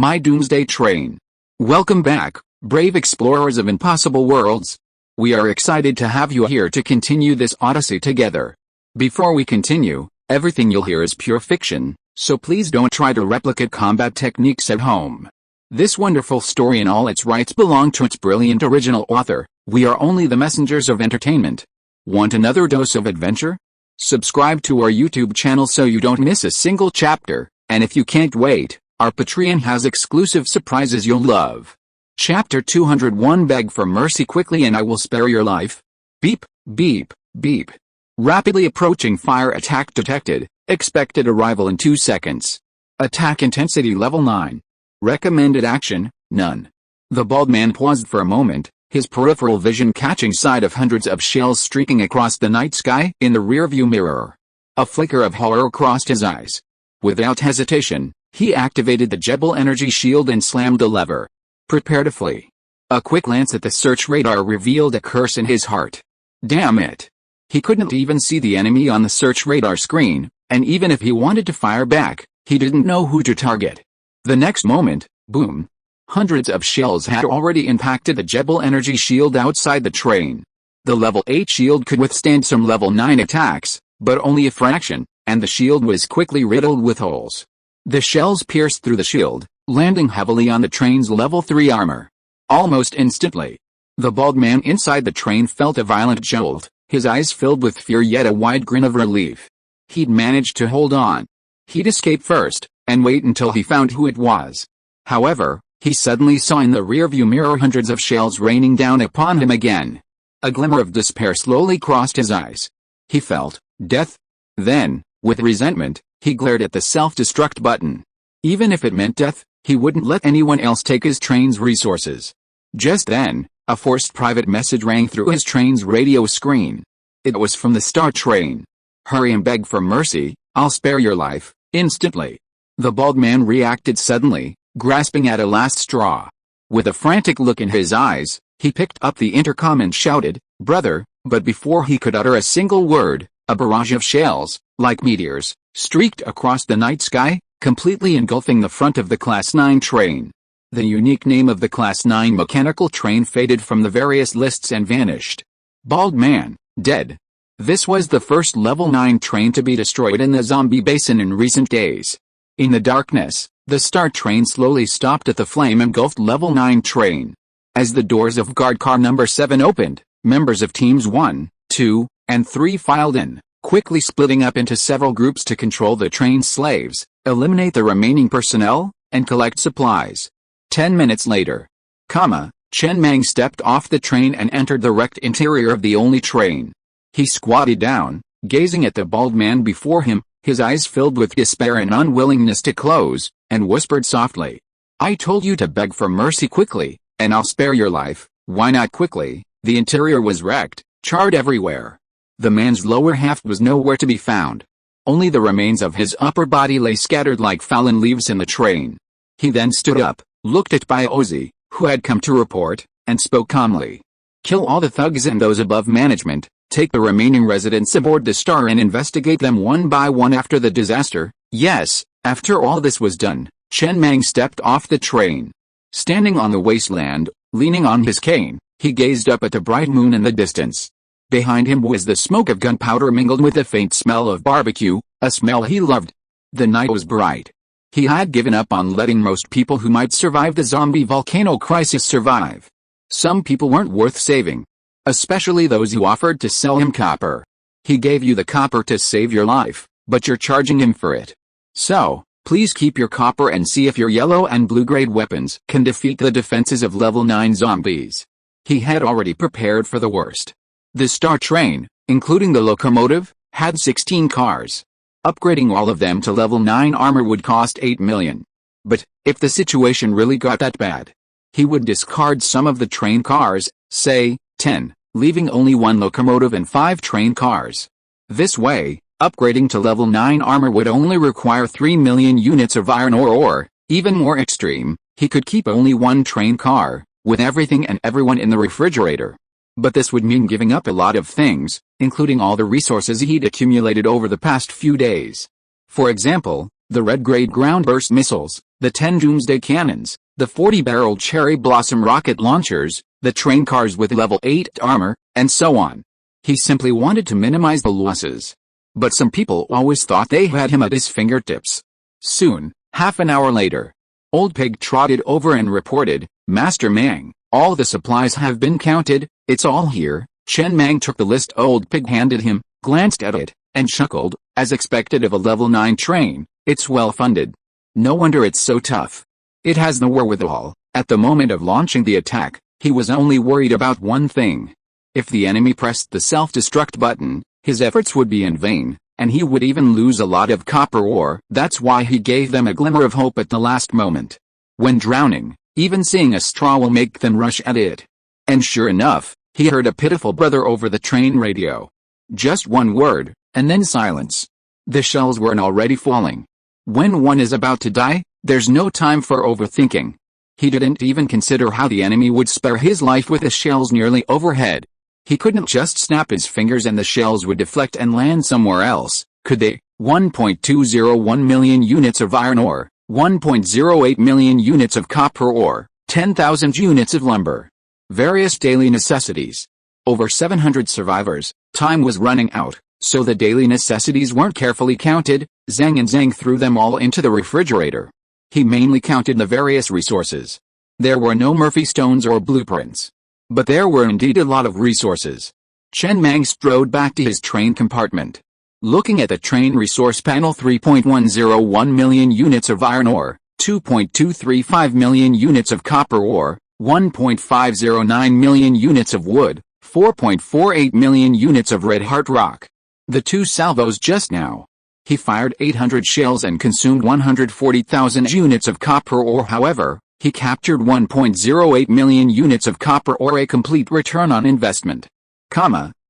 my Doomsday Train. Welcome back, brave explorers of impossible worlds. We are excited to have you here to continue this odyssey together. Before we continue, everything you'll hear is pure fiction, so please don't try to replicate combat techniques at home. This wonderful story in all its rights belong to its brilliant original author. We are only the messengers of entertainment. Want another dose of adventure? Subscribe to our YouTube channel so you don't miss a single chapter, and if you can't wait, our Patreon has exclusive surprises you'll love. Chapter 201 Beg for mercy quickly and I will spare your life. Beep, beep, beep. Rapidly approaching fire attack detected, expected arrival in 2 seconds. Attack intensity level 9. Recommended action, none. The bald man paused for a moment, his peripheral vision catching sight of hundreds of shells streaking across the night sky in the rearview mirror. A flicker of horror crossed his eyes. Without hesitation, he activated the Jebel energy shield and slammed the lever. Prepare to flee. A quick glance at the search radar revealed a curse in his heart. Damn it. He couldn't even see the enemy on the search radar screen, and even if he wanted to fire back, he didn't know who to target. The next moment, boom. Hundreds of shells had already impacted the Jebel energy shield outside the train. The level 8 shield could withstand some level 9 attacks, but only a fraction, and the shield was quickly riddled with holes. The shells pierced through the shield, landing heavily on the train's level 3 armor. Almost instantly, the bald man inside the train felt a violent jolt, his eyes filled with fear yet a wide grin of relief. He'd managed to hold on. He'd escape first, and wait until he found who it was. However, he suddenly saw in the rearview mirror hundreds of shells raining down upon him again. A glimmer of despair slowly crossed his eyes. He felt death. Then, with resentment, he glared at the self-destruct button. Even if it meant death, he wouldn't let anyone else take his train's resources. Just then, a forced private message rang through his train's radio screen. It was from the Star Train. Hurry and beg for mercy, I'll spare your life, instantly. The bald man reacted suddenly, grasping at a last straw. With a frantic look in his eyes, he picked up the intercom and shouted, "Brother," but before he could utter a single word, a barrage of shells, like meteors, streaked across the night sky, completely engulfing the front of the Class 9 train. The unique name of the Class 9 mechanical train faded from the various lists and vanished. Bald man, dead. This was the first level 9 train to be destroyed in the zombie basin in recent days. In the darkness, the Star Train slowly stopped at the flame-engulfed level 9 train. As the doors of guard car number 7 opened, members of teams 1, 2, and 3 filed in, quickly splitting up into several groups to control the train's slaves, eliminate the remaining personnel, and collect supplies. 10 minutes later, Chen Mang stepped off the train and entered the wrecked interior of the only train. He squatted down, gazing at the bald man before him, his eyes filled with despair and unwillingness to close, and whispered softly, "I told you to beg for mercy quickly, and I'll spare your life." Why not quickly? The interior was wrecked, charred everywhere. The man's lower half was nowhere to be found. Only the remains of his upper body lay scattered like fallen leaves in the train. He then stood up, looked at Biozi, who had come to report, and spoke calmly. "Kill all the thugs and those above management. Take the remaining residents aboard the Star and investigate them one by one after the disaster." Yes, after all this was done, Chen Mang stepped off the train. Standing on the wasteland, leaning on his cane, he gazed up at the bright moon in the distance. Behind him was the smoke of gunpowder mingled with the faint smell of barbecue, a smell he loved. The night was bright. He had given up on letting most people who might survive the zombie volcano crisis survive. Some people weren't worth saving. Especially those who offered to sell him copper. He gave you the copper to save your life, but you're charging him for it. So, please keep your copper and see if your yellow and blue grade weapons can defeat the defenses of level 9 zombies. He had already prepared for the worst. The Star Train, including the locomotive, had 16 cars. Upgrading all of them to level 9 armor would cost 8 million. But, if the situation really got that bad, he would discard some of the train cars, say, 10, leaving only 1 locomotive and 5 train cars. This way, upgrading to level 9 armor would only require 3 million units of iron ore or, even more extreme, he could keep only 1 train car, with everything and everyone in the refrigerator. But this would mean giving up a lot of things, including all the resources he'd accumulated over the past few days. For example, the red-grade ground burst missiles, the 10 Doomsday cannons, the 40-barrel cherry blossom rocket launchers, the train cars with level 8 armor, and so on. He simply wanted to minimize the losses. But some people always thought they had him at his fingertips. Soon, half an hour later, Old Pig trotted over and reported, "Master Mang, all the supplies have been counted, it's all here." Chen Mang took the list Old Pig handed him, glanced at it, and chuckled, as expected of a level 9 train, it's well funded. No wonder it's so tough. It has the wherewithal. At the moment of launching the attack, he was only worried about one thing. If the enemy pressed the self-destruct button, his efforts would be in vain, and he would even lose a lot of copper ore. That's why he gave them a glimmer of hope at the last moment. When drowning, even seeing a straw will make them rush at it. And sure enough, he heard a pitiful brother over the train radio. Just one word, and then silence. The shells were already falling. When one is about to die, there's no time for overthinking. He didn't even consider how the enemy would spare his life with the shells nearly overhead. He couldn't just snap his fingers and the shells would deflect and land somewhere else, could they? 1.201 million units of iron ore, 1.08 million units of copper ore, 10,000 units of lumber. Various daily necessities. Over 700 survivors. Time was running out, so the daily necessities weren't carefully counted. Zhang threw them all into the refrigerator. He mainly counted the various resources. There were no Murphy stones or blueprints. But there were indeed a lot of resources. Chen Mang strode back to his train compartment. Looking at the train resource panel, 3.101 million units of iron ore, 2.235 million units of copper ore, 1.509 million units of wood, 4.48 million units of red heart rock. The 2 salvos just now. He fired 800 shells and consumed 140,000 units of copper ore. However, he captured 1.08 million units of copper ore, a complete return on investment.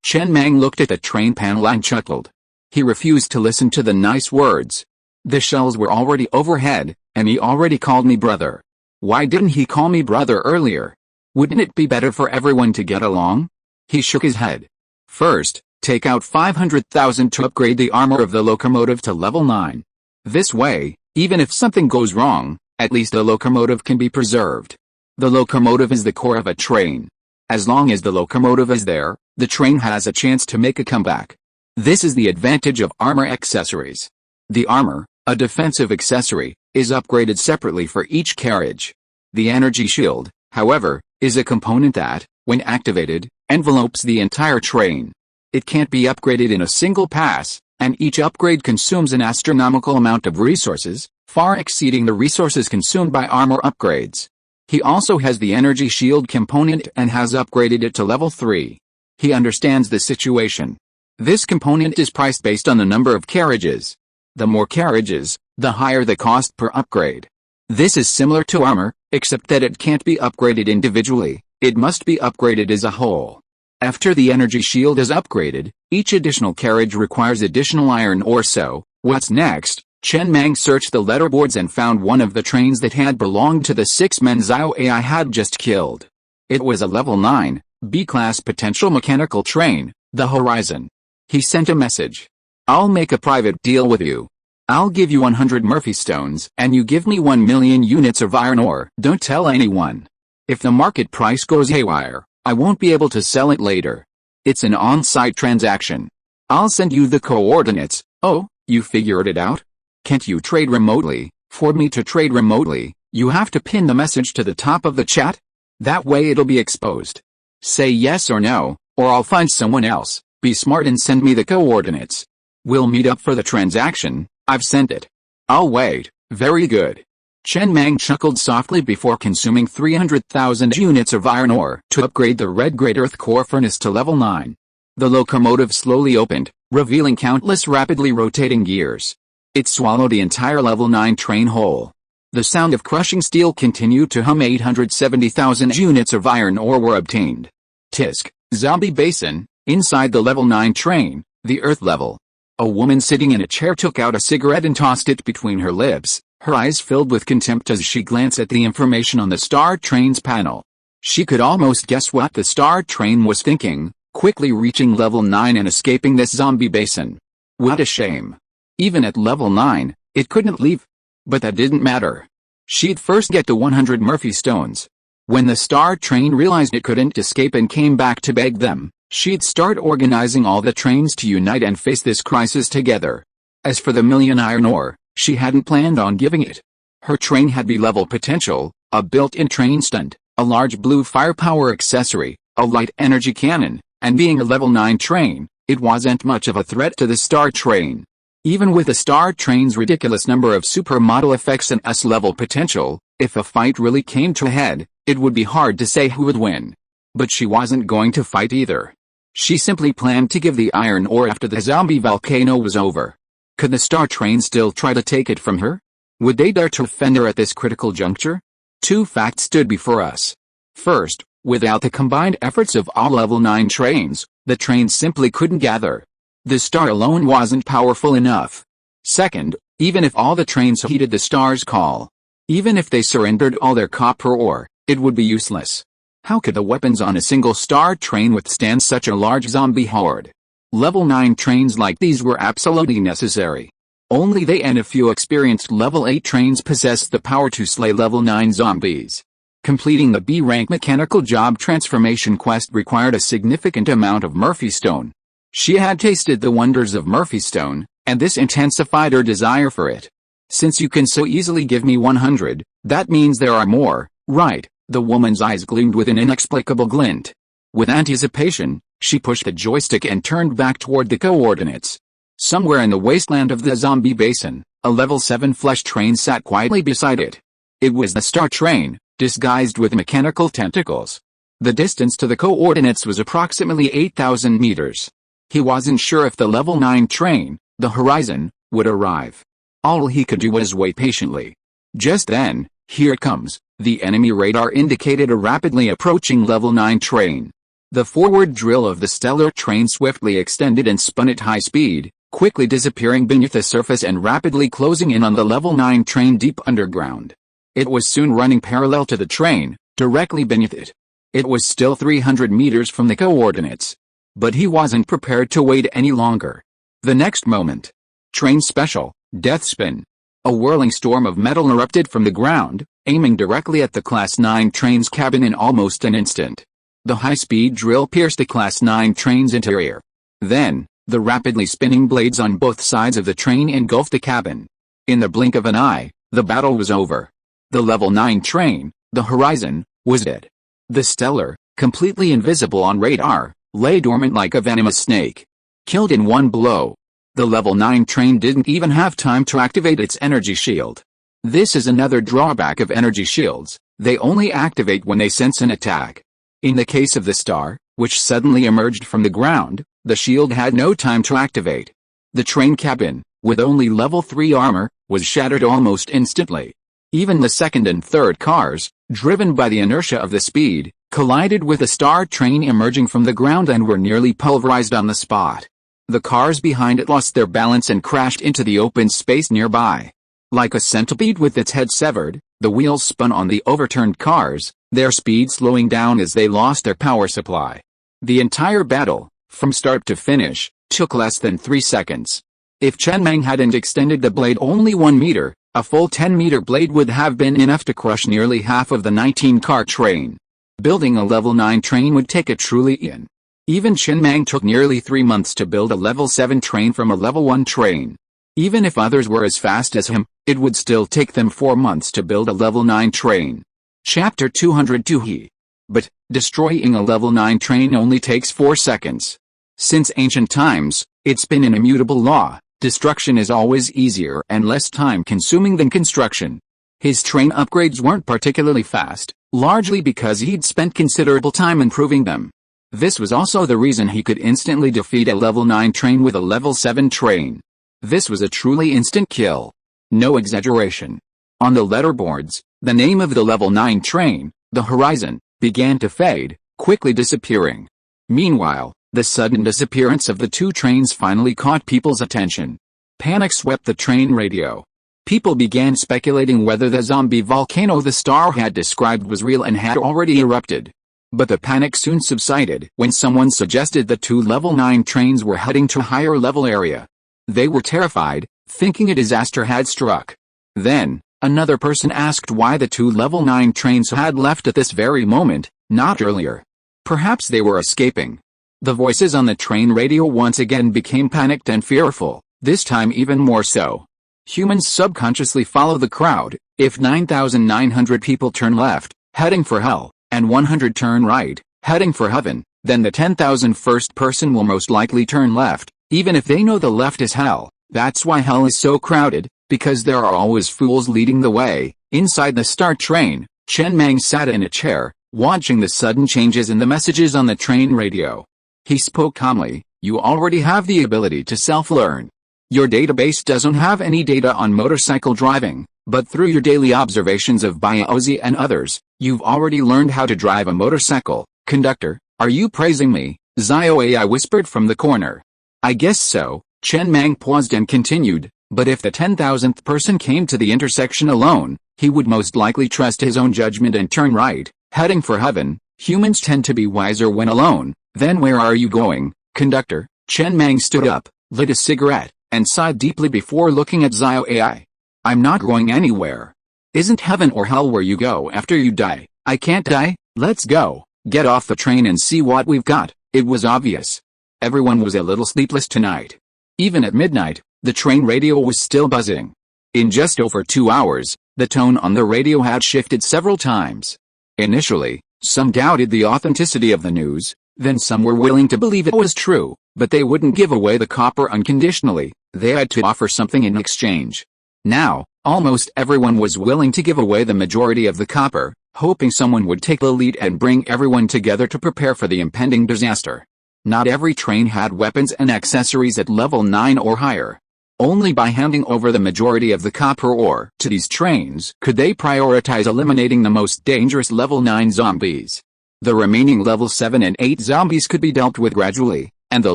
Chen Mang looked at the train panel and chuckled. He refused to listen to the nice words. The shells were already overhead, and he already called me brother. Why didn't he call me brother earlier? Wouldn't it be better for everyone to get along? He shook his head. First, take out 500,000 to upgrade the armor of the locomotive to level 9. This way, even if something goes wrong, at least the locomotive can be preserved. The locomotive is the core of a train. As long as the locomotive is there, the train has a chance to make a comeback. This is the advantage of armor accessories. The armor, a defensive accessory, is upgraded separately for each carriage. The energy shield, however, is a component that, when activated, envelopes the entire train. It can't be upgraded in a single pass, and each upgrade consumes an astronomical amount of resources, far exceeding the resources consumed by armor upgrades. He also has the energy shield component and has upgraded it to level 3. He understands the situation. This component is priced based on the number of carriages. The more carriages, the higher the cost per upgrade. This is similar to armor, except that it can't be upgraded individually, it must be upgraded as a whole. After the energy shield is upgraded, each additional carriage requires additional iron ore. So, what's next? Chen Mang searched the letterboards and found one of the trains that had belonged to the 6-men Zhao AI had just killed. It was a level 9, B-class potential mechanical train, the Horizon. He sent a message. I'll make a private deal with you. I'll give you 100 Murphy stones and you give me 1 million units of iron ore. Don't tell anyone. If the market price goes haywire, I won't be able to sell it later. It's an on-site transaction. I'll send you the coordinates. Oh, you figured it out? Can't you trade remotely? For me to trade remotely, you have to pin the message to the top of the chat. That way it'll be exposed. Say yes or no, or I'll find someone else. Be smart and send me the coordinates. We'll meet up for the transaction. I've sent it. I'll wait. Very good. Chen Mang chuckled softly before consuming 300,000 units of iron ore to upgrade the red great earth core furnace to level 9. The locomotive slowly opened, revealing countless rapidly rotating gears. It swallowed the entire level 9 train whole. The sound of crushing steel continued to hum. 870,000 units of iron ore were obtained. Tisk, Zombie Basin, inside the level 9 train, the earth level. A woman sitting in a chair took out a cigarette and tossed it between her lips, her eyes filled with contempt as she glanced at the information on the Star Train's panel. She could almost guess what the Star Train was thinking, quickly reaching level 9 and escaping this zombie basin. What a shame. Even at level 9, it couldn't leave. But that didn't matter. She'd first get the 100 Murphy stones. When the star train realized it couldn't escape and came back to beg them, she'd start organizing all the trains to unite and face this crisis together. As for the million iron ore, she hadn't planned on giving it. Her train had B-level potential, a built-in train stunt, a large blue firepower accessory, a light energy cannon, and being a level 9 train, it wasn't much of a threat to the star train. Even with the star train's ridiculous number of supermodel effects and S-level potential, if a fight really came to a head, it would be hard to say who would win. But she wasn't going to fight either. She simply planned to give the iron ore after the zombie volcano was over. Could the star train still try to take it from her? Would they dare to offend her at this critical juncture? Two facts stood before us. First, without the combined efforts of all level 9 trains, the train simply couldn't gather. The star alone wasn't powerful enough. Second, even if all the trains heeded the star's call, even if they surrendered all their copper ore, it would be useless. How could the weapons on a single star train withstand such a large zombie horde? Level 9 trains like these were absolutely necessary. Only they and a few experienced level 8 trains possessed the power to slay level 9 zombies. Completing the B-rank mechanical job transformation quest required a significant amount of Murphy Stone. She had tasted the wonders of Murphy Stone, and this intensified her desire for it. Since you can so easily give me 100, that means there are more, right? The woman's eyes gleamed with an inexplicable glint. With anticipation, she pushed the joystick and turned back toward the coordinates. Somewhere in the wasteland of the zombie basin, a level 7 flesh train sat quietly beside it. It was the star train, disguised with mechanical tentacles. The distance to the coordinates was approximately 8,000 meters. He wasn't sure if the level 9 train, the Horizon, would arrive. All he could do was wait patiently. Just then, here it comes, the enemy radar indicated a rapidly approaching level 9 train. The forward drill of the stellar train swiftly extended and spun at high speed, quickly disappearing beneath the surface and rapidly closing in on the level 9 train deep underground. It was soon running parallel to the train, directly beneath it. It was still 300 meters from the coordinates. But he wasn't prepared to wait any longer. The next moment, train special, death spin. A whirling storm of metal erupted from the ground, aiming directly at the Class 9 train's cabin in almost an instant. The high-speed drill pierced the Class 9 train's interior. Then, the rapidly spinning blades on both sides of the train engulfed the cabin. In the blink of an eye, the battle was over. The level 9 train, the Horizon, was dead. The stellar, completely invisible on radar, lay dormant like a venomous snake. Killed in one blow. The level 9 train didn't even have time to activate its energy shield. This is another drawback of energy shields, they only activate when they sense an attack. In the case of the star, which suddenly emerged from the ground, the shield had no time to activate. The train cabin, with only level 3 armor, was shattered almost instantly. Even the second and third cars, driven by the inertia of the speed, collided with the star train emerging from the ground and were nearly pulverized on the spot. The cars behind it lost their balance and crashed into the open space nearby. Like a centipede with its head severed, the wheels spun on the overturned cars, their speed slowing down as they lost their power supply. The entire battle, from start to finish, took less than 3 seconds. If Chen Mang hadn't extended the blade only 1 meter, a full 10-meter blade would have been enough to crush nearly half of the 19-car train. Building a level 9 train would take a truly in. Even Chen Mang took nearly 3 months to build a level 7 train from a level 1 train. Even if others were as fast as him, it would still take them 4 months to build a level 9 train. Chapter 202 But, destroying a level 9 train only takes 4 seconds. Since ancient times, it's been an immutable law, destruction is always easier and less time-consuming than construction. His train upgrades weren't particularly fast, largely because he'd spent considerable time improving them. This was also the reason he could instantly defeat a level 9 train with a level 7 train. This was a truly instant kill. No exaggeration. On the letterboards, the name of the level 9 train, the Horizon, began to fade, quickly disappearing. Meanwhile, the sudden disappearance of the 2 trains finally caught people's attention. Panic swept the train radio. People began speculating whether the zombie volcano the star had described was real and had already erupted. But the panic soon subsided when someone suggested the 2 level 9 trains were heading to a higher level area. They were terrified, thinking a disaster had struck. Then, Another person asked why the two level 9 trains had left at this very moment, not earlier. Perhaps they were escaping. The voices on the train radio once again became panicked and fearful, this time even more so. Humans subconsciously follow the crowd. If 9,900 people turn left, heading for hell, and 100 turn right, heading for heaven, then the 10,000st person will most likely turn left, even if they know the left is hell. That's why hell is so crowded, because there are always fools leading the way. Inside the Star Train, Chen Mang sat in a chair, watching the sudden changes in the messages on the train radio. He spoke calmly, "You already have the ability to self-learn. Your database doesn't have any data on motorcycle driving, but through your daily observations of Biozi and others, you've already learned how to drive a motorcycle. Conductor, are you praising me?" Zio AI whispered from the corner. "I guess so." Chen Mang paused and continued, "But if the 10,000th person came to the intersection alone, he would most likely trust his own judgment and turn right, heading for heaven. Humans tend to be wiser when alone." "Then where are you going, conductor?" Chen Mang stood up, lit a cigarette, and sighed deeply before looking at Zio AI. "I'm not going anywhere. Isn't heaven or hell where you go after you die? I can't die. Let's go. Get off the train and see what we've got." It was obvious. Everyone was a little sleepless tonight. Even at midnight, the train radio was still buzzing. In just over 2 hours, the tone on the radio had shifted several times. Initially, some doubted the authenticity of the news, then some were willing to believe it was true, but they wouldn't give away the copper unconditionally. They had to offer something in exchange. Now, almost everyone was willing to give away the majority of the copper, hoping someone would take the lead and bring everyone together to prepare for the impending disaster. Not every train had weapons and accessories at level 9 or higher. Only by handing over the majority of the copper ore to these trains could they prioritize eliminating the most dangerous level 9 zombies. The remaining level 7 and 8 zombies could be dealt with gradually, and the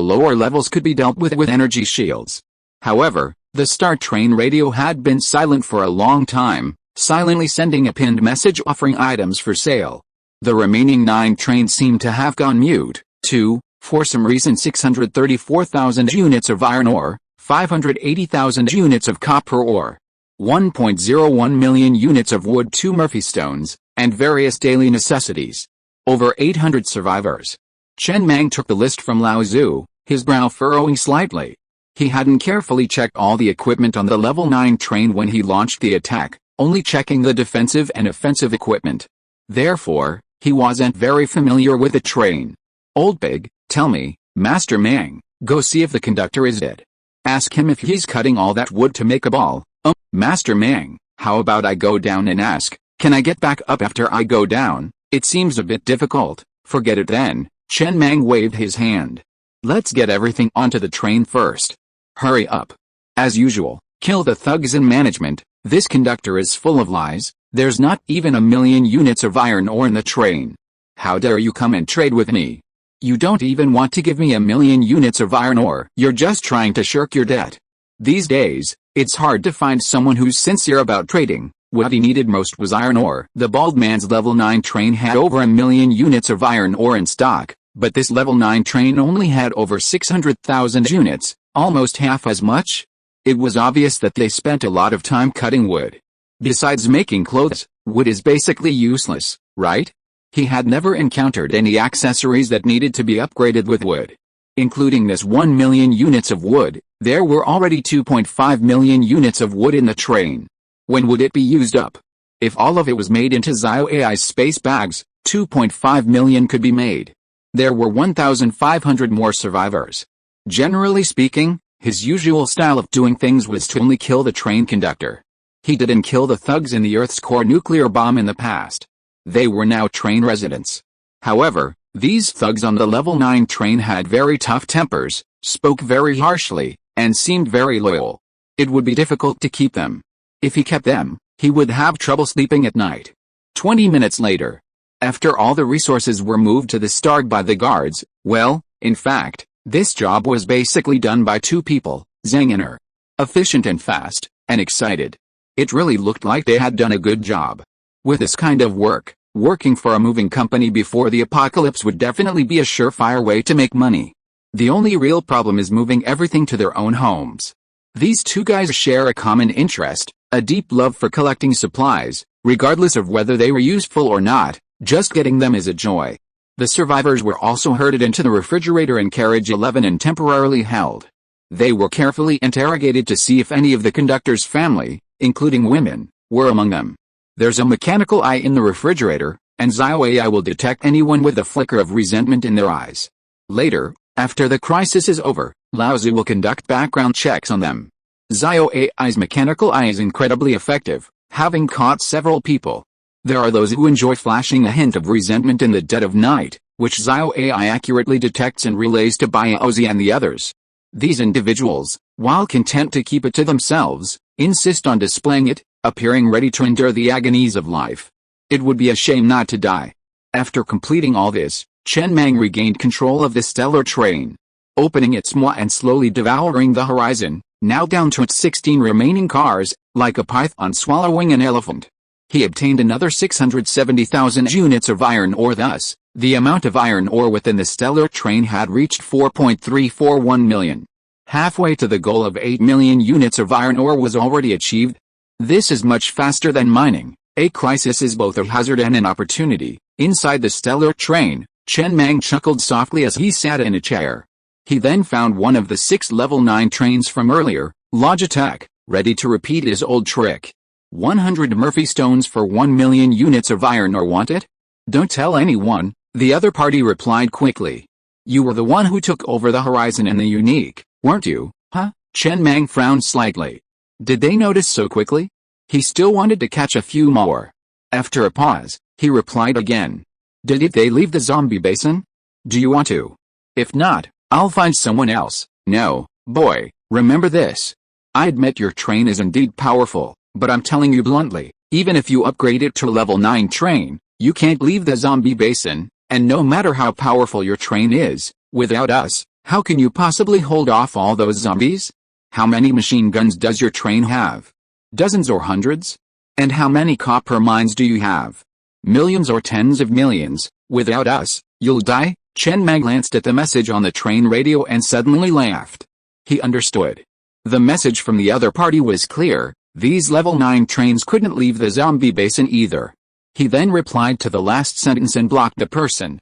lower levels could be dealt with energy shields. However, the Star Train radio had been silent for a long time, silently sending a pinned message offering items for sale. The remaining 9 trains seemed to have gone mute, too. For some reason 634,000 units of iron ore, 580,000 units of copper ore, 1.01 million units of wood, 2 Murphy stones, and various daily necessities. Over 800 survivors. Chen Mang took the list from Lao Zhu, his brow furrowing slightly. He hadn't carefully checked all the equipment on the level 9 train when he launched the attack, only checking the defensive and offensive equipment. Therefore, he wasn't very familiar with the train. "Old Big, tell me, Master Mang, go see if the conductor is dead. Ask him if he's cutting all that wood to make a ball." Master Mang, how about I go down and ask, can I get back up after I go down? It seems a bit difficult." "Forget it then." Chen Mang waved his hand. "Let's get everything onto the train first. Hurry up. As usual, kill the thugs in management. This conductor is full of lies. There's not even 1,000,000 units of iron ore in the train. How dare you come and trade with me? You don't even want to give me 1,000,000 units of iron ore. You're just trying to shirk your debt." These days, it's hard to find someone who's sincere about trading. What he needed most was iron ore. The bald man's level 9 train had over 1,000,000 units of iron ore in stock, but this level 9 train only had over 600,000 units, almost half as much. It was obvious that they spent a lot of time cutting wood. Besides making clothes, wood is basically useless, right? He had never encountered any accessories that needed to be upgraded with wood. Including this 1,000,000 units of wood, there were already 2.5 million units of wood in the train. When would it be used up? If all of it was made into Zio AI's space bags, 2.5 million could be made. There were 1,500 more survivors. Generally speaking, his usual style of doing things was to only kill the train conductor. He didn't kill the thugs in the Earth's core nuclear bomb in the past. They were now train residents. However, these thugs on the level 9 train had very tough tempers, spoke very harshly, and seemed very loyal. It would be difficult to keep them. If he kept them, he would have trouble sleeping at night. 20 minutes later, after all the resources were moved to the Starg by the guards, well, in fact, this job was basically done by 2 people, Zhang and Er. Efficient and fast, and excited. It really looked like they had done a good job. With this kind of work, working for a moving company before the apocalypse would definitely be a surefire way to make money. The only real problem is moving everything to their own homes. These two guys share a common interest, a deep love for collecting supplies, regardless of whether they were useful or not. Just getting them is a joy. The survivors were also herded into the refrigerator in carriage 11 and temporarily held. They were carefully interrogated to see if any of the conductor's family, including women, were among them. There's a mechanical eye in the refrigerator, and Zio AI will detect anyone with a flicker of resentment in their eyes. Later, after the crisis is over, Laozi will conduct background checks on them. Zio AI's mechanical eye is incredibly effective, having caught several people. There are those who enjoy flashing a hint of resentment in the dead of night, which Zio AI accurately detects and relays to Laozi and the others. These individuals, while content to keep it to themselves, insist on displaying it, appearing ready to endure the agonies of life. It would be a shame not to die. After completing all this, Chen Mang regained control of the stellar train. Opening its maw and slowly devouring the horizon, now down to its 16 remaining cars, like a python swallowing an elephant. He obtained another 670,000 units of iron ore. Thus, the amount of iron ore within the stellar train had reached 4.341 million. Halfway to the goal of 8 million units of iron ore was already achieved. This is much faster than mining. A crisis is both a hazard and an opportunity. Inside the stellar train, Chen Mang chuckled softly as he sat in a chair. He then found one of the 6 level 9 trains from earlier, Logitech, ready to repeat his old trick. 100 Murphy stones for 1 million units of iron ore. Want it? Don't tell anyone, the other party replied quickly. You were the one who took over the horizon and the unique, weren't you, huh? Chen Mang frowned slightly. Did they notice so quickly? He still wanted to catch a few more. After a pause, he replied again. Did they leave the zombie basin? Do you want to? If not, I'll find someone else. No, boy, remember this. I admit your train is indeed powerful. But I'm telling you bluntly, even if you upgrade it to a level 9 train, you can't leave the zombie basin, and no matter how powerful your train is, without us, how can you possibly hold off all those zombies? How many machine guns does your train have? Dozens or hundreds? And how many copper mines do you have? Millions or tens of millions. Without us, you'll die? Chen Mang glanced at the message on the train radio and suddenly laughed. He understood. The message from the other party was clear. These level 9 trains couldn't leave the zombie basin either. He then replied to the last sentence and blocked the person.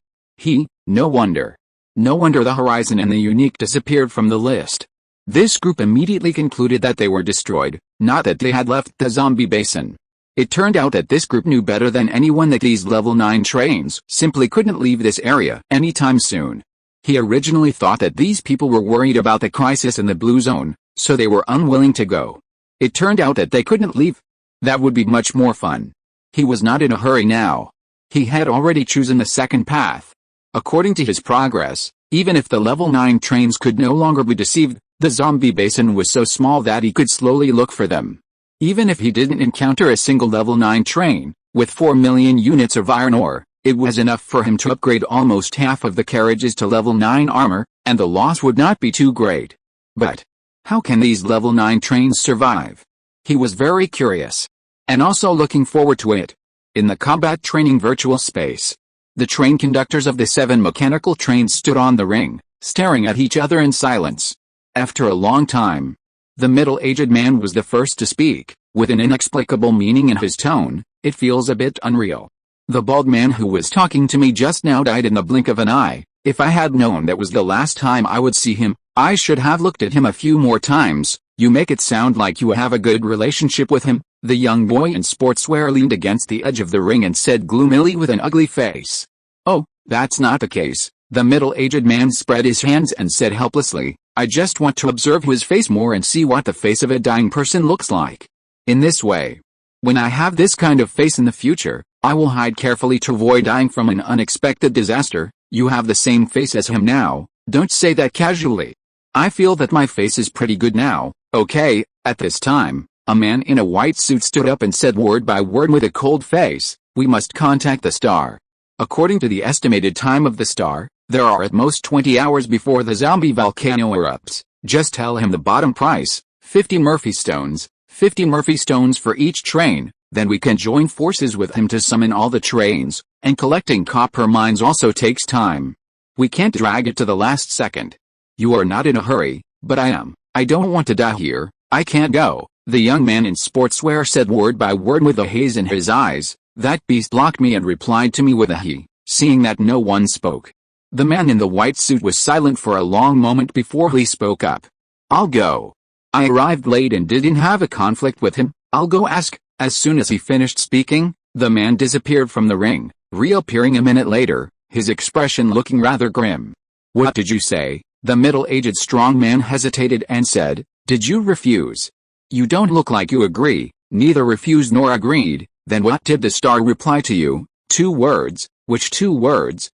No wonder. No wonder the horizon and the unique disappeared from the list. This group immediately concluded that they were destroyed, not that they had left the zombie basin. It turned out that this group knew better than anyone that these level 9 trains simply couldn't leave this area anytime soon. He originally thought that these people were worried about the crisis in the blue zone, so they were unwilling to go. It turned out that they couldn't leave. That would be much more fun. He was not in a hurry now. He had already chosen the second path. According to his progress, even if the level 9 trains could no longer be deceived, the zombie basin was so small that he could slowly look for them. Even if he didn't encounter a single level 9 train, with 4 million units of iron ore, it was enough for him to upgrade almost half of the carriages to level 9 armor, and the loss would not be too great. But how can these level 9 trains survive? He was very curious. And also looking forward to it. In the combat training virtual space, the train conductors of the 7 mechanical trains stood on the ring, staring at each other in silence. After a long time, the middle-aged man was the first to speak, with an inexplicable meaning in his tone. It feels a bit unreal. The bald man who was talking to me just now died in the blink of an eye. If I had known that was the last time I would see him, I should have looked at him a few more times. You make it sound like you have a good relationship with him. The young boy in sportswear leaned against the edge of the ring and said gloomily with an ugly face. Oh, that's not the case. The middle-aged man spread his hands and said helplessly, I just want to observe his face more and see what the face of a dying person looks like. In this way, when I have this kind of face in the future, I will hide carefully to avoid dying from an unexpected disaster. You have the same face as him now. Don't say that casually. I feel that my face is pretty good now. Okay. At this time, a man in a white suit stood up and said word by word with a cold face, we must contact the star. According to the estimated time of the star, there are at most 20 hours before the zombie volcano erupts. Just tell him the bottom price, 50 Murphy stones, 50 Murphy stones for each train. Then we can join forces with him to summon all the trains, and collecting copper mines also takes time. We can't drag it to the last second. You are not in a hurry, but I am. I don't want to die here. I can't go, the young man in sportswear said word by word with a haze in his eyes. That beast blocked me and replied to me with a he, seeing that no one spoke. The man in the white suit was silent for a long moment before he spoke up. I'll go. I arrived late and didn't have a conflict with him, I'll go ask. As soon as he finished speaking, the man disappeared from the ring, reappearing a minute later, his expression looking rather grim. What did you say? The middle-aged strong man hesitated and said, did you refuse? You don't look like you agree. Neither refused nor agreed. Then what did the star reply to you? 2 words. Which 2 words?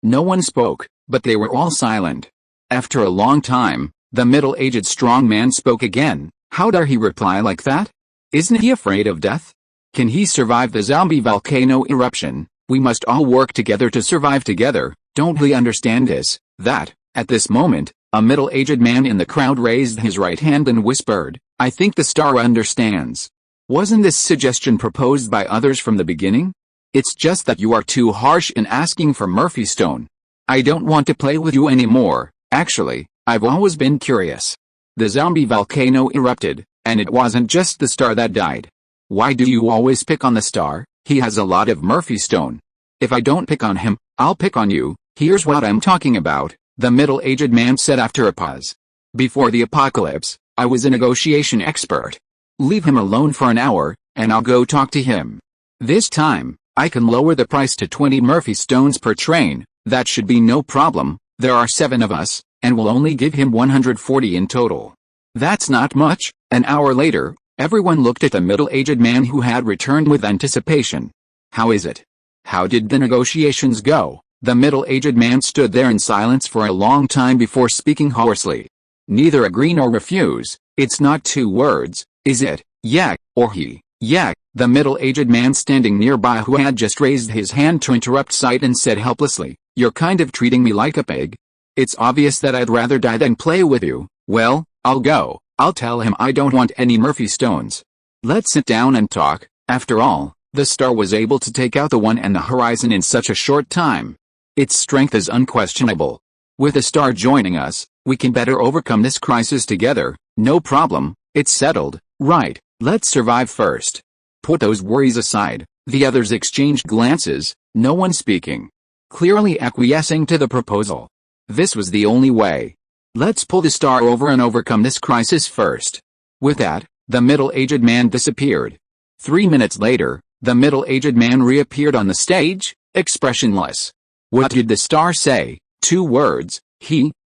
No one spoke, but they were all silent. After a long time, the middle-aged strong man spoke again. How dare he reply like that? Isn't he afraid of death? Can he survive the zombie volcano eruption? We must all work together to survive together. Don't we understand this? That, at this moment, a middle-aged man in the crowd raised his right hand and whispered, I think the star understands. Wasn't this suggestion proposed by others from the beginning? It's just that you are too harsh in asking for Murphy Stone. I don't want to play with you anymore. Actually, I've always been curious. The zombie volcano erupted, and it wasn't just the star that died. Why do you always pick on the star? He has a lot of Murphy Stone. If I don't pick on him, I'll pick on you. Here's what I'm talking about, the middle-aged man said after a pause. Before the apocalypse, I was a negotiation expert. Leave him alone for an hour, and I'll go talk to him. This time, I can lower the price to 20 Murphy Stones per train. That should be no problem. There are 7 of us, and we'll only give him 140 in total. That's not much. An hour later, everyone looked at the middle-aged man who had returned with anticipation. How is it? How did the negotiations go? The middle-aged man stood there in silence for a long time before speaking hoarsely. Neither agree nor refuse. It's not 2 words, is it? Yeah, or he. Yeah. The middle-aged man standing nearby who had just raised his hand to interrupt sight and said helplessly, you're kind of treating me like a pig. It's obvious that I'd rather die than play with you. Well, I'll go. I'll tell him I don't want any Murphy Stones. Let's sit down and talk. After all, the star was able to take out the one and the horizon in such a short time. Its strength is unquestionable. With the star joining us, we can better overcome this crisis together. No problem. It's settled. Right. Let's survive first. Put those worries aside. The others exchanged glances, no one speaking. Clearly acquiescing to the proposal. This was the only way. Let's pull the star over and overcome this crisis first. With that, the middle-aged man disappeared. 3 minutes later, the middle-aged man reappeared on the stage, expressionless. What did the star say? 2 words,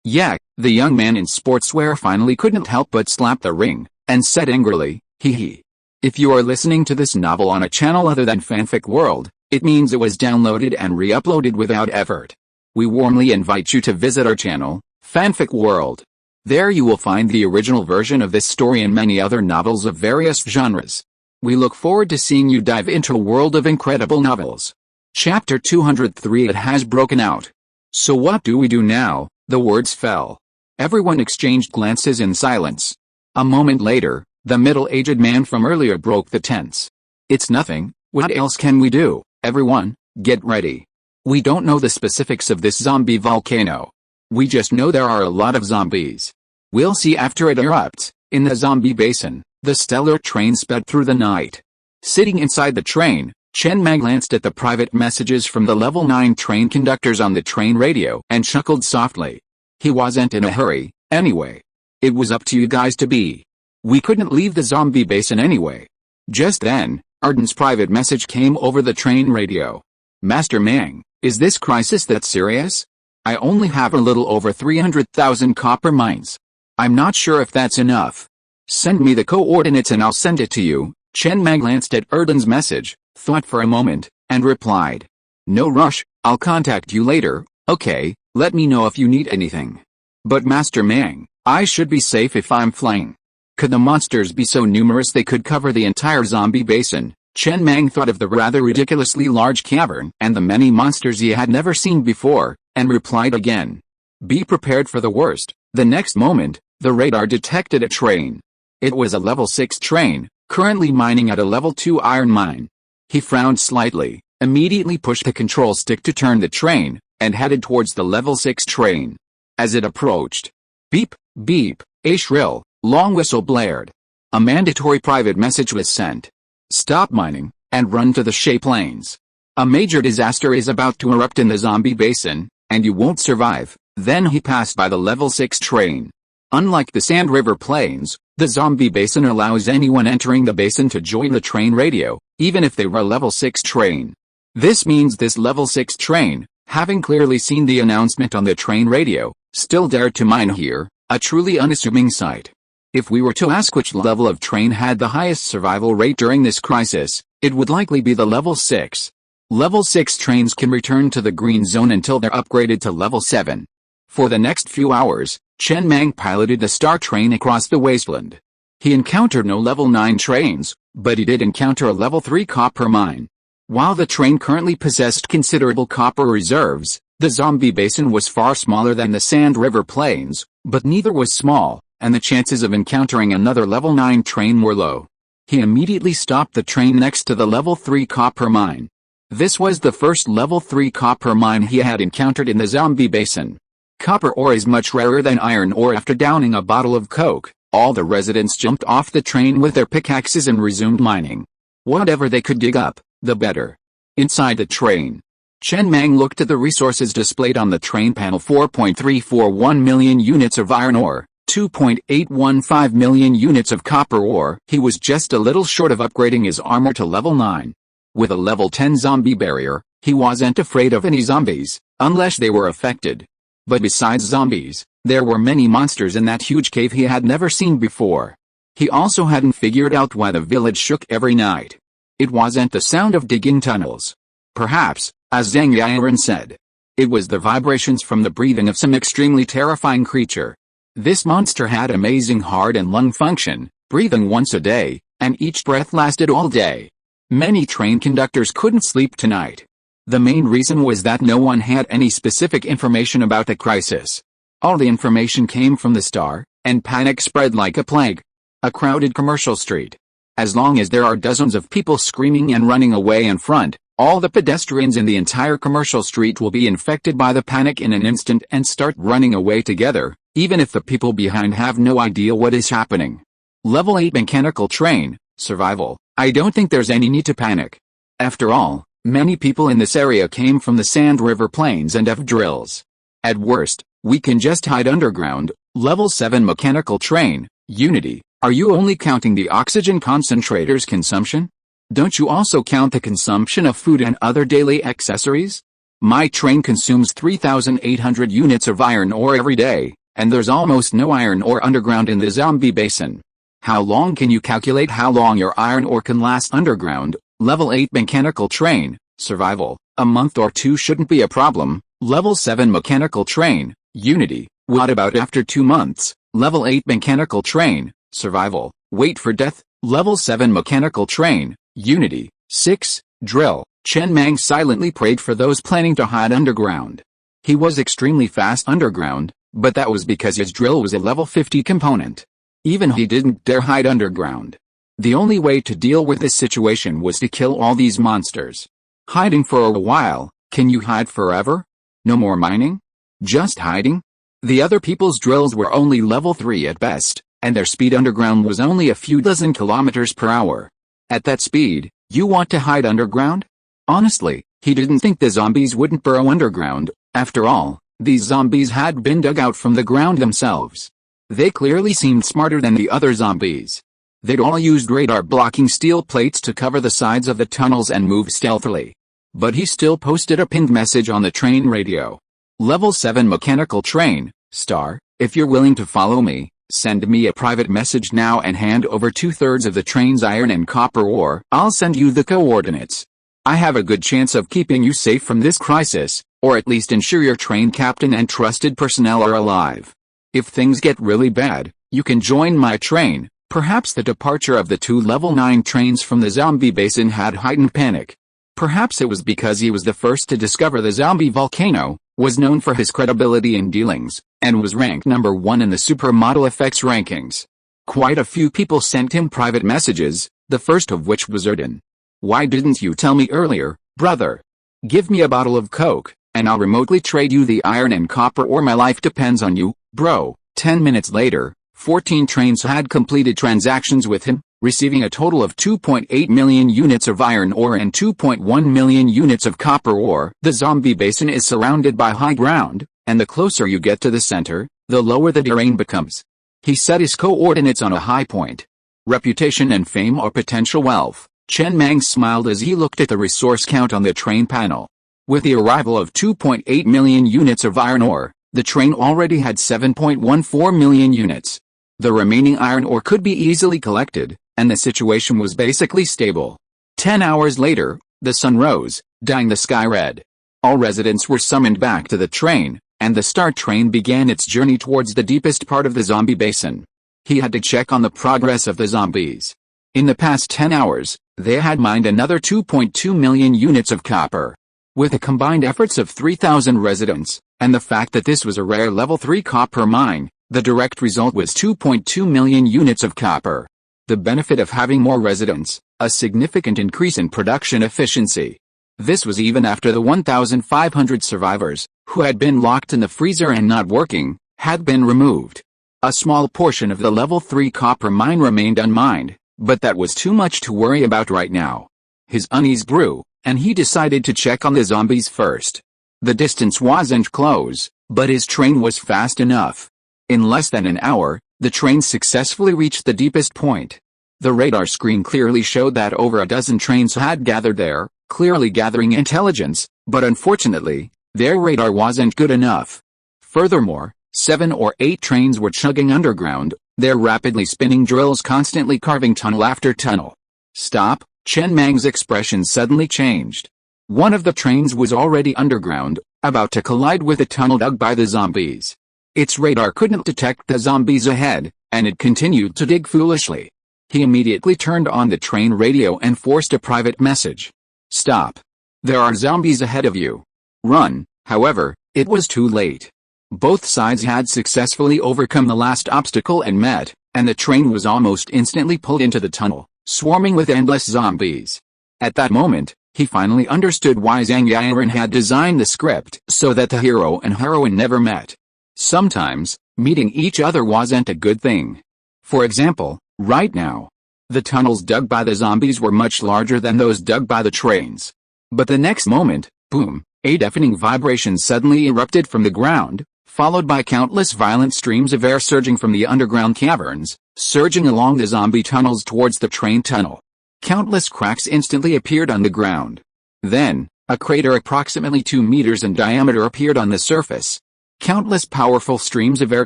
yeah. The young man in sportswear finally couldn't help but slap the ring, and said angrily, he. If you are listening to this novel on a channel other than Fanfic World, it means it was downloaded and re-uploaded without effort. We warmly invite you to visit our channel, Fanfic World. There you will find the original version of this story and many other novels of various genres. We look forward to seeing you dive into a world of incredible novels. Chapter 203. It has broken out. So what do we do now? The words fell. Everyone exchanged glances in silence. A moment later, the middle-aged man from earlier broke the tense. It's nothing. What else can we do? Everyone, get ready. We don't know the specifics of this zombie volcano. We just know there are a lot of zombies. We'll see after it erupts. In the zombie basin, the stellar train sped through the night. Sitting inside the train, Chen Mang glanced at the private messages from the level 9 train conductors on the train radio and chuckled softly. He wasn't in a hurry, anyway. It was up to you guys to be. We couldn't leave the zombie basin anyway. Just then, Arden's private message came over the train radio. Master Mang, is this crisis that serious? I only have a little over 300,000 copper mines. I'm not sure if that's enough. Send me the coordinates and I'll send it to you. Chen Mang glanced at Arden's message, thought for a moment, and replied. No rush, I'll contact you later. Okay, let me know if you need anything. But Master Mang, I should be safe if I'm flying. Could the monsters be so numerous they could cover the entire zombie basin? Chen Mang thought of the rather ridiculously large cavern and the many monsters he had never seen before, and replied again. Be prepared for the worst. The next moment, the radar detected a train. It was a level 6 train, currently mining at a level 2 iron mine. He frowned slightly, immediately pushed the control stick to turn the train, and headed towards the level 6 train. As it approached, beep, beep, a shrill, Long whistle blared. A mandatory private message was sent. Stop mining, and run to the shape lanes. A major disaster is about to erupt in the zombie basin, and you won't survive. Then he passed by the level 6 train. Unlike the Sand River Plains, the zombie basin allows anyone entering the basin to join the train radio, even if they were a level 6 train. This means this level 6 train, having clearly seen the announcement on the train radio, still dared to mine here, a truly unassuming sight. If we were to ask which level of train had the highest survival rate during this crisis, it would likely be the level 6. Level 6 trains can return to the green zone until they're upgraded to level 7. For the next few hours, Chen Mang piloted the star train across the wasteland. He encountered no level 9 trains, but he did encounter a level 3 copper mine. While the train currently possessed considerable copper reserves, the zombie basin was far smaller than the Sand River Plains, but neither was small, and the chances of encountering another level 9 train were low. He immediately stopped the train next to the level 3 copper mine. This was the first level 3 copper mine he had encountered in the zombie basin. Copper ore is much rarer than iron ore. After downing a bottle of Coke, all the residents jumped off the train with their pickaxes and resumed mining. Whatever they could dig up, the better. Inside the train, Chen Mang looked at the resources displayed on the train panel. 4.341 million units of iron ore, 2.815 million units of copper ore. He was just a little short of upgrading his armor to level 9. With a level 10 zombie barrier, he wasn't afraid of any zombies, unless they were affected. But besides zombies, there were many monsters in that huge cave he had never seen before. He also hadn't figured out why the village shook every night. It wasn't the sound of digging tunnels. Perhaps, as Zhang Yiren said, it was the vibrations from the breathing of some extremely terrifying creature. This monster had amazing heart and lung function, breathing once a day, and each breath lasted all day. Many train conductors couldn't sleep tonight. The main reason was that no one had any specific information about the crisis. All the information came from the star, and panic spread like a plague. A crowded commercial street. As long as there are dozens of people screaming and running away in front, all the pedestrians in the entire commercial street will be infected by the panic in an instant and start running away together, even if the people behind have no idea what is happening. Level 8 mechanical train, survival. I don't think there's any need to panic. After all, many people in this area came from the Sand River Plains and have drills. At worst, we can just hide underground. Level 7 mechanical train, Unity. Are you only counting the oxygen concentrator's consumption? Don't you also count the consumption of food and other daily accessories? My train consumes 3,800 units of iron ore every day, and there's almost no iron ore underground in the zombie basin. How long can you calculate how long your iron ore can last underground? Level 8 mechanical train, survival. A month or two shouldn't be a problem. Level 7 mechanical train, Unity. What about after 2 months? Level 8 mechanical train, survival. Wait for death. Level 7 mechanical train, Unity. 6. Drill. Chen Mang silently prayed for those planning to hide underground. He was extremely fast underground, but that was because his drill was a level 50 component. Even he didn't dare hide underground. The only way to deal with this situation was to kill all these monsters. Hiding for a while. Can you hide forever? No more mining? Just hiding? The other people's drills were only level 3 at best, and their speed underground was only a few dozen kilometers per hour. At that speed, you want to hide underground? Honestly, he didn't think the zombies wouldn't burrow underground. After all, these zombies had been dug out from the ground themselves. They clearly seemed smarter than the other zombies. They'd all used radar-blocking steel plates to cover the sides of the tunnels and move stealthily. But he still posted a pinned message on the train radio. Level 7 mechanical train, star. If you're willing to follow me, send me a private message now and hand over 2/3 of the train's iron and copper ore. I'll send you the coordinates. I have a good chance of keeping you safe from this crisis, or at least ensure your train captain and trusted personnel are alive. If things get really bad, you can join my train. Perhaps the departure of the 2 level 9 trains from the zombie basin had heightened panic. Perhaps it was because he was the first to discover the zombie volcano, was known for his credibility in dealings, and was ranked number 1 in the supermodel effects rankings. Quite a few people sent him private messages, the first of which was Erden. Why didn't you tell me earlier, brother? Give me a bottle of Coke, and I'll remotely trade you the iron and copper ore. My life depends on you, bro. 10 minutes later, 14 trains had completed transactions with him, receiving a total of 2.8 million units of iron ore and 2.1 million units of copper ore. The zombie basin is surrounded by high ground, and the closer you get to the center, the lower the terrain becomes. He set his coordinates on a high point. Reputation and fame or potential wealth. Chen Mang smiled as he looked at the resource count on the train panel. With the arrival of 2.8 million units of iron ore, the train already had 7.14 million units. The remaining iron ore could be easily collected, and the situation was basically stable. 10 hours later, the sun rose, dyeing the sky red. All residents were summoned back to the train, and the star train began its journey towards the deepest part of the zombie basin. He had to check on the progress of the zombies. In the past 10 hours, they had mined another 2.2 million units of copper. With the combined efforts of 3,000 residents, and the fact that this was a rare level 3 copper mine, the direct result was 2.2 million units of copper. The benefit of having more residents, a significant increase in production efficiency. This was even after the 1,500 survivors, who had been locked in the freezer and not working, had been removed. A small portion of the level 3 copper mine remained unmined, but that was too much to worry about right now. His unease grew, and he decided to check on the zombies first. The distance wasn't close, but his train was fast enough. In less than an hour, the train successfully reached the deepest point. The radar screen clearly showed that over a dozen trains had gathered there, clearly gathering intelligence, but unfortunately, their radar wasn't good enough. Furthermore, 7 or 8 trains were chugging underground, their rapidly spinning drills constantly carving tunnel after tunnel. Stop! Chen Mang's expression suddenly changed. One of the trains was already underground, about to collide with a tunnel dug by the zombies. Its radar couldn't detect the zombies ahead, and it continued to dig foolishly. He immediately turned on the train radio and forced a private message. Stop! There are zombies ahead of you. Run! However, it was too late. Both sides had successfully overcome the last obstacle and met, and the train was almost instantly pulled into the tunnel, swarming with endless zombies. At that moment, he finally understood why Zhang Yiren had designed the script so that the hero and heroine never met. Sometimes, meeting each other wasn't a good thing. For example, right now, the tunnels dug by the zombies were much larger than those dug by the trains. But the next moment, boom, a deafening vibration suddenly erupted from the ground, followed by countless violent streams of air surging from the underground caverns, surging along the zombie tunnels towards the train tunnel. Countless cracks instantly appeared on the ground. Then, a crater approximately 2 meters in diameter appeared on the surface. Countless powerful streams of air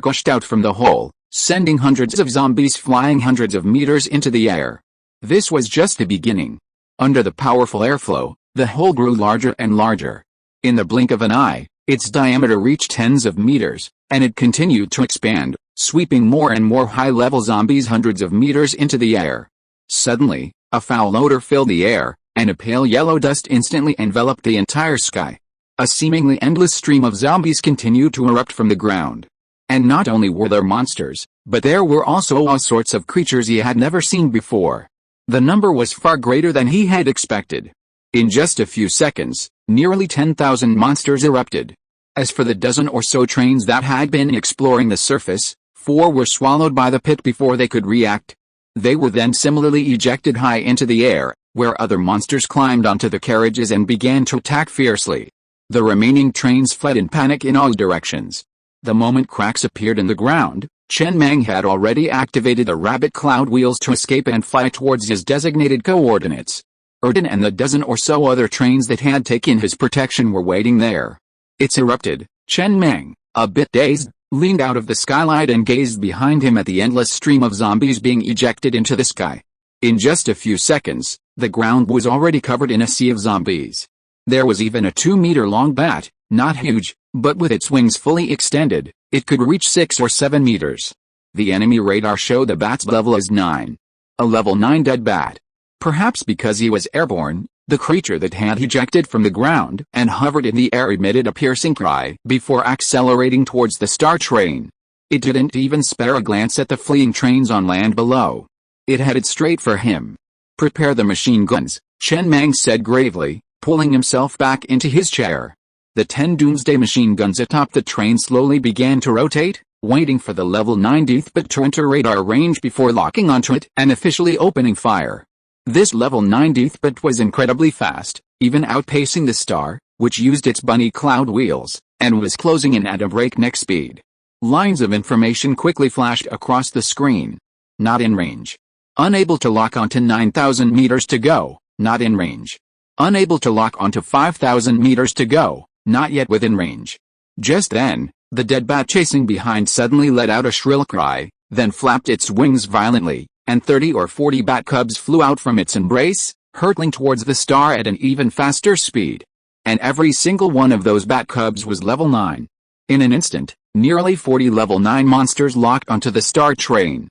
gushed out from the hole, sending hundreds of zombies flying hundreds of meters into the air. This was just the beginning. Under the powerful airflow, the hole grew larger and larger. In the blink of an eye, its diameter reached tens of meters, and it continued to expand, sweeping more and more high-level zombies hundreds of meters into the air. Suddenly, a foul odor filled the air, and a pale yellow dust instantly enveloped the entire sky. A seemingly endless stream of zombies continued to erupt from the ground. And not only were there monsters, but there were also all sorts of creatures he had never seen before. The number was far greater than he had expected. In just a few seconds, nearly 10,000 monsters erupted. As for the dozen or so trains that had been exploring the surface, 4 were swallowed by the pit before they could react. They were then similarly ejected high into the air, where other monsters climbed onto the carriages and began to attack fiercely. The remaining trains fled in panic in all directions. The moment cracks appeared in the ground, Chen Mang had already activated the rabbit cloud wheels to escape and fly towards his designated coordinates. Erden and the dozen or so other trains that had taken his protection were waiting there. It's erupted. Chen Mang, a bit dazed, leaned out of the skylight and gazed behind him at the endless stream of zombies being ejected into the sky. In just a few seconds, the ground was already covered in a sea of zombies. There was even a 2-meter-long bat, not huge, but with its wings fully extended, it could reach 6 or 7 meters. The enemy radar showed the bat's level as 9. A level 9 dead bat. Perhaps because he was airborne, the creature that had ejected from the ground and hovered in the air emitted a piercing cry before accelerating towards the star train. It didn't even spare a glance at the fleeing trains on land below. It headed straight for him. Prepare the machine guns, Chen Mang said gravely, pulling himself back into his chair. The 10 Doomsday machine guns atop the train slowly began to rotate, waiting for the level 9 deathbit to enter radar range before locking onto it and officially opening fire. This level 9 deathbit was incredibly fast, even outpacing the star, which used its bunny cloud wheels, and was closing in at a breakneck speed. Lines of information quickly flashed across the screen. Not in range. Unable to lock onto 9,000 meters to go, not in range. Unable to lock onto 5,000 meters to go, not yet within range. Just then, the dead bat chasing behind suddenly let out a shrill cry, then flapped its wings violently, and 30 or 40 bat cubs flew out from its embrace, hurtling towards the star at an even faster speed. And every single one of those bat cubs was level 9. In an instant, nearly 40 level 9 monsters locked onto the star train.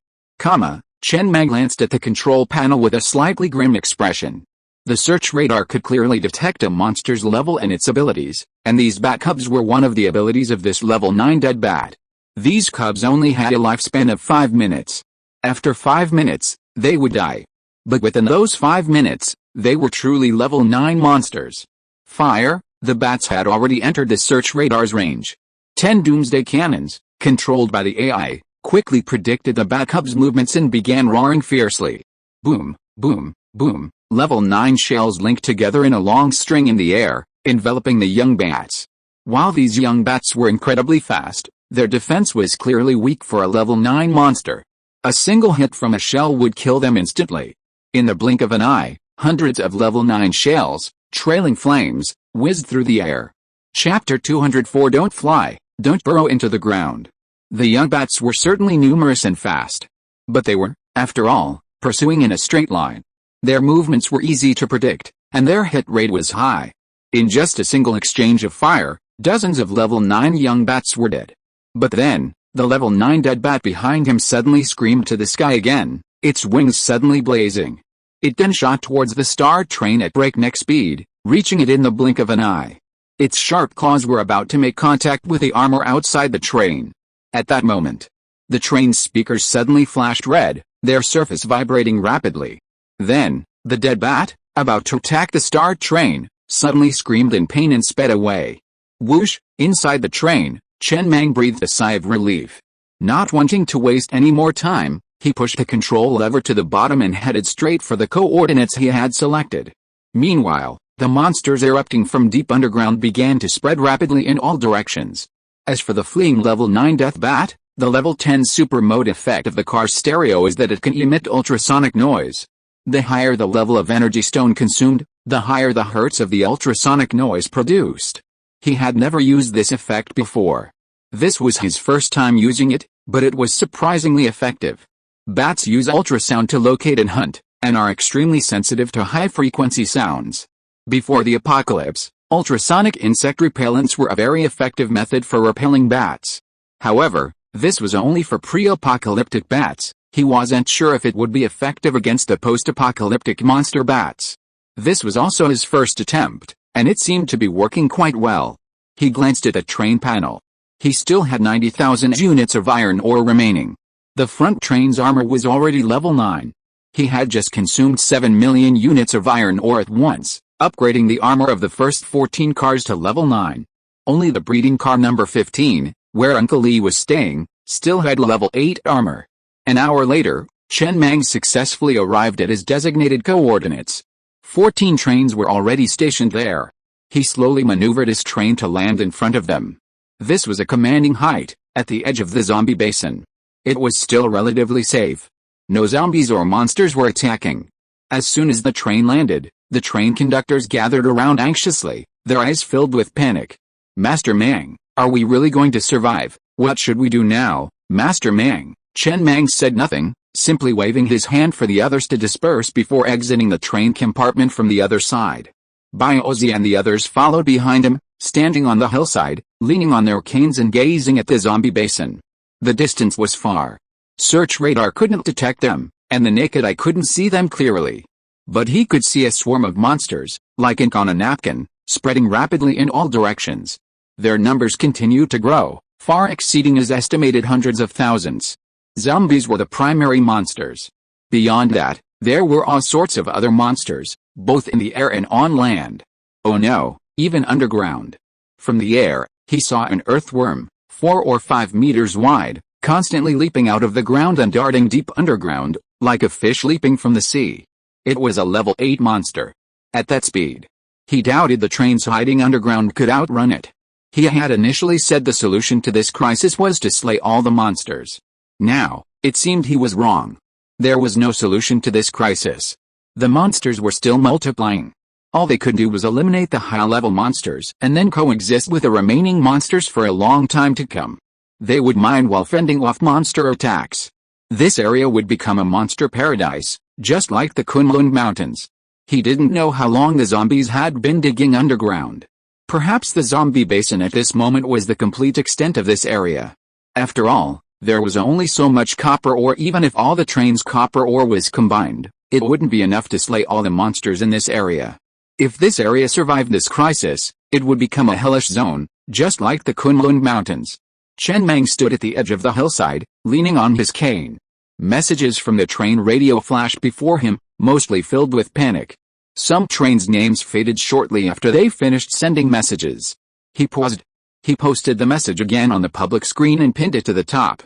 Chen Mang glanced at the control panel with a slightly grim expression. The search radar could clearly detect a monster's level and its abilities, and these bat cubs were one of the abilities of this level 9 dead bat. These cubs only had a lifespan of 5 minutes. After 5 minutes, they would die. But within those 5 minutes, they were truly level 9 monsters. Fire! The bats had already entered the search radar's range. 10 doomsday cannons, controlled by the AI, quickly predicted the bat cub's movements and began roaring fiercely. Boom, boom, boom. Level 9 shells linked together in a long string in the air, enveloping the young bats. While these young bats were incredibly fast, their defense was clearly weak for a level 9 monster. A single hit from a shell would kill them instantly. In the blink of an eye, hundreds of level 9 shells, trailing flames, whizzed through the air. Chapter 204 Don't fly, don't burrow into the ground. The young bats were certainly numerous and fast. But they were, after all, pursuing in a straight line. Their movements were easy to predict, and their hit rate was high. In just a single exchange of fire, dozens of level 9 young bats were dead. But then, the level 9 dead bat behind him suddenly screamed to the sky again, its wings suddenly blazing. It then shot towards the star train at breakneck speed, reaching it in the blink of an eye. Its sharp claws were about to make contact with the armor outside the train. At that moment, the train's speakers suddenly flashed red, their surface vibrating rapidly. Then, the dead bat, about to attack the star train, suddenly screamed in pain and sped away. Whoosh! Inside the train, Chen Mang breathed a sigh of relief. Not wanting to waste any more time, he pushed the control lever to the bottom and headed straight for the coordinates he had selected. Meanwhile, the monsters erupting from deep underground began to spread rapidly in all directions. As for the fleeing level 9 death bat, the level 10 super mode effect of the car's stereo is that it can emit ultrasonic noise. The higher the level of energy stone consumed, the higher the hertz of the ultrasonic noise produced. He had never used this effect before. This was his first time using it, but it was surprisingly effective. Bats use ultrasound to locate and hunt, and are extremely sensitive to high-frequency sounds. Before the apocalypse, ultrasonic insect repellents were a very effective method for repelling bats. However, this was only for pre-apocalyptic bats. He wasn't sure if it would be effective against the post-apocalyptic monster bats. This was also his first attempt, and it seemed to be working quite well. He glanced at the train panel. He still had 90,000 units of iron ore remaining. The front train's armor was already level 9. He had just consumed 7 million units of iron ore at once, upgrading the armor of the first 14 cars to level 9. Only the breeding car number 15, where Uncle Lee was staying, still had level 8 armor. An hour later, Chen Mang successfully arrived at his designated coordinates. 14 trains were already stationed there. He slowly maneuvered his train to land in front of them. This was a commanding height, at the edge of the zombie basin. It was still relatively safe. No zombies or monsters were attacking. As soon as the train landed, the train conductors gathered around anxiously, their eyes filled with panic. Master Mang, are we really going to survive? What should we do now, Master Mang? Chen Mang said nothing, simply waving his hand for the others to disperse before exiting the train compartment from the other side. Bai Ozi and the others followed behind him, standing on the hillside, leaning on their canes and gazing at the zombie basin. The distance was far. Search radar couldn't detect them, and the naked eye couldn't see them clearly. But he could see a swarm of monsters, like ink on a napkin, spreading rapidly in all directions. Their numbers continued to grow, far exceeding his estimated hundreds of thousands. Zombies were the primary monsters. Beyond that, there were all sorts of other monsters, both in the air and on land. Oh no, even underground. From the air, he saw an earthworm, 4 or 5 meters wide, constantly leaping out of the ground and darting deep underground, like a fish leaping from the sea. It was a level 8 monster. At that speed, he doubted the trains hiding underground could outrun it. He had initially said the solution to this crisis was to slay all the monsters. Now, it seemed he was wrong. There was no solution to this crisis. The monsters were still multiplying. All they could do was eliminate the high-level monsters and then coexist with the remaining monsters for a long time to come. They would mine while fending off monster attacks. This area would become a monster paradise, just like the Kunlun Mountains. He didn't know how long the zombies had been digging underground. Perhaps the zombie basin at this moment was the complete extent of this area. After all, there was only so much copper ore. Even if all the train's copper ore was combined, it wouldn't be enough to slay all the monsters in this area. If this area survived this crisis, it would become a hellish zone, just like the Kunlun Mountains. Chen Mang stood at the edge of the hillside, leaning on his cane. Messages from the train radio flashed before him, mostly filled with panic. Some trains' names faded shortly after they finished sending messages. He paused. He posted the message again on the public screen and pinned it to the top.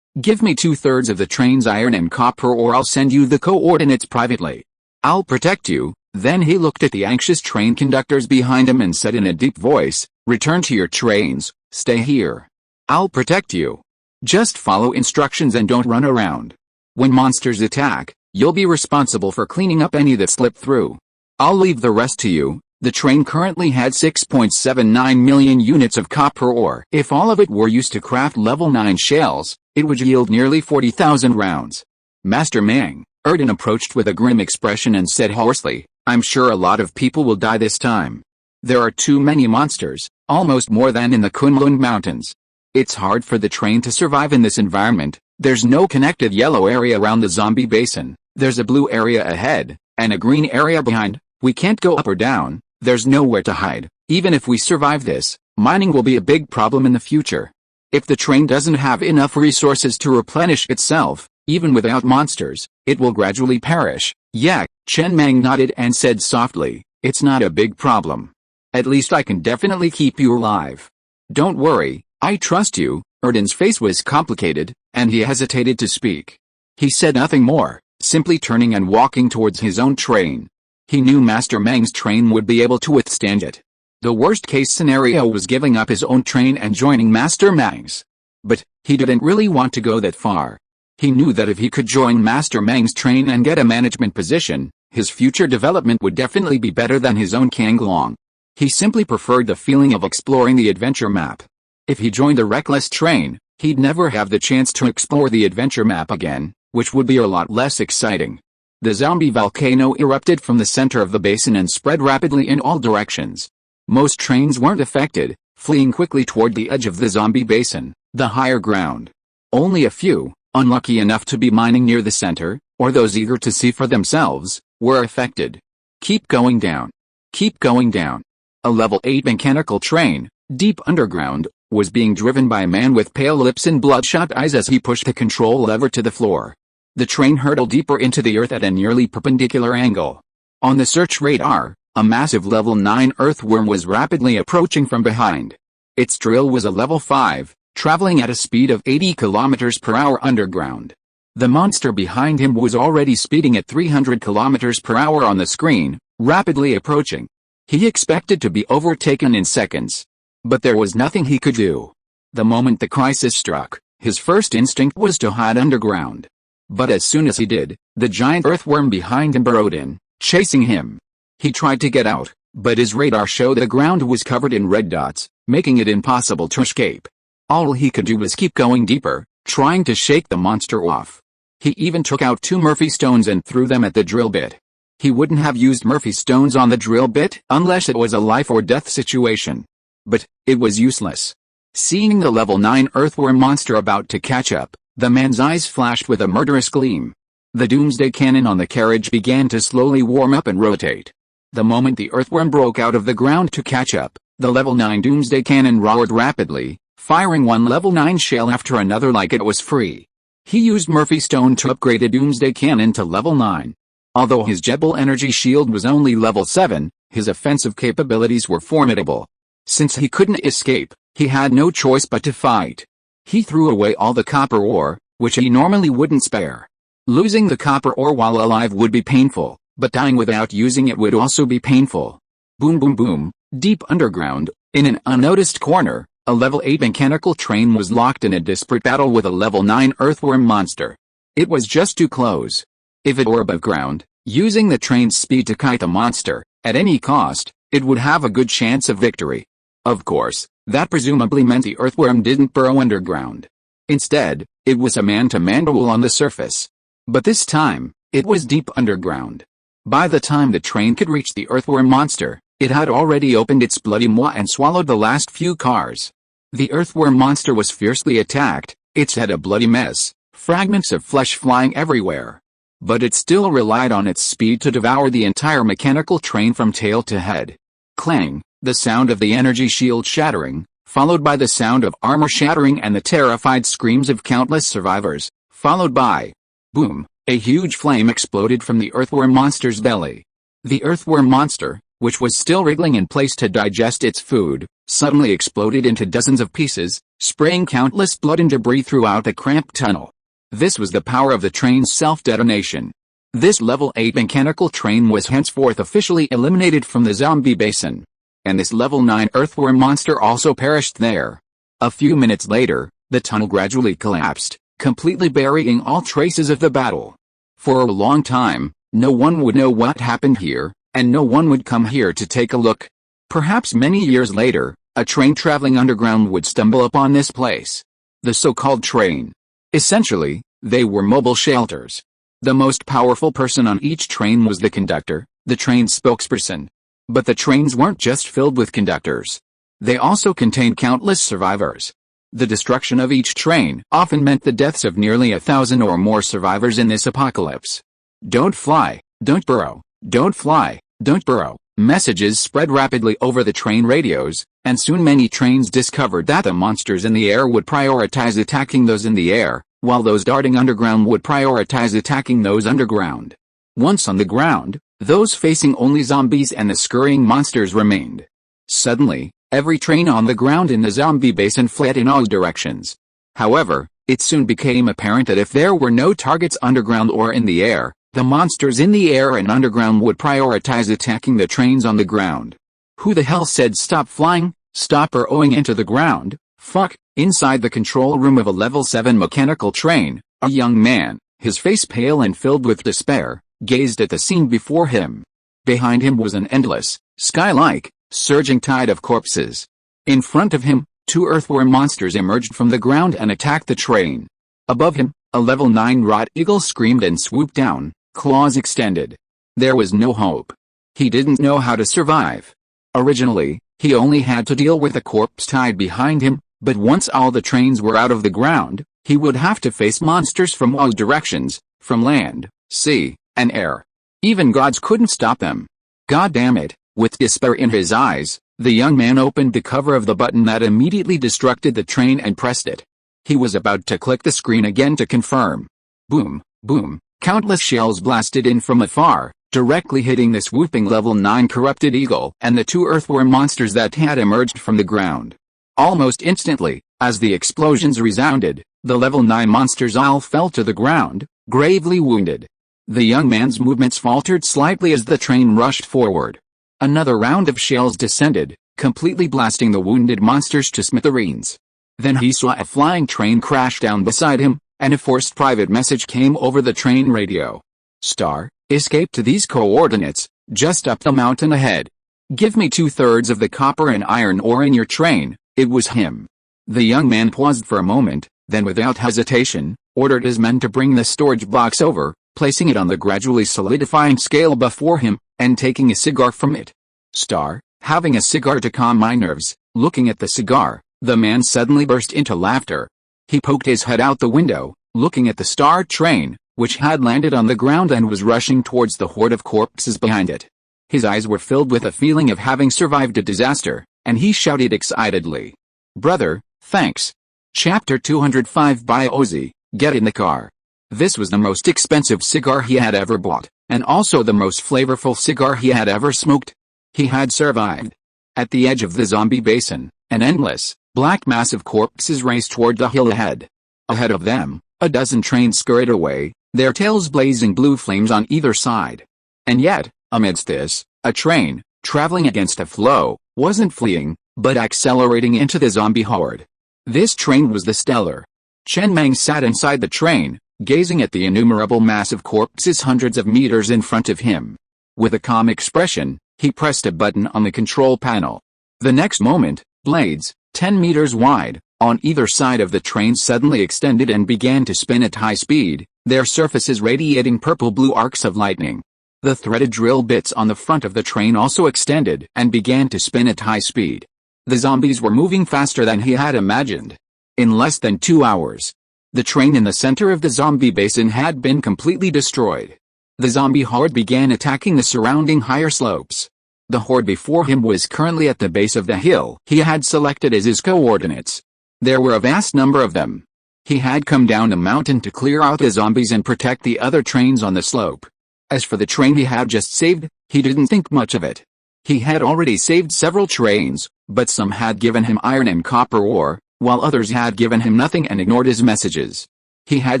"Give me 2/3 of the train's iron and copper, or I'll send you the coordinates privately. I'll protect you." Then he looked at the anxious train conductors behind him and said in a deep voice, "Return to your trains, stay here. I'll protect you. Just follow instructions and don't run around. When monsters attack, you'll be responsible for cleaning up any that slip through. I'll leave the rest to you." The train currently had 6.79 million units of copper ore. If all of it were used to craft level 9 shells, it would yield nearly 40,000 rounds. "Master Mang," Erden approached with a grim expression and said hoarsely, "I'm sure a lot of people will die this time. There are too many monsters, almost more than in the Kunlun Mountains. It's hard for the train to survive in this environment. There's no connected yellow area around the zombie basin. There's a blue area ahead, and a green area behind. We can't go up or down. There's nowhere to hide. Even if we survive this, mining will be a big problem in the future. If the train doesn't have enough resources to replenish itself, even without monsters, it will gradually perish." "Yeah," Chen Mang nodded and said softly, "It's not a big problem. At least I can definitely keep you alive. Don't worry, I trust you." Erden's face was complicated, and he hesitated to speak. He said nothing more, simply turning and walking towards his own train. He knew Master Mang's train would be able to withstand it. The worst-case scenario was giving up his own train and joining Master Mang's. But he didn't really want to go that far. He knew that if he could join Master Mang's train and get a management position, his future development would definitely be better than his own Kanglong. He simply preferred the feeling of exploring the adventure map. If he joined the reckless train, he'd never have the chance to explore the adventure map again, which would be a lot less exciting. The zombie volcano erupted from the center of the basin and spread rapidly in all directions. Most trains weren't affected, fleeing quickly toward the edge of the zombie basin, the higher ground. Only a few, unlucky enough to be mining near the center, or those eager to see for themselves, were affected. "Keep going down. Keep going down." A level 8 mechanical train, deep underground, was being driven by a man with pale lips and bloodshot eyes as he pushed the control lever to the floor. The train hurtled deeper into the earth at a nearly perpendicular angle. On the search radar, a massive level 9 earthworm was rapidly approaching from behind. Its drill was a level 5, traveling at a speed of 80 km per hour underground. The monster behind him was already speeding at 300 km per hour on the screen, rapidly approaching. He expected to be overtaken in seconds. But there was nothing he could do. The moment the crisis struck, his first instinct was to hide underground. But as soon as he did, the giant earthworm behind him burrowed in, chasing him. He tried to get out, but his radar showed the ground was covered in red dots, making it impossible to escape. All he could do was keep going deeper, trying to shake the monster off. He even took out 2 Murphy stones and threw them at the drill bit. He wouldn't have used Murphy stones on the drill bit unless it was a life-or-death situation. But it was useless. Seeing the level 9 earthworm monster about to catch up, the man's eyes flashed with a murderous gleam. The doomsday cannon on the carriage began to slowly warm up and rotate. The moment the earthworm broke out of the ground to catch up, the level 9 doomsday cannon roared rapidly, firing one level 9 shell after another like it was free. He used Murphy Stone to upgrade a doomsday cannon to level 9. Although his Jebel energy shield was only level 7, his offensive capabilities were formidable. Since he couldn't escape, he had no choice but to fight. He threw away all the copper ore, which he normally wouldn't spare. Losing the copper ore while alive would be painful, but dying without using it would also be painful. Boom boom boom, deep underground, in an unnoticed corner, a level 8 mechanical train was locked in a desperate battle with a level 9 earthworm monster. It was just too close. If it were above ground, using the train's speed to kite the monster, at any cost, it would have a good chance of victory. Of course, that presumably meant the earthworm didn't burrow underground. Instead, it was a man-to-man duel on the surface. But this time, it was deep underground. By the time the train could reach the earthworm monster, it had already opened its bloody maw and swallowed the last few cars. The earthworm monster was fiercely attacked, its head a bloody mess, fragments of flesh flying everywhere. But it still relied on its speed to devour the entire mechanical train from tail to head. Clang, the sound of the energy shield shattering, followed by the sound of armor shattering and the terrified screams of countless survivors, followed by boom, a huge flame exploded from the earthworm monster's belly. The earthworm monster, which was still wriggling in place to digest its food, suddenly exploded into dozens of pieces, spraying countless blood and debris throughout the cramped tunnel. This was the power of the train's self-detonation. This level 8 mechanical train was henceforth officially eliminated from the zombie basin. And this level 9 earthworm monster also perished there. A few minutes later, the tunnel gradually collapsed, completely burying all traces of the battle. For a long time, no one would know what happened here, and no one would come here to take a look. Perhaps many years later, a train traveling underground would stumble upon this place. The so-called train. Essentially, they were mobile shelters. The most powerful person on each train was the conductor, the train's spokesperson. But the trains weren't just filled with conductors. They also contained countless survivors. The destruction of each train often meant the deaths of nearly 1,000 or more survivors in this apocalypse. Don't fly, don't burrow, don't fly, don't burrow. Messages spread rapidly over the train radios, and soon many trains discovered that the monsters in the air would prioritize attacking those in the air, while those darting underground would prioritize attacking those underground. Once on the ground, those facing only zombies and the scurrying monsters remained. Suddenly, every train on the ground in the zombie basin fled in all directions. However, it soon became apparent that if there were no targets underground or in the air, the monsters in the air and underground would prioritize attacking the trains on the ground. Who the hell said stop flying, stop burrowing into the ground? Fuck. Inside the control room of a level 7 mechanical train, a young man, his face pale and filled with despair, gazed at the scene before him. Behind him was an endless, sky-like, surging tide of corpses. In front of him, 2 earthworm monsters emerged from the ground and attacked the train. Above him, a level 9 rot eagle screamed and swooped down, claws extended. There was no hope. He didn't know how to survive. Originally, he only had to deal with the corpse tide behind him, but once all the trains were out of the ground, he would have to face monsters from all directions, from land, sea, and air. Even gods couldn't stop them. God damn it, with despair in his eyes, the young man opened the cover of the button that immediately destructed the train and pressed it. He was about to click the screen again to confirm. Boom, boom, countless shells blasted in from afar, directly hitting the swooping level 9 corrupted eagle and the 2 earthworm monsters that had emerged from the ground. Almost instantly, as the explosions resounded, the level 9 monsters all fell to the ground, gravely wounded. The young man's movements faltered slightly as the train rushed forward. Another round of shells descended, completely blasting the wounded monsters to smithereens. Then he saw a flying train crash down beside him, and a forced private message came over the train radio. Star, escape to these coordinates, just up the mountain ahead. Give me 2/3 of the copper and iron ore in your train. It was him. The young man paused for a moment, then without hesitation, ordered his men to bring the storage box over, placing it on the gradually solidifying scale before him, and taking a cigar from it. Star, having a cigar to calm my nerves, looking at the cigar, the man suddenly burst into laughter. He poked his head out the window, looking at the Star train, which had landed on the ground and was rushing towards the horde of corpses behind it. His eyes were filled with a feeling of having survived a disaster, and he shouted excitedly. Brother, thanks. Chapter 205 by Ozzy, get in the car. This was the most expensive cigar he had ever bought, and also the most flavorful cigar he had ever smoked. He had survived. At the edge of the zombie basin, An endless, black mass of corpses raced toward the hill ahead. Ahead of them, a dozen trains scurried away, their tails blazing blue flames on either side. And yet, amidst this, a train, traveling against a flow, wasn't fleeing, but accelerating into the zombie horde. This train was the Stellar. Chen Mang sat inside the train, gazing at the innumerable mass of corpses hundreds of meters in front of him. With a calm expression, he pressed a button on the control panel. The next moment, blades, 10 meters wide, on either side of the train suddenly extended and began to spin at high speed, their surfaces radiating purple-blue arcs of lightning. The threaded drill bits on the front of the train also extended and began to spin at high speed. The zombies were moving faster than he had imagined. In less than 2 hours, the train in the center of the zombie basin had been completely destroyed. The zombie horde began attacking the surrounding higher slopes. The horde before him was currently at the base of the hill he had selected as his coordinates. There were a vast number of them. He had come down the mountain to clear out the zombies and protect the other trains on the slope. As for the train he had just saved, he didn't think much of it. He had already saved several trains, but some had given him iron and copper ore, while others had given him nothing and ignored his messages. He had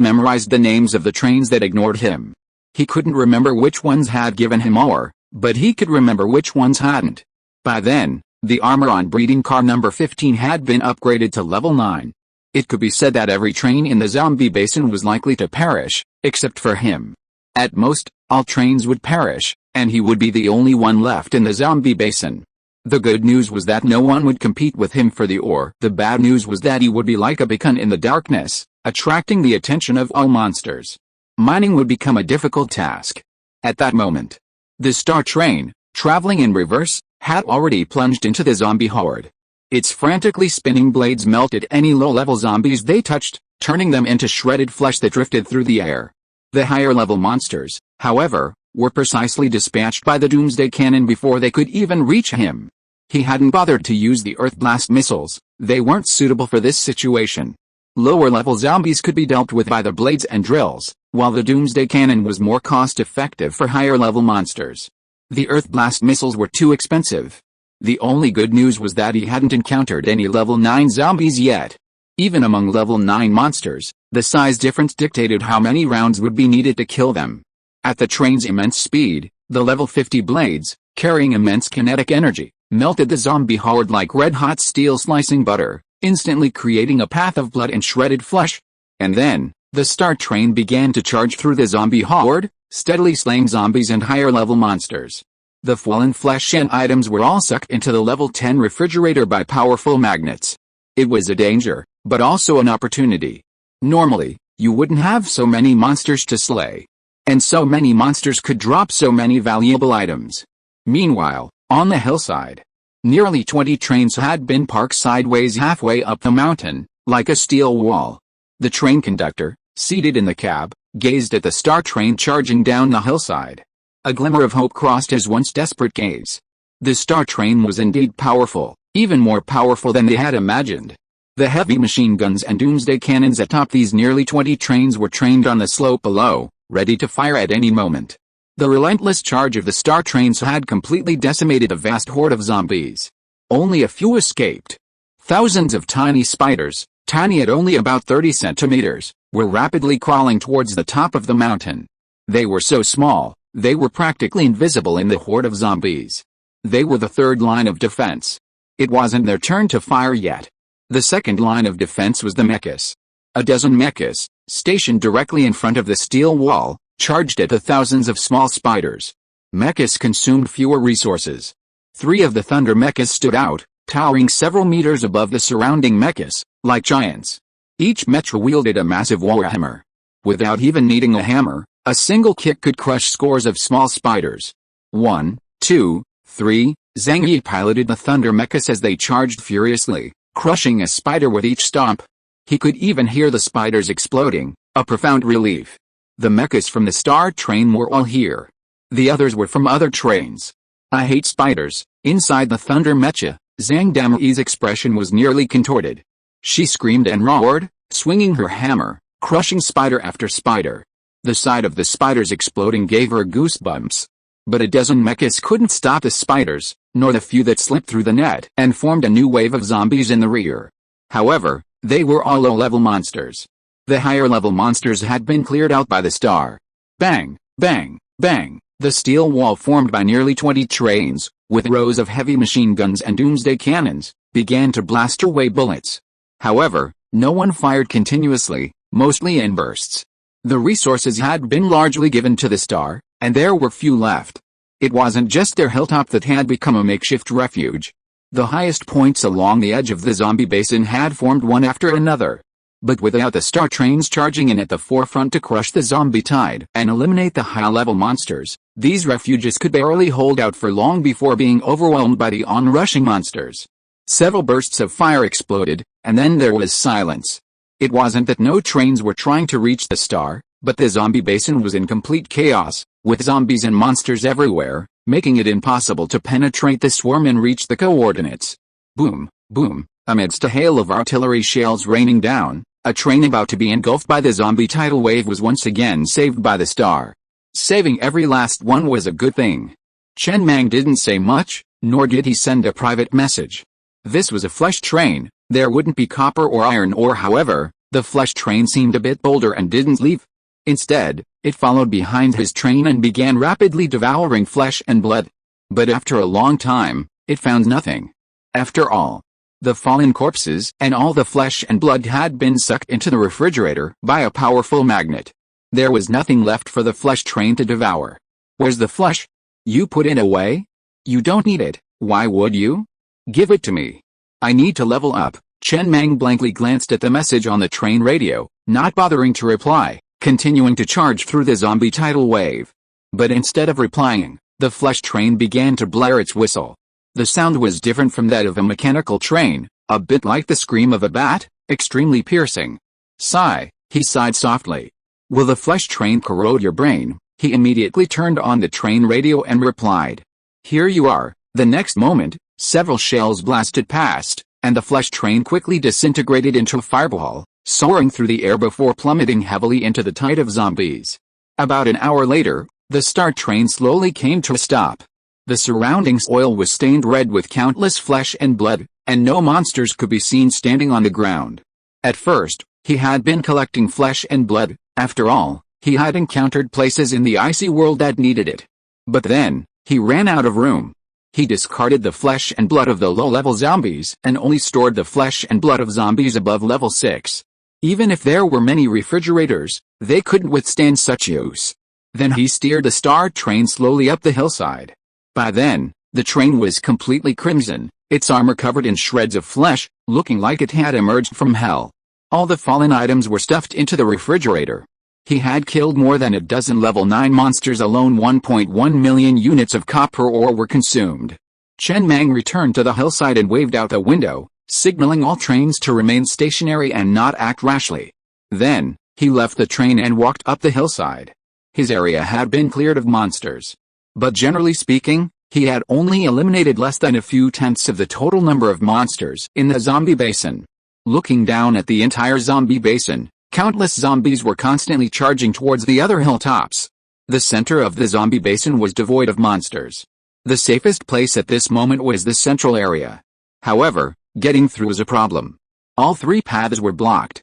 memorized the names of the trains that ignored him. He couldn't remember which ones had given him ore, but he could remember which ones hadn't. By then, the armor on breeding car number 15 had been upgraded to level 9. It could be said that every train in the zombie basin was likely to perish, except for him. At most, all trains would perish, and he would be the only one left in the zombie basin. The good news was that no one would compete with him for the ore. The bad news was that he would be like a beacon in the darkness, attracting the attention of all monsters. Mining would become a difficult task. At that moment, the star train, traveling in reverse, had already plunged into the zombie horde. Its frantically spinning blades melted any low-level zombies they touched, turning them into shredded flesh that drifted through the air. The higher-level monsters, however, were precisely dispatched by the Doomsday Cannon before they could even reach him. He hadn't bothered to use the Earth Blast missiles, they weren't suitable for this situation. Lower-level zombies could be dealt with by the blades and drills, while the Doomsday Cannon was more cost-effective for higher-level monsters. The Earth Blast missiles were too expensive. The only good news was that he hadn't encountered any level 9 zombies yet. Even among level 9 monsters, the size difference dictated how many rounds would be needed to kill them. At the train's immense speed, the level 50 blades, carrying immense kinetic energy, melted the zombie horde like red-hot steel slicing butter, instantly creating a path of blood and shredded flesh. And then, the star train began to charge through the zombie horde, steadily slaying zombies and higher-level monsters. The fallen flesh and items were all sucked into the level 10 refrigerator by powerful magnets. It was a danger, but also an opportunity. Normally, you wouldn't have so many monsters to slay. And so many monsters could drop so many valuable items. Meanwhile, on the hillside, nearly 20 trains had been parked sideways halfway up the mountain, like a steel wall. The train conductor, seated in the cab, gazed at the star train charging down the hillside. A glimmer of hope crossed his once desperate gaze. The star train was indeed powerful, even more powerful than they had imagined. The heavy machine guns and doomsday cannons atop these nearly 20 trains were trained on the slope below, ready to fire at any moment. The relentless charge of the star trains had completely decimated a vast horde of zombies. Only a few escaped. Thousands of tiny spiders, tiny at only about 30 centimeters, were rapidly crawling towards the top of the mountain. They were so small, they were practically invisible in the horde of zombies. They were the third line of defense. It wasn't their turn to fire yet. The second line of defense was the mechas. A dozen mechas, stationed directly in front of the steel wall, charged at the thousands of small spiders. Mechas consumed fewer resources. 3 of the thunder mechas stood out, towering several meters above the surrounding mechas, like giants. Each mecha wielded a massive warhammer. Without even needing a hammer, a single kick could crush scores of small spiders. 1, 2, 3, Zhang Yi piloted the thunder mechas as they charged furiously, crushing a spider with each stomp. He could even hear the spiders exploding, a profound relief. The mechas from the star train were all here. The others were from other trains. I hate spiders. Inside the thunder mecha, Zhang Damyi's expression was nearly contorted. She screamed and roared, swinging her hammer, crushing spider after spider. The sight of the spiders exploding gave her goosebumps. But a dozen mechas couldn't stop the spiders, nor the few that slipped through the net and formed a new wave of zombies in the rear. However, they were all low-level monsters. The higher-level monsters had been cleared out by the star. Bang, bang, bang, the steel wall formed by nearly 20 trains, with rows of heavy machine guns and doomsday cannons, began to blast away bullets. However, no one fired continuously, mostly in bursts. The resources had been largely given to the star, and there were few left. It wasn't just their hilltop that had become a makeshift refuge. The highest points along the edge of the zombie basin had formed one after another. But without the star trains charging in at the forefront to crush the zombie tide and eliminate the high-level monsters, these refuges could barely hold out for long before being overwhelmed by the onrushing monsters. Several bursts of fire exploded, and then there was silence. It wasn't that no trains were trying to reach the star, but the zombie basin was in complete chaos, with zombies and monsters everywhere, making it impossible to penetrate the swarm and reach the coordinates. Boom, boom, amidst a hail of artillery shells raining down, a train about to be engulfed by the zombie tidal wave was once again saved by the star. Saving every last one was a good thing. Chen Mang didn't say much, nor did he send a private message. This was a flesh train, there wouldn't be copper or iron ore. However, the flesh train seemed a bit bolder and didn't leave. Instead, it followed behind his train and began rapidly devouring flesh and blood. But after a long time, it found nothing. After all, the fallen corpses and all the flesh and blood had been sucked into the refrigerator by a powerful magnet. There was nothing left for the flesh train to devour. Where's the flesh? You put it away? You don't need it, why would you? Give it to me. I need to level up. Chen Mang blankly glanced at the message on the train radio, not bothering to reply, continuing to charge through the zombie tidal wave. But instead of replying, the flesh train began to blare its whistle. The sound was different from that of a mechanical train, a bit like the scream of a bat, extremely piercing. Sigh, he sighed softly. Will the flesh train corrode your brain? He immediately turned on the train radio and replied. Here you are. The next moment, several shells blasted past, and the flesh train quickly disintegrated into a fireball, soaring through the air before plummeting heavily into the tide of zombies. About an hour later, the star train slowly came to a stop. The surrounding soil was stained red with countless flesh and blood, and no monsters could be seen standing on the ground. At first, he had been collecting flesh and blood. After all, he had encountered places in the icy world that needed it. But then, he ran out of room. He discarded the flesh and blood of the low-level zombies and only stored the flesh and blood of zombies above level 6. Even if there were many refrigerators, they couldn't withstand such use. Then he steered the star train slowly up the hillside. By then, the train was completely crimson, its armor covered in shreds of flesh, looking like it had emerged from hell. All the fallen items were stuffed into the refrigerator. He had killed more than a dozen level 9 monsters alone. 1.1 million units of copper ore were consumed. Chen Mang returned to the hillside and waved out the window, signaling all trains to remain stationary and not act rashly. Then, he left the train and walked up the hillside. His area had been cleared of monsters. But generally speaking, he had only eliminated less than a few tenths of the total number of monsters in the zombie basin. Looking down at the entire zombie basin, countless zombies were constantly charging towards the other hilltops. The center of the zombie basin was devoid of monsters. The safest place at this moment was the central area. However, getting through was a problem. All 3 paths were blocked.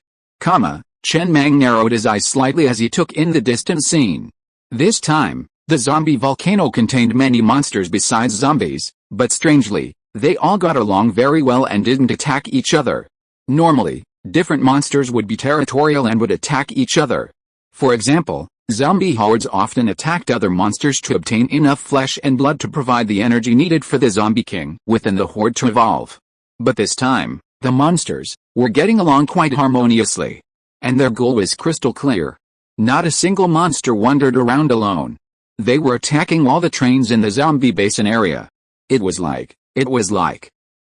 Chen Mang narrowed his eyes slightly as he took in the distant scene. This time, the zombie volcano contained many monsters besides zombies, but strangely, they all got along very well and didn't attack each other. Normally, different monsters would be territorial and would attack each other. For example, zombie hordes often attacked other monsters to obtain enough flesh and blood to provide the energy needed for the zombie king within the horde to evolve. But this time, the monsters were getting along quite harmoniously. And their goal was crystal clear. Not a single monster wandered around alone. They were attacking all the trains in the zombie basin area. It was like.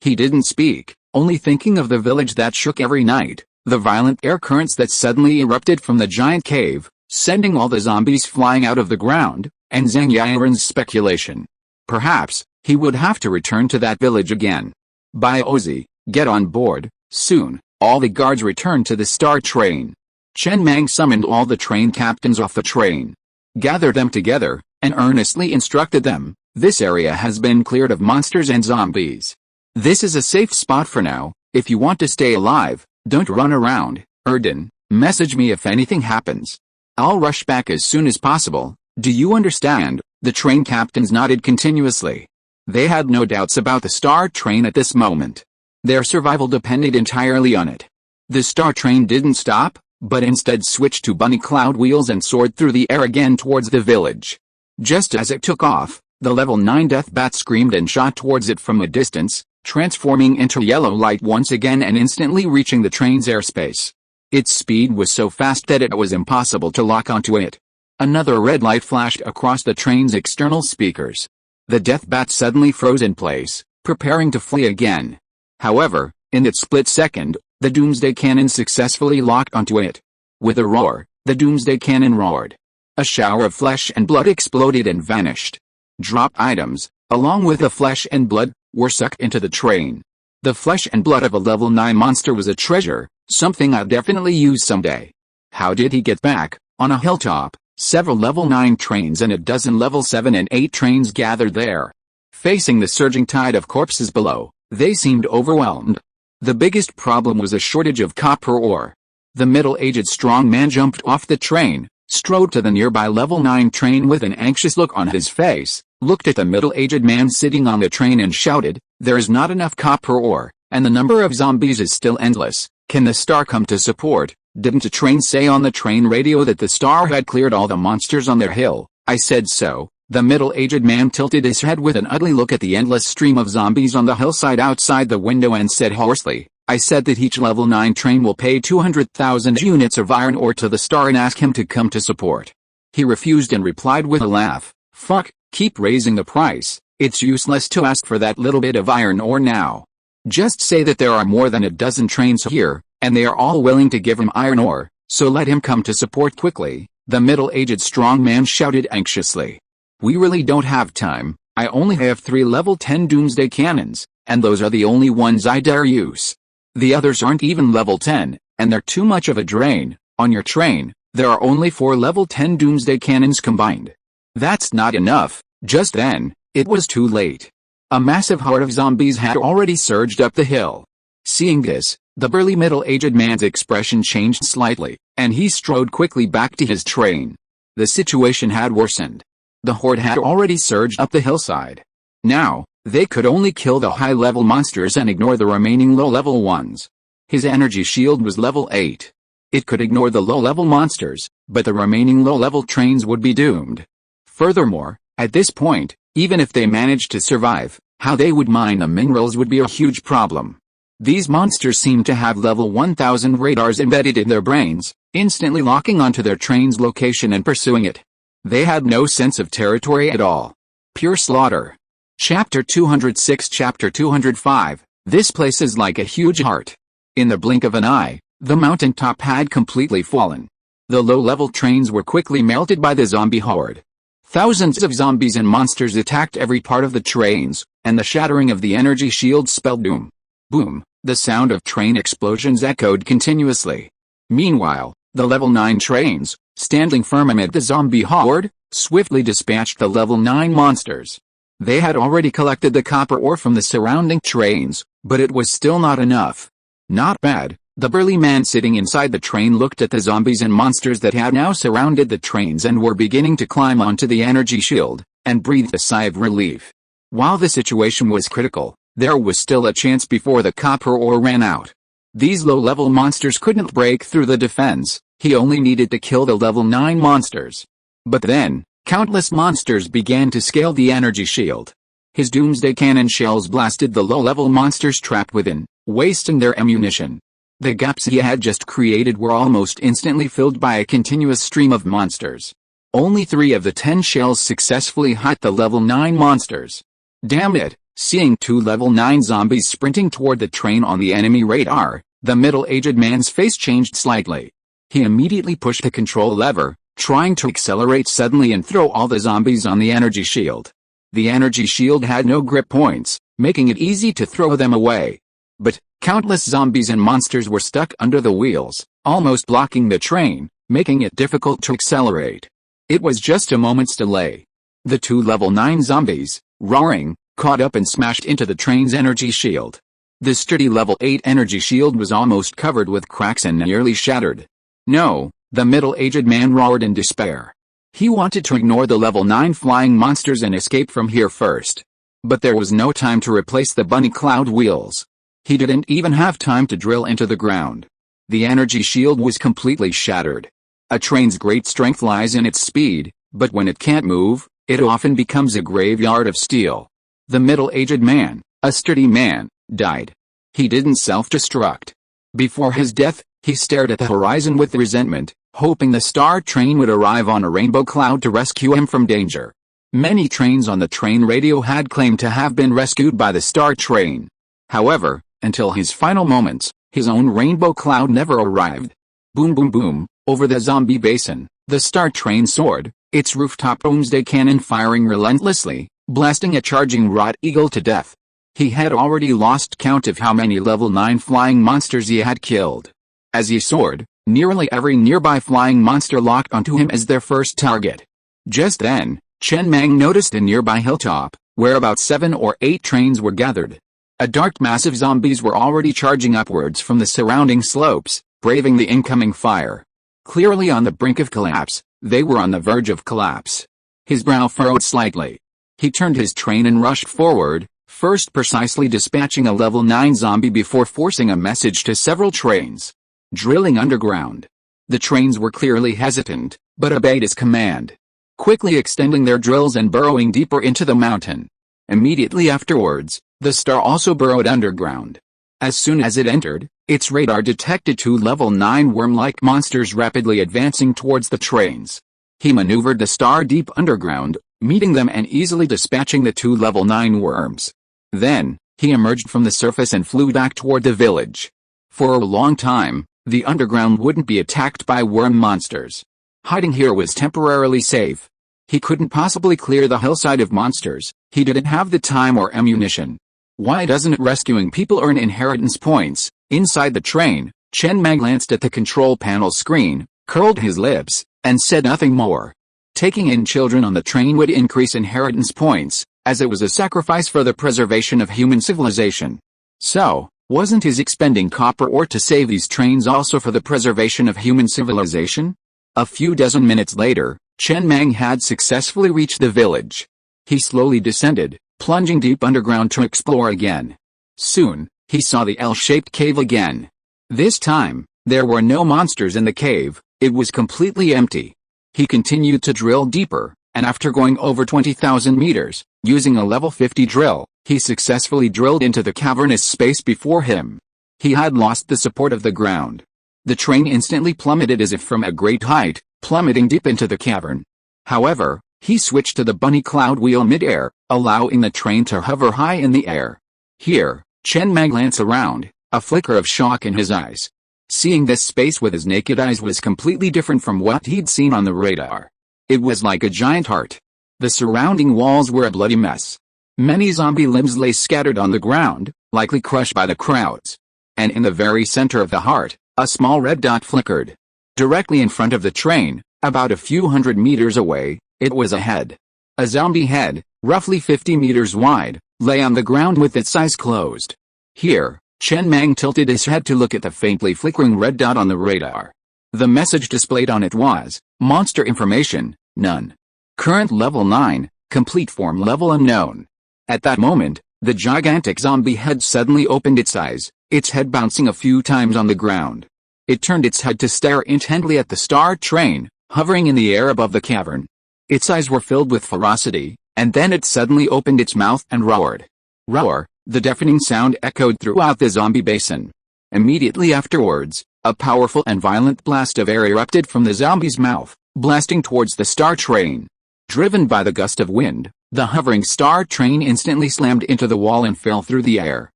He didn't speak, only thinking of the village that shook every night, the violent air currents that suddenly erupted from the giant cave, sending all the zombies flying out of the ground, and Zhang Yiren's speculation. Perhaps, he would have to return to that village again. By Ozzy, get on board, soon. All the guards returned to the star train. Chen Mang summoned all the train captains off the train. gathered them together, and earnestly instructed them, "This area has been cleared of monsters and zombies. This is a safe spot for now. If you want to stay alive, don't run around. Erden, message me if anything happens. I'll rush back as soon as possible. Do you understand?" The train captains nodded continuously. They had no doubts about the Star Train at this moment. Their survival depended entirely on it. The Star Train didn't stop, but instead switched to bunny cloud wheels and soared through the air again towards the village. Just as it took off, the level 9 death bat screamed and shot towards it from a distance, transforming into yellow light once again and instantly reaching the train's airspace. Its speed was so fast that it was impossible to lock onto it. Another red light flashed across the train's external speakers. The death bat suddenly froze in place, preparing to flee again. However, in that split second, the Doomsday Cannon successfully locked onto it. With a roar, the Doomsday Cannon roared. A shower of flesh and blood exploded and vanished. Dropped items, along with the flesh and blood, were sucked into the train. The flesh and blood of a level 9 monster was a treasure, something I'd definitely use someday. How did he get back? On a hilltop, several level 9 trains and a dozen level 7 and 8 trains gathered there. Facing the surging tide of corpses below, they seemed overwhelmed. The biggest problem was a shortage of copper ore. The middle-aged strong man jumped off the train, strode to the nearby level 9 train with an anxious look on his face, looked at the middle-aged man sitting on the train and shouted, "There is not enough copper ore, and the number of zombies is still endless. Can the Star come to support? Didn't a train say on the train radio that the Star had cleared all the monsters on their hill?" "I said so." The middle-aged man tilted his head with an ugly look at the endless stream of zombies on the hillside outside the window and said hoarsely, "I said that each level 9 train will pay 200,000 units of iron ore to the Star and ask him to come to support." He refused and replied with a laugh, "Fuck, keep raising the price. It's useless to ask for that little bit of iron ore now. Just say that there are more than a dozen trains here, and they are all willing to give him iron ore, so let him come to support quickly," the middle-aged strong man shouted anxiously. "We really don't have time. I only have 3 level 10 Doomsday Cannons, and those are the only ones I dare use. The others aren't even level 10, and they're too much of a drain. On your train, there are only 4 level 10 Doomsday Cannons combined." That's not enough. Just then, it was too late. A massive horde of zombies had already surged up the hill. Seeing this, the burly middle-aged man's expression changed slightly, and he strode quickly back to his train. The situation had worsened. The horde had already surged up the hillside. Now, they could only kill the high-level monsters and ignore the remaining low-level ones. His energy shield was level 8. It could ignore the low-level monsters, but the remaining low-level trains would be doomed. Furthermore, at this point, even if they managed to survive, how they would mine the minerals would be a huge problem. These monsters seemed to have level 1000 radars embedded in their brains, instantly locking onto their train's location and pursuing it. They had no sense of territory at all. Pure slaughter. Chapter 206 Chapter 205, This place is like a huge heart. In the blink of an eye, the mountaintop had completely fallen. The low-level trains were quickly melted by the zombie horde. Thousands of zombies and monsters attacked every part of the trains, and the shattering of the energy shield spelled doom. Boom, the sound of train explosions echoed continuously. Meanwhile, the level 9 trains, standing firm amid the zombie horde, swiftly dispatched the level 9 monsters. They had already collected the copper ore from the surrounding trains, but it was still not enough. Not bad. The burly man sitting inside the train looked at the zombies and monsters that had now surrounded the trains and were beginning to climb onto the energy shield, and breathed a sigh of relief. While the situation was critical, there was still a chance before the copper ore ran out. These low-level monsters couldn't break through the defense. He only needed to kill the level 9 monsters. But then, countless monsters began to scale the energy shield. His Doomsday Cannon shells blasted the low-level monsters trapped within, wasting their ammunition. The gaps he had just created were almost instantly filled by a continuous stream of monsters. Only 3 of the 10 shells successfully hit the level 9 monsters. Damn it! Seeing 2 level 9 zombies sprinting toward the train on the enemy radar, the middle-aged man's face changed slightly. He immediately pushed the control lever, trying to accelerate suddenly and throw all the zombies on the energy shield. The energy shield had no grip points, making it easy to throw them away. But, countless zombies and monsters were stuck under the wheels, almost blocking the train, making it difficult to accelerate. It was just a moment's delay. The two level 9 zombies, roaring, caught up and smashed into the train's energy shield. The sturdy level 8 energy shield was almost covered with cracks and nearly shattered. No, the middle-aged man roared in despair. He wanted to ignore the level 9 flying monsters and escape from here first. But there was no time to replace the bunny cloud wheels. He didn't even have time to drill into the ground. The energy shield was completely shattered. A train's great strength lies in its speed, but when it can't move, it often becomes a graveyard of steel. The middle-aged man, a sturdy man, died. He didn't self-destruct. Before his death, he stared at the horizon with resentment, hoping the star train would arrive on a rainbow cloud to rescue him from danger. Many trains on the train radio had claimed to have been rescued by the star train. However, until his final moments, his own rainbow cloud never arrived. Boom boom boom, over the zombie basin, the star train soared, its rooftop Doomsday cannon firing relentlessly, blasting a charging rot eagle to death. He had already lost count of how many level 9 flying monsters he had killed. As he soared, nearly every nearby flying monster locked onto him as their first target. Just then, Chen Mang noticed a nearby hilltop, where about 7 or 8 trains were gathered. A dark mass of zombies were already charging upwards from the surrounding slopes, braving the incoming fire. Clearly on the brink of collapse, they were on the verge of collapse. His brow furrowed slightly. He turned his train and rushed forward, first precisely dispatching a level 9 zombie before forcing a message to several trains. Drilling underground. The trains were clearly hesitant, but obeyed his command, quickly extending their drills and burrowing deeper into the mountain. Immediately afterwards, the star also burrowed underground. As soon as it entered, its radar detected 2 level 9 worm-like monsters rapidly advancing towards the trains. He maneuvered the star deep underground, meeting them and easily dispatching the 2 level 9 worms. Then, he emerged from the surface and flew back toward the village. For a long time, the underground wouldn't be attacked by worm monsters. Hiding here was temporarily safe. He couldn't possibly clear the hillside of monsters, he didn't have the time or ammunition. Why doesn't rescuing people earn inheritance points? Inside the train, Chen Mang glanced at the control panel screen, curled his lips, and said nothing more. Taking in children on the train would increase inheritance points, as it was a sacrifice for the preservation of human civilization. So, wasn't his expending copper ore to save these trains also for the preservation of human civilization? A few dozen minutes later, Chen Mang had successfully reached the village. He slowly descended, plunging deep underground to explore again. Soon, he saw the L-shaped cave again. This time, there were no monsters in the cave, it was completely empty. He continued to drill deeper, and after going over 20,000 meters, using a level 50 drill, he successfully drilled into the cavernous space before him. He had lost the support of the ground. The train instantly plummeted as if from a great height, plummeting deep into the cavern. However, he switched to the bunny cloud wheel mid-air, allowing the train to hover high in the air. Here, Chen Mang glanced around, a flicker of shock in his eyes. Seeing this space with his naked eyes was completely different from what he'd seen on the radar. It was like a giant heart. The surrounding walls were a bloody mess. Many zombie limbs lay scattered on the ground, likely crushed by the crowds. And in the very center of the heart, a small red dot flickered. Directly in front of the train, about a few hundred meters away, it was a head. A zombie head, roughly 50 meters wide, lay on the ground with its eyes closed. Here, Chen Mang tilted his head to look at the faintly flickering red dot on the radar. The message displayed on it was, monster information, none. Current level 9, complete form level unknown. At that moment, the gigantic zombie head suddenly opened its eyes, its head bouncing a few times on the ground. It turned its head to stare intently at the star train, hovering in the air above the cavern. Its eyes were filled with ferocity, and then it suddenly opened its mouth and roared. Roar, the deafening sound echoed throughout the zombie basin. Immediately afterwards, a powerful and violent blast of air erupted from the zombie's mouth, blasting towards the star train. Driven by the gust of wind, the hovering star train instantly slammed into the wall and fell through the air.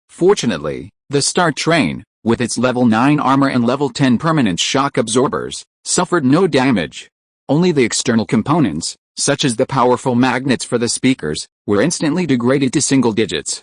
Fortunately, the star train, with its level 9 armor and level 10 permanent shock absorbers, suffered no damage. Only the external components, such as the powerful magnets for the speakers, were instantly degraded to single digits.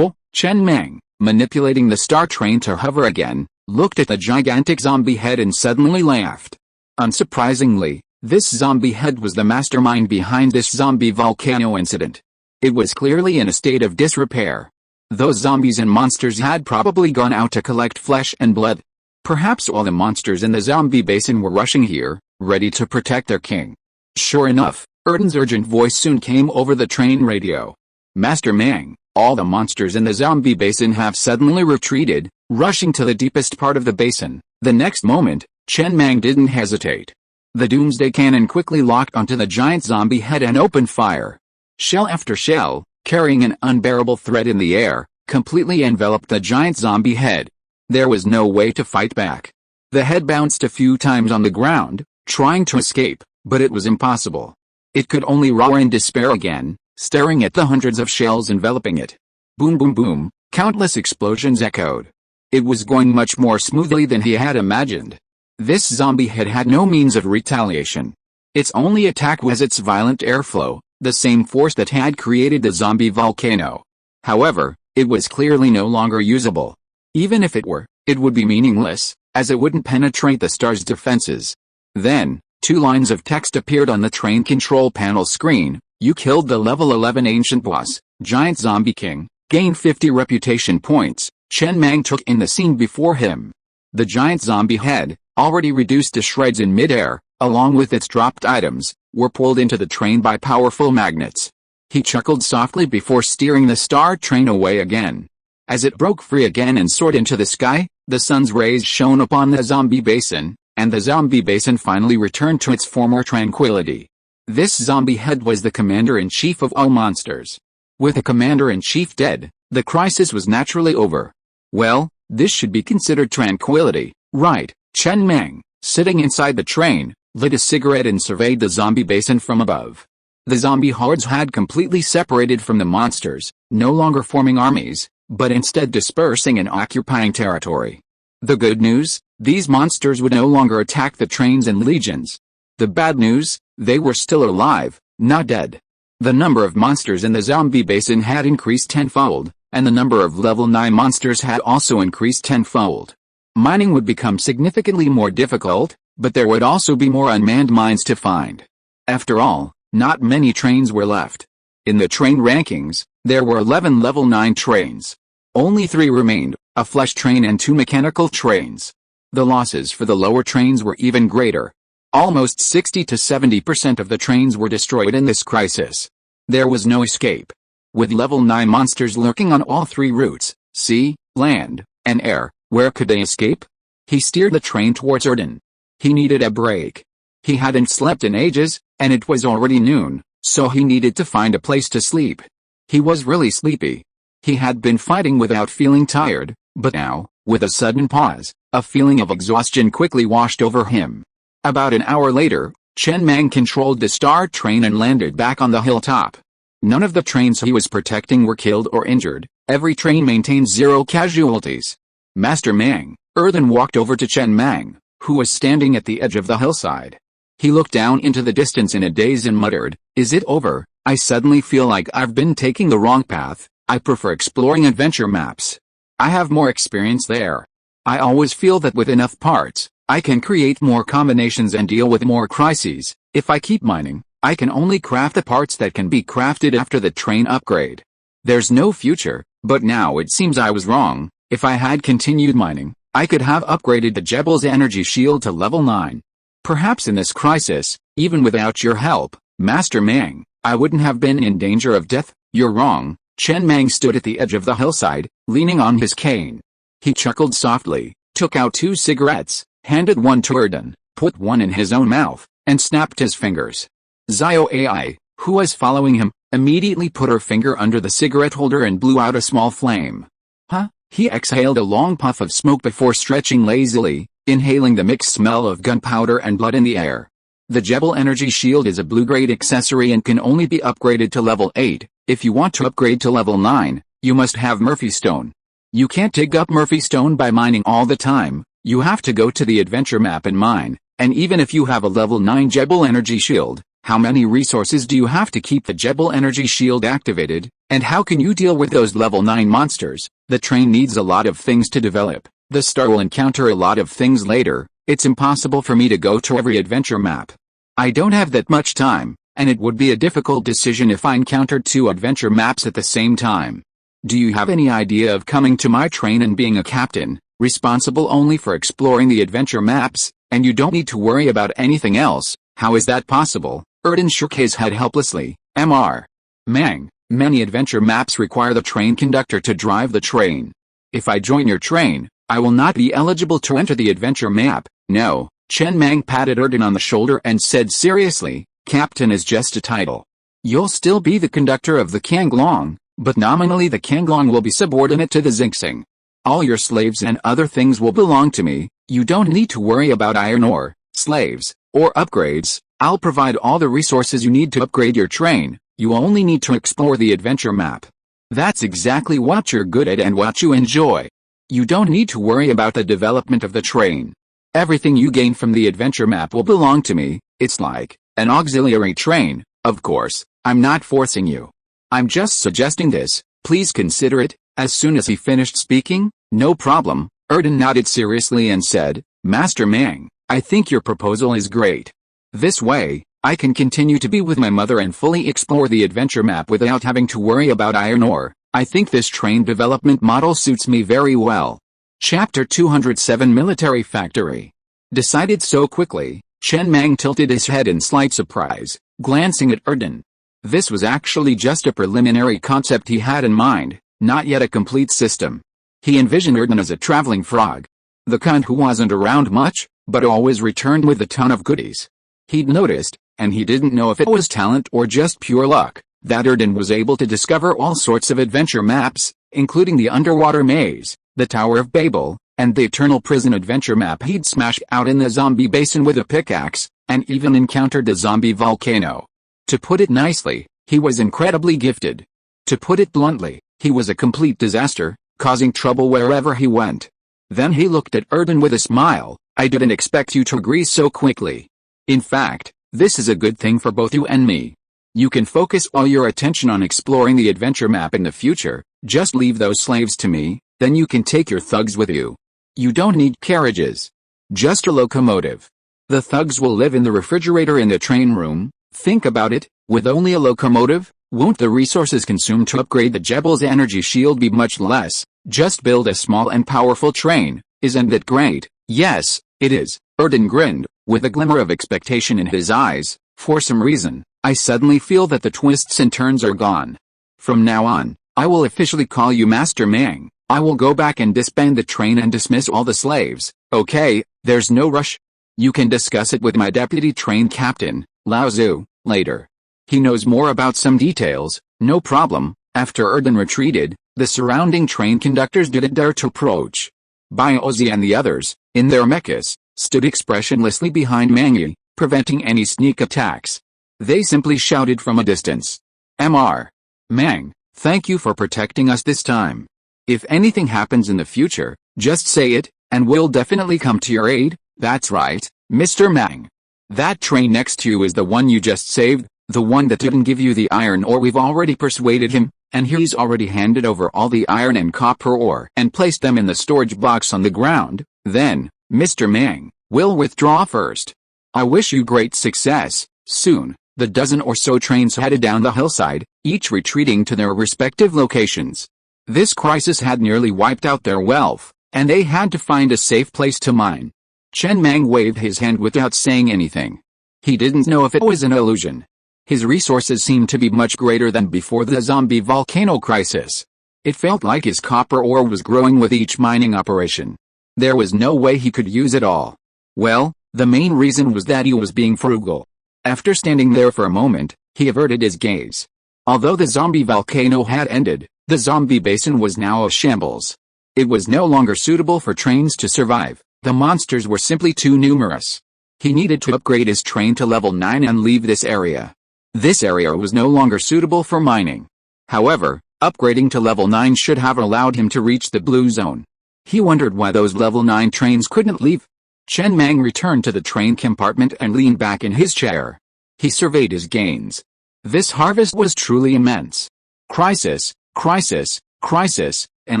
Chen Mang, manipulating the star train to hover again, looked at the gigantic zombie head and suddenly laughed. Unsurprisingly, This zombie head was the mastermind behind this zombie volcano incident. It was clearly in a state of disrepair. Those zombies and monsters had probably gone out to collect flesh and blood. Perhaps all the monsters in the zombie basin were rushing here, ready to protect their king. Sure enough, Erden's urgent voice soon came over the train radio. Master Mang, all the monsters in the zombie basin have suddenly retreated, rushing to the deepest part of the basin. The next moment, Chen Mang didn't hesitate. The Doomsday cannon quickly locked onto the giant zombie head and opened fire. Shell after shell, carrying an unbearable threat in the air, completely enveloped the giant zombie head. There was no way to fight back. The head bounced a few times on the ground, trying to escape, but it was impossible. It could only roar in despair again, staring at the hundreds of shells enveloping it. Boom boom boom, countless explosions echoed. It was going much more smoothly than he had imagined. This zombie head had no means of retaliation. Its only attack was its violent airflow, the same force that had created the zombie volcano. However, it was clearly no longer usable. Even if it were, it would be meaningless, as it wouldn't penetrate the star's defenses. Then, 2 lines of text appeared on the train control panel screen. You killed the level 11 ancient boss, Giant Zombie King, gained 50 reputation points. Chen Mang took in the scene before him. The giant zombie head, already reduced to shreds in midair, along with its dropped items, were pulled into the train by powerful magnets. He chuckled softly before steering the star train away again. As it broke free again and soared into the sky, the sun's rays shone upon the zombie basin, and the zombie basin finally returned to its former tranquility. This zombie head was the commander-in-chief of all monsters. With the commander-in-chief dead, the crisis was naturally over. Well, this should be considered tranquility, right? Chen Mang, sitting inside the train, lit a cigarette and surveyed the zombie basin from above. The zombie hordes had completely separated from the monsters, no longer forming armies, but instead dispersing and occupying territory. The good news, these monsters would no longer attack the trains in legions. The bad news, they were still alive, not dead. The number of monsters in the zombie basin had increased tenfold, and the number of level 9 monsters had also increased tenfold. Mining would become significantly more difficult, but there would also be more unmanned mines to find. After all, not many trains were left. In the train rankings, there were 11 level 9 trains. Only 3 remained, a flesh train and 2 mechanical trains. The losses for the lower trains were even greater. Almost 60 to 70% of the trains were destroyed in this crisis. There was no escape. With level 9 monsters lurking on all 3 routes, sea, land, and air, where could they escape? He steered the train towards Erden. He needed a break. He hadn't slept in ages, and it was already noon, so he needed to find a place to sleep. He was really sleepy. He had been fighting without feeling tired, but now, with a sudden pause, a feeling of exhaustion quickly washed over him. About an hour later, Chen Mang controlled the star train and landed back on the hilltop. None of the trains he was protecting were killed or injured. Every train maintained 0 casualties. Master Mang, Erden walked over to Chen Mang, who was standing at the edge of the hillside. He looked down into the distance in a daze and muttered, "Is it over? I suddenly feel like I've been taking the wrong path. I prefer exploring adventure maps. I have more experience there. I always feel that with enough parts, I can create more combinations and deal with more crises. If I keep mining, I can only craft the parts that can be crafted after the train upgrade. There's no future, but now it seems I was wrong. If I had continued mining, I could have upgraded the Jebel's energy shield to level 9. Perhaps in this crisis, even without your help, Master Mang, I wouldn't have been in danger of death." "You're wrong." Chen Mang stood at the edge of the hillside, leaning on his cane. He chuckled softly, took out 2 cigarettes, handed one to Erden, put one in his own mouth, and snapped his fingers. Zio Ai, who was following him, immediately put her finger under the cigarette holder and blew out a small flame. "Huh?" He exhaled a long puff of smoke before stretching lazily, inhaling the mixed smell of gunpowder and blood in the air. The Jebel energy shield is a blue-grade accessory and can only be upgraded to level 8. If you want to upgrade to level 9, you must have Murphy Stone. You can't dig up Murphy Stone by mining all the time. You have to go to the adventure map and mine, and even if you have a level 9 Jebel energy shield, how many resources do you have to keep the Jebel energy shield activated, and how can you deal with those level 9 monsters? The train needs a lot of things to develop. The star will encounter a lot of things later. It's impossible for me to go to every adventure map. I don't have that much time, and it would be a difficult decision if I encountered two adventure maps at the same time. Do you have any idea of coming to my train and being a captain, responsible only for exploring the adventure maps, and you don't need to worry about anything else? How is that possible? Erden shook his head helplessly. Mr. Mang, many adventure maps require the train conductor to drive the train. If I join your train, I will not be eligible to enter the adventure map. No. Chen Mang patted Erden on the shoulder and said seriously, Captain is just a title. You'll still be the conductor of the Kanglong, but nominally the Kanglong will be subordinate to the Xingxing. All your slaves and other things will belong to me. You don't need to worry about iron ore, slaves, or upgrades. I'll provide all the resources you need to upgrade your train. You only need to explore the adventure map. That's exactly what you're good at and what you enjoy. You don't need to worry about the development of the train. Everything you gain from the adventure map will belong to me. It's like an auxiliary train. Of course, I'm not forcing you. I'm just suggesting this. Please consider it. As soon as he finished speaking, no problem, Erden nodded seriously and said, Master Mang, I think your proposal is great. This way, I can continue to be with my mother and fully explore the adventure map without having to worry about iron ore. I think this train development model suits me very well. Chapter 207 Military Factory. Decided so quickly, Chen Mang tilted his head in slight surprise, glancing at Erden. This was actually just a preliminary concept he had in mind, not yet a complete system. He envisioned Erden as a traveling frog. The kind who wasn't around much, but always returned with a ton of goodies. He'd noticed, and he didn't know if it was talent or just pure luck, that Erden was able to discover all sorts of adventure maps, including the underwater maze, the Tower of Babel, and the Eternal Prison adventure map he'd smashed out in the zombie basin with a pickaxe, and even encountered the zombie volcano. To put it nicely, he was incredibly gifted. To put it bluntly, he was a complete disaster, causing trouble wherever he went. Then he looked at Erden with a smile. I didn't expect you to agree so quickly. In fact, this is a good thing for both you and me. You can focus all your attention on exploring the adventure map in the future. Just leave those slaves to me, then you can take your thugs with you. You don't need carriages. Just a locomotive. The thugs will live in the refrigerator in the train room. Think about it, with only a locomotive, won't the resources consumed to upgrade the Jebel's energy shield be much less? Just build a small and powerful train. Isn't that great? Yes, it is. Erden grinned, with a glimmer of expectation in his eyes. For some reason, I suddenly feel that the twists and turns are gone. From now on, I will officially call you Master Mang. I will go back and disband the train and dismiss all the slaves. Okay, there's no rush. You can discuss it with my deputy train captain, Lao Zhu, later. He knows more about some details. No problem. After Erden retreated, the surrounding train conductors didn't dare to approach. Biozi and the others, in their mechas, stood expressionlessly behind Mangi, preventing any sneak attacks. They simply shouted from a distance. Mr. Mang, thank you for protecting us this time. If anything happens in the future, just say it, and we'll definitely come to your aid. That's right, Mr. Mang. That train next to you is the one you just saved, the one that didn't give you the iron ore. We've already persuaded him, and he's already handed over all the iron and copper ore and placed them in the storage box on the ground. Then, Mr. Mang, we'll withdraw first. I wish you great success. Soon, the dozen or so trains headed down the hillside, each retreating to their respective locations. This crisis had nearly wiped out their wealth, and they had to find a safe place to mine. Chen Mang waved his hand without saying anything. He didn't know if it was an illusion. His resources seemed to be much greater than before the zombie volcano crisis. It felt like his copper ore was growing with each mining operation. There was no way he could use it all. Well, the main reason was that he was being frugal. After standing there for a moment, he averted his gaze. Although the zombie volcano had ended, the zombie basin was now a shambles. It was no longer suitable for trains to survive. The monsters were simply too numerous. He needed to upgrade his train to level 9 and leave this area. This area was no longer suitable for mining. However, upgrading to level 9 should have allowed him to reach the blue zone. He wondered why those level 9 trains couldn't leave. Chen Mang returned to the train compartment and leaned back in his chair. He surveyed his gains. This harvest was truly immense. Crisis, crisis, crisis, and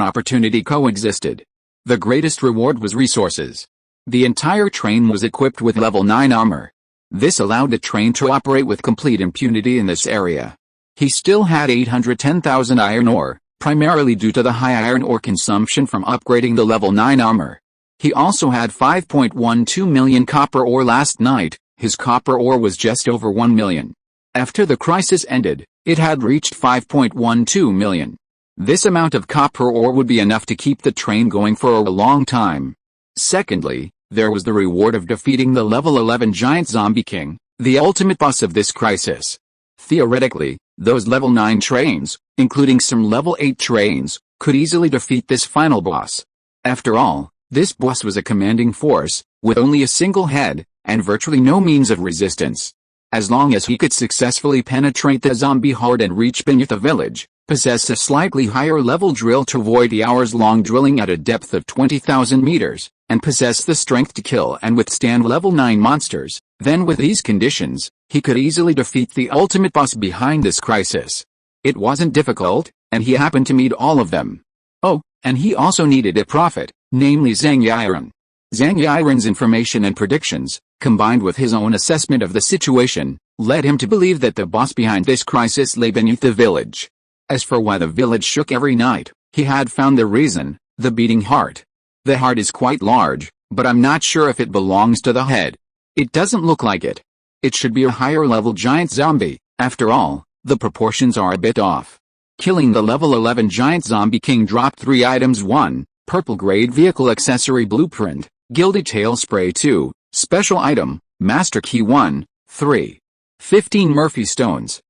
opportunity coexisted. The greatest reward was resources. The entire train was equipped with level 9 armor. This allowed the train to operate with complete impunity in this area. He still had 810,000 iron ore, primarily due to the high iron ore consumption from upgrading the level 9 armor. He also had 5.12 million copper ore last night. His copper ore was just over 1 million. After the crisis ended, it had reached 5.12 million. This amount of copper ore would be enough to keep the train going for a long time. Secondly, there was the reward of defeating the level 11 giant zombie king, the ultimate boss of this crisis. Theoretically, those level 9 trains, including some level 8 trains, could easily defeat this final boss. After all, this boss was a commanding force, with only a single head, and virtually no means of resistance. As long as he could successfully penetrate the zombie horde and reach beneath the village, possess a slightly higher level drill to avoid the hours-long drilling at a depth of 20,000 meters, and possess the strength to kill and withstand level 9 monsters, then with these conditions, he could easily defeat the ultimate boss behind this crisis. It wasn't difficult, and he happened to meet all of them. Oh, and he also needed a prophet, namely Zhang Yiren. Zhang Yiren's information and predictions, combined with his own assessment of the situation, led him to believe that the boss behind this crisis lay beneath the village. As for why the village shook every night, he had found the reason: the beating heart. The heart is quite large, but I'm not sure if it belongs to the head. It doesn't look like it. It should be a higher level giant zombie. After all, the proportions are a bit off. Killing the level 11 giant zombie king dropped 3 items: 1, purple grade vehicle accessory blueprint, gilded tail spray; 2, special item, master key; 1, 3. 15 Murphy stones.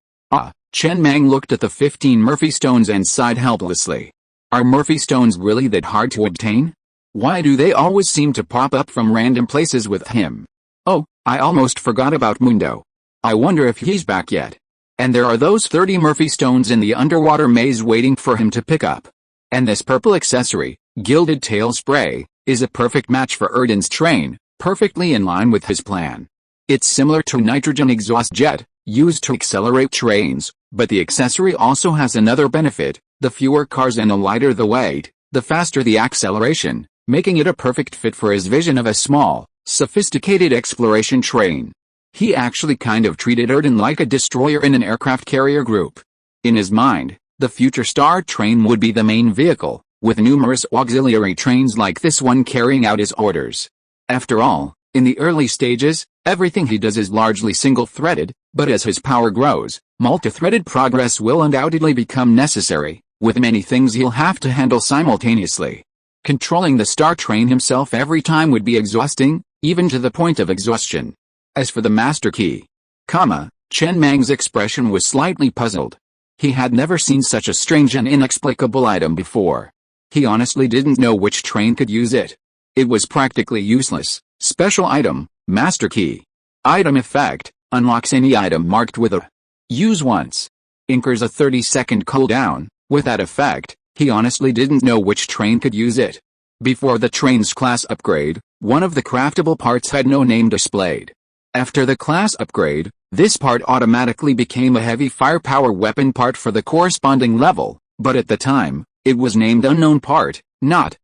Chen Mang looked at the 15 Murphy stones and sighed helplessly. Are Murphy stones really that hard to obtain? Why do they always seem to pop up from random places with him? Oh, I almost forgot about Mundo. I wonder if he's back yet. And there are those 30 Murphy stones in the underwater maze waiting for him to pick up. And this purple accessory, gilded tail spray, is a perfect match for Erden's train, perfectly in line with his plan. It's similar to nitrogen exhaust jet, used to accelerate trains, but the accessory also has another benefit: the fewer cars and the lighter the weight, the faster the acceleration, making it a perfect fit for his vision of a small, sophisticated exploration train. He actually kind of treated Erden like a destroyer in an aircraft carrier group. In his mind, the future star train would be the main vehicle, with numerous auxiliary trains like this one carrying out his orders. After all, in the early stages, everything he does is largely single-threaded, but as his power grows, multi-threaded progress will undoubtedly become necessary, with many things he'll have to handle simultaneously. Controlling the star train himself every time would be exhausting, even to the point of exhaustion. As for the master key, Chen Mang's expression was slightly puzzled. He had never seen such a strange and inexplicable item before. He honestly didn't know which train could use it. It was practically useless. Special item, master key. Item effect, unlocks any item marked with a use once. Incurs a 30-second cooldown. With that effect, he honestly didn't know which train could use it. Before the train's class upgrade, one of the craftable parts had no name displayed. After the class upgrade, this part automatically became a heavy firepower weapon part for the corresponding level, but at the time, it was named unknown part, not.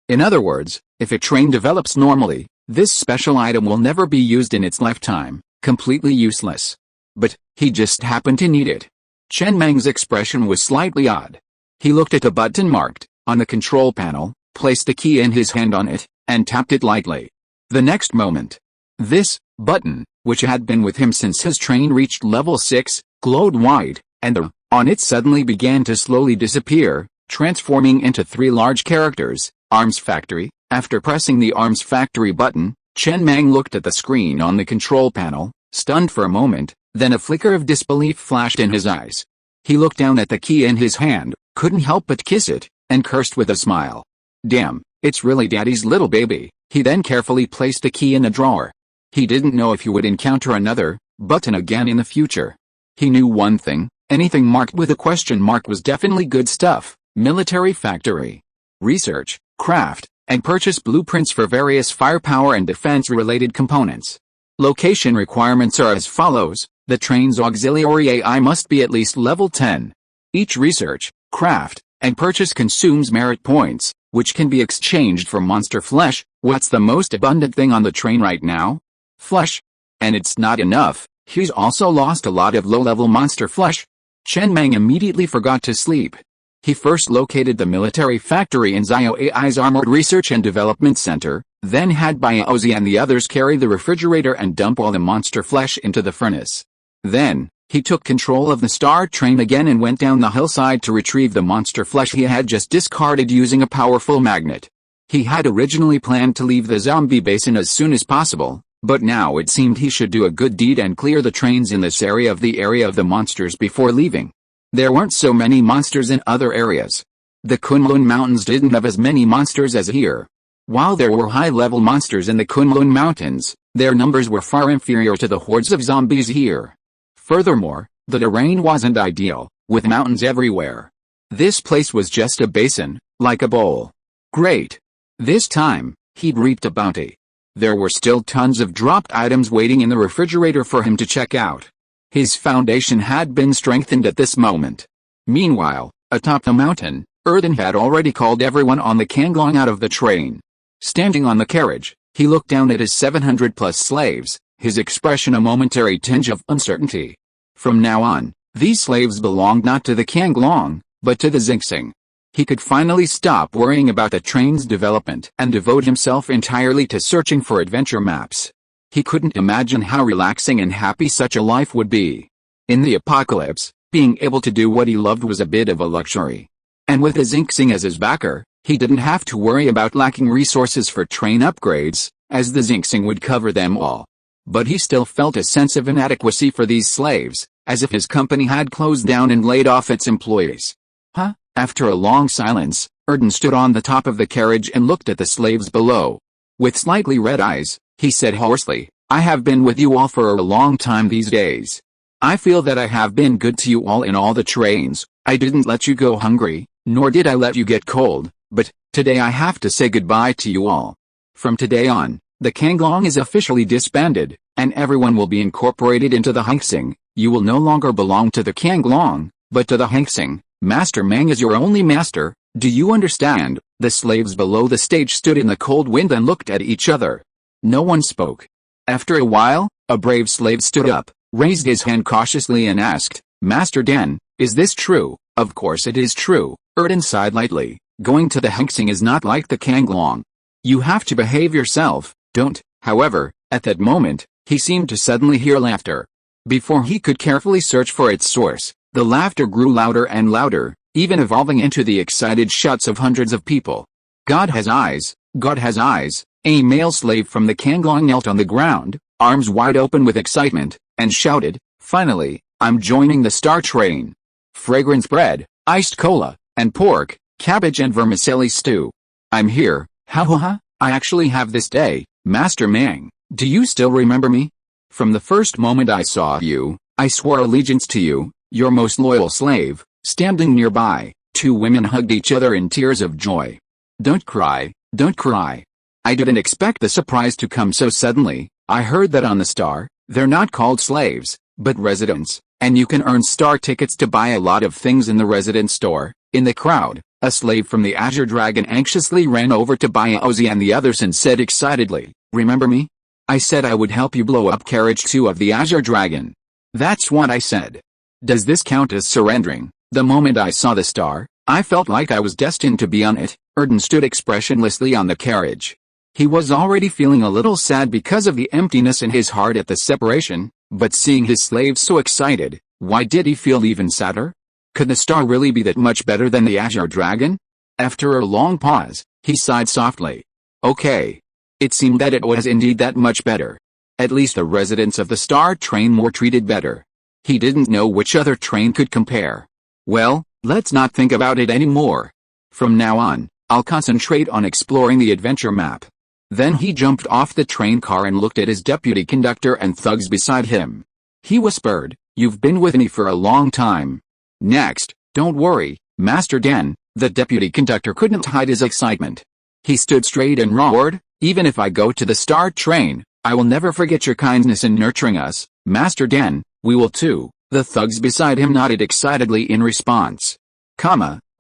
In other words, if a train develops normally, this special item will never be used in its lifetime, completely useless. But, he just happened to need it. Chen Mang's expression was slightly odd. He looked at a button marked, on the control panel, placed the key in his hand on it, and tapped it lightly. The next moment, this button, which had been with him since his train reached level 6, glowed white, and the on it suddenly began to slowly disappear, transforming into 3 large characters: Arms Factory. After pressing the Arms Factory button, Chen Mang looked at the screen on the control panel, stunned for a moment, then a flicker of disbelief flashed in his eyes. He looked down at the key in his hand, couldn't help but kiss it, and cursed with a smile. Damn, it's really Daddy's little baby. He then carefully placed the key in a drawer. He didn't know if he would encounter another button again in the future. He knew one thing: anything marked with a question mark was definitely good stuff. Military factory. Research, craft, and purchase blueprints for various firepower and defense-related components. Location requirements are as follows: the train's auxiliary AI must be at least level 10. Each research, craft, and purchase consumes merit points, which can be exchanged for monster flesh. What's the most abundant thing on the train right now? Flesh. And it's not enough, he's also lost a lot of low-level monster flesh. Chen Mang immediately forgot to sleep. He first located the military factory in Zio AI's Armored Research and Development Center, then had Biaozi and the others carry the refrigerator and dump all the monster flesh into the furnace. Then, he took control of the star train again and went down the hillside to retrieve the monster flesh he had just discarded using a powerful magnet. He had originally planned to leave the zombie basin as soon as possible, but now it seemed he should do a good deed and clear the trains in this area of the monsters before leaving. There weren't so many monsters in other areas. The Kunlun Mountains didn't have as many monsters as here. While there were high-level monsters in the Kunlun Mountains, their numbers were far inferior to the hordes of zombies here. Furthermore, the terrain wasn't ideal, with mountains everywhere. This place was just a basin, like a bowl. Great. This time, he'd reaped a bounty. There were still tons of dropped items waiting in the refrigerator for him to check out. His foundation had been strengthened at this moment. Meanwhile, atop the mountain, Erden had already called everyone on the Kanglong out of the train. Standing on the carriage, he looked down at his 700-plus slaves, his expression a momentary tinge of uncertainty. From now on, these slaves belonged not to the Kanglong, but to the Xingxing. He could finally stop worrying about the train's development and devote himself entirely to searching for adventure maps. He couldn't imagine how relaxing and happy such a life would be. In the apocalypse, being able to do what he loved was a bit of a luxury. And with the Xingxing as his backer, he didn't have to worry about lacking resources for train upgrades, as the Xingxing would cover them all. But he still felt a sense of inadequacy for these slaves, as if his company had closed down and laid off its employees. Huh? After a long silence, Erden stood on the top of the carriage and looked at the slaves below. With slightly red eyes, he said hoarsely, "I have been with you all for a long time these days. I feel that I have been good to you all in all the trains. I didn't let you go hungry, nor did I let you get cold, but today I have to say goodbye to you all. From today on, the Kanglong is officially disbanded, and everyone will be incorporated into the Xingxing. You will no longer belong to the Kanglong, but to the Xingxing. Master Mang is your only master, do you understand?" The slaves below the stage stood in the cold wind and looked at each other. No one spoke. After a while, a brave slave stood up, raised his hand cautiously and asked, "Master Den, is this true?" "Of course it is true," Erden sighed lightly. "Going to the Xingxing is not like the Kanglong. You have to behave yourself, don't." However, at that moment, he seemed to suddenly hear laughter. Before he could carefully search for its source, the laughter grew louder and louder, even evolving into the excited shouts of hundreds of people. "God has eyes, God has eyes." A male slave from the Kanglong knelt on the ground, arms wide open with excitement, and shouted, "Finally, I'm joining the star train. Fragrance bread, iced cola, and pork, cabbage and vermicelli stew. I'm here, ha ha ha, I actually have this day, Master Mang. Do you still remember me? From the first moment I saw you, I swore allegiance to you, your most loyal slave." Standing nearby, two women hugged each other in tears of joy. "Don't cry, don't cry. I didn't expect the surprise to come so suddenly. I heard that on the star, they're not called slaves, but residents, and you can earn star tickets to buy a lot of things in the resident store." In the crowd, a slave from the Azure Dragon anxiously ran over to Biaozi and the others and said excitedly, "Remember me? I said I would help you blow up Carriage 2 of the Azure Dragon. That's what I said. Does this count as surrendering?" The moment I saw the star, I felt like I was destined to be on it. Erden stood expressionlessly on the carriage. He was already feeling a little sad because of the emptiness in his heart at the separation, but seeing his slaves so excited, why did he feel even sadder? Could the star really be that much better than the Azure Dragon? After a long pause, he sighed softly. Okay. It seemed that it was indeed that much better. At least the residents of the star train were treated better. He didn't know which other train could compare. Well, let's not think about it anymore. From now on, I'll concentrate on exploring the adventure map. Then he jumped off the train car and looked at his deputy conductor and thugs beside him. He whispered, "You've been with me for a long time. Next, don't worry, Master Den." The deputy conductor couldn't hide his excitement. He stood straight and roared, "Even if I go to the star train, I will never forget your kindness in nurturing us, Master Den. We will too." The thugs beside him nodded excitedly in response.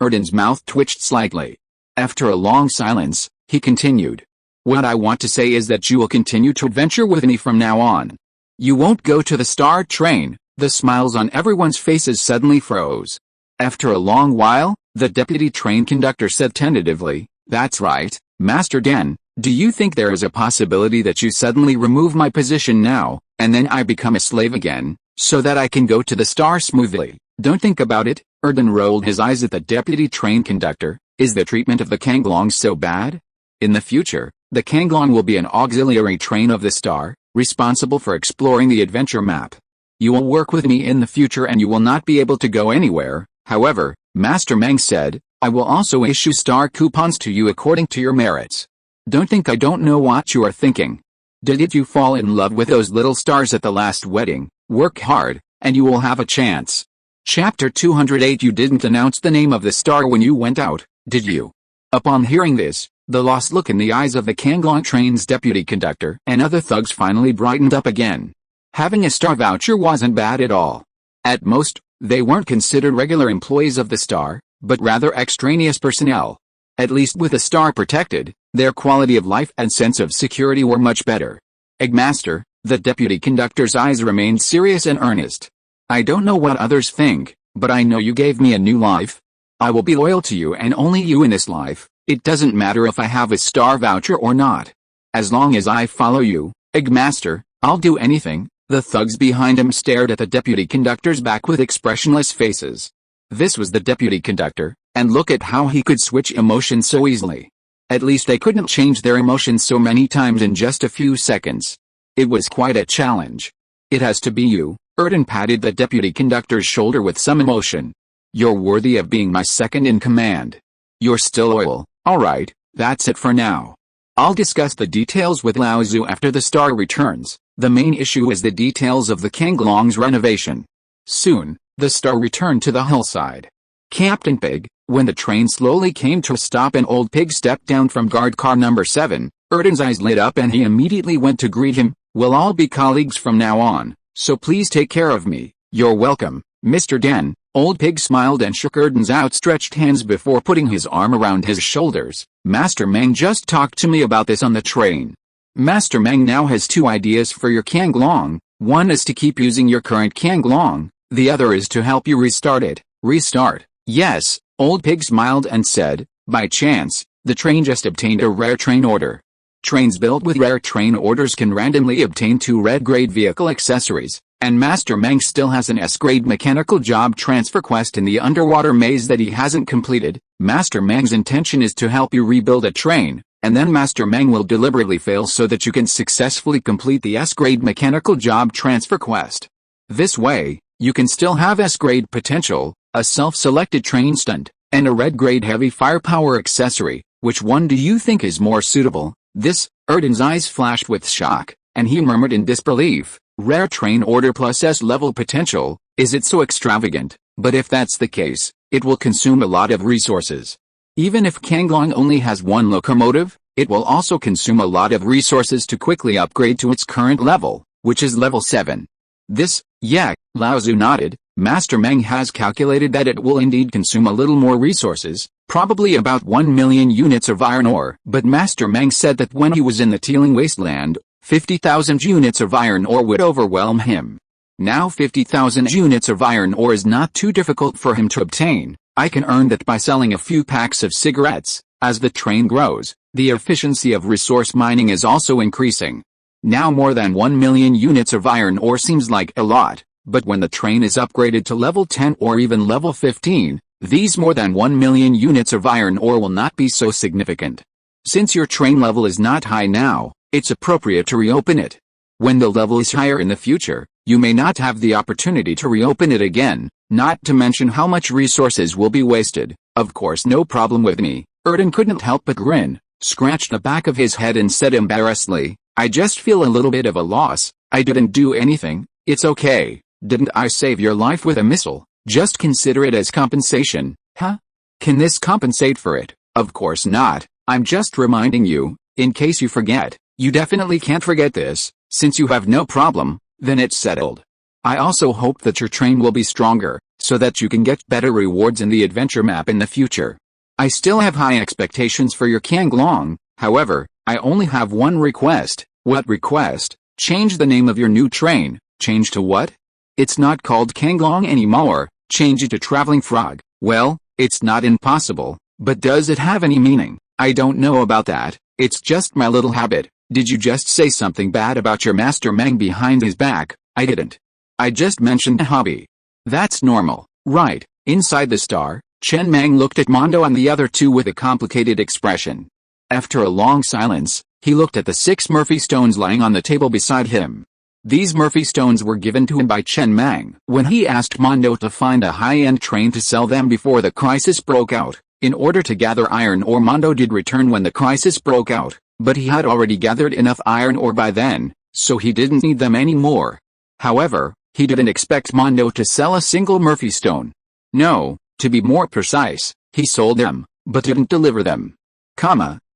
Erden's mouth twitched slightly. After a long silence, he continued. "What I want to say is that you will continue to adventure with me from now on. You won't go to the Star Train. The smiles on everyone's faces suddenly froze. After a long while, the deputy train conductor said tentatively, "That's right, Master Den. Do you think there is a possibility that you suddenly remove my position now, and then I become a slave again, so that I can go to the star smoothly? Don't think about it." Erden rolled his eyes at the deputy train conductor. "Is the treatment of the Kanglong so bad? In the future, the Kanglong will be an auxiliary train of the star, responsible for exploring the adventure map. You will work with me in the future and you will not be able to go anywhere. However," Master Mang said, "I will also issue star coupons to you according to your merits. Don't think I don't know what you are thinking. Did you fall in love with those little stars at the last wedding? Work hard, and you will have a chance." Chapter 208. You didn't announce the name of the star when you went out, did you? Upon hearing this, the lost look in the eyes of the Kanglong train's deputy conductor and other thugs finally brightened up again. Having a star voucher wasn't bad at all. At most, they weren't considered regular employees of the star, but rather extraneous personnel. At least with a star protected, their quality of life and sense of security were much better. "Eggmaster," the deputy conductor's eyes remained serious and earnest. "I don't know what others think, but I know you gave me a new life. I will be loyal to you and only you in this life. It doesn't matter if I have a star voucher or not. As long as I follow you, Eggmaster, I'll do anything." The thugs behind him stared at the deputy conductor's back with expressionless faces. This was the deputy conductor, and look at how he could switch emotions so easily. At least they couldn't change their emotions so many times in just a few seconds. It was quite a challenge. "It has to be you," Erden patted the deputy conductor's shoulder with some emotion. "You're worthy of being my second in command. You're still loyal. Alright, that's it for now. I'll discuss the details with Lao Tzu after the star returns. The main issue is the details of the Kanglong's renovation." Soon, the star returned to the hillside. "Captain Pig," when the train slowly came to a stop and Old Pig stepped down from guard car number 7, Erden's eyes lit up and he immediately went to greet him. "We'll all be colleagues from now on, so please take care of me." "You're welcome, Mr. Den." Old Pig smiled and shook Erden's outstretched hands before putting his arm around his shoulders. "Master Mang just talked to me about this on the train. Master Mang now has two ideas for your Kanglong. One is to keep using your current Kanglong, the other is to help you restart it." "Restart?" "Yes," Old Pig smiled and said, "By chance, the train just obtained a rare train order. Trains built with rare train orders can randomly obtain 2 red-grade vehicle accessories, and Master Mang still has an S-grade mechanical job transfer quest in the underwater maze that he hasn't completed. Master Mang's intention is to help you rebuild a train, and then Master Mang will deliberately fail so that you can successfully complete the S-grade mechanical job transfer quest. This way, you can still have S-grade potential, a self-selected train stunt, and a red-grade heavy firepower accessory. Which one do you think is more suitable?" This, Erden's eyes flashed with shock, and he murmured in disbelief. "Rare train order plus S-level potential, is it so extravagant? But if that's the case, it will consume a lot of resources. Even if Kanglong only has 1 locomotive, it will also consume a lot of resources to quickly upgrade to its current level, which is level 7. This, yeah," Lao Tzu nodded. "Master Mang has calculated that it will indeed consume a little more resources, probably about 1 million units of iron ore. But Master Mang said that when he was in the Teeling Wasteland, 50,000 units of iron ore would overwhelm him. Now 50,000 units of iron ore is not too difficult for him to obtain. I can earn that by selling a few packs of cigarettes. As the train grows, the efficiency of resource mining is also increasing. Now more than 1 million units of iron ore seems like a lot, but when the train is upgraded to level 10 or even level 15, these more than 1 million units of iron ore will not be so significant. Since your train level is not high now, it's appropriate to reopen it. When the level is higher in the future, you may not have the opportunity to reopen it again, not to mention how much resources will be wasted." "Of course, no problem with me." Erden couldn't help but grin, scratched the back of his head and said embarrassedly, "I just feel a little bit of a loss. I didn't do anything. It's okay. Didn't I save your life with a missile? Just consider it as compensation." "Huh? Can this compensate for it?" "Of course not. I'm just reminding you, in case you forget." "You definitely can't forget this. Since you have no problem, then it's settled. I also hope that your train will be stronger, so that you can get better rewards in the adventure map in the future. I still have high expectations for your Kanglong. However, I only have one request." "What request?" Change the name of your new train. Change to what? It's not called Kanglong anymore. Change it to Traveling Frog. Well, it's not impossible, but does it have any meaning? I don't know about that. It's just my little habit. Did you just say something bad about your master Mang behind his back? I didn't. I just mentioned a hobby. That's normal, right? Inside the star, Chen Mang looked at Mondo and the other two with a complicated expression. After a long silence, he looked at the 6 Murphy stones lying on the table beside him. These Murphy stones were given to him by Chen Mang when he asked Mondo to find a high-end train to sell them before the crisis broke out. In order to gather iron ore, Mondo did return when the crisis broke out, but he had already gathered enough iron ore by then, so he didn't need them anymore. However, he didn't expect Mondo to sell a single Murphy stone. No, to be more precise, he sold them, but didn't deliver them.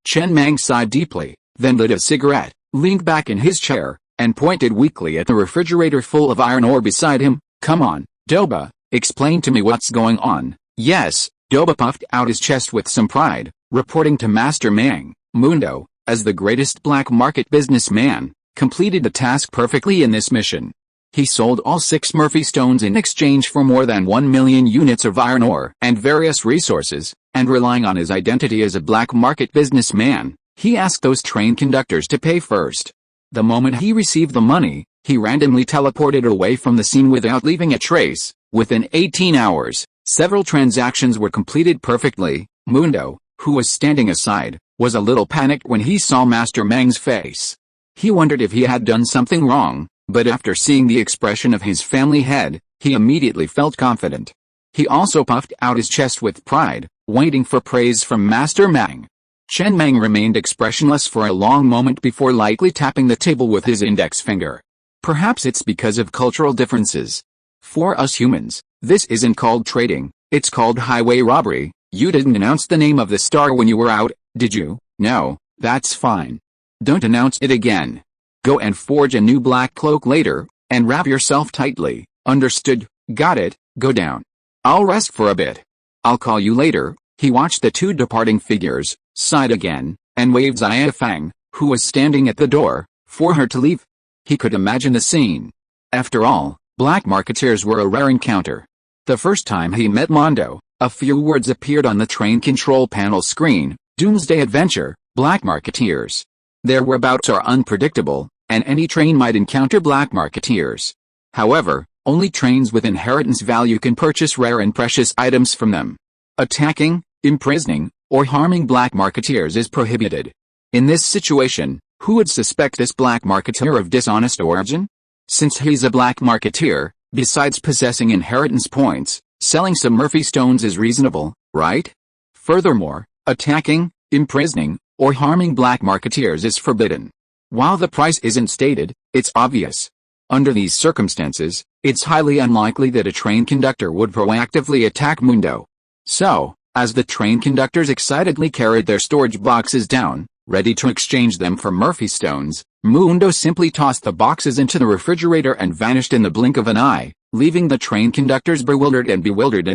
Chen Mang sighed deeply, then lit a cigarette, leaned back in his chair, and pointed weakly at the refrigerator full of iron ore beside him. Come on, Doba, explain to me what's going on. Yes, Doba puffed out his chest with some pride, reporting to Master Mang. Mundo, as the greatest black market businessman, completed the task perfectly in this mission. He sold all 6 Murphy stones in exchange for more than 1 million units of iron ore and various resources, and relying on his identity as a black market businessman, he asked those train conductors to pay first. The moment he received the money, he randomly teleported away from the scene without leaving a trace. Within 18 hours, several transactions were completed perfectly. Mundo, who was standing aside, was a little panicked when he saw Master Mang's face. He wondered if he had done something wrong, but after seeing the expression of his family head, he immediately felt confident. He also puffed out his chest with pride, waiting for praise from Master Mang. Chen Mang remained expressionless for a long moment before lightly tapping the table with his index finger. Perhaps it's because of cultural differences. For us humans, this isn't called trading, it's called highway robbery. You didn't announce the name of the star when you were out, did you? No, that's fine. Don't announce it again. Go and forge a new black cloak later, and wrap yourself tightly. Understood? Got it. Go down. I'll rest for a bit. I'll call you later. He watched the 2 departing figures, sighed again, and waved Xia Fang, who was standing at the door, for her to leave. He could imagine the scene. After all, black marketeers were a rare encounter. The first time he met Mondo, a few words appeared on the train control panel screen: Doomsday Adventure, Black Marketeers. Their whereabouts are unpredictable, and any train might encounter black marketeers. However, only trains with inheritance value can purchase rare and precious items from them. Attacking, imprisoning, or harming black marketeers is prohibited. In this situation, who would suspect this black marketeer of dishonest origin? Since he's a black marketeer, besides possessing inheritance points, selling some Murphy stones is reasonable, right? Furthermore, attacking, imprisoning, or harming black marketeers is forbidden. While the price isn't stated, it's obvious. Under these circumstances, it's highly unlikely that a train conductor would proactively attack Mundo. So, as the train conductors excitedly carried their storage boxes down, ready to exchange them for Murphy stones, Mundo simply tossed the boxes into the refrigerator and vanished in the blink of an eye, leaving the train conductors bewildered in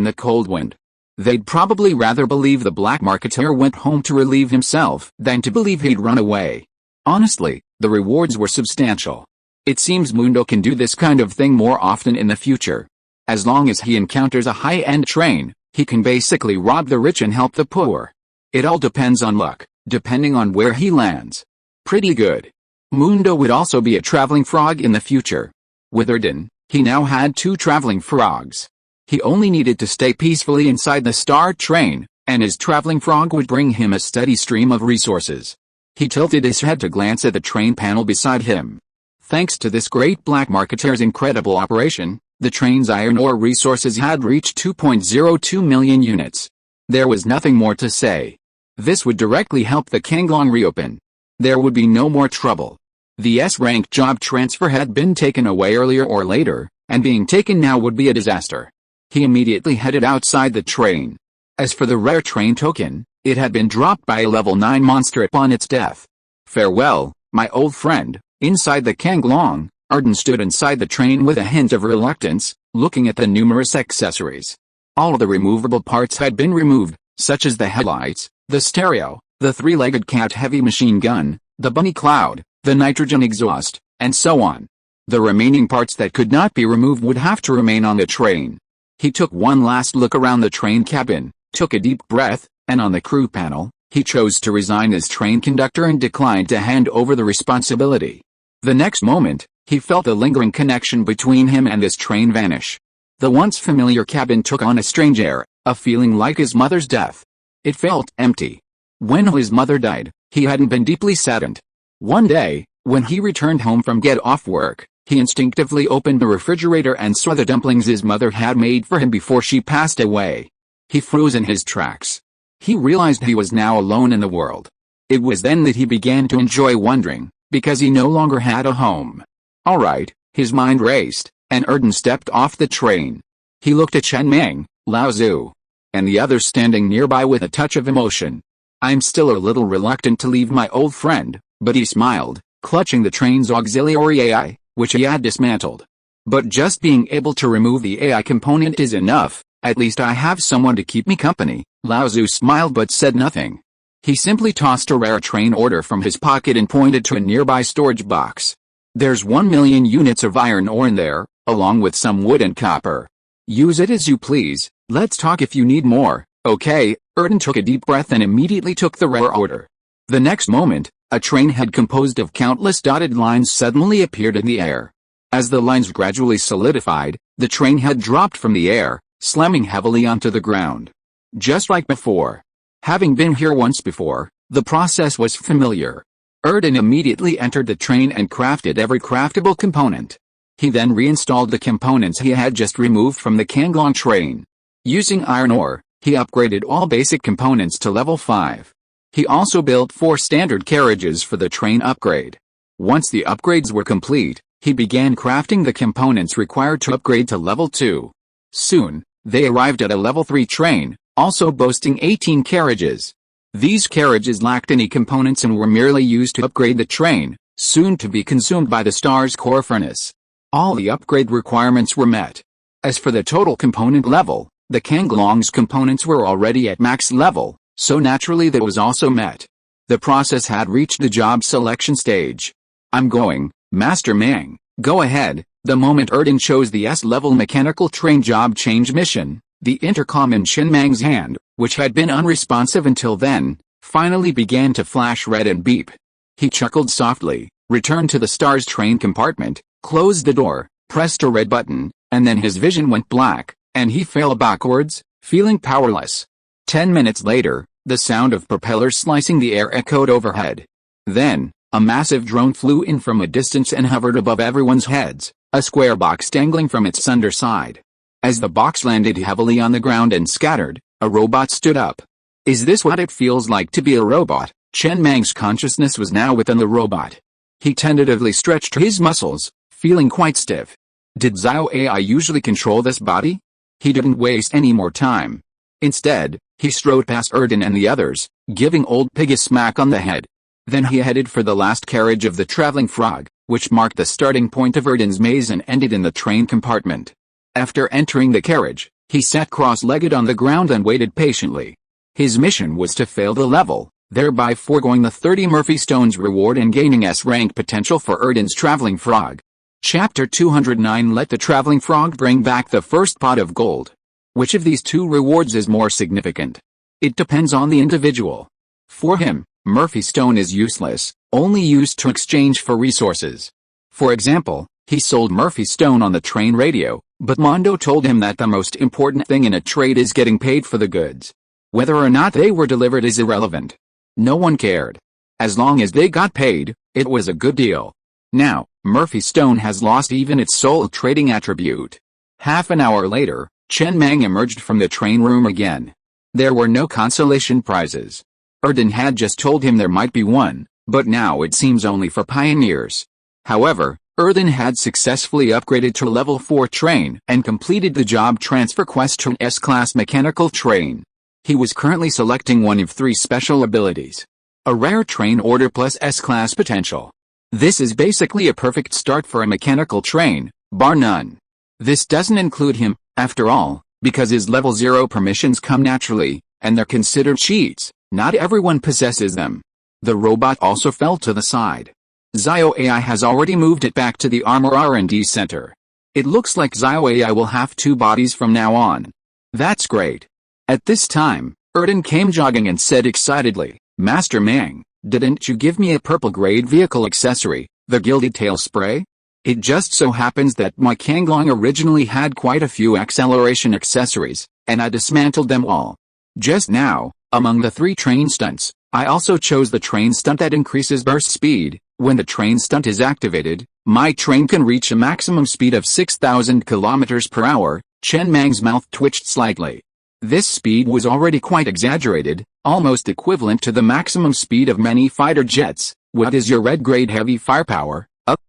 the cold wind. They'd probably rather believe the black marketeer went home to relieve himself than to believe he'd run away. Honestly, the rewards were substantial. It seems Mundo can do this kind of thing more often in the future. As long as he encounters a high-end train, he can basically rob the rich and help the poor. It all depends on luck, depending on where he lands. Pretty good. Mundo would also be a traveling frog in the future. With Erden, he now had 2 traveling frogs. He only needed to stay peacefully inside the star train, and his traveling frog would bring him a steady stream of resources. He tilted his head to glance at the train panel beside him. Thanks to this great black marketeer's incredible operation, the train's iron ore resources had reached 2.02 million units. There was nothing more to say. This would directly help the Kanglong reopen. There would be no more trouble. The S-rank job transfer had been taken away earlier or later, and being taken now would be a disaster. He immediately headed outside the train. As for the rare train token, it had been dropped by a level 9 monster upon its death. Farewell, my old friend. Inside the Kanglong, Arden stood inside the train with a hint of reluctance, looking at the numerous accessories. All the removable parts had been removed, such as the headlights, the stereo, the 3-legged cat heavy machine gun, the bunny cloud, the nitrogen exhaust, and so on. The remaining parts that could not be removed would have to remain on the train. He took one last look around the train cabin, took a deep breath, and on the crew panel, he chose to resign as train conductor and declined to hand over the responsibility. The next moment, he felt the lingering connection between him and this train vanish. The once familiar cabin took on a strange air, a feeling like his mother's death. It felt empty. When his mother died, he hadn't been deeply saddened. One day, when he returned home from get-off work, he instinctively opened the refrigerator and saw the dumplings his mother had made for him before she passed away. He froze in his tracks. He realized he was now alone in the world. It was then that he began to enjoy wondering, because he no longer had a home. All right, his mind raced, and Erden stepped off the train. He looked at Chen Mang, Lao Zhu, and the others standing nearby with a touch of emotion. I'm still a little reluctant to leave my old friend, but he smiled, clutching the train's auxiliary AI, which he had dismantled. But just being able to remove the AI component is enough, at least I have someone to keep me company. Lao Zhu smiled but said nothing. He simply tossed a rare train order from his pocket and pointed to a nearby storage box. There's 1 million units of iron ore in there, along with some wood and copper. Use it as you please, let's talk if you need more. Okay, Erden took a deep breath and immediately took the rare order. The next moment, a train head composed of countless dotted lines suddenly appeared in the air. As the lines gradually solidified, the train head dropped from the air, slamming heavily onto the ground. Just like before. Having been here once before, the process was familiar. Erden immediately entered the train and crafted every craftable component. He then reinstalled the components he had just removed from the Kanglong train. Using iron ore, he upgraded all basic components to level 5. He also built 4 standard carriages for the train upgrade. Once the upgrades were complete, he began crafting the components required to upgrade to level 2. Soon, they arrived at a level 3 train, also boasting 18 carriages. These carriages lacked any components and were merely used to upgrade the train, soon to be consumed by the star's core furnace. All the upgrade requirements were met. As for the total component level, the Kanglong's components were already at max level, so naturally that was also met. The process had reached the job selection stage. I'm going, Master Mang, go ahead. The moment Erden chose the S-level mechanical train job change mission, the intercom in Chen Mang's hand, which had been unresponsive until then, finally began to flash red and beep. He chuckled softly, returned to the star's train compartment, closed the door, pressed a red button, and then his vision went black, and he fell backwards, feeling powerless. 10 minutes later, the sound of propellers slicing the air echoed overhead. Then, a massive drone flew in from a distance and hovered above everyone's heads, a square box dangling from its underside. As the box landed heavily on the ground and scattered, a robot stood up. Is this what it feels like to be a robot? Chen Mang's consciousness was now within the robot. He tentatively stretched his muscles, feeling quite stiff. Did Zhao AI usually control this body? He didn't waste any more time. Instead, he strode past Erden and the others, giving Old Pig a smack on the head. Then he headed for the last carriage of the traveling frog, which marked the starting point of Erden's maze and ended in the train compartment. After entering the carriage, he sat cross-legged on the ground and waited patiently. His mission was to fail the level, thereby foregoing the 30 Murphy Stones reward and gaining S-rank potential for Erden's traveling frog. Chapter 209 Let the traveling frog bring back the first pot of gold. Which of these two rewards is more significant? It depends on the individual. For him, Murphy Stone is useless, only used to exchange for resources. For example, he sold Murphy Stone on the train radio, but Mondo told him that the most important thing in a trade is getting paid for the goods. Whether or not they were delivered is irrelevant. No one cared. As long as they got paid, it was a good deal. Now, Murphy Stone has lost even its sole trading attribute. Half an hour later, Chen Mang emerged from the train room again. There were no consolation prizes. Erden had just told him there might be one, but now it seems only for pioneers. However, Erden had successfully upgraded to level 4 train and completed the job transfer quest to an S-class mechanical train. He was currently selecting one of 3 special abilities. A rare train order plus S-class potential. This is basically a perfect start for a mechanical train, bar none. This doesn't include him, after all, because his level 0 permissions come naturally, and they're considered cheats. Not everyone possesses them. The robot also fell to the side. Zio AI has already moved it back to the armor R&D center. It looks like Zio AI will have 2 bodies from now on. That's great. At this time, Erden came jogging and said excitedly, Master Mang, didn't you give me a purple grade vehicle accessory, the gilded tail spray? It just so happens that my Kanglong originally had quite a few acceleration accessories, and I dismantled them all. Just now, among the 3 train stunts, I also chose the train stunt that increases burst speed. When the train stunt is activated, my train can reach a maximum speed of 6,000 km per hour. Chen Mang's mouth twitched slightly. This speed was already quite exaggerated, almost equivalent to the maximum speed of many fighter jets. What is your red grade heavy firepower?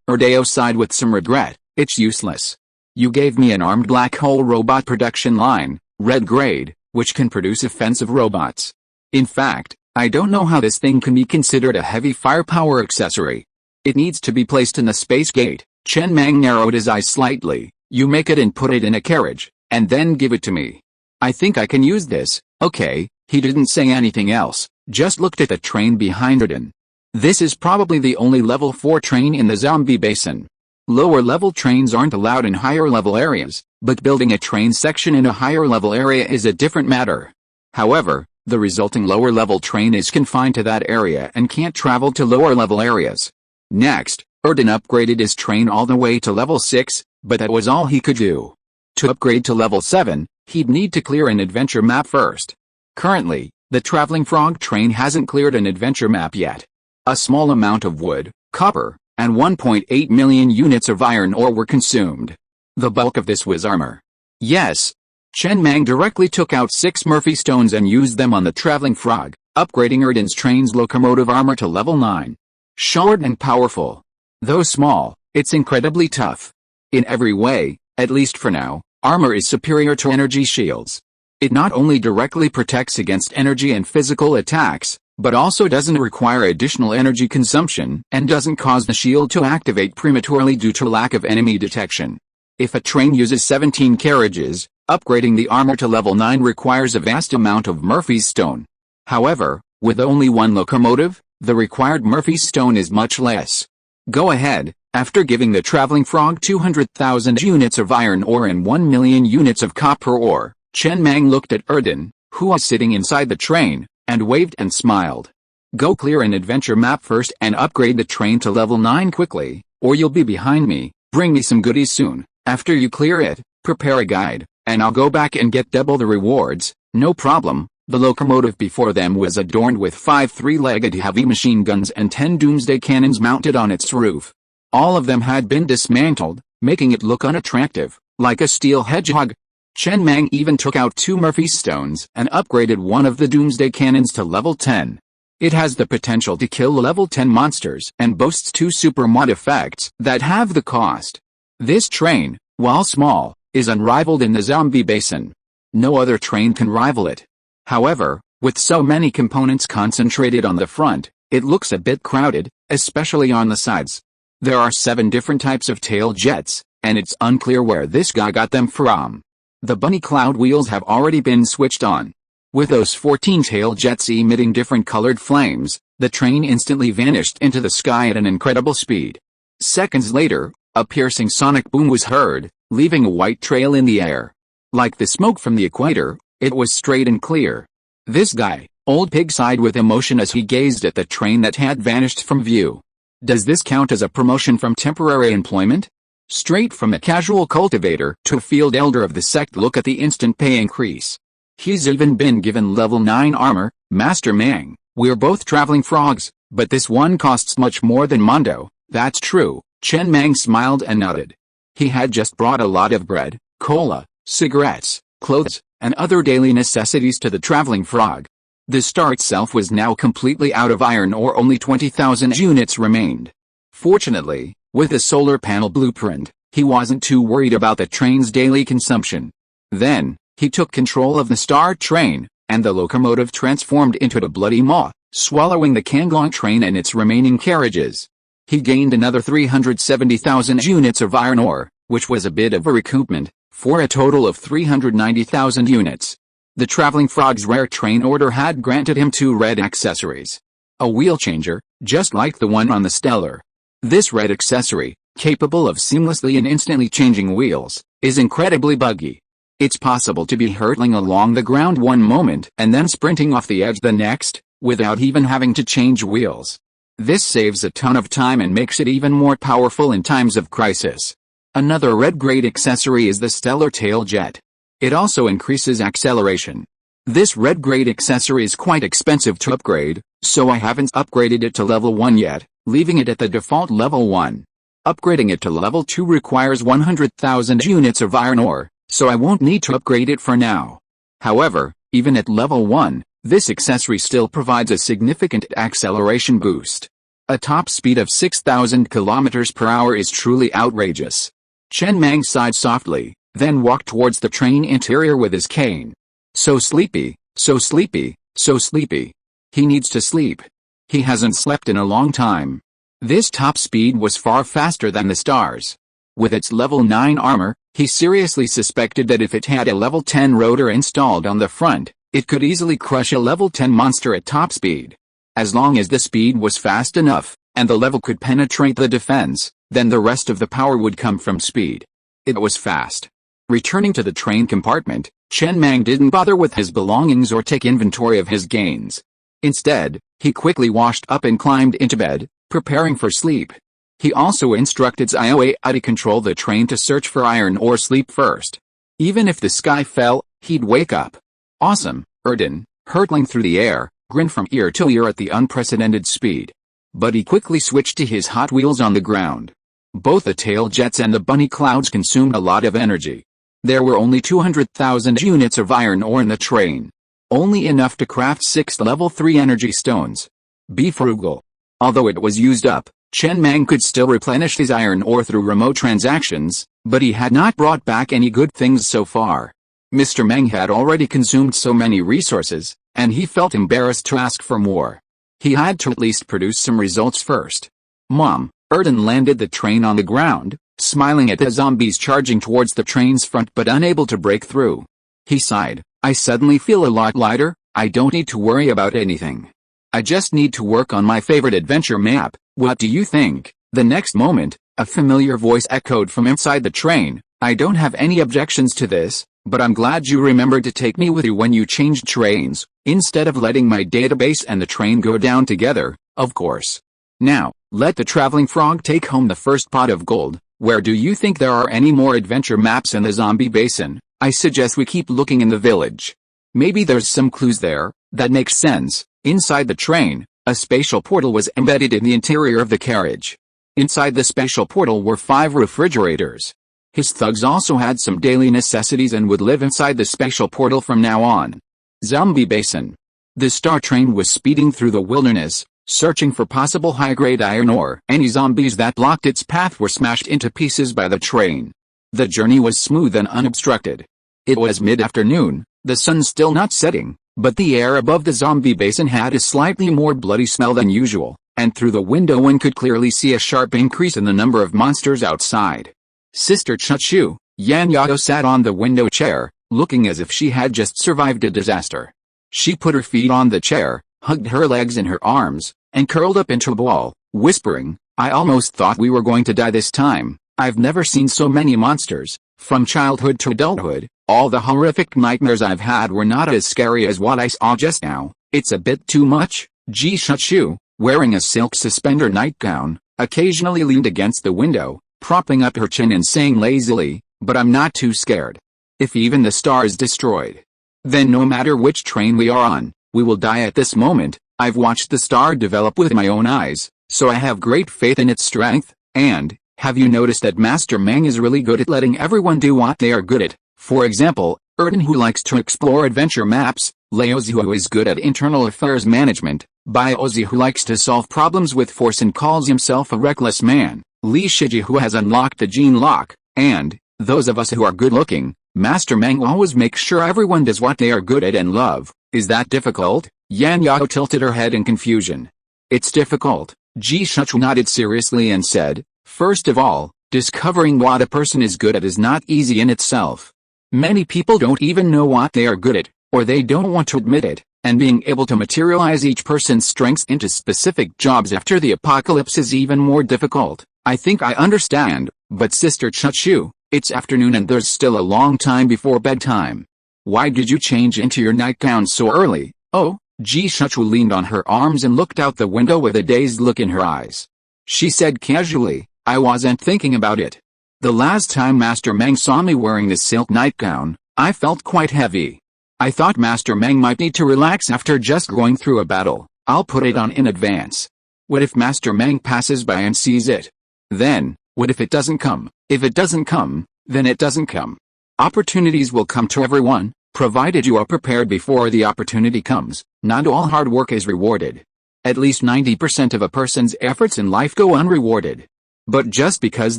Erdeo sighed with some regret. It's useless. You gave me an armed black hole robot production line, red grade, which can produce offensive robots. In fact, I don't know how this thing can be considered a heavy firepower accessory. It needs to be placed in the space gate. Chen Mang narrowed his eyes slightly. You make it and put it in a carriage, and then give it to me. I think I can use this. Okay. He didn't say anything else, just looked at the train behind Erden. This is probably the only level 4 train in the zombie basin. Lower level trains aren't allowed in higher level areas, but building a train section in a higher level area is a different matter. However, the resulting lower level train is confined to that area and can't travel to lower level areas. Next, Erden upgraded his train all the way to level 6, but that was all he could do. To upgrade to level 7, he'd need to clear an adventure map first. Currently, the traveling frog train hasn't cleared an adventure map yet. A small amount of wood, copper, and 1.8 million units of iron ore were consumed. The bulk of this was armor. Yes. Chen Mang directly took out 6 Murphy stones and used them on the traveling frog, upgrading Erden's train's locomotive armor to level 9. Short and powerful. Though small, it's incredibly tough. In every way, at least for now, armor is superior to energy shields. It not only directly protects against energy and physical attacks, but also doesn't require additional energy consumption and doesn't cause the shield to activate prematurely due to lack of enemy detection. If a train uses 17 carriages, upgrading the armor to level 9 requires a vast amount of Murphy's stone. However, with only 1 locomotive, the required Murphy's stone is much less. Go ahead. After giving the traveling frog 200,000 units of iron ore and 1 million units of copper ore, Chen Mang looked at Erden, who was sitting inside the train, and waved and smiled. Go clear an adventure map first and upgrade the train to level 9 quickly, or you'll be behind me. Bring me some goodies soon. After you clear it, prepare a guide, and I'll go back and get double the rewards. No problem. The locomotive before them was adorned with 5 3-legged heavy machine guns and 10 doomsday cannons mounted on its roof. All of them had been dismantled, making it look unattractive, like a steel hedgehog. Chen Mang even took out 2 Murphy stones and upgraded one of the doomsday cannons to level 10. It has the potential to kill level 10 monsters and boasts 2 super mod effects that have the cost. This train, while small, is unrivaled in the zombie basin. No other train can rival it. However, with so many components concentrated on the front, it looks a bit crowded, especially on the sides. There are 7 different types of tail jets, and it's unclear where this guy got them from. The bunny cloud wheels have already been switched on. With those 14 tail jets emitting different colored flames, the train instantly vanished into the sky at an incredible speed. Seconds later, a piercing sonic boom was heard, leaving a white trail in the air. Like the smoke from the equator, it was straight and clear. This guy, Old Pig, sighed with emotion as he gazed at the train that had vanished from view. Does this count as a promotion from temporary employment? Straight from a casual cultivator to a field elder of the sect. Look at the instant pay increase. He's even been given level 9 armor. Master Mang, we're both traveling frogs, but this one costs much more than Mondo. That's true. Chen Mang smiled and nodded. He had just brought a lot of bread, cola, cigarettes, clothes, and other daily necessities to the traveling frog. The star itself was now completely out of iron ore. Only 20,000 units remained. Fortunately, with the solar panel blueprint, he wasn't too worried about the train's daily consumption. Then, he took control of the star train, and the locomotive transformed into a bloody maw, swallowing the Kanglong train and its remaining carriages. He gained another 370,000 units of iron ore, which was a bit of a recoupment, for a total of 390,000 units. The traveling frog's rare train order had granted him 2 red accessories. A wheel changer, just like the one on the Stellar. This red accessory, capable of seamlessly and instantly changing wheels, is incredibly buggy. It's possible to be hurtling along the ground one moment and then sprinting off the edge the next, without even having to change wheels. This saves a ton of time and makes it even more powerful in times of crisis. Another red grade accessory is the stellar tail jet. It also increases acceleration. This red grade accessory is quite expensive to upgrade, so I haven't upgraded it to level 1 yet, leaving it at the default level 1. Upgrading it to level 2 requires 100,000 units of iron ore, so I won't need to upgrade it for now. However, even at level 1, this accessory still provides a significant acceleration boost. A top speed of 6,000 km per hour is truly outrageous. Chen Mang sighed softly, then walked towards the train interior with his cane. So sleepy, so sleepy, so sleepy. He needs to sleep. He hasn't slept in a long time. This top speed was far faster than the stars. With its level 9 armor, he seriously suspected that if it had a level 10 rotor installed on the front, it could easily crush a level 10 monster at top speed. As long as the speed was fast enough, and the level could penetrate the defense, then the rest of the power would come from speed. It was fast. Returning to the train compartment, Chen Mang didn't bother with his belongings or take inventory of his gains. Instead, he quickly washed up and climbed into bed, preparing for sleep. He also instructed Xiaoya to control the train to search for iron or sleep first. Even if the sky fell, he'd wake up. Awesome, Erden, hurtling through the air, grinned from ear to ear at the unprecedented speed. But he quickly switched to his Hot Wheels on the ground. Both the tail jets and the bunny clouds consumed a lot of energy. There were only 200,000 units of iron ore in the train. Only enough to craft 6 level 3 energy stones. Be frugal. Although it was used up, Chen Mang could still replenish his iron ore through remote transactions, but he had not brought back any good things so far. Mr. Mang had already consumed so many resources, and he felt embarrassed to ask for more. He had to at least produce some results first. Mom, Erden landed the train on the ground, smiling at the zombies charging towards the train's front but unable to break through. He sighed, I suddenly feel a lot lighter. I don't need to worry about anything. I just need to work on my favorite adventure map. What do you think? The next moment, a familiar voice echoed from inside the train. I don't have any objections to this, but I'm glad you remembered to take me with you when you changed trains, instead of letting my database and the train go down together, of course. Now, let the traveling frog take home the first pot of gold. Where do you think there are any more adventure maps in the zombie basin? I suggest we keep looking in the village. Maybe there's some clues there. That makes sense. Inside the train, a spatial portal was embedded in the interior of the carriage. Inside the spatial portal were 5 refrigerators. His thugs also had some daily necessities and would live inside the spatial portal from now on. Zombie Basin. The star train was speeding through the wilderness, searching for possible high-grade iron ore. Any zombies that blocked its path were smashed into pieces by the train. The journey was smooth and unobstructed. It was mid-afternoon, the sun still not setting, but the air above the zombie basin had a slightly more bloody smell than usual, and through the window one could clearly see a sharp increase in the number of monsters outside. Sister Chuchu, Yan Yao sat on the window chair, looking as if she had just survived a disaster. She put her feet on the chair, hugged her legs in her arms, and curled up into a ball, whispering, I almost thought we were going to die this time. I've never seen so many monsters. From childhood to adulthood, all the horrific nightmares I've had were not as scary as what I saw just now. It's a bit too much. Ji Shuchu, wearing a silk suspender nightgown, occasionally leaned against the window, propping up her chin and saying lazily, but I'm not too scared. If even the star is destroyed, then no matter which train we are on, we will die at this moment. I've watched the star develop with my own eyes, so I have great faith in its strength, and, have you noticed that Master Mang is really good at letting everyone do what they are good at? For example, Erden who likes to explore adventure maps, Laozi who is good at internal affairs management, Biozi who likes to solve problems with force and calls himself a reckless man, Li Shiji who has unlocked the gene lock, and, those of us who are good looking, Master Mang always makes sure everyone does what they are good at and love. Is that difficult? Yan Yao tilted her head in confusion. It's difficult. Ji Shuchu nodded seriously and said, first of all, discovering what a person is good at is not easy in itself. Many people don't even know what they are good at, or they don't want to admit it. And being able to materialize each person's strengths into specific jobs after the apocalypse is even more difficult. I think I understand, but Sister Chuchu, it's afternoon and there's still a long time before bedtime. Why did you change into your nightgown so early? Oh, Ji Chuchu leaned on her arms and looked out the window with a dazed look in her eyes. She said casually, I wasn't thinking about it. The last time Master Mang saw me wearing this silk nightgown, I felt quite heavy. I thought Master Mang might need to relax after just going through a battle. I'll put it on in advance. What if Master Mang passes by and sees it? Then, what if it doesn't come? If it doesn't come, then it doesn't come. Opportunities will come to everyone, provided you are prepared before the opportunity comes. Not all hard work is rewarded. At least 90% of a person's efforts in life go unrewarded. But just because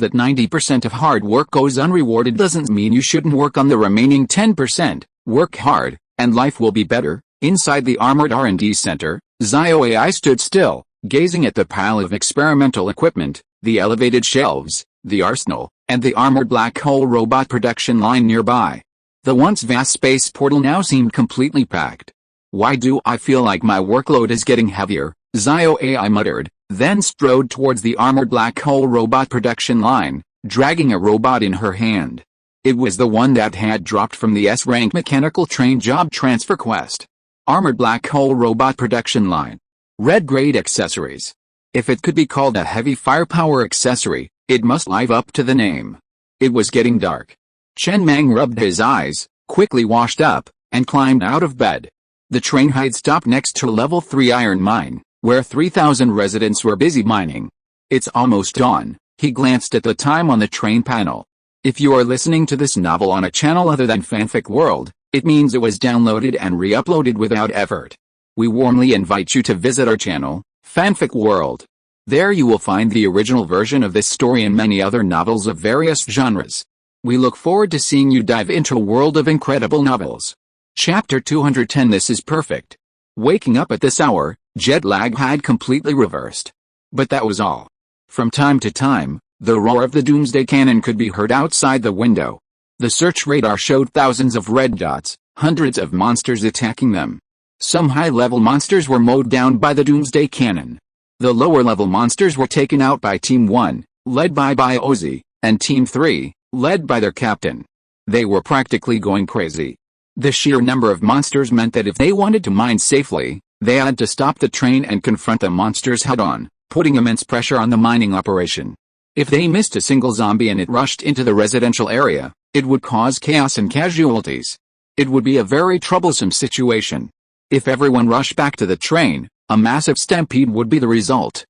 that 90% of hard work goes unrewarded doesn't mean you shouldn't work on the remaining 10%. Work hard, and life will be better. Inside the armored R&D center, Zio AI stood still, gazing at the pile of experimental equipment, the elevated shelves, the arsenal, and the armored black hole robot production line nearby. The once vast space portal now seemed completely packed. Why do I feel like my workload is getting heavier? Zio AI muttered, then strode towards the armored black hole robot production line, dragging a robot in her hand. It was the one that had dropped from the S-rank mechanical train job transfer quest. Armored black hole robot production line. Red grade accessories. If it could be called a heavy firepower accessory, it must live up to the name. It was getting dark. Chen Mang rubbed his eyes, quickly washed up, and climbed out of bed. The train had stopped next to a level 3 iron mine, where 3,000 residents were busy mining. It's almost dawn. He glanced at the time on the train panel. If you are listening to this novel on a channel other than Fanfic World, it means it was downloaded and re-uploaded without effort. We warmly invite you to visit our channel, Fanfic World. There you will find the original version of this story and many other novels of various genres. We look forward to seeing you dive into a world of incredible novels. Chapter 210. This is perfect. Waking up at this hour, jet lag had completely reversed. But that was all. From time to time, the roar of the Doomsday Cannon could be heard outside the window. The search radar showed thousands of red dots, hundreds of monsters attacking them. Some high-level monsters were mowed down by the Doomsday Cannon. The lower-level monsters were taken out by Team 1, led by Ozzy, and Team 3, led by their captain. They were practically going crazy. The sheer number of monsters meant that if they wanted to mine safely, they had to stop the train and confront the monsters head-on, putting immense pressure on the mining operation. If they missed a single zombie and it rushed into the residential area, it would cause chaos and casualties. It would be a very troublesome situation. If everyone rushed back to the train, a massive stampede would be the result.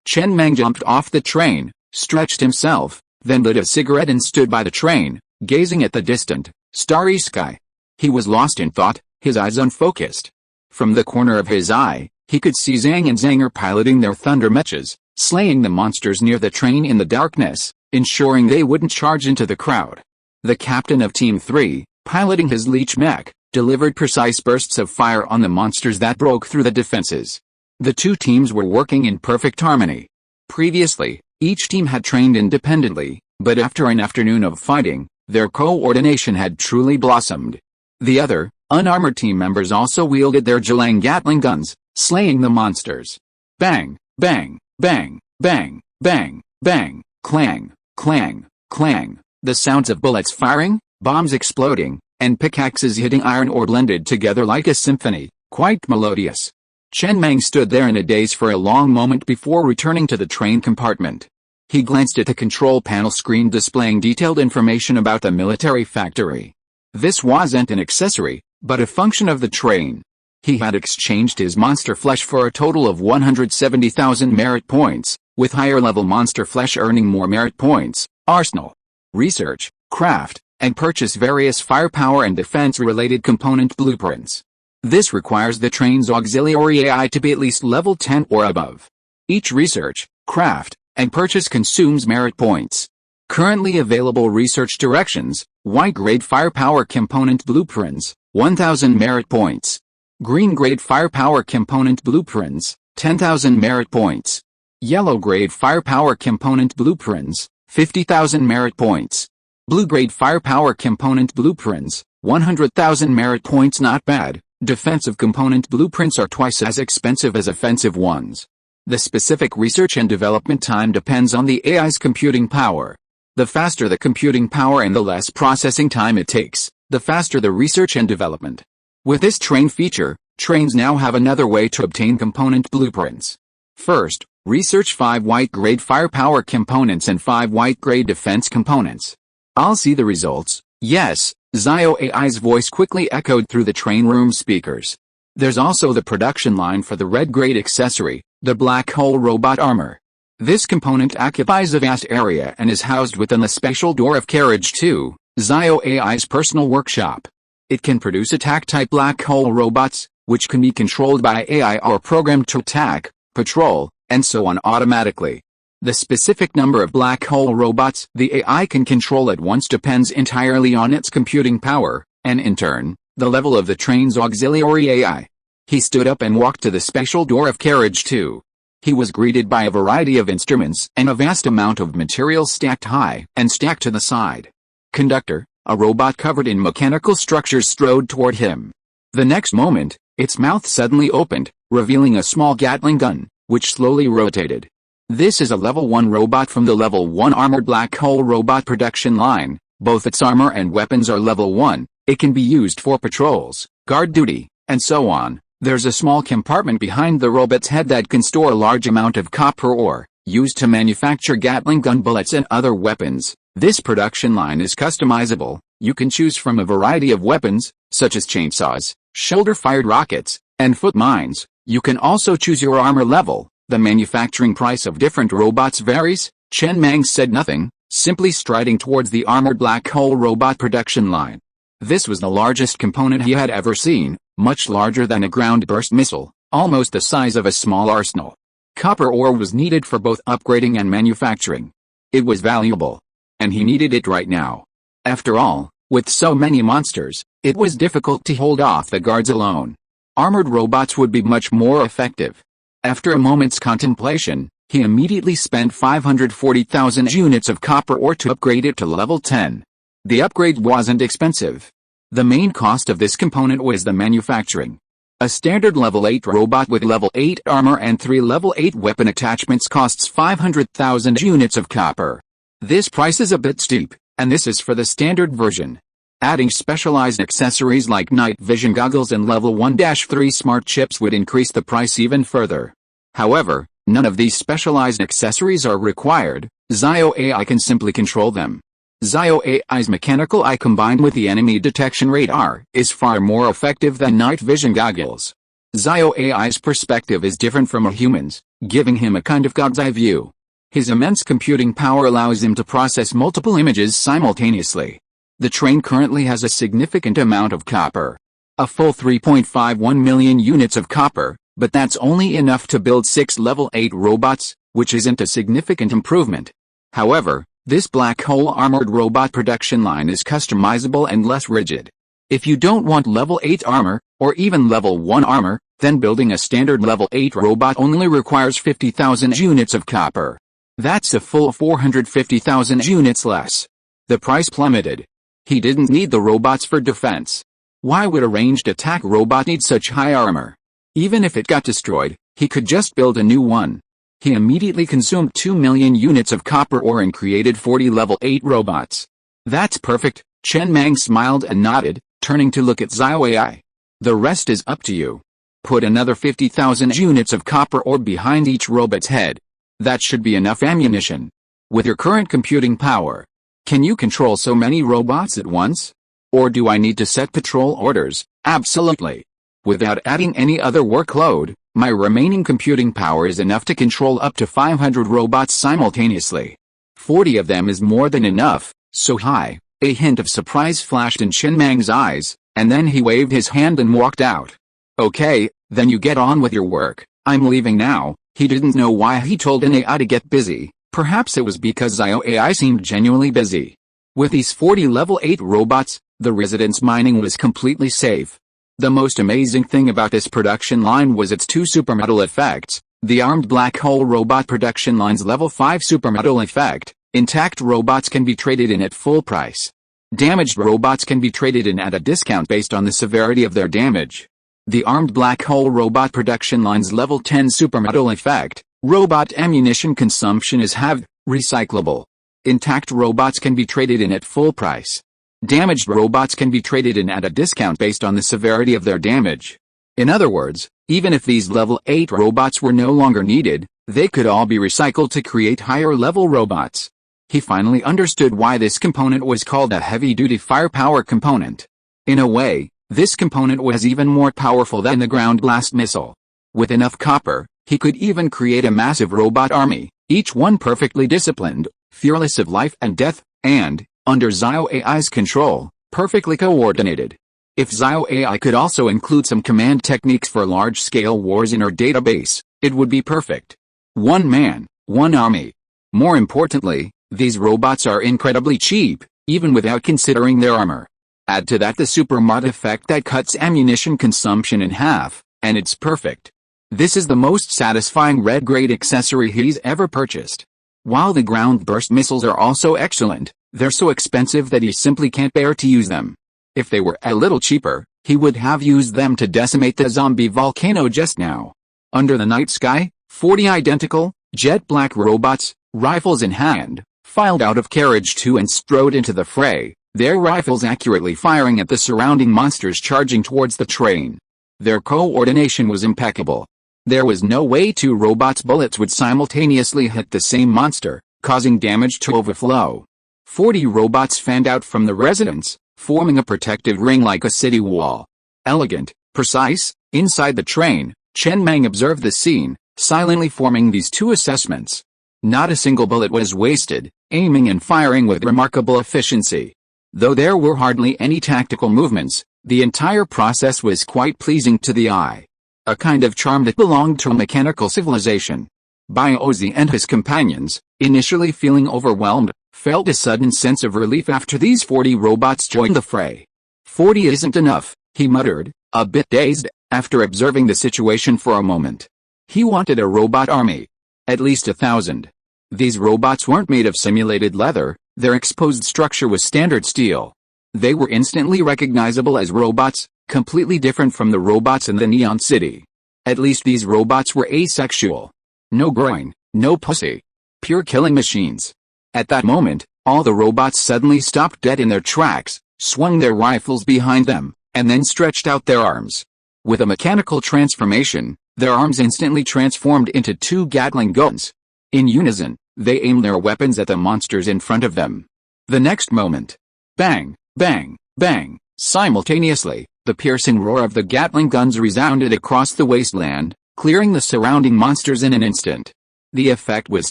Chen Mang jumped off the train, stretched himself, then lit a cigarette and stood by the train, gazing at the distant, starry sky. He was lost in thought, his eyes unfocused. From the corner of his eye, he could see Zhang and Zanger piloting their thunder mechas, slaying the monsters near the train in the darkness, ensuring they wouldn't charge into the crowd. The captain of Team 3, piloting his leech mech, delivered precise bursts of fire on the monsters that broke through the defenses. The two teams were working in perfect harmony. Previously, each team had trained independently, but after an afternoon of fighting, their coordination had truly blossomed. The other, unarmored team members also wielded their Jilang Gatling guns, slaying the monsters. Bang, bang, bang, bang, bang, bang, clang, clang, clang. The sounds of bullets firing, bombs exploding, and pickaxes hitting iron ore blended together like a symphony, quite melodious. Chen Mang stood there in a daze for a long moment before returning to the train compartment. He glanced at the control panel screen displaying detailed information about the military factory. This wasn't an accessory, but a function of the train. He had exchanged his monster flesh for a total of 170,000 merit points, with higher-level monster flesh earning more merit points. Arsenal. Research, craft, and purchase various firepower and defense-related component blueprints. This requires the train's auxiliary AI to be at least level 10 or above. Each research, craft, and purchase consumes merit points. Currently available research directions: white-grade firepower component blueprints, 1,000 merit points. Green-grade firepower component blueprints, 10,000 merit points. Yellow-grade firepower component blueprints, 50,000 merit points. Blue-grade firepower component blueprints, 100,000 merit points. Not bad. Defensive component blueprints are twice as expensive as offensive ones. The specific research and development time depends on the AI's computing power. The faster the computing power and the less processing time it takes, the faster the research and development. With this train feature, trains now have another way to obtain component blueprints. First, research 5 white-grade firepower components and 5 white-grade defense components. I'll see the results. Yes, Zio AI's voice quickly echoed through the train room speakers. There's also the production line for the red-grade accessory, the black hole robot armor. This component occupies a vast area and is housed within the special door of carriage 2, Zio AI's personal workshop. It can produce attack-type black hole robots, which can be controlled by AI or programmed to attack, patrol, and so on automatically. The specific number of black hole robots the AI can control at once depends entirely on its computing power, and in turn, the level of the train's auxiliary AI. He stood up and walked to the special door of carriage 2. He was greeted by a variety of instruments and a vast amount of material stacked high and stacked to the side. Conductor, a robot covered in mechanical structures, strode toward him. The next moment, its mouth suddenly opened, revealing a small Gatling gun, which slowly rotated. This is a level 1 robot from the level 1 armored black hole robot production line. Both its armor and weapons are level 1. It can be used for patrols, guard duty, and so on. There's a small compartment behind the robot's head that can store a large amount of copper ore, used to manufacture Gatling gun bullets and other weapons. This production line is customizable. You can choose from a variety of weapons, such as chainsaws, shoulder-fired rockets, and foot mines. You can also choose your armor level. The manufacturing price of different robots varies. Chen Mang said nothing, simply striding towards the armored black hole robot production line. This was the largest component he had ever seen, much larger than a ground-burst missile, almost the size of a small arsenal. Copper ore was needed for both upgrading and manufacturing. It was valuable, and he needed it right now. After all, with so many monsters, it was difficult to hold off the guards alone. Armored robots would be much more effective. After a moment's contemplation, he immediately spent 540,000 units of copper ore to upgrade it to level 10. The upgrade wasn't expensive. The main cost of this component was the manufacturing. A standard level 8 robot with level 8 armor and 3 level 8 weapon attachments costs 500,000 units of copper. This price is a bit steep, and this is for the standard version. Adding specialized accessories like night vision goggles and level 1-3 smart chips would increase the price even further. However, none of these specialized accessories are required. Zio AI can simply control them. Zio AI's mechanical eye combined with the enemy detection radar is far more effective than night vision goggles. Zio AI's perspective is different from a human's, giving him a kind of God's eye view. His immense computing power allows him to process multiple images simultaneously. The train currently has a significant amount of copper. A full 3.51 million units of copper, but that's only enough to build 6 level 8 robots, which isn't a significant improvement. However, this black hole armored robot production line is customizable and less rigid. If you don't want level 8 armor, or even level 1 armor, then building a standard level 8 robot only requires 50,000 units of copper. That's a full 450,000 units less. The price plummeted. He didn't need the robots for defense. Why would a ranged attack robot need such high armor? Even if it got destroyed, he could just build a new one. He immediately consumed 2 million units of copper ore and created 40 level 8 robots. That's perfect, Chen Mang smiled and nodded, turning to look at Zio AI. The rest is up to you. Put another 50,000 units of copper ore behind each robot's head. That should be enough ammunition. With your current computing power, can you control so many robots at once? Or do I need to set patrol orders? Absolutely. Without adding any other workload, my remaining computing power is enough to control up to 500 robots simultaneously. 40 of them is more than enough, so high. A hint of surprise flashed in Chen Mang's eyes, and then he waved his hand and walked out. Okay, then you get on with your work. I'm leaving now. He didn't know why he told an AI to get busy. Perhaps it was because Zio AI seemed genuinely busy. With these 40 level 8 robots, the residence mining was completely safe. The most amazing thing about this production line was its 2 supermetal effects. The armed black hole robot production line's level 5 supermetal effect. Intact robots can be traded in at full price. Damaged robots can be traded in at a discount based on the severity of their damage. The armed black hole robot production line's level 10 supermodel effect. Robot ammunition consumption is halved, recyclable. Intact robots can be traded in at full price. Damaged robots can be traded in at a discount based on the severity of their damage. In other words, even if these level 8 robots were no longer needed, they could all be recycled to create higher level robots. He finally understood why this component was called a heavy-duty firepower component. In a way, this component was even more powerful than the ground blast missile. With enough copper, he could even create a massive robot army, each one perfectly disciplined, fearless of life and death, and, under Zio AI's control, perfectly coordinated. If Zio AI could also include some command techniques for large-scale wars in her database, it would be perfect. One man, one army. More importantly, these robots are incredibly cheap, even without considering their armor. Add to that the supermod effect that cuts ammunition consumption in half, and it's perfect. This is the most satisfying red-grade accessory he's ever purchased. While the ground burst missiles are also excellent, they're so expensive that he simply can't bear to use them. If they were a little cheaper, he would have used them to decimate the zombie volcano just now. Under the night sky, 40 identical, jet black robots, rifles in hand, filed out of carriage 2 and strode into the fray, their rifles accurately firing at the surrounding monsters charging towards the train. Their coordination was impeccable. There was no way 2 robots' bullets would simultaneously hit the same monster, causing damage to overflow. 40 robots fanned out from the residence, forming a protective ring like a city wall. Elegant, precise, inside the train, Chen Mang observed the scene, silently forming these 2 assessments. Not a single bullet was wasted, aiming and firing with remarkable efficiency. Though there were hardly any tactical movements, the entire process was quite pleasing to the eye. A kind of charm that belonged to a mechanical civilization. Ozzy and his companions, initially feeling overwhelmed, felt a sudden sense of relief after these 40 robots joined the fray. 40 isn't enough, he muttered, a bit dazed, after observing the situation for a moment. He wanted a robot army. At least 1,000. These robots weren't made of simulated leather, their exposed structure was standard steel. They were instantly recognizable as robots, completely different from the robots in the Neon City. At least these robots were asexual. No groin, no pussy. Pure killing machines. At that moment, all the robots suddenly stopped dead in their tracks, swung their rifles behind them, and then stretched out their arms. With a mechanical transformation, their arms instantly transformed into 2 Gatling guns. In unison, they aimed their weapons at the monsters in front of them. The next moment, bang, bang, bang, simultaneously, the piercing roar of the Gatling guns resounded across the wasteland, clearing the surrounding monsters in an instant. The effect was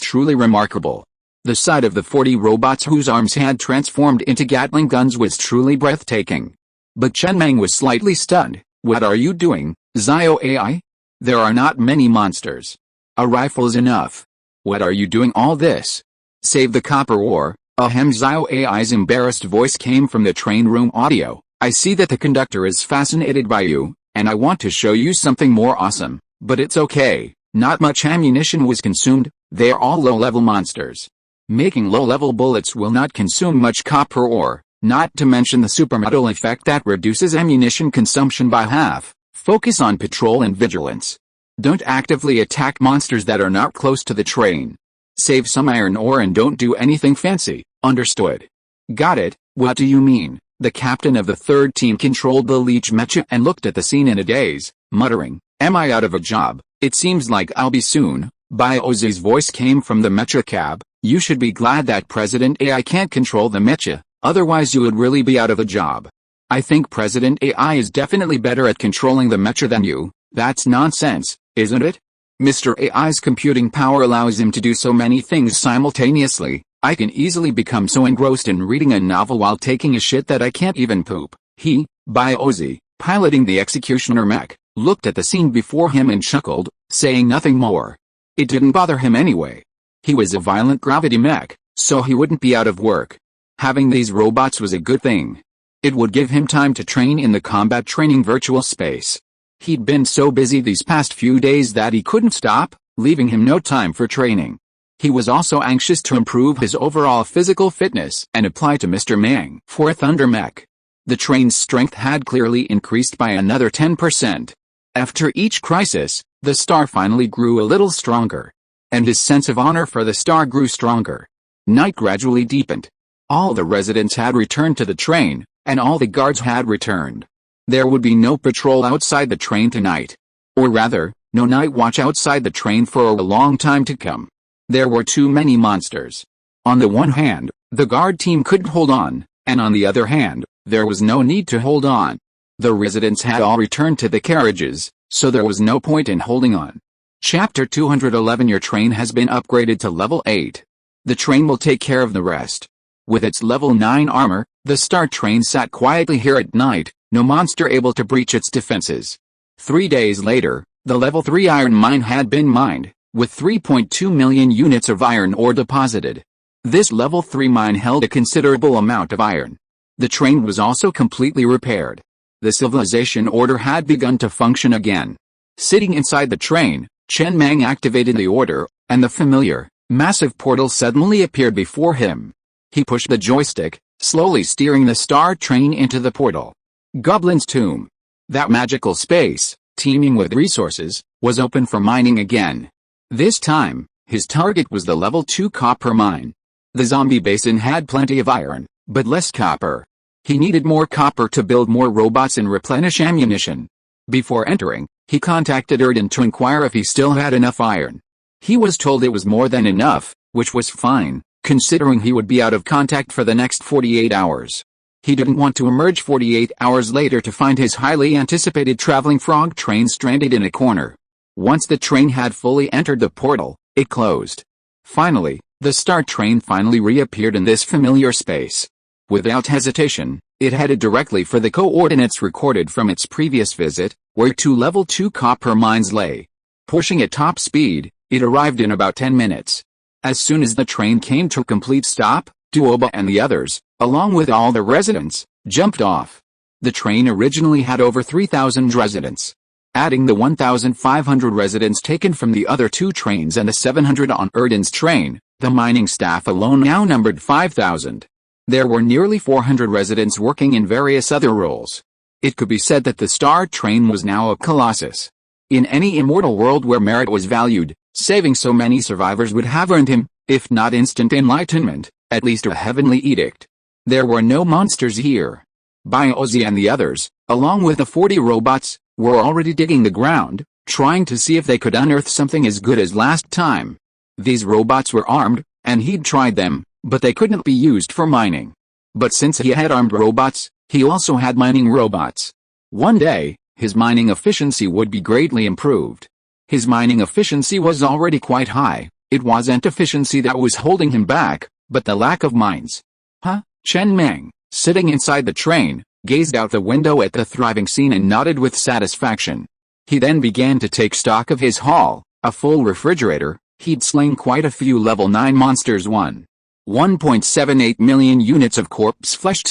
truly remarkable. The sight of the 40 robots whose arms had transformed into Gatling guns was truly breathtaking. But Chen Mang was slightly stunned. What are you doing, Zio AI? There are not many monsters. A rifle is enough. What are you doing all this? Save the copper ore. Ahem. Zio AI's embarrassed voice came from the train room audio. I see that the conductor is fascinated by you, and I want to show you something more awesome, but it's okay. Not much ammunition was consumed, they are all low-level monsters. Making low-level bullets will not consume much copper ore, not to mention the supermodel effect that reduces ammunition consumption by half. Focus on patrol and vigilance. Don't actively attack monsters that are not close to the train. Save some iron ore and don't do anything fancy, understood? Got it. What do you mean? The captain of the third team controlled the leech mecha and looked at the scene in a daze, muttering, am I out of a job? It seems like I'll be soon. Ozzy's voice came from the mecha cab. You should be glad that President AI can't control the mecha, otherwise you would really be out of a job. I think President AI is definitely better at controlling the mecha than you. That's nonsense, isn't it? Mr. AI's computing power allows him to do so many things simultaneously. I can easily become so engrossed in reading a novel while taking a shit that I can't even poop. He, Ozzy, piloting the executioner mech, looked at the scene before him and chuckled, saying nothing more. It didn't bother him anyway. He was a violent gravity mech, so he wouldn't be out of work. Having these robots was a good thing. It would give him time to train in the combat training virtual space. He'd been so busy these past few days that he couldn't stop, leaving him no time for training. He was also anxious to improve his overall physical fitness and apply to Mr. Mang for Thunder Mech. The train's strength had clearly increased by another 10%. After each crisis, the star finally grew a little stronger. And his sense of honor for the star grew stronger. Night gradually deepened. All the residents had returned to the train, and all the guards had returned. There would be no patrol outside the train tonight. Or rather, no night watch outside the train for a long time to come. There were too many monsters. On the one hand, the guard team couldn't hold on, and on the other hand, there was no need to hold on. The residents had all returned to the carriages, so there was no point in holding on. Chapter 211. Your train has been upgraded to level 8. The train will take care of the rest. With its level 9 armor, the star train sat quietly here at night, no monster able to breach its defenses. 3 days later, the level 3 iron mine had been mined, with 3.2 million units of iron ore deposited. This level 3 mine held a considerable amount of iron. The train was also completely repaired. The civilization order had begun to function again. Sitting inside the train, Chen Mang activated the order, and the familiar, massive portal suddenly appeared before him. He pushed the joystick, slowly steering the star train into the portal. Goblin's Tomb. That magical space, teeming with resources, was open for mining again. This time, his target was the level 2 copper mine. The zombie basin had plenty of iron, but less copper. He needed more copper to build more robots and replenish ammunition. Before entering, he contacted Erden to inquire if he still had enough iron. He was told it was more than enough, which was fine, considering he would be out of contact for the next 48 hours. He didn't want to emerge 48 hours later to find his highly anticipated traveling frog train stranded in a corner. Once the train had fully entered the portal, it closed. Finally, the star train finally reappeared in this familiar space. Without hesitation, it headed directly for the coordinates recorded from its previous visit, where 2 level 2 copper mines lay. Pushing at top speed, it arrived in about 10 minutes. As soon as the train came to a complete stop, Duoba and the others, along with all the residents, jumped off. The train originally had over 3,000 residents. Adding the 1,500 residents taken from the other 2 trains and the 700 on Erden's train, the mining staff alone now numbered 5,000. There were nearly 400 residents working in various other roles. It could be said that the star train was now a colossus. In any immortal world where merit was valued, saving so many survivors would have earned him, if not instant enlightenment, at least a heavenly edict. There were no monsters here. Biozi and the others, along with the 40 robots, were already digging the ground, trying to see if they could unearth something as good as last time. These robots were armed, and he'd tried them, but they couldn't be used for mining. But since he had armed robots, he also had mining robots. One day, his mining efficiency would be greatly improved. His mining efficiency was already quite high. It wasn't efficiency that was holding him back, but the lack of mines. Chen Mang, sitting inside the train, gazed out the window at the thriving scene and nodded with satisfaction. He then began to take stock of his haul, a full refrigerator. He'd slain quite a few level 9 monsters. 1.78 million units of corpse flesh.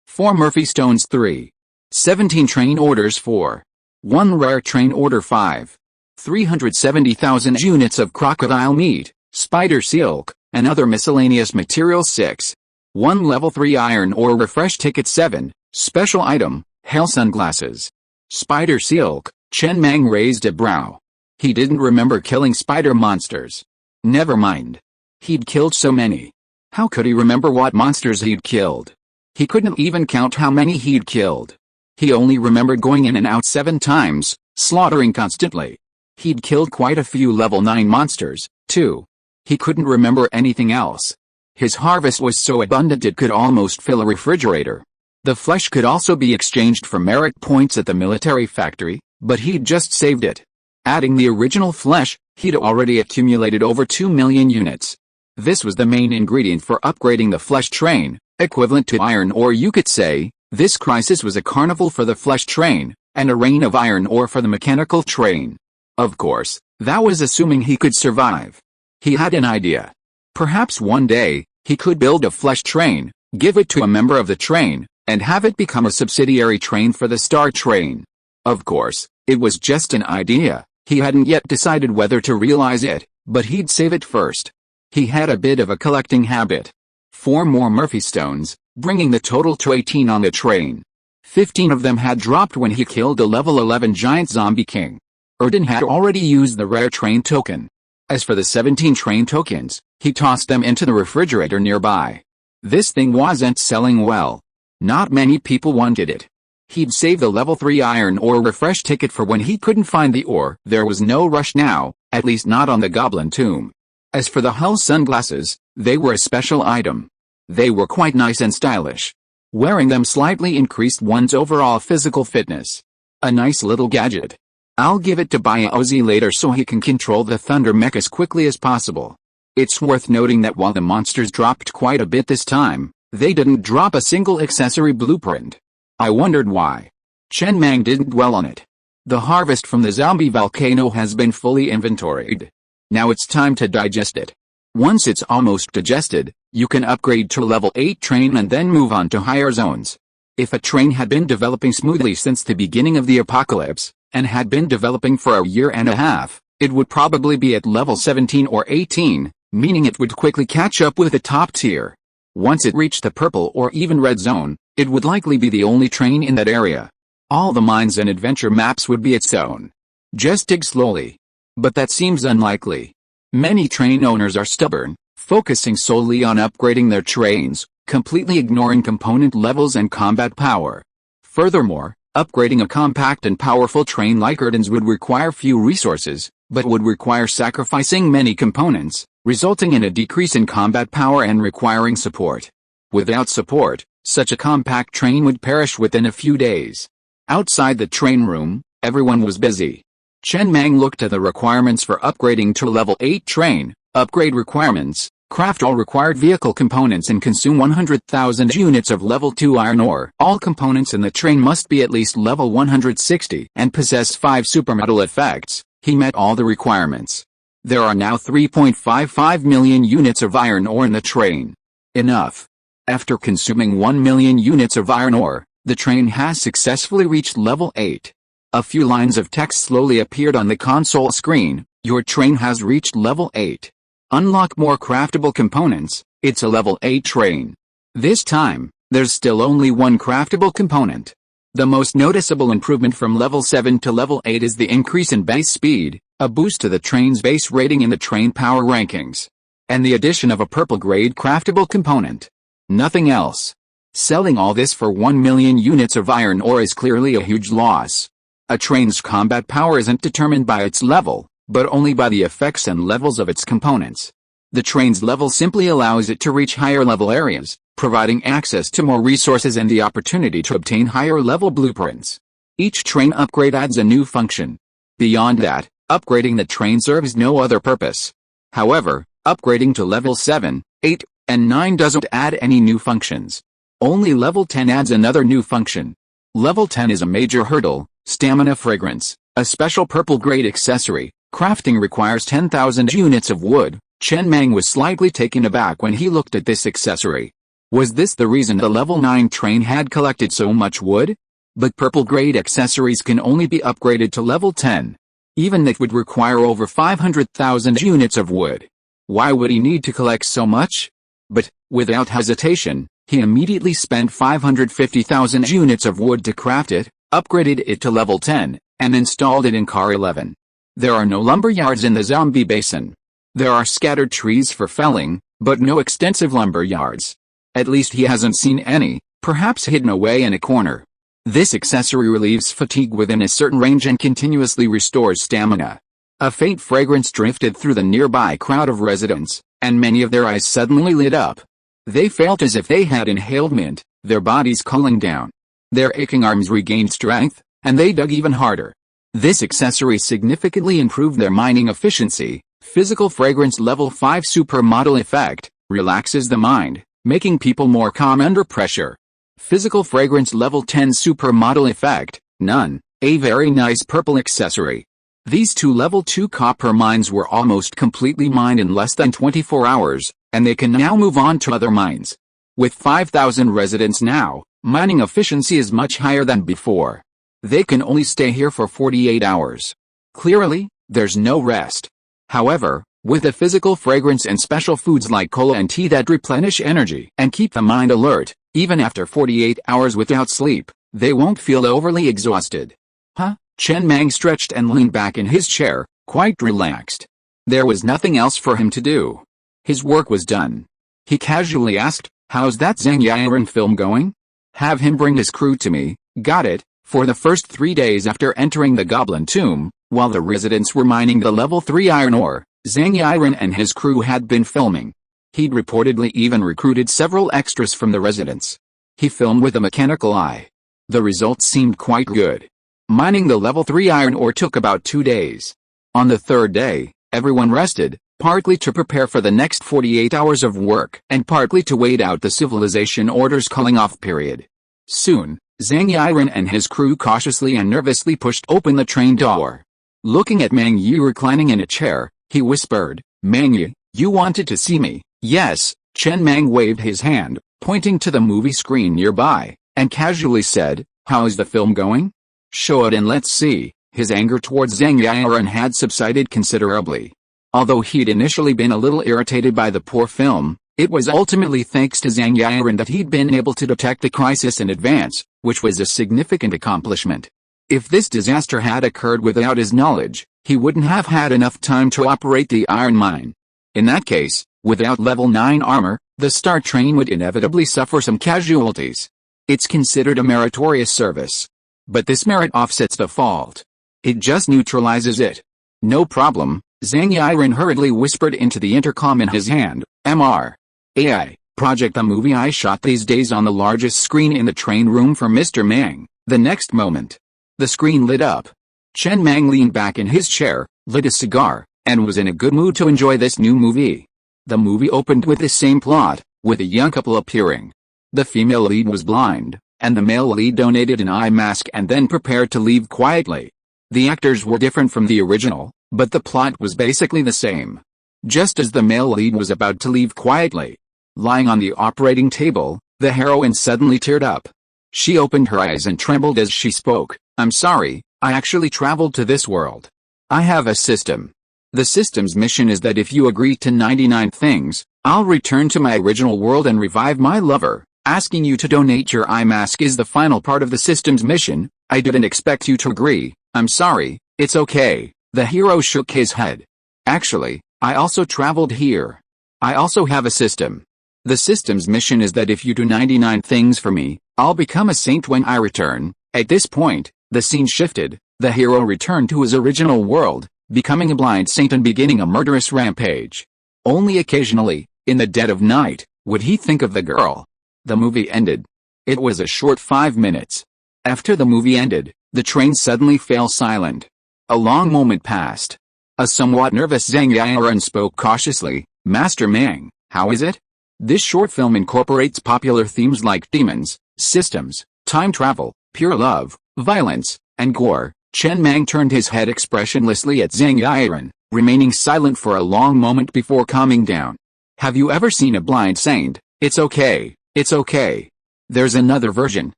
4 Murphy stones. 3. 17 train orders. 4. 1 rare train order. 5. 370,000 units of crocodile meat, spider silk, and other miscellaneous materials. 6. 1 level 3 iron ore refresh ticket. 7. Special item, hell sunglasses. Spider silk. Chen Mang raised a brow. He didn't remember killing spider monsters. Never mind. He'd killed so many. How could he remember what monsters he'd killed? He couldn't even count how many he'd killed. He only remembered going in and out 7 times, slaughtering constantly. He'd killed quite a few level 9 monsters, too. He couldn't remember anything else. His harvest was so abundant it could almost fill a refrigerator. The flesh could also be exchanged for merit points at the military factory, but he'd just saved it. Adding the original flesh, he'd already accumulated over 2 million units. This was the main ingredient for upgrading the flesh train, equivalent to iron ore. You could say, this crisis was a carnival for the flesh train, and a rain of iron ore for the mechanical train. Of course, that was assuming he could survive. He had an idea. Perhaps one day, he could build a flesh train, give it to a member of the train, and have it become a subsidiary train for the star train. Of course, it was just an idea. He hadn't yet decided whether to realize it, but he'd save it first. He had a bit of a collecting habit. 4 more Murphy stones, bringing the total to 18 on the train. 15 of them had dropped when he killed a level 11 giant zombie king. Erden had already used the rare train token. As for the 17 train tokens, he tossed them into the refrigerator nearby. This thing wasn't selling well. Not many people wanted it. He'd save the level 3 iron ore refresh ticket for when he couldn't find the ore. There was no rush now, at least not on the goblin tomb. As for the hull sunglasses, they were a special item. They were quite nice and stylish. Wearing them slightly increased one's overall physical fitness. A nice little gadget. I'll give it to Biozi later so he can control the thunder mech as quickly as possible. It's worth noting that while the monsters dropped quite a bit this time, they didn't drop a single accessory blueprint. I wondered why. Chen Mang didn't dwell on it. The harvest from the zombie volcano has been fully inventoried. Now it's time to digest it. Once it's almost digested, you can upgrade to level 8 train and then move on to higher zones. If a train had been developing smoothly since the beginning of the apocalypse, and had been developing for a year and a half, it would probably be at level 17 or 18, meaning it would quickly catch up with the top tier. Once it reached the purple or even red zone, it would likely be the only train in that area. All the mines and adventure maps would be its own. Just dig slowly. But that seems unlikely. Many train owners are stubborn, focusing solely on upgrading their trains, completely ignoring component levels and combat power. Furthermore, upgrading a compact and powerful train like Erden's would require few resources, but would require sacrificing many components, resulting in a decrease in combat power and requiring support. Without support, such a compact train would perish within a few days. Outside the train room, everyone was busy. Chen Mang looked at the requirements for upgrading to level 8 train. Upgrade requirements: craft all required vehicle components and consume 100,000 units of level 2 iron ore. All components in the train must be at least level 160 and possess 5 supermetal effects. He met all the requirements. There are now 3.55 million units of iron ore in the train. Enough. After consuming 1 million units of iron ore, the train has successfully reached level 8. A few lines of text slowly appeared on the console screen. Your train has reached level 8. Unlock more craftable components. It's a level 8 train. This time, there's still only one craftable component. The most noticeable improvement from level 7 to level 8 is the increase in base speed, a boost to the train's base rating in the train power rankings, and the addition of a purple grade craftable component. Nothing else. Selling all this for 1 million units of iron ore is clearly a huge loss. A train's combat power isn't determined by its level, but only by the effects and levels of its components. The train's level simply allows it to reach higher level areas, providing access to more resources and the opportunity to obtain higher level blueprints. Each train upgrade adds a new function. Beyond that, upgrading the train serves no other purpose. However, upgrading to level 7, 8, and 9 doesn't add any new functions. Only level 10 adds another new function. Level 10 is a major hurdle: stamina fragrance, a special purple grade accessory. Crafting requires 10,000 units of wood. Chen Mang was slightly taken aback when he looked at this accessory. Was this the reason the level 9 train had collected so much wood? But purple grade accessories can only be upgraded to level 10. Even that would require over 500,000 units of wood. Why would he need to collect so much? But, without hesitation, he immediately spent 550,000 units of wood to craft it, upgraded it to level 10, and installed it in Car 11. There are no lumber yards in the zombie basin. There are scattered trees for felling, but no extensive lumber yards. At least he hasn't seen any, perhaps hidden away in a corner. This accessory relieves fatigue within a certain range and continuously restores stamina. A faint fragrance drifted through the nearby crowd of residents, and many of their eyes suddenly lit up. They felt as if they had inhaled mint, their bodies cooling down. Their aching arms regained strength, and they dug even harder. This accessory significantly improved their mining efficiency. Physical fragrance level 5 supermodel effect, relaxes the mind, making people more calm under pressure. Physical fragrance level 10 supermodel effect, none, a very nice purple accessory. These two level 2 copper mines were almost completely mined in less than 24 hours, and they can now move on to other mines. With 5,000 residents now, mining efficiency is much higher than before. They can only stay here for 48 hours. Clearly, there's no rest. However, with the physical fragrance and special foods like cola and tea that replenish energy and keep the mind alert, even after 48 hours without sleep, They won't feel overly exhausted. Huh? Chen Mang stretched and leaned back in his chair, quite relaxed. There was nothing else for him to do. His work was done. He casually asked, "How's that Zhang Yiren film going?" "Have him bring his crew to me." "Got it." For the first 3 days after entering the Goblin Tomb, while the residents were mining the level 3 iron ore, Zhang Yiren and his crew had been filming. He'd reportedly even recruited several extras from the residents. He filmed with a mechanical eye. The results seemed quite good. Mining the level 3 iron ore took about 2 days. On the third day, everyone rested, partly to prepare for the next 48 hours of work and partly to wait out the civilization order's calling-off period. Soon, Zhang Yiren and his crew cautiously and nervously pushed open the train door. Looking at Mang Yi reclining in a chair, he whispered, "Mang Yi, you wanted to see me?" "Yes." Chen Mang waved his hand, pointing to the movie screen nearby, and casually said, "How is the film going? Show it and let's see." His anger towards Zhang Yiren had subsided considerably. Although he'd initially been a little irritated by the poor film, it was ultimately thanks to Zhang Yiren that he'd been able to detect the crisis in advance, which was a significant accomplishment. If this disaster had occurred without his knowledge, he wouldn't have had enough time to operate the iron mine. In that case, without level 9 armor, the Star Train would inevitably suffer some casualties. It's considered a meritorious service. But this merit offsets the fault. It just neutralizes it. "No problem," Zhang Yiren hurriedly whispered into the intercom in his hand. "MR.AI. Project the movie I shot these days on the largest screen in the train room for Mr. Mang." The next moment, the screen lit up. Chen Mang leaned back in his chair, lit a cigar, and was in a good mood to enjoy this new movie. The movie opened with the same plot, with a young couple appearing. The female lead was blind, and the male lead donated an eye mask and then prepared to leave quietly. The actors were different from the original, but the plot was basically the same. Just as the male lead was about to leave quietly, lying on the operating table, the heroine suddenly teared up. She opened her eyes and trembled as she spoke. "I'm sorry, I actually traveled to this world. I have a system. The system's mission is that if you agree to 99 things, I'll return to my original world and revive my lover. Asking you to donate your eye mask is the final part of the system's mission. I didn't expect you to agree. I'm sorry." "It's okay." The hero shook his head. "Actually, I also traveled here. I also have a system. The system's mission is that if you do 99 things for me, I'll become a saint when I return." At this point, the scene shifted. The hero returned to his original world, becoming a blind saint and beginning a murderous rampage. Only occasionally, in the dead of night, would he think of the girl. The movie ended. It was a short 5 minutes. After the movie ended, the train suddenly fell silent. A long moment passed. A somewhat nervous Zhang Yiren spoke cautiously. "Master Mang, how is it?" This short film incorporates popular themes like demons, systems, time travel, pure love, violence, and gore. Chen Mang turned his head expressionlessly at Zhang Yiren, remaining silent for a long moment before calming down. "Have you ever seen a blind saint?" "It's okay, it's okay. There's another version."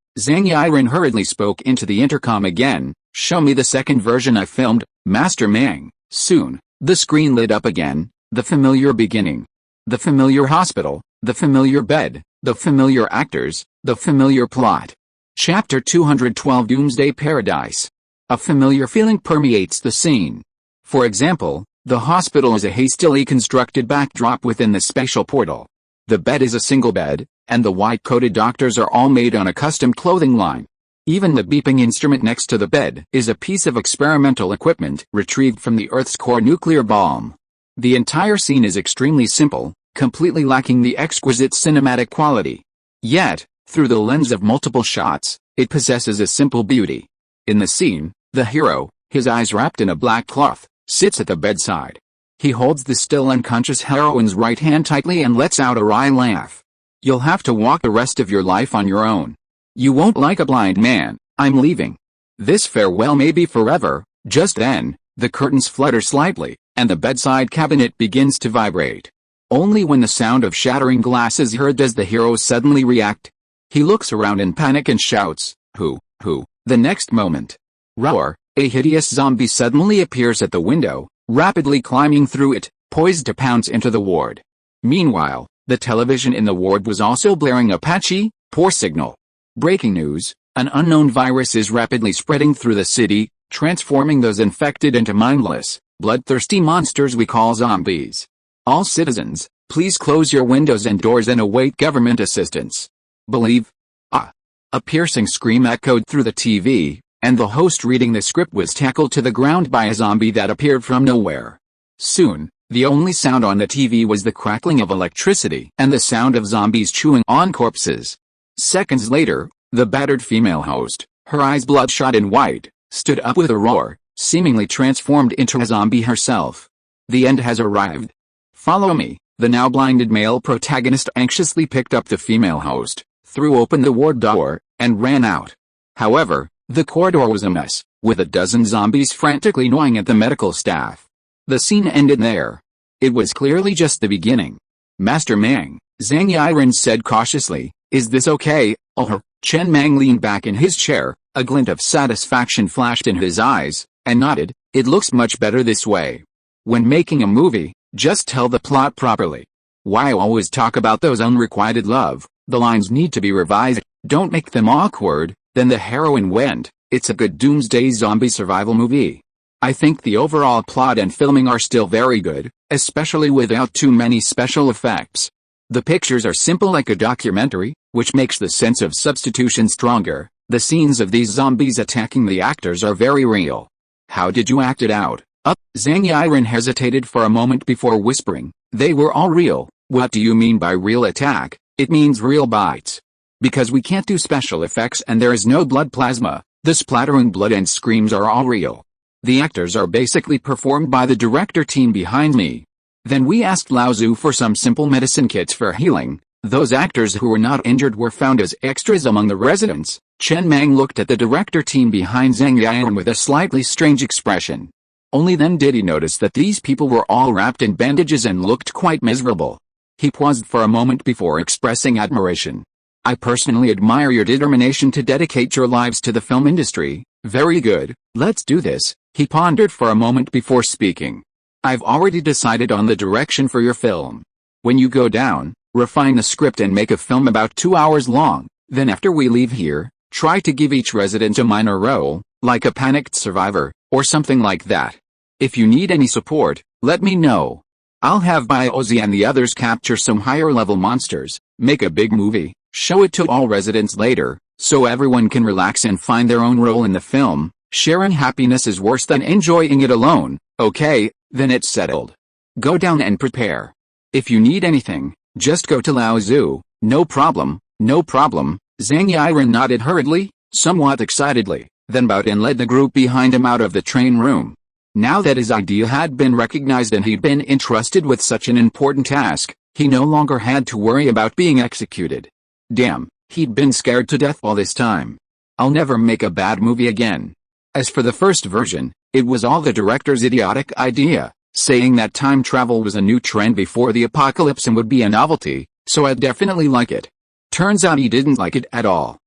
Zhang Yiren hurriedly spoke into the intercom again. "Show me the second version I filmed, Master Mang." Soon, the screen lit up again, the familiar beginning. The familiar hospital, the familiar bed, the familiar actors, the familiar plot. Chapter 212 Doomsday Paradise. A familiar feeling permeates the scene. For example, the hospital is a hastily constructed backdrop within the spatial portal. The bed is a single bed, and the white-coated doctors are all made on a custom clothing line. Even the beeping instrument next to the bed is a piece of experimental equipment retrieved from the Earth's core nuclear bomb. The entire scene is extremely simple, completely lacking the exquisite cinematic quality. Yet, through the lens of multiple shots, it possesses a simple beauty. In the scene, the hero, his eyes wrapped in a black cloth, sits at the bedside. He holds the still unconscious heroine's right hand tightly and lets out a wry laugh. "You'll have to walk the rest of your life on your own. You won't like a blind man. I'm leaving. This farewell may be forever." Just then, the curtains flutter slightly, and the bedside cabinet begins to vibrate. Only when the sound of shattering glass is heard does the hero suddenly react. He looks around in panic and shouts, Who? The next moment, roar, a hideous zombie suddenly appears at the window, rapidly climbing through it, poised to pounce into the ward. Meanwhile, the television in the ward was also blaring a patchy, poor signal. Breaking news, An unknown virus is rapidly spreading through the city, transforming those infected into mindless, bloodthirsty monsters we call zombies. All citizens, please close your windows and doors and await government assistance. Believe. A piercing scream echoed through the TV, and the host reading the script was tackled to the ground by a zombie that appeared from nowhere. Soon, the only sound on the TV was the crackling of electricity and the sound of zombies chewing on corpses. Seconds later, the battered female host, her eyes bloodshot and white, stood up with a roar, seemingly transformed into a zombie herself. The end has arrived. Follow me. The now blinded male protagonist anxiously picked up the female host, threw open the ward door, and ran out. However, the corridor was a mess, with a dozen zombies frantically gnawing at the medical staff. The scene ended there. It was clearly just the beginning. Master Mang, Zhang Yiren said cautiously, "Is this okay?" Chen Mang leaned back in his chair, a glint of satisfaction flashed in his eyes, and nodded, "It looks much better this way. When making a movie, just tell the plot properly. Why always talk about those unrequited love? The lines need to be revised, don't make them awkward." Then the heroine went, "It's a good doomsday zombie survival movie. I think the overall plot and filming are still very good, especially without too many special effects. The pictures are simple like a documentary, which makes the sense of substitution stronger. The scenes of these zombies attacking the actors are very real. How did you act it out?" Zhang Yiren hesitated for a moment before whispering, "They were all real." "What do you mean by real attack?" "It means real bites. Because we can't do special effects and there is no blood plasma, the splattering blood and screams are all real. The actors are basically performed by the director team behind me. Then we asked Lao Zhu for some simple medicine kits for healing. Those actors who were not injured were found as extras among the residents." Chen Mang looked at the director team behind Zhang Yiren with a slightly strange expression. Only then did he notice that these people were all wrapped in bandages and looked quite miserable. He paused for a moment before expressing admiration. "I personally admire your determination to dedicate your lives to the film industry. Very good, let's do this." He pondered for a moment before speaking. "I've already decided on the direction for your film. When you go down, refine the script and make a film about 2 hours long. Then after we leave here, try to give each resident a minor role, like a panicked survivor, or something like that. If you need any support, let me know. I'll have Biozi and the others capture some higher-level monsters, make a big movie, show it to all residents later, so everyone can relax and find their own role in the film. Sharing happiness is worse than enjoying it alone." "Okay, then it's settled. Go down and prepare. If you need anything, just go to Lao Zhu." "No problem, no problem." Zhang Yiren nodded hurriedly, somewhat excitedly, then bowed and led the group behind him out of the train room. Now that his idea had been recognized and he'd been entrusted with such an important task, he no longer had to worry about being executed. Damn, he'd been scared to death all this time. I'll never make a bad movie again. As for the first version, it was all the director's idiotic idea, saying that time travel was a new trend before the apocalypse and would be a novelty, so I'd definitely like it. Turns out he didn't like it at all.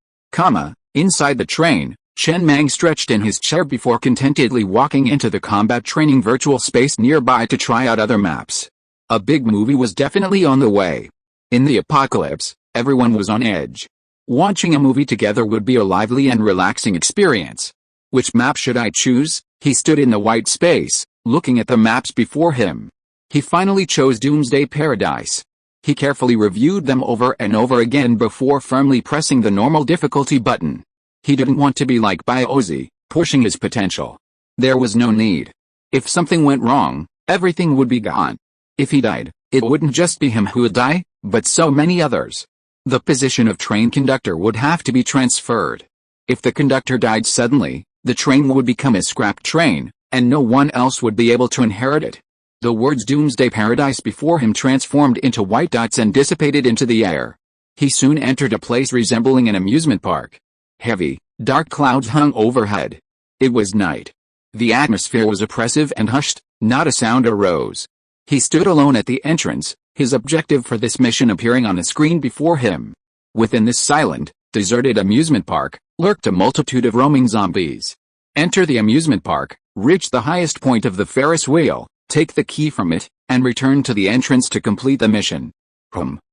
Inside the train, Chen Mang stretched in his chair before contentedly walking into the combat training virtual space nearby to try out other maps. A big movie was definitely on the way. In the apocalypse, everyone was on edge. Watching a movie together would be a lively and relaxing experience. Which map should I choose? He stood in the white space, looking at the maps before him. He finally chose Doomsday Paradise. He carefully reviewed them over and over again before firmly pressing the normal difficulty button. He didn't want to be like Biozi, pushing his potential. There was no need. If something went wrong, everything would be gone. If he died, it wouldn't just be him who would die, but so many others. The position of train conductor would have to be transferred. If the conductor died suddenly, the train would become a scrap train, and no one else would be able to inherit it. The words Doomsday Paradise before him transformed into white dots and dissipated into the air. He soon entered a place resembling an amusement park. Heavy, dark clouds hung overhead. It was night. The atmosphere was oppressive and hushed, not a sound arose. He stood alone at the entrance, his objective for this mission appearing on a screen before him. Within this silent, deserted amusement park, lurked a multitude of roaming zombies. Enter the amusement park, reach the highest point of the Ferris wheel, take the key from it, and return to the entrance to complete the mission.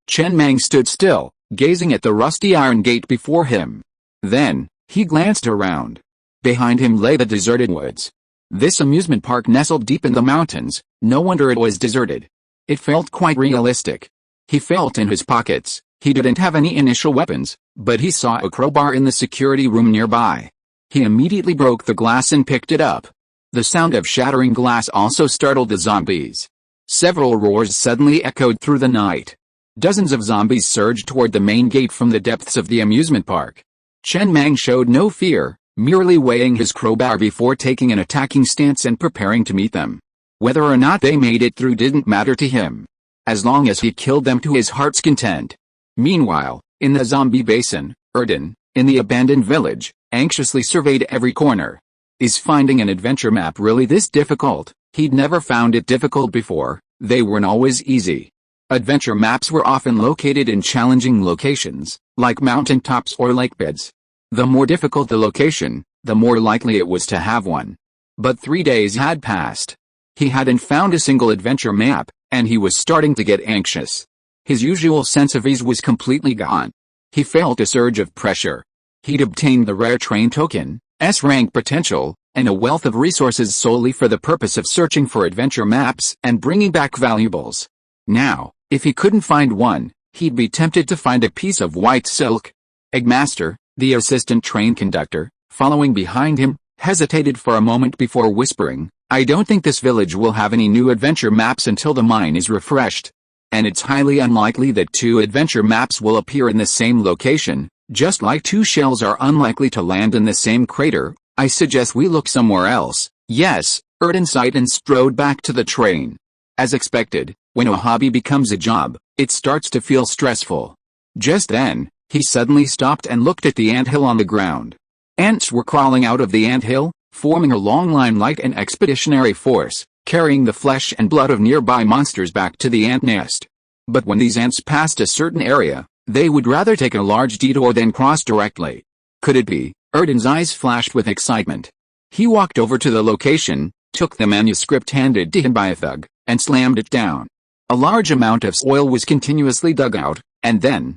Chen Mang stood still, gazing at the rusty iron gate before him. Then, He glanced around. Behind him lay the deserted woods. This amusement park nestled deep in the mountains, no wonder it was deserted. It felt quite realistic. He felt in his pockets. He didn't have any initial weapons, but he saw a crowbar in the security room nearby. He immediately broke the glass and picked it up. The sound of shattering glass also startled the zombies. Several roars suddenly echoed through the night. Dozens of zombies surged toward the main gate from the depths of the amusement park. Chen Mang showed no fear, merely weighing his crowbar before taking an attacking stance and preparing to meet them. Whether or not they made it through didn't matter to him, as long as he killed them to his heart's content. Meanwhile, in the zombie basin, Erden, in the abandoned village, anxiously surveyed every corner. Is finding an adventure map really this difficult? He'd never found it difficult before, they weren't always easy. Adventure maps were often located in challenging locations, like mountaintops or lake beds. The more difficult the location, the more likely it was to have one. But 3 days had passed. He hadn't found a single adventure map, and he was starting to get anxious. His usual sense of ease was completely gone. He felt a surge of pressure. He'd obtained the rare train token, S-rank potential, and a wealth of resources solely for the purpose of searching for adventure maps and bringing back valuables. Now, if he couldn't find one, he'd be tempted to find a piece of white silk. Eggmaster, the assistant train conductor, following behind him, hesitated for a moment before whispering, "I don't think this village will have any new adventure maps until the mine is refreshed. And it's highly unlikely that 2 adventure maps will appear in the same location, just like 2 shells are unlikely to land in the same crater. I suggest we look somewhere else." "Yes," Erden sighed and strode back to the train. As expected, when a hobby becomes a job, it starts to feel stressful. Just then, he suddenly stopped and looked at the anthill on the ground. Ants were crawling out of the anthill, forming a long line like an expeditionary force, carrying the flesh and blood of nearby monsters back to the ant nest. But when these ants passed a certain area, they would rather take a large detour than cross directly. Could it be? Erden's eyes flashed with excitement. He walked over to the location, took the manuscript handed to him by a thug, and slammed it down. A large amount of soil was continuously dug out, and then,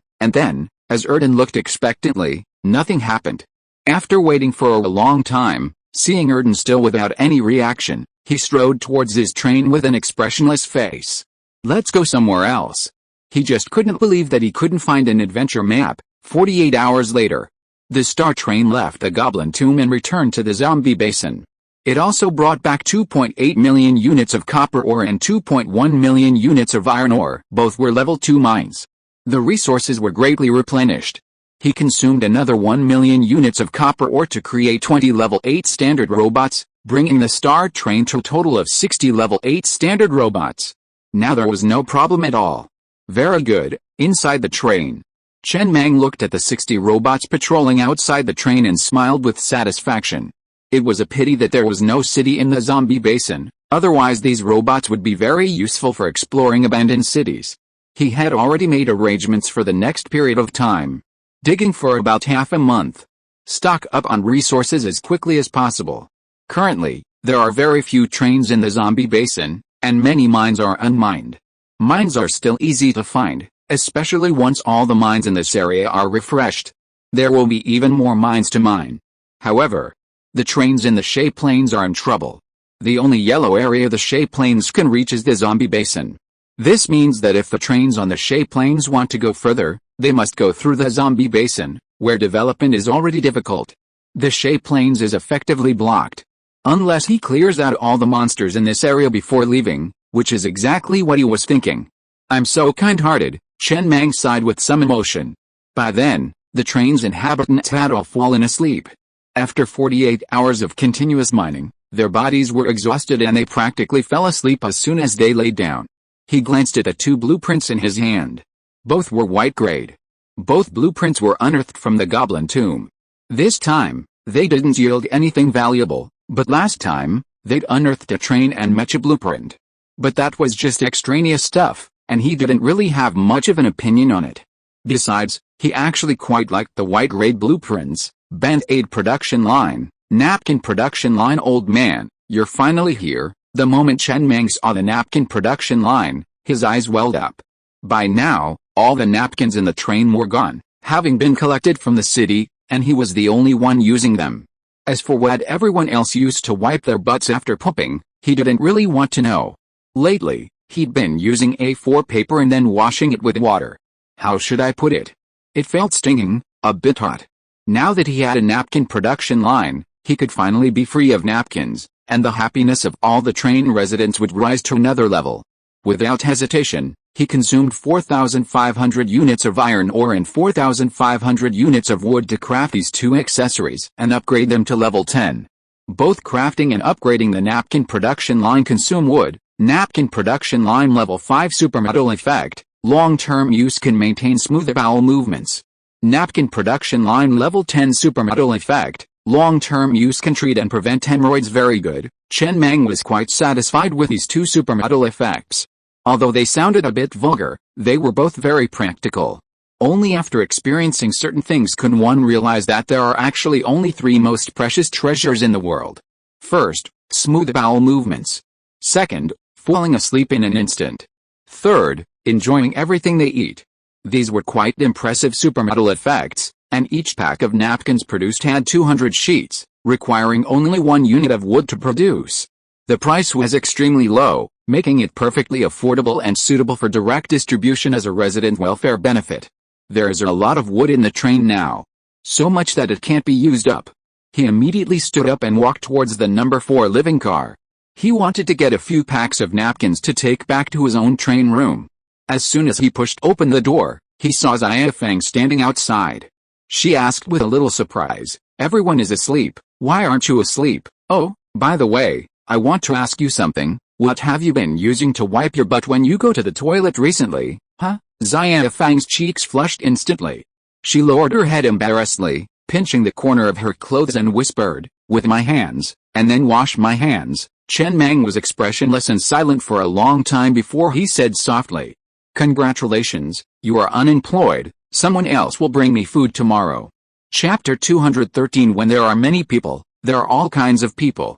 as Erden looked expectantly, nothing happened. After waiting for a long time, seeing Erden still without any reaction, he strode towards his train with an expressionless face. "Let's go somewhere else." He just couldn't believe that he couldn't find an adventure map. 48 hours later, the star train left the goblin tomb and returned to the zombie basin. It also brought back 2.8 million units of copper ore and 2.1 million units of iron ore. Both were level 2 mines. The resources were greatly replenished. He consumed another 1 million units of copper ore to create 20 level 8 standard robots, bringing the star train to a total of 60 level 8 standard robots. Now there was no problem at all. Very good. Inside the train, Chen Mang looked at the 60 robots patrolling outside the train and smiled with satisfaction. It was a pity that there was no city in the zombie basin, otherwise these robots would be very useful for exploring abandoned cities. He had already made arrangements for the next period of time, digging for about half a month. Stock up on resources as quickly as possible. Currently, there are very few trains in the zombie basin, and many mines are unmined. Mines are still easy to find, especially once all the mines in this area are refreshed. There will be even more mines to mine. However, the trains in the Shay Plains are in trouble. The only yellow area the Shay Plains can reach is the zombie basin. This means that if the trains on the Shay Plains want to go further, they must go through the zombie basin, where development is already difficult. The Shay Plains is effectively blocked. Unless he clears out all the monsters in this area before leaving, which is exactly what he was thinking. "I'm so kind-hearted," Chen Mang sighed with some emotion. By then, the train's inhabitants had all fallen asleep. After 48 hours of continuous mining, their bodies were exhausted and they practically fell asleep as soon as they lay down. He glanced at the 2 blueprints in his hand. Both were white grade. Both blueprints were unearthed from the goblin tomb. This time, they didn't yield anything valuable, but last time, they'd unearthed a train and mecha blueprint. But that was just extraneous stuff, and he didn't really have much of an opinion on it. Besides, he actually quite liked the white grade blueprints. "Band-Aid production line, napkin production line." "Old man, you're finally here." The moment Chen Mang saw the napkin production line, his eyes welled up. By now, all the napkins in the train were gone, having been collected from the city, and he was the only one using them. As for what everyone else used to wipe their butts after pooping, he didn't really want to know. Lately, he'd been using A4 paper and then washing it with water. How should I put it? It felt stinging, a bit hot. Now that he had a napkin production line, he could finally be free of napkins, and the happiness of all the train residents would rise to another level. Without hesitation, he consumed 4,500 units of iron ore and 4,500 units of wood to craft these two accessories and upgrade them to level 10. Both crafting and upgrading the napkin production line consume wood. Napkin production line level 5 supermetal effect. Long-term use can maintain smooth bowel movements. Napkin production line level 10 supermetal effect. Long-term use can treat and prevent hemorrhoids. Very good. Chen Mang was quite satisfied with these two supermetal effects. Although they sounded a bit vulgar, they were both very practical. Only after experiencing certain things can one realize that there are actually only three most precious treasures in the world. First, smooth bowel movements. Second, falling asleep in an instant. Third, enjoying everything they eat. These were quite impressive supermetal effects, and each pack of napkins produced had 200 sheets, requiring only 1 unit of wood to produce. The price was extremely low, making it perfectly affordable and suitable for direct distribution as a resident welfare benefit. There is a lot of wood in the train now. So much that it can't be used up. He immediately stood up and walked towards the number 4 living car. He wanted to get a few packs of napkins to take back to his own train room. As soon as he pushed open the door, he saw Xia Feng standing outside. She asked with a little surprise, "Everyone is asleep, why aren't you asleep? Oh, by the way, I want to ask you something. What have you been using to wipe your butt when you go to the toilet recently, huh?" Xia Feng's cheeks flushed instantly. She lowered her head embarrassedly, pinching the corner of her clothes and whispered, "With my hands, and then wash my hands." Chen Mang was expressionless and silent for a long time before he said softly, "Congratulations, you are unemployed, someone else will bring me food tomorrow." Chapter 213. When there are many people, there are all kinds of people.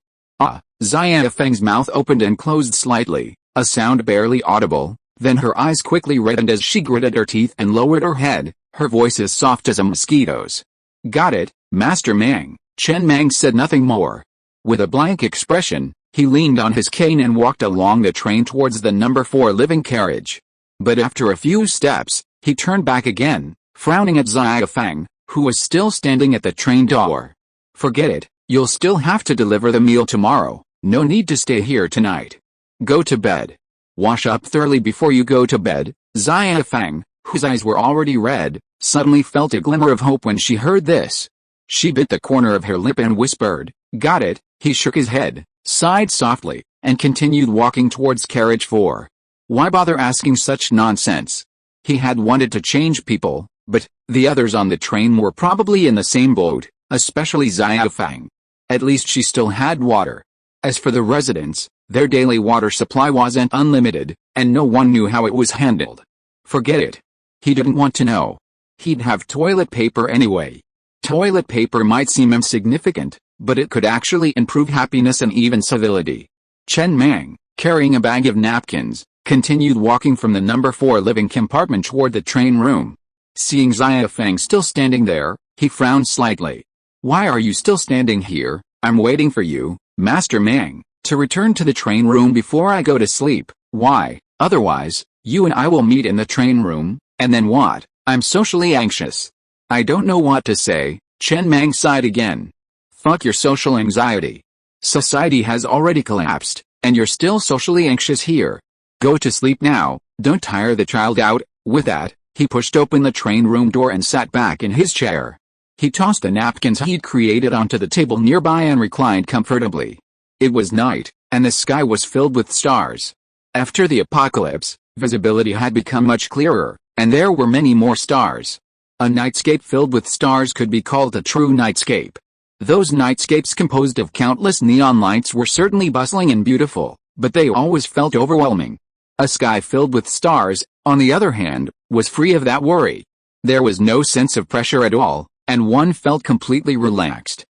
Xia Feng's mouth opened and closed slightly, a sound barely audible, then her eyes quickly reddened as she gritted her teeth and lowered her head, her voice as soft as a mosquito's. "Got it, Master Mang." Chen Mang said nothing more. With a blank expression, he leaned on his cane and walked along the train towards the number 4 living carriage. But after a few steps, he turned back again, frowning at Xia Feng, who was still standing at the train door. "Forget it, you'll still have to deliver the meal tomorrow. No need to stay here tonight. Go to bed. Wash up thoroughly before you go to bed." Xia Feng, whose eyes were already red, suddenly felt a glimmer of hope when she heard this. She bit the corner of her lip and whispered, "Got it." He shook his head, sighed softly, and continued walking towards carriage 4. Why bother asking such nonsense? He had wanted to change people, but the others on the train were probably in the same boat, especially Xia Feng. At least she still had water. As for the residents, their daily water supply wasn't unlimited, and no one knew how it was handled. Forget it. He didn't want to know. He'd have toilet paper anyway. Toilet paper might seem insignificant, but it could actually improve happiness and even civility. Chen Mang, carrying a bag of napkins, continued walking from the number 4 living compartment toward the train room. Seeing Xia Feng still standing there, he frowned slightly. "Why are you still standing here? I'm waiting for you, Master Mang, to return to the train room before I go to sleep." "Why? Otherwise, you and I will meet in the train room, and then what?" "I'm socially anxious." "I don't know what to say." Chen Mang sighed again. "Fuck your social anxiety. Society has already collapsed, and you're still socially anxious here. Go to sleep now, don't tire the child out." With that, he pushed open the train room door and sat back in his chair. He tossed the napkins he'd created onto the table nearby and reclined comfortably. It was night, and the sky was filled with stars. After the apocalypse, visibility had become much clearer, and there were many more stars. A nightscape filled with stars could be called a true nightscape. Those nightscapes composed of countless neon lights were certainly bustling and beautiful, but they always felt overwhelming. A sky filled with stars, on the other hand, was free of that worry. There was no sense of pressure at all, and one felt completely relaxed.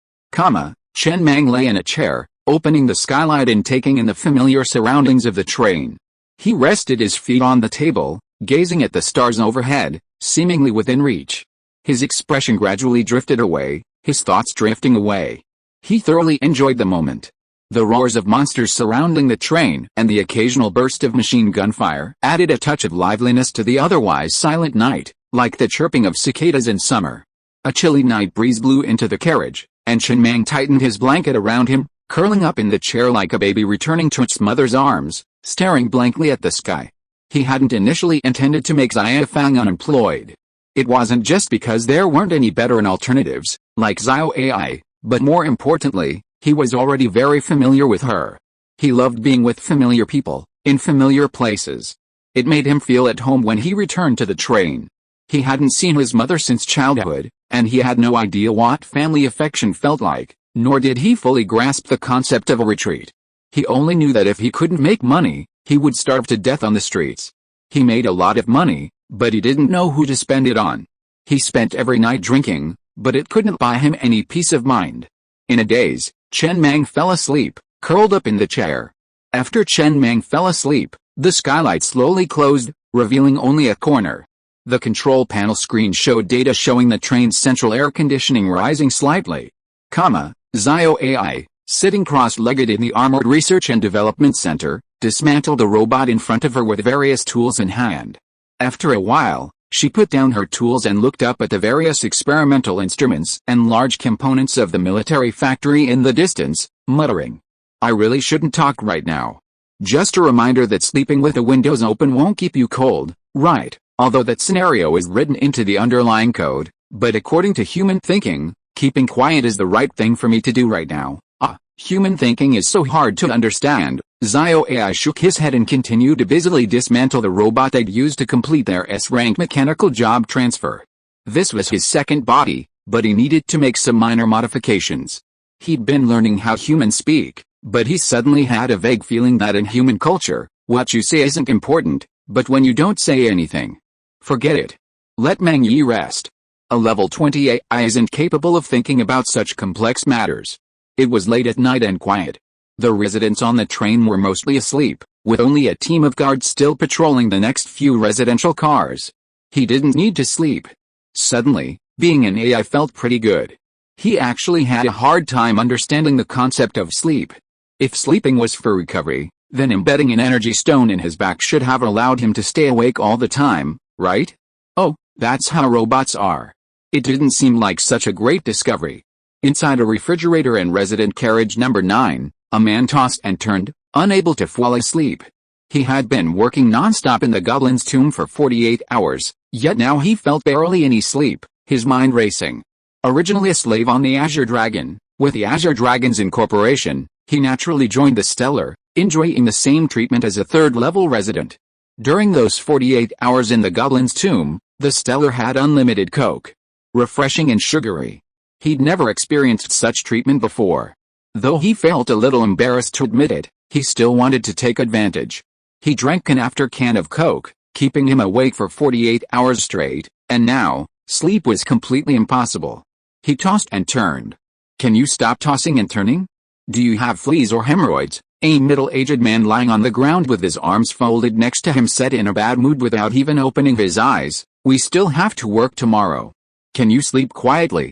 Chen Mang lay in a chair, opening the skylight and taking in the familiar surroundings of the train. He rested his feet on the table, gazing at the stars overhead, seemingly within reach. His expression gradually drifted away, his thoughts drifting away. He thoroughly enjoyed the moment. The roars of monsters surrounding the train and the occasional burst of machine gun fire added a touch of liveliness to the otherwise silent night, like the chirping of cicadas in summer. A chilly night breeze blew into the carriage, and Chen Mang tightened his blanket around him, curling up in the chair like a baby returning to its mother's arms, staring blankly at the sky. He hadn't initially intended to make Xia Fang unemployed. It wasn't just because there weren't any better alternatives, like Xiao AI, but more importantly, he was already very familiar with her. He loved being with familiar people, in familiar places. It made him feel at home when he returned to the train. He hadn't seen his mother since childhood, and he had no idea what family affection felt like, nor did he fully grasp the concept of a retreat. He only knew that if he couldn't make money, he would starve to death on the streets. He made a lot of money, but he didn't know who to spend it on. He spent every night drinking, but it couldn't buy him any peace of mind. In a daze, Chen Mang fell asleep, curled up in the chair. After Chen Mang fell asleep, the skylight slowly closed, revealing only a corner. The control panel screen showed data showing the train's central air conditioning rising slightly. Xiao AI, sitting cross-legged in the Armored Research and Development Center, dismantled a robot in front of her with various tools in hand. After a while, she put down her tools and looked up at the various experimental instruments and large components of the military factory in the distance, muttering, "I really shouldn't talk right now. Just a reminder that sleeping with the windows open won't keep you cold, right? Although that scenario is written into the underlying code, but according to human thinking, keeping quiet is the right thing for me to do right now. Human thinking is so hard to understand." Xiao AI shook his head and continued to busily dismantle the robot they'd used to complete their S-rank mechanical job transfer. This was his second body, but he needed to make some minor modifications. He'd been learning how humans speak, but he suddenly had a vague feeling that in human culture, what you say isn't important, but when you don't say anything, forget it. Let Mang Yi rest. A level 20 AI isn't capable of thinking about such complex matters. It was late at night and quiet. The residents on the train were mostly asleep, with only a team of guards still patrolling the next few residential cars. He didn't need to sleep. Suddenly, being an AI felt pretty good. He actually had a hard time understanding the concept of sleep. If sleeping was for recovery, then embedding an energy stone in his back should have allowed him to stay awake all the time, right? Oh, that's how robots are. It didn't seem like such a great discovery. Inside a refrigerator in resident carriage number 9, a man tossed and turned, unable to fall asleep. He had been working non-stop in the goblin's tomb for 48 hours, yet now he felt barely any sleep, his mind racing. Originally a slave on the Azure Dragon, with the Azure Dragons Incorporation, he naturally joined the Stellar, enjoying the same treatment as a third-level resident. During those 48 hours in the goblin's tomb, the Stellar had unlimited coke. Refreshing and sugary. He'd never experienced such treatment before. Though he felt a little embarrassed to admit it, he still wanted to take advantage. He drank can after can of coke, keeping him awake for 48 hours straight, and now, sleep was completely impossible. He tossed and turned. "Can you stop tossing and turning? Do you have fleas or hemorrhoids?" A middle-aged man lying on the ground with his arms folded next to him said in a bad mood without even opening his eyes, "We still have to work tomorrow. Can you sleep quietly?"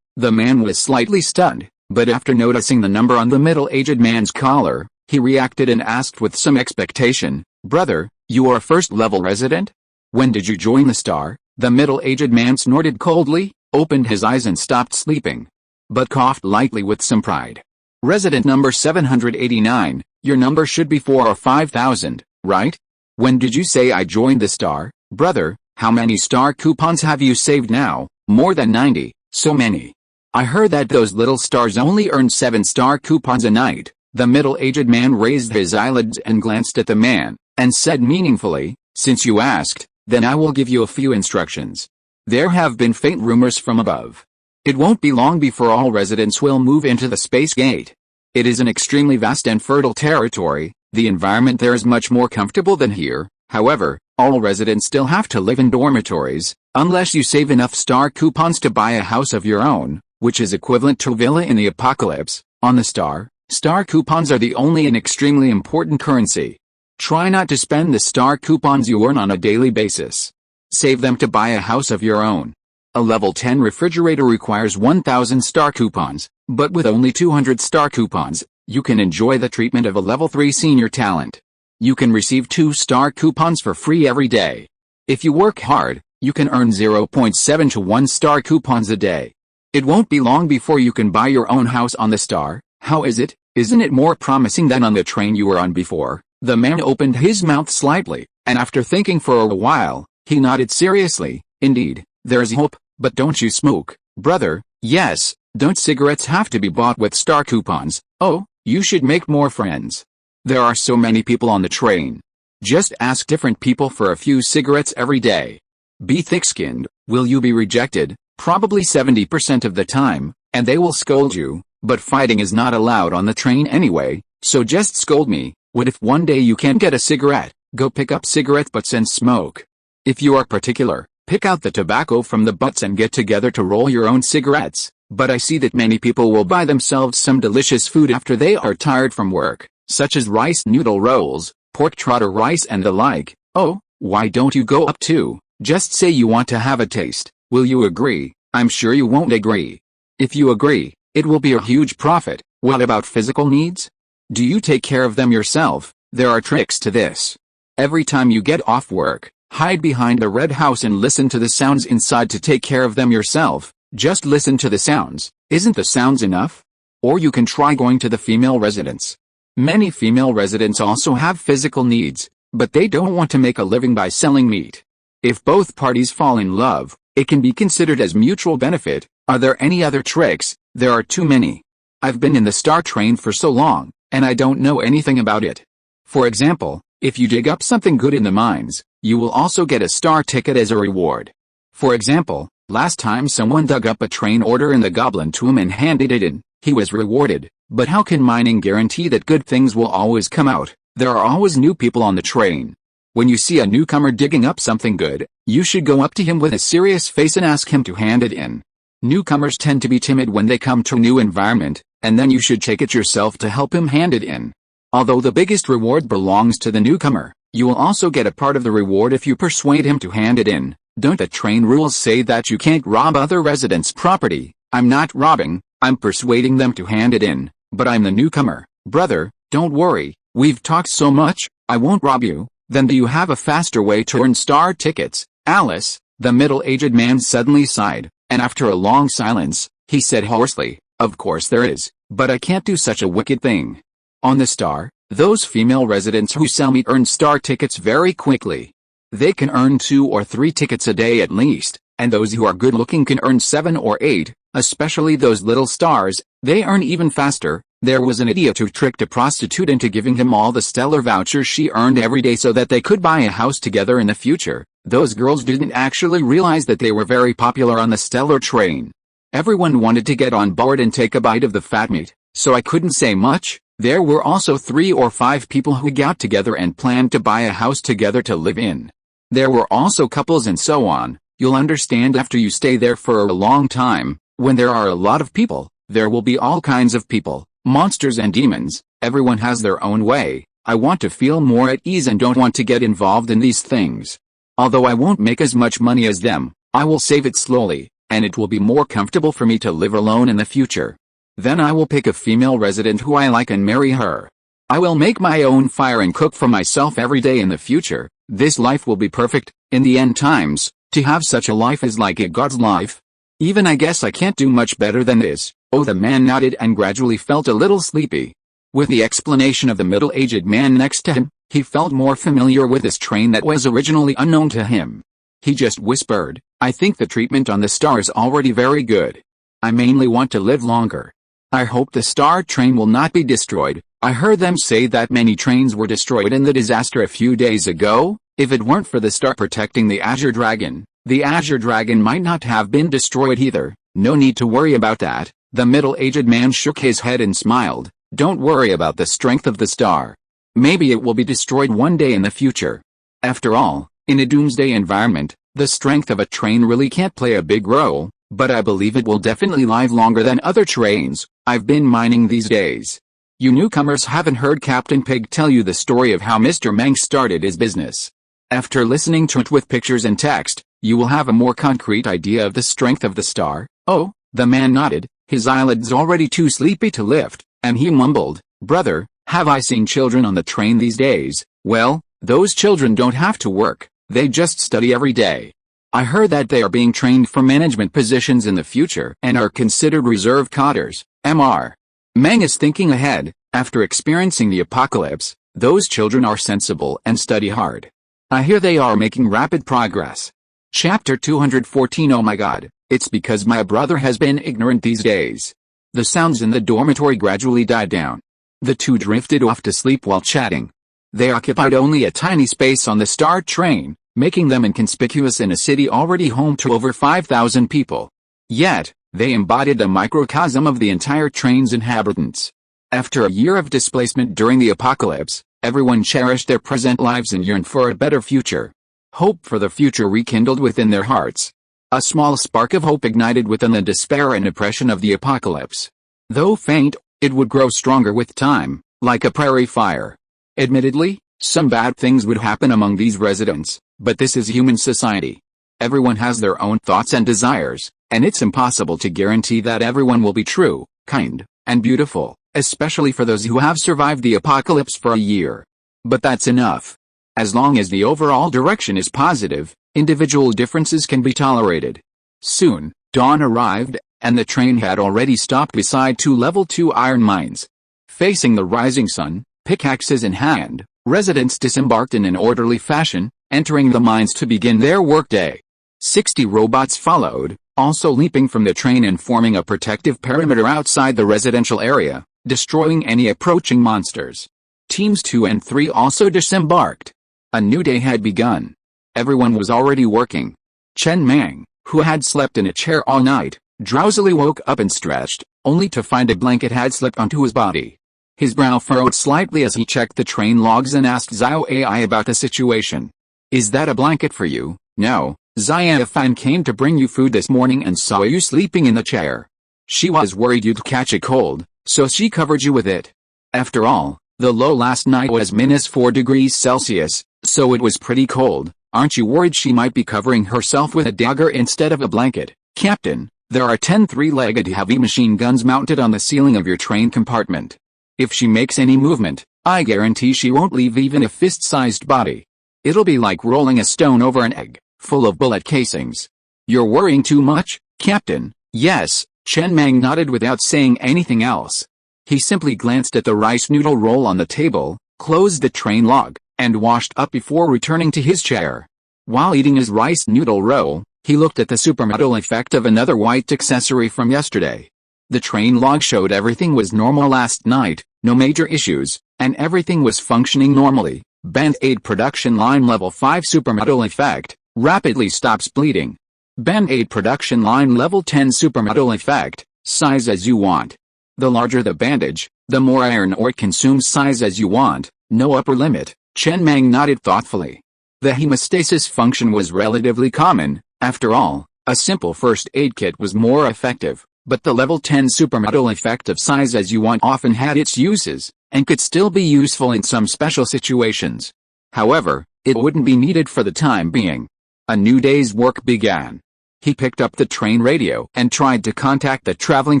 The man was slightly stunned, but after noticing the number on the middle-aged man's collar, he reacted and asked with some expectation, "Brother, you are a first-level resident? When did you join the Star?" The middle-aged man snorted coldly, opened his eyes and stopped sleeping, but coughed lightly with some pride. "Resident number 789, your number should be 4 or 5,000, right? When did you say I joined the Star, brother? How many star coupons have you saved now?" "More than 90, so many. I heard that those little stars only earn 7 star coupons a night." The middle-aged man raised his eyelids and glanced at the man, and said meaningfully, "Since you asked, then I will give you a few instructions. There have been faint rumors from above. It won't be long before all residents will move into the space gate. It is an extremely vast and fertile territory. The environment there is much more comfortable than here. However, all residents still have to live in dormitories, unless you save enough star coupons to buy a house of your own, which is equivalent to a villa in the apocalypse. On the Star, star coupons are the only and extremely important currency. Try not to spend the star coupons you earn on a daily basis. Save them to buy a house of your own. A level 10 refrigerator requires 1,000 star coupons, but with only 200 star coupons, you can enjoy the treatment of a level 3 senior talent. You can receive 2 star coupons for free every day. If you work hard, you can earn 0.7 to 1 star coupons a day. It won't be long before you can buy your own house on the star. How is it? Isn't it more promising than on the train you were on before? The man opened his mouth slightly, and after thinking for a while, he nodded seriously. Indeed, there's hope, but don't you smoke, brother? Yes, don't cigarettes have to be bought with star coupons? Oh, you should make more friends. There are so many people on the train. Just ask different people for a few cigarettes every day. Be thick-skinned. Will you be rejected? Probably 70% of the time, and they will scold you, but fighting is not allowed on the train anyway, so just scold me. What if one day you can't get a cigarette? Go pick up cigarette butts and smoke. If you are particular, pick out the tobacco from the butts and get together to roll your own cigarettes. But I see that many people will buy themselves some delicious food after they are tired from work, such as rice noodle rolls, pork trotter rice and the like. Oh, why don't you go up too? Just say you want to have a taste. Will you agree? I'm sure you won't agree. If you agree, it will be a huge profit. What about physical needs? Do you take care of them yourself? There are tricks to this. Every time you get off work, hide behind the red house and listen to the sounds inside to take care of them yourself. Just listen to the sounds. Isn't the sounds enough? Or you can try going to the female residence. Many female residents also have physical needs, but they don't want to make a living by selling meat. If both parties fall in love, it can be considered as mutual benefit. Are there any other tricks? There are too many. I've been in the star train for so long, and I don't know anything about it. For example, if you dig up something good in the mines, you will also get a star ticket as a reward. For example, last time someone dug up a train order in the Goblin Tomb and handed it in, he was rewarded. But how can mining guarantee that good things will always come out? There are always new people on the train. When you see a newcomer digging up something good, you should go up to him with a serious face and ask him to hand it in. Newcomers tend to be timid when they come to a new environment, and then you should take it yourself to help him hand it in. Although the biggest reward belongs to the newcomer, you will also get a part of the reward if you persuade him to hand it in. Don't the train rules say that you can't rob other residents' property? I'm not robbing, I'm persuading them to hand it in, but I'm the newcomer. Brother, don't worry, we've talked so much, I won't rob you. Then do you have a faster way to earn star tickets? Alice, the middle-aged man suddenly sighed, and after a long silence, he said hoarsely, of course there is, but I can't do such a wicked thing. On the star, those female residents who sell meat earn star tickets very quickly. They can earn 2 or 3 tickets a day at least, and those who are good-looking can earn 7 or 8, especially those little stars, they earn even faster. There was an idiot who tricked a prostitute into giving him all the stellar vouchers she earned every day so that they could buy a house together in the future. Those girls didn't actually realize that they were very popular on the stellar train. Everyone wanted to get on board and take a bite of the fat meat, so I couldn't say much. There were also 3 or 5 people who got together and planned to buy a house together to live in. There were also couples and so on. You'll understand after you stay there for a long time. When there are a lot of people, there will be all kinds of people. Monsters and demons, everyone has their own way. I want to feel more at ease and don't want to get involved in these things. Although I won't make as much money as them, I will save it slowly, and it will be more comfortable for me to live alone in the future. Then I will pick a female resident who I like and marry her. I will make my own fire and cook for myself every day in the future. This life will be perfect. In the end times, to have such a life is like a God's life. Even I guess I can't do much better than this. Oh, the man nodded and gradually felt a little sleepy. With the explanation of the middle-aged man next to him, he felt more familiar with this train that was originally unknown to him. He just whispered, I think the treatment on the star is already very good. I mainly want to live longer. I hope the star train will not be destroyed. I heard them say that many trains were destroyed in the disaster a few days ago. If it weren't for the star protecting the Azure Dragon, the Azure Dragon might not have been destroyed either. No need to worry about that. The middle-aged man shook his head and smiled. Don't worry about the strength of the star. Maybe it will be destroyed one day in the future. After all, in a doomsday environment, the strength of a train really can't play a big role, but I believe it will definitely live longer than other trains. I've been mining these days. You newcomers haven't heard Captain Pig tell you the story of how Mr. Mang started his business. After listening to it with pictures and text, you will have a more concrete idea of the strength of the star. Oh, the man nodded, his eyelids already too sleepy to lift, and he mumbled, "Brother, have I seen children on the train these days? Well, those children don't have to work, they just study every day. I heard that they are being trained for management positions in the future and are considered reserve cadres, Mr. Mang is thinking ahead. After experiencing the apocalypse, those children are sensible and study hard. I hear they are making rapid progress." Chapter 214 Oh my god, it's because my brother has been ignorant these days. The sounds in the dormitory gradually died down. The two drifted off to sleep while chatting. They occupied only a tiny space on the star train, making them inconspicuous in a city already home to over 5,000 people. Yet, they embodied the microcosm of the entire train's inhabitants. After a year of displacement during the apocalypse, everyone cherished their present lives and yearned for a better future. Hope for the future rekindled within their hearts. A small spark of hope ignited within the despair and oppression of the apocalypse. Though faint, it would grow stronger with time, like a prairie fire. Admittedly, some bad things would happen among these residents, but this is human society. Everyone has their own thoughts and desires, and it's impossible to guarantee that everyone will be true, kind, and beautiful, especially for those who have survived the apocalypse for a year. But that's enough. As long as the overall direction is positive, individual differences can be tolerated. Soon, dawn arrived, and the train had already stopped beside two level 2 iron mines. Facing the rising sun, pickaxes in hand, residents disembarked in an orderly fashion, entering the mines to begin their workday. 60 robots followed, also leaping from the train and forming a protective perimeter outside the residential area, destroying any approaching monsters. Teams 2 and 3 also disembarked. A new day had begun. Everyone was already working. Chen Mang, who had slept in a chair all night, drowsily woke up and stretched, only to find a blanket had slipped onto his body. His brow furrowed slightly as he checked the train logs and asked Xiao AI about the situation. "Is that a blanket for you?" "No, Xiao Fan came to bring you food this morning and saw you sleeping in the chair. She was worried you'd catch a cold, so she covered you with it. After all, the low last night was -4 degrees Celsius, so it was pretty cold. Aren't you worried she might be covering herself with a dagger instead of a blanket?" "Captain, there are 10 three-legged heavy machine guns mounted on the ceiling of your train compartment. If she makes any movement, I guarantee she won't leave even a fist-sized body. It'll be like rolling a stone over an egg, full of bullet casings." "You're worrying too much, Captain." "Yes," Chen Mang nodded without saying anything else. He simply glanced at the rice noodle roll on the table, closed the train log, and washed up before returning to his chair. While eating his rice noodle roll, he looked at the supermetal effect of another white accessory from yesterday. The train log showed everything was normal last night, no major issues, and everything was functioning normally. Band-Aid production line level 5 supermetal effect, rapidly stops bleeding. Band-Aid production line level 10 supermetal effect, size as you want. The larger the bandage, the more iron ore it consumes. Size as you want, no upper limit. Chen Mang nodded thoughtfully. The hemostasis function was relatively common. After all, a simple first aid kit was more effective, but the level 10 supermetal effect of size as you want often had its uses, and could still be useful in some special situations. However, it wouldn't be needed for the time being. A new day's work began. He picked up the train radio and tried to contact the traveling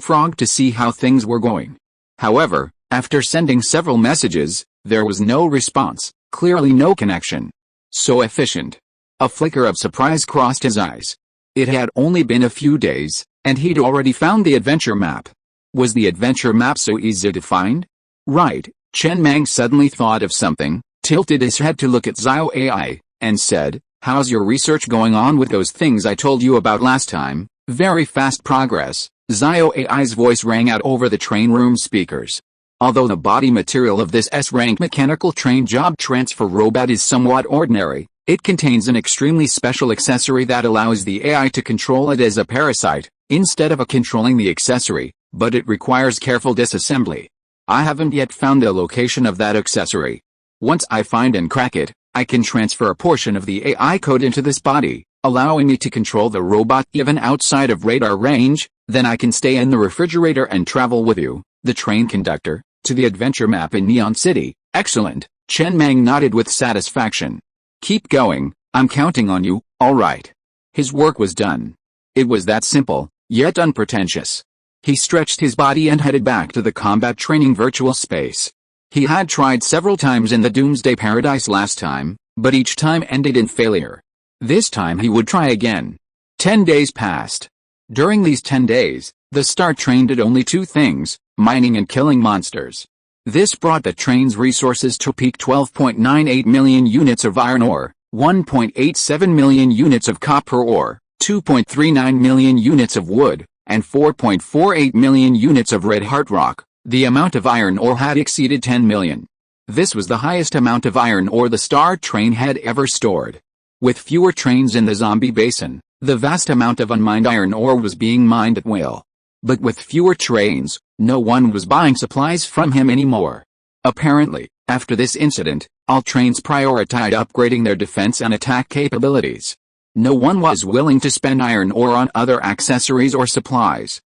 frog to see how things were going. However, after sending several messages, there was no response, clearly no connection. So efficient. A flicker of surprise crossed his eyes. It had only been a few days, and he'd already found the adventure map. Was the adventure map so easy to find? Right, Chen Mang suddenly thought of something, tilted his head to look at Xiao AI, and said, "How's your research going on with those things I told you about last time?" "Very fast progress," Xiao AI's voice rang out over the train room speakers. Although the body material of this S-rank mechanical train job transfer robot is somewhat ordinary, it contains an extremely special accessory that allows the AI to control it as a parasite, instead of controlling the accessory, but it requires careful disassembly. I haven't yet found the location of that accessory. Once I find and crack it, I can transfer a portion of the AI code into this body, allowing me to control the robot even outside of radar range. Then I can stay in the refrigerator and travel with you, the train conductor, to the adventure map in Neon City. Excellent, Chen Mang nodded with satisfaction. Keep going, I'm counting on you. All right. His work was done. It was that simple, yet unpretentious. He stretched his body and headed back to the combat training virtual space. He had tried several times in the Doomsday Paradise last time, but each time ended in failure. This time he would try again. 10 days passed. During these 10 days, the Star Train did only two things: mining and killing monsters. This brought the train's resources to peak 12.98 million units of iron ore, 1.87 million units of copper ore, 2.39 million units of wood, and 4.48 million units of red heart rock. The amount of iron ore had exceeded 10 million. This was the highest amount of iron ore the Star Train had ever stored. With fewer trains in the zombie basin, the vast amount of unmined iron ore was being mined at will. But with fewer trains, no one was buying supplies from him anymore. Apparently, after this incident, all trains prioritized upgrading their defense and attack capabilities. No one was willing to spend iron ore on other accessories or supplies.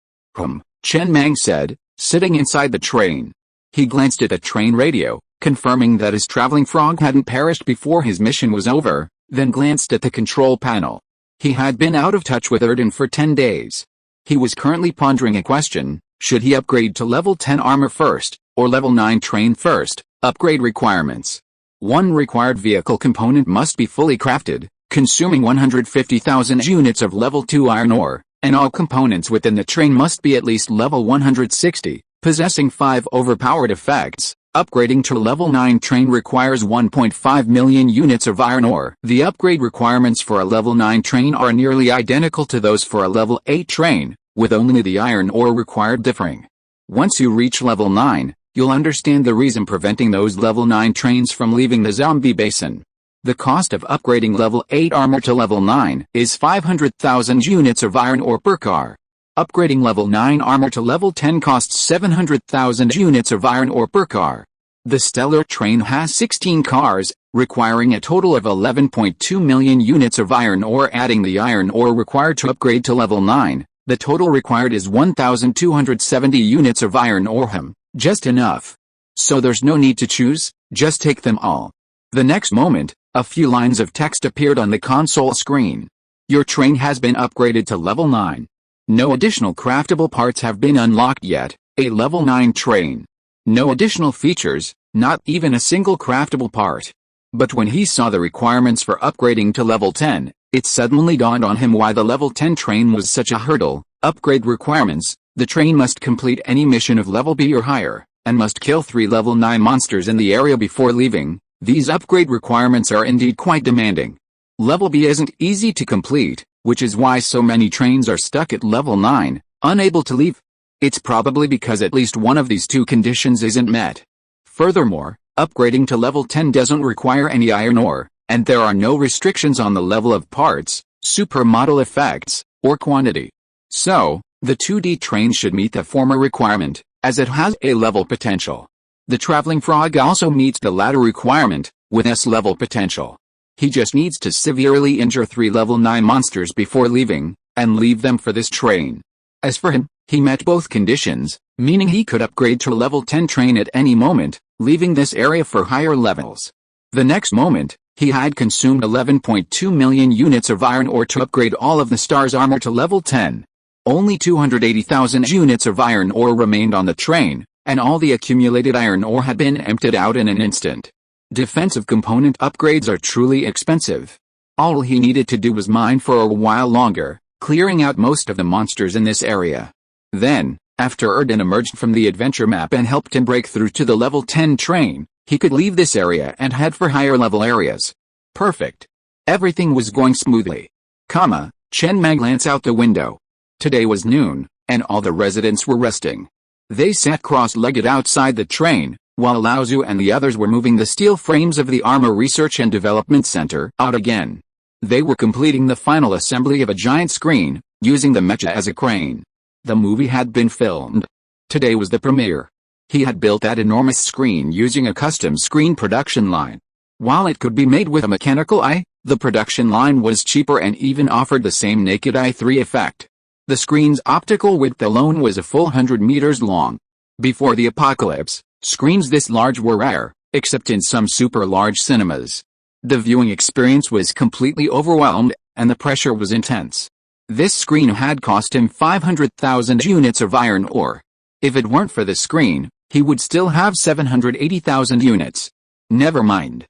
Chen Mang said, sitting inside the train. He glanced at the train radio, confirming that his traveling frog hadn't perished before his mission was over, then glanced at the control panel. He had been out of touch with Erden for 10 days. He was currently pondering a question: should he upgrade to level 10 armor first, or level 9 train first? Upgrade requirements. One required vehicle component must be fully crafted, consuming 150,000 units of level 2 iron ore, and all components within the train must be at least level 160, possessing 5 overpowered effects. Upgrading to level 9 train requires 1.5 million units of iron ore. The upgrade requirements for a level 9 train are nearly identical to those for a level 8 train, with only the iron ore required differing. Once you reach level 9, you'll understand the reason preventing those level 9 trains from leaving the zombie basin. The cost of upgrading level 8 armor to level 9 is 500,000 units of iron ore per car. Upgrading level 9 armor to level 10 costs 700,000 units of iron ore per car. The Stellar Train has 16 cars, requiring a total of 11.2 million units of iron ore. Adding the iron ore required to upgrade to level 9, the total required is 1,270 units of iron ore. Just enough. So there's no need to choose, just take them all. The next moment, a few lines of text appeared on the console screen. Your train has been upgraded to level 9. No additional craftable parts have been unlocked yet. A level 9 train. No additional features, not even a single craftable part. But when he saw the requirements for upgrading to level 10, it suddenly dawned on him why the level 10 train was such a hurdle. Upgrade requirements: the train must complete any mission of level B or higher, and must kill 3 level 9 monsters in the area before leaving. These upgrade requirements are indeed quite demanding. Level B isn't easy to complete, which is why so many trains are stuck at level 9, unable to leave. It's probably because at least one of these two conditions isn't met. Furthermore, upgrading to level 10 doesn't require any iron ore, and there are no restrictions on the level of parts, supermodel effects, or quantity. So, the 2D train should meet the former requirement, as it has A level potential. The traveling frog also meets the latter requirement, with S level potential. He just needs to severely injure 3 level 9 monsters before leaving, and leave them for this train. As for him, he met both conditions, meaning he could upgrade to level 10 train at any moment, leaving this area for higher levels. The next moment, he had consumed 11.2 million units of iron ore to upgrade all of the star's armor to level 10. Only 280,000 units of iron ore remained on the train, and all the accumulated iron ore had been emptied out in an instant. Defensive component upgrades are truly expensive. All he needed to do was mine for a while longer, clearing out most of the monsters in this area. Then, after Erden emerged from the adventure map and helped him break through to the level 10 train, he could leave this area and head for higher level areas. Perfect. Everything was going smoothly. Chen Mang glanced out the window. Today was noon, and all the residents were resting. They sat cross-legged outside the train, while Lao Zhu and the others were moving the steel frames of the Armor Research and Development Center out again. They were completing the final assembly of a giant screen, using the mecha as a crane. The movie had been filmed. Today was the premiere. He had built that enormous screen using a custom screen production line. While it could be made with a mechanical eye, the production line was cheaper and even offered the same naked eye 3 effect. The screen's optical width alone was a full 100 meters long. Before the apocalypse, screens this large were rare, except in some super large cinemas. The viewing experience was completely overwhelmed, and the pressure was intense. This screen had cost him 500,000 units of iron ore. If it weren't for the screen, he would still have 780,000 units. Never mind.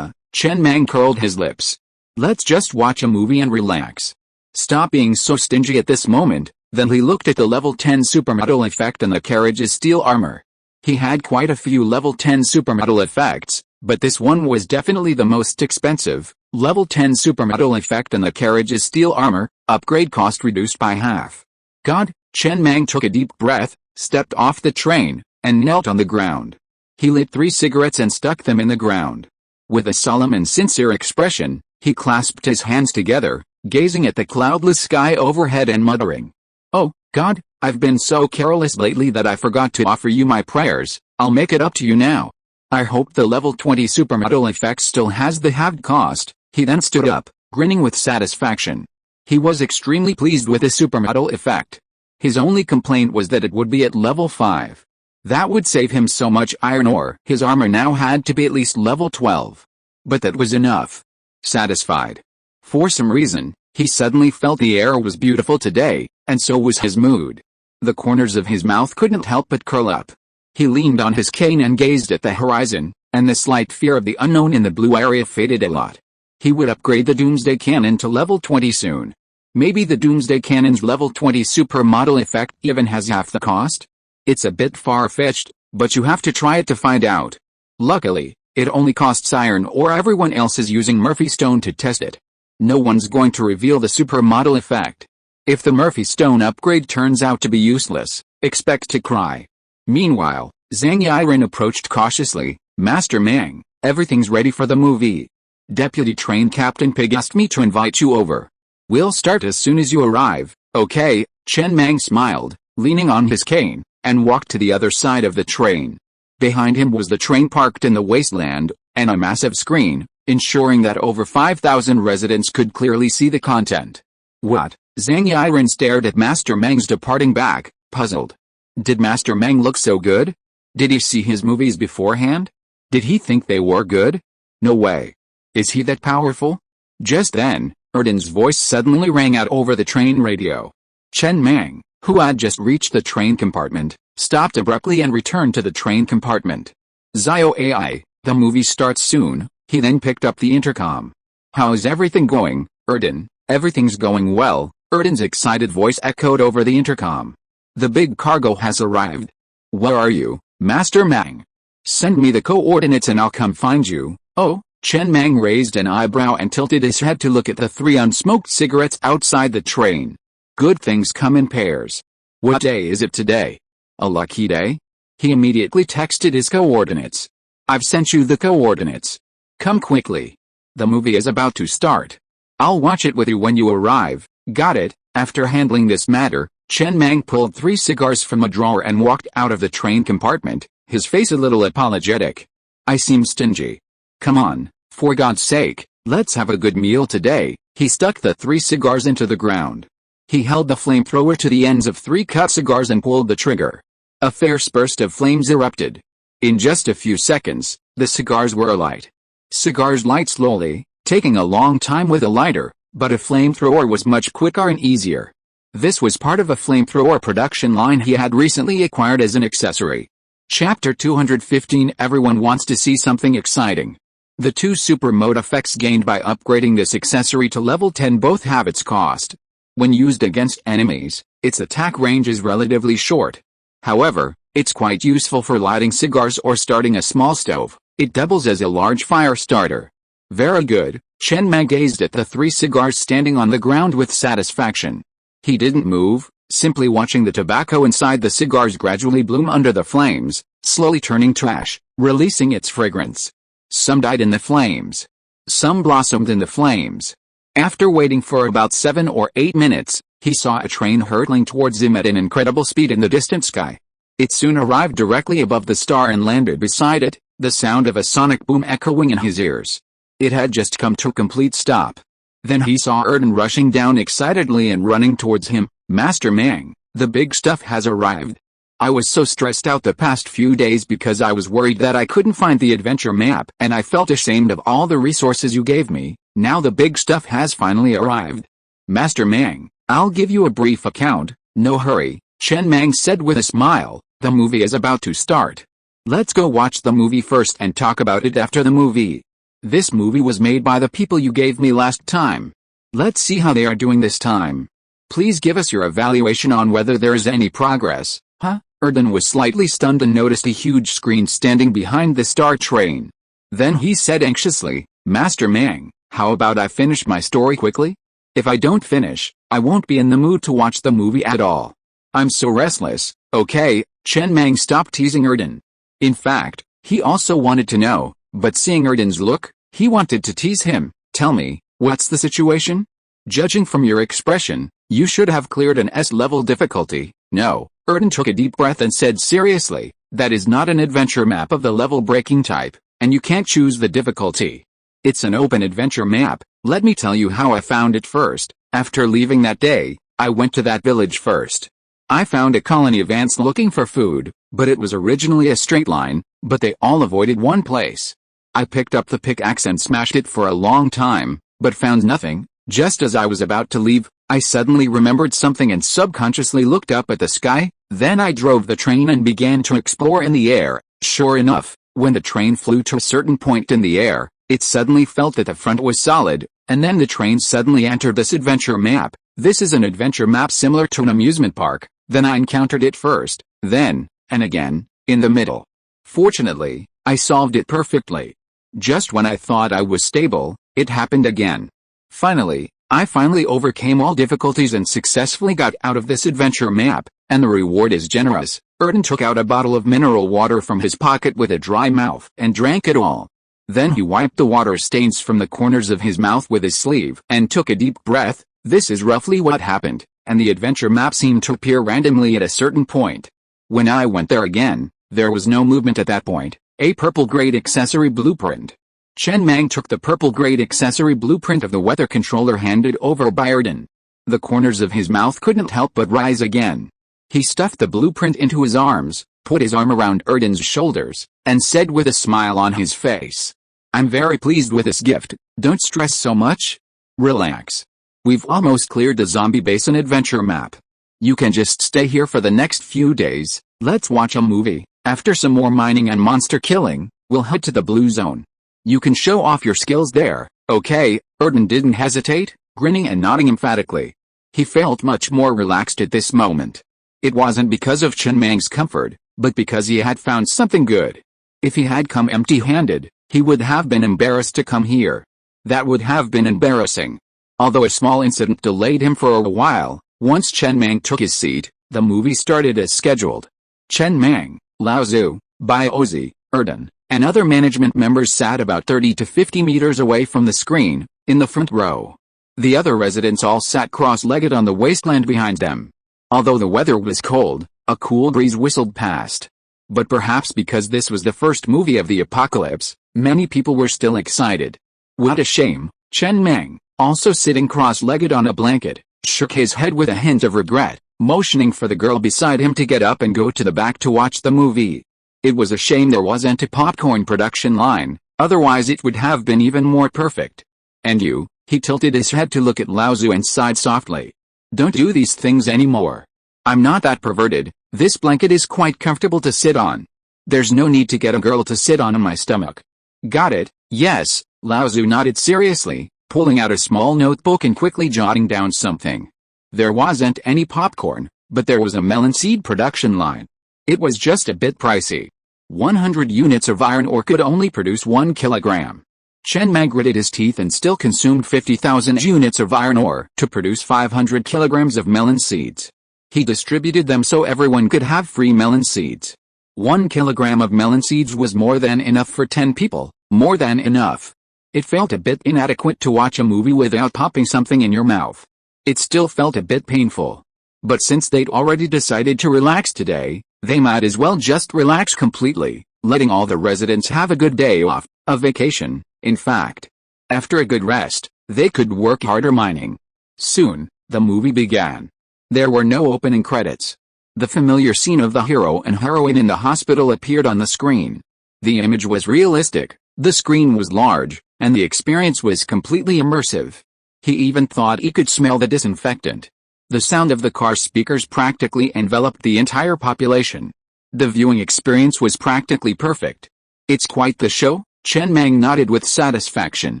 Chen Mang curled his lips. Let's just watch a movie and relax. Stop being so stingy at this moment. Then he looked at the level 10 supermetal effect and the carriage's steel armor. He had quite a few level 10 supermetal effects, but this one was definitely the most expensive. Level 10 supermetal effect and the carriage's steel armor, upgrade cost reduced by half. God, Chen Mang took a deep breath, stepped off the train, and knelt on the ground. He lit 3 cigarettes and stuck them in the ground. With a solemn and sincere expression, he clasped his hands together, gazing at the cloudless sky overhead and muttering, "Oh, God, I've been so careless lately that I forgot to offer you my prayers. I'll make it up to you now. I hope the level 20 supermetal effect still has the halved cost." He then stood up, grinning with satisfaction. He was extremely pleased with the supermetal effect. His only complaint was that it would be at level 5. That would save him so much iron ore. His armor now had to be at least level 12. But that was enough. Satisfied. For some reason, he suddenly felt the air was beautiful today, and so was his mood. The corners of his mouth couldn't help but curl up. He leaned on his cane and gazed at the horizon, and the slight fear of the unknown in the blue area faded a lot. He would upgrade the Doomsday Cannon to level 20 soon. Maybe the Doomsday Cannon's level 20 supermodel effect even has half the cost? It's a bit far-fetched, but you have to try it to find out. Luckily, it only costs iron ore. Everyone else is using Murphy Stone to test it. No one's going to reveal the supermodel effect. If the Murphy Stone upgrade turns out to be useless, expect to cry. Meanwhile, Zhang Yiren approached cautiously. "Master Mang, everything's ready for the movie. Deputy Train Captain Pig asked me to invite you over. We'll start as soon as you arrive, okay?" Chen Mang smiled, leaning on his cane, and walked to the other side of the train. Behind him was the train parked in the wasteland, and a massive screen, ensuring that over 5,000 residents could clearly see the content. What? Zhang Yiren stared at Master Mang's departing back, puzzled. Did Master Mang look so good? Did he see his movies beforehand? Did he think they were good? No way. Is he that powerful? Just then, Erden's voice suddenly rang out over the train radio. Chen Mang, who had just reached the train compartment, stopped abruptly and returned to the train compartment. "Zio AI, the movie starts soon." He then picked up the intercom. "How's everything going, Erden?" "Everything's going well," Erden's excited voice echoed over the intercom. "The big cargo has arrived." "Where are you, Master Mang?" "Send me the coordinates and I'll come find you." "Oh?" Chen Mang raised an eyebrow and tilted his head to look at the 3 unsmoked cigarettes outside the train. "Good things come in pairs. What day is it today? A lucky day?" He immediately texted his coordinates. "I've sent you the coordinates. Come quickly. The movie is about to start. I'll watch it with you when you arrive." "Got it." After handling this matter, Chen Mang pulled 3 cigars from a drawer and walked out of the train compartment, his face a little apologetic. "I seem stingy. Come on, for God's sake, let's have a good meal today." He stuck the 3 cigars into the ground. He held the flamethrower to the ends of 3 cut cigars and pulled the trigger. A fierce burst of flames erupted. In just a few seconds, the cigars were alight. Cigars light slowly, taking a long time with a lighter, but a flamethrower was much quicker and easier. This was part of a flamethrower production line he had recently acquired as an accessory. Chapter 215. Everyone wants to see something exciting. The 2 super mode effects gained by upgrading this accessory to level 10 both have its cost. When used against enemies, its attack range is relatively short. However, it's quite useful for lighting cigars or starting a small stove. It doubles as a large fire starter. Very good. Chen Mang gazed at the 3 cigars standing on the ground with satisfaction. He didn't move, simply watching the tobacco inside the cigars gradually bloom under the flames, slowly turning to ash, releasing its fragrance. Some died in the flames. Some blossomed in the flames. After waiting for about 7 or 8 minutes, he saw a train hurtling towards him at an incredible speed in the distant sky. It soon arrived directly above the star and landed beside it, the sound of a sonic boom echoing in his ears. It had just come to a complete stop. Then he saw Erden rushing down excitedly and running towards him. "Master Mang, the big stuff has arrived. I was so stressed out the past few days because I was worried that I couldn't find the adventure map and I felt ashamed of all the resources you gave me. Now the big stuff has finally arrived. Master Mang, I'll give you a brief account, no hurry, Chen Mang said with a smile. The movie is about to start. Let's go watch the movie first and talk about it after the movie. This movie was made by the people you gave me last time. Let's see how they are doing this time. Please give us your evaluation on whether there is any progress. Huh? Erden was slightly stunned and noticed a huge screen standing behind the star train. Then he said anxiously, Master Mang, how about I finish my story quickly? If I don't finish, I won't be in the mood to watch the movie at all. I'm so restless. Okay, Chen Mang stopped teasing Erden. In fact, he also wanted to know, but seeing Erden's look, he wanted to tease him. Tell me, what's the situation? Judging from your expression, you should have cleared an S-level difficulty. No, Erden took a deep breath and said seriously, that is not an adventure map of the level-breaking type, and you can't choose the difficulty. It's an open adventure map. Let me tell you how I found it first. After leaving that day, I went to that village first. I found a colony of ants looking for food, but it was originally a straight line, but they all avoided one place. I picked up the pickaxe and smashed it for a long time, but found nothing. Just as I was about to leave, I suddenly remembered something and subconsciously looked up at the sky. Then I drove the train and began to explore in the air. Sure enough, when the train flew to a certain point in the air, it suddenly felt that the front was solid, and then the train suddenly entered this adventure map. This is an adventure map similar to an amusement park. Then I encountered it first, then, and again, in the middle. Fortunately, I solved it perfectly. Just when I thought I was stable, it happened again. Finally, I overcame all difficulties and successfully got out of this adventure map, and the reward is generous. Erden took out a bottle of mineral water from his pocket with a dry mouth and drank it all. Then he wiped the water stains from the corners of his mouth with his sleeve and took a deep breath. This is roughly what happened, and the adventure map seemed to appear randomly at a certain point. When I went there again, there was no movement at that point. A purple-grade accessory blueprint. Chen Mang took the purple-grade accessory blueprint of the weather controller handed over by Erden. The corners of his mouth couldn't help but rise again. He stuffed the blueprint into his arms, put his arm around Erden's shoulders, and said with a smile on his face, I'm very pleased with this gift. Don't stress so much. Relax. We've almost cleared the zombie basin adventure map. You can just stay here for the next few days. Let's watch a movie. After some more mining and monster killing, we'll head to the blue zone. You can show off your skills there, okay? Erden didn't hesitate, grinning and nodding emphatically. He felt much more relaxed at this moment. It wasn't because of Chen Mang's comfort, but because he had found something good. If he had come empty-handed, he would have been embarrassed to come here. That would have been embarrassing. Although a small incident delayed him for a while, once Chen Mang took his seat, the movie started as scheduled. Chen Mang, Lao Zhu, Bai Ozi, Erden, and other management members sat about 30 to 50 meters away from the screen, in the front row. The other residents all sat cross-legged on the wasteland behind them. Although the weather was cold, a cool breeze whistled past. But perhaps because this was the first movie of the apocalypse, many people were still excited. What a shame. Chen Mang, also sitting cross-legged on a blanket, shook his head with a hint of regret, motioning for the girl beside him to get up and go to the back to watch the movie. It was a shame there wasn't a popcorn production line, otherwise it would have been even more perfect. And you? He tilted his head to look at Lao Zhu and sighed softly. Don't do these things anymore. I'm not that perverted. This blanket is quite comfortable to sit on. There's no need to get a girl to sit on my stomach. Got it? Yes, Lao Zhu nodded seriously, pulling out a small notebook and quickly jotting down something. There wasn't any popcorn, but there was a melon seed production line. It was just a bit pricey. 100 units of iron ore could only produce 1 kilogram. Chen Mang gritted his teeth and still consumed 50,000 units of iron ore to produce 500 kilograms of melon seeds. He distributed them so everyone could have free melon seeds. 1 kilogram of melon seeds was more than enough for 10 people, more than enough. It felt a bit inadequate to watch a movie without popping something in your mouth. It still felt a bit painful. But since they'd already decided to relax today, they might as well just relax completely, letting all the residents have a good day off, a vacation, in fact. After a good rest, they could work harder mining. Soon, the movie began. There were no opening credits. The familiar scene of the hero and heroine in the hospital appeared on the screen. The image was realistic, the screen was large, and the experience was completely immersive. He even thought he could smell the disinfectant. The sound of the car speakers practically enveloped the entire population. The viewing experience was practically perfect. It's quite the show, Chen Mang nodded with satisfaction,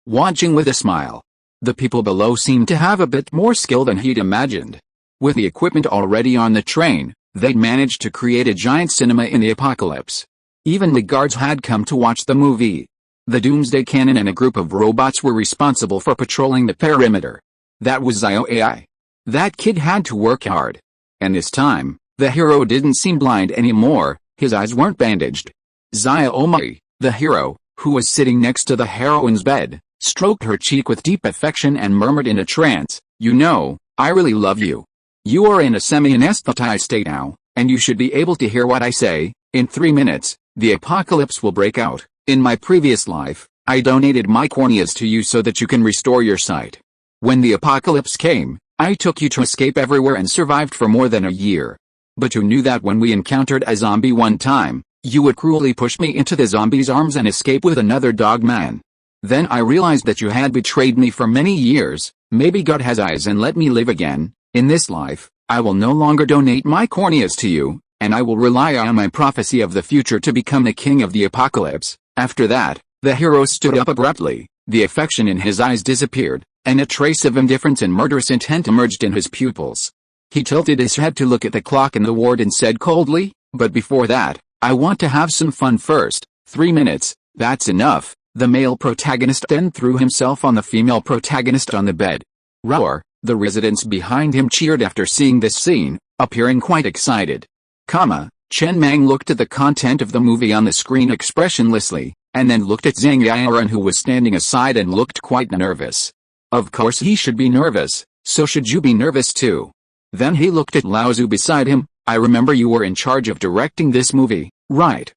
watching with a smile. The people below seemed to have a bit more skill than he'd imagined. With the equipment already on the train, they'd managed to create a giant cinema in the apocalypse. Even the guards had come to watch the movie. The Doomsday Cannon and a group of robots were responsible for patrolling the perimeter. That was AI. That kid had to work hard. And this time, the hero didn't seem blind anymore, his eyes weren't bandaged. Zaya Omari, the hero, who was sitting next to the heroine's bed, stroked her cheek with deep affection and murmured in a trance, "You know, I really love you. You are in a semi-anesthetized state now, and you should be able to hear what I say. In 3 minutes, the apocalypse will break out. In my previous life, I donated my corneas to you so that you can restore your sight. When the apocalypse came, I took you to escape everywhere and survived for more than a year. But you knew that when we encountered a zombie one time, you would cruelly push me into the zombie's arms and escape with another dog man. Then I realized that you had betrayed me for many years. Maybe God has eyes and let me live again. In this life, I will no longer donate my corneas to you, and I will rely on my prophecy of the future to become the king of the apocalypse." After that, the hero stood up abruptly, the affection in his eyes disappeared, and a trace of indifference and murderous intent emerged in his pupils. He tilted his head to look at the clock in the ward and said coldly, "But before that, I want to have some fun first. 3 minutes, that's enough." The male protagonist then threw himself on the female protagonist on the bed. Roar! The residents behind him cheered after seeing this scene, appearing quite excited. Chen Mang looked at the content of the movie on the screen expressionlessly, and then looked at Zhang Yiren, who was standing aside and looked quite nervous. Of course he should be nervous, so should you be nervous too. Then he looked at Lao Zhu beside him. "I remember you were in charge of directing this movie, right?"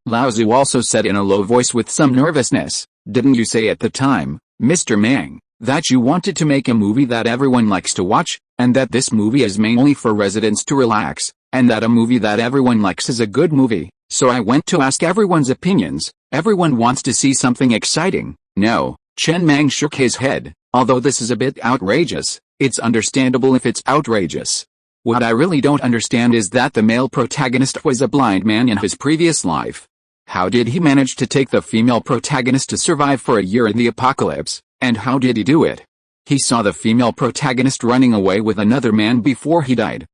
Lao Zhu also said in a low voice with some nervousness, "Didn't you say at the time, Mr. Mang, that you wanted to make a movie that everyone likes to watch, and that this movie is mainly for residents to relax, and that a movie that everyone likes is a good movie? So I went to ask everyone's opinions. Everyone wants to see something exciting." "No," Chen Mang shook his head, "although this is a bit outrageous, it's understandable if it's outrageous. What I really don't understand is that the male protagonist was a blind man in his previous life. How did he manage to take the female protagonist to survive for a year in the apocalypse, and how did he do it? He saw the female protagonist running away with another man before he died.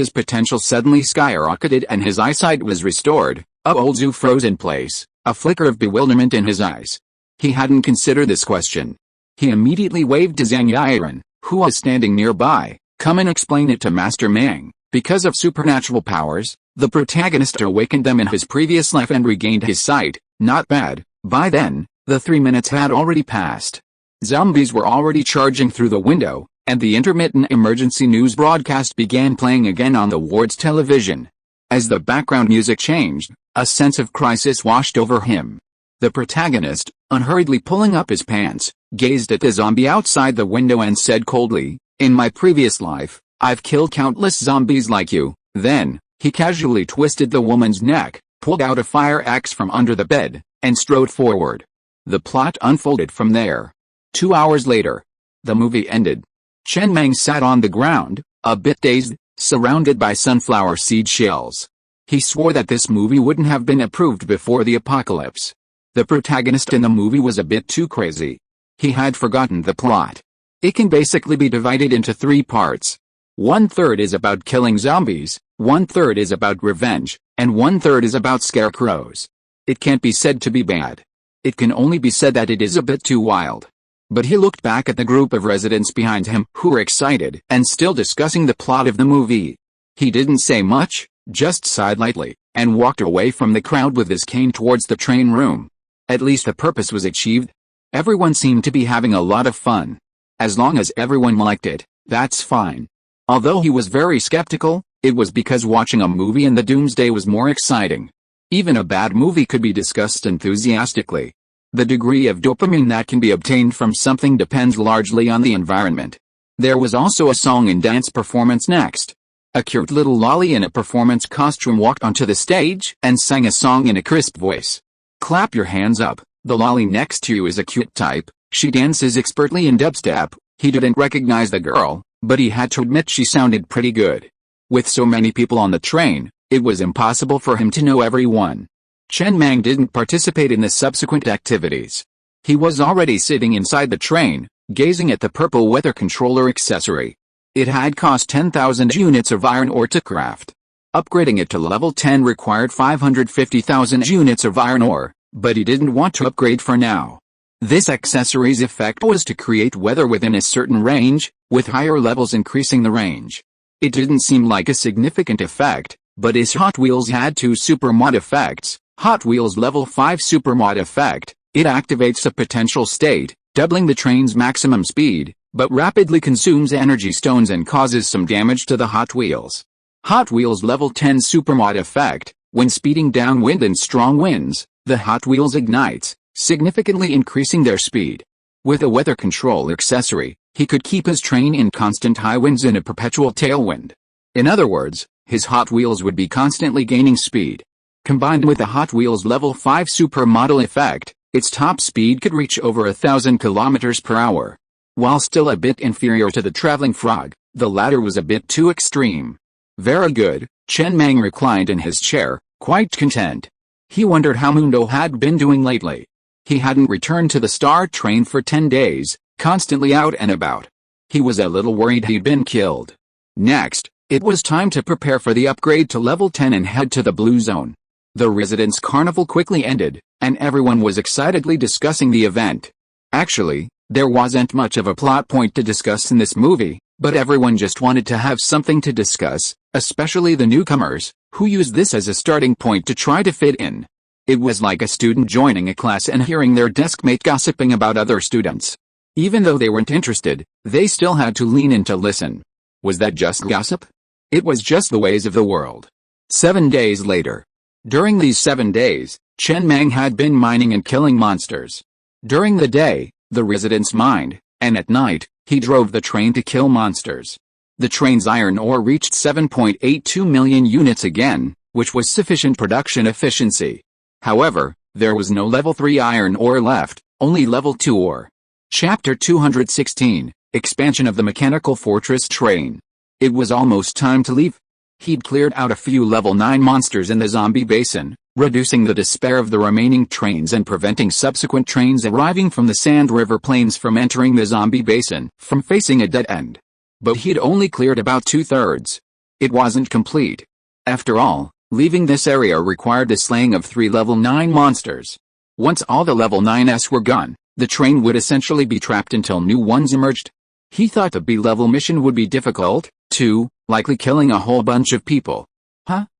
His potential suddenly skyrocketed and his eyesight was restored." Old Zhu froze in place, a flicker of bewilderment in his eyes. He hadn't considered this question. He immediately waved to Zhang Yiren, who was standing nearby. "Come and explain it to Master Mang. Because of supernatural powers, the protagonist awakened them in his previous life and regained his sight." Not bad. By then, the 3 minutes had already passed. Zombies were already charging through the window, and the intermittent emergency news broadcast began playing again on the ward's television. As the background music changed, a sense of crisis washed over him. The protagonist, unhurriedly pulling up his pants, gazed at the zombie outside the window and said coldly, "In my previous life, I've killed countless zombies like you." Then, he casually twisted the woman's neck, pulled out a fire axe from under the bed, and strode forward. The plot unfolded from there. 2 hours later, the movie ended. Chen Mang sat on the ground, a bit dazed, surrounded by sunflower seed shells. He swore that this movie wouldn't have been approved before the apocalypse. The protagonist in the movie was a bit too crazy. He had forgotten the plot. It can basically be divided into 3 parts. 1/3 is about killing zombies, 1/3 is about revenge, and 1/3 is about scarecrows. It can't be said to be bad. It can only be said that it is a bit too wild. But he looked back at the group of residents behind him who were excited and still discussing the plot of the movie. He didn't say much, just sighed lightly, and walked away from the crowd with his cane towards the train room. At least the purpose was achieved. Everyone seemed to be having a lot of fun. As long as everyone liked it, that's fine. Although he was very skeptical, it was because watching a movie in the Doomsday was more exciting. Even a bad movie could be discussed enthusiastically. The degree of dopamine that can be obtained from something depends largely on the environment. There was also a song and dance performance next. A cute little lolly in a performance costume walked onto the stage and sang a song in a crisp voice. "Clap your hands up, The lolly next to you is a cute type, she dances expertly in dubstep. He didn't recognize the girl, but he had to admit she sounded pretty good. With so many people on the train, it was impossible for him to know everyone. Chen Mang didn't participate in the subsequent activities. He was already sitting inside the train, gazing at the purple weather controller accessory. It had cost 10,000 units of iron ore to craft. Upgrading it to level 10 required 550,000 units of iron ore, but he didn't want to upgrade for now. This accessory's effect was to create weather within a certain range, with higher levels increasing the range. It didn't seem like a significant effect, but his Hot Wheels had two supermod effects. Hot Wheels level 5 supermod effect, it activates a potential state, doubling the train's maximum speed, but rapidly consumes energy stones and causes some damage to the Hot Wheels. Hot Wheels level 10 supermod effect, when speeding downwind in strong winds, the Hot Wheels ignites, significantly increasing their speed. With a weather control accessory, he could keep his train in constant high winds in a perpetual tailwind. In other words, his Hot Wheels would be constantly gaining speed. Combined with the Hot Wheels level 5 supermodel effect, its top speed could reach over 1,000 kilometers per hour. While still a bit inferior to the traveling frog, the latter was a bit too extreme. Very good, Chen Mang reclined in his chair, quite content. He wondered how Mundo had been doing lately. He hadn't returned to the Star Train for 10 days, constantly out and about. He was a little worried he'd been killed. Next, it was time to prepare for the upgrade to level 10 and head to the Blue Zone. The Residence Carnival quickly ended, and everyone was excitedly discussing the event. Actually, there wasn't much of a plot point to discuss in this movie, but everyone just wanted to have something to discuss, especially the newcomers, who used this as a starting point to try to fit in. It was like a student joining a class and hearing their deskmate gossiping about other students. Even though they weren't interested, they still had to lean in to listen. Was that just gossip? It was just the ways of the world. 7 days later. During these 7 days, Chen Mang had been mining and killing monsters. During the day, the residents mined, and at night, he drove the train to kill monsters. The train's iron ore reached 7.82 million units again, which was sufficient production efficiency. However, there was no level 3 iron ore left, only level 2 ore. Chapter 216, Expansion of the Mechanical Fortress Train. It was almost time to leave. He'd cleared out a few level 9 monsters in the zombie basin, reducing the despair of the remaining trains and preventing subsequent trains arriving from the Sand River Plains from entering the zombie basin, from facing a dead end. But he'd only cleared about 2/3. It wasn't complete. After all, leaving this area required the slaying of 3 level 9 monsters. Once all the level 9s were gone, the train would essentially be trapped until new ones emerged. He thought the B-level mission would be difficult, too, likely killing a whole bunch of people.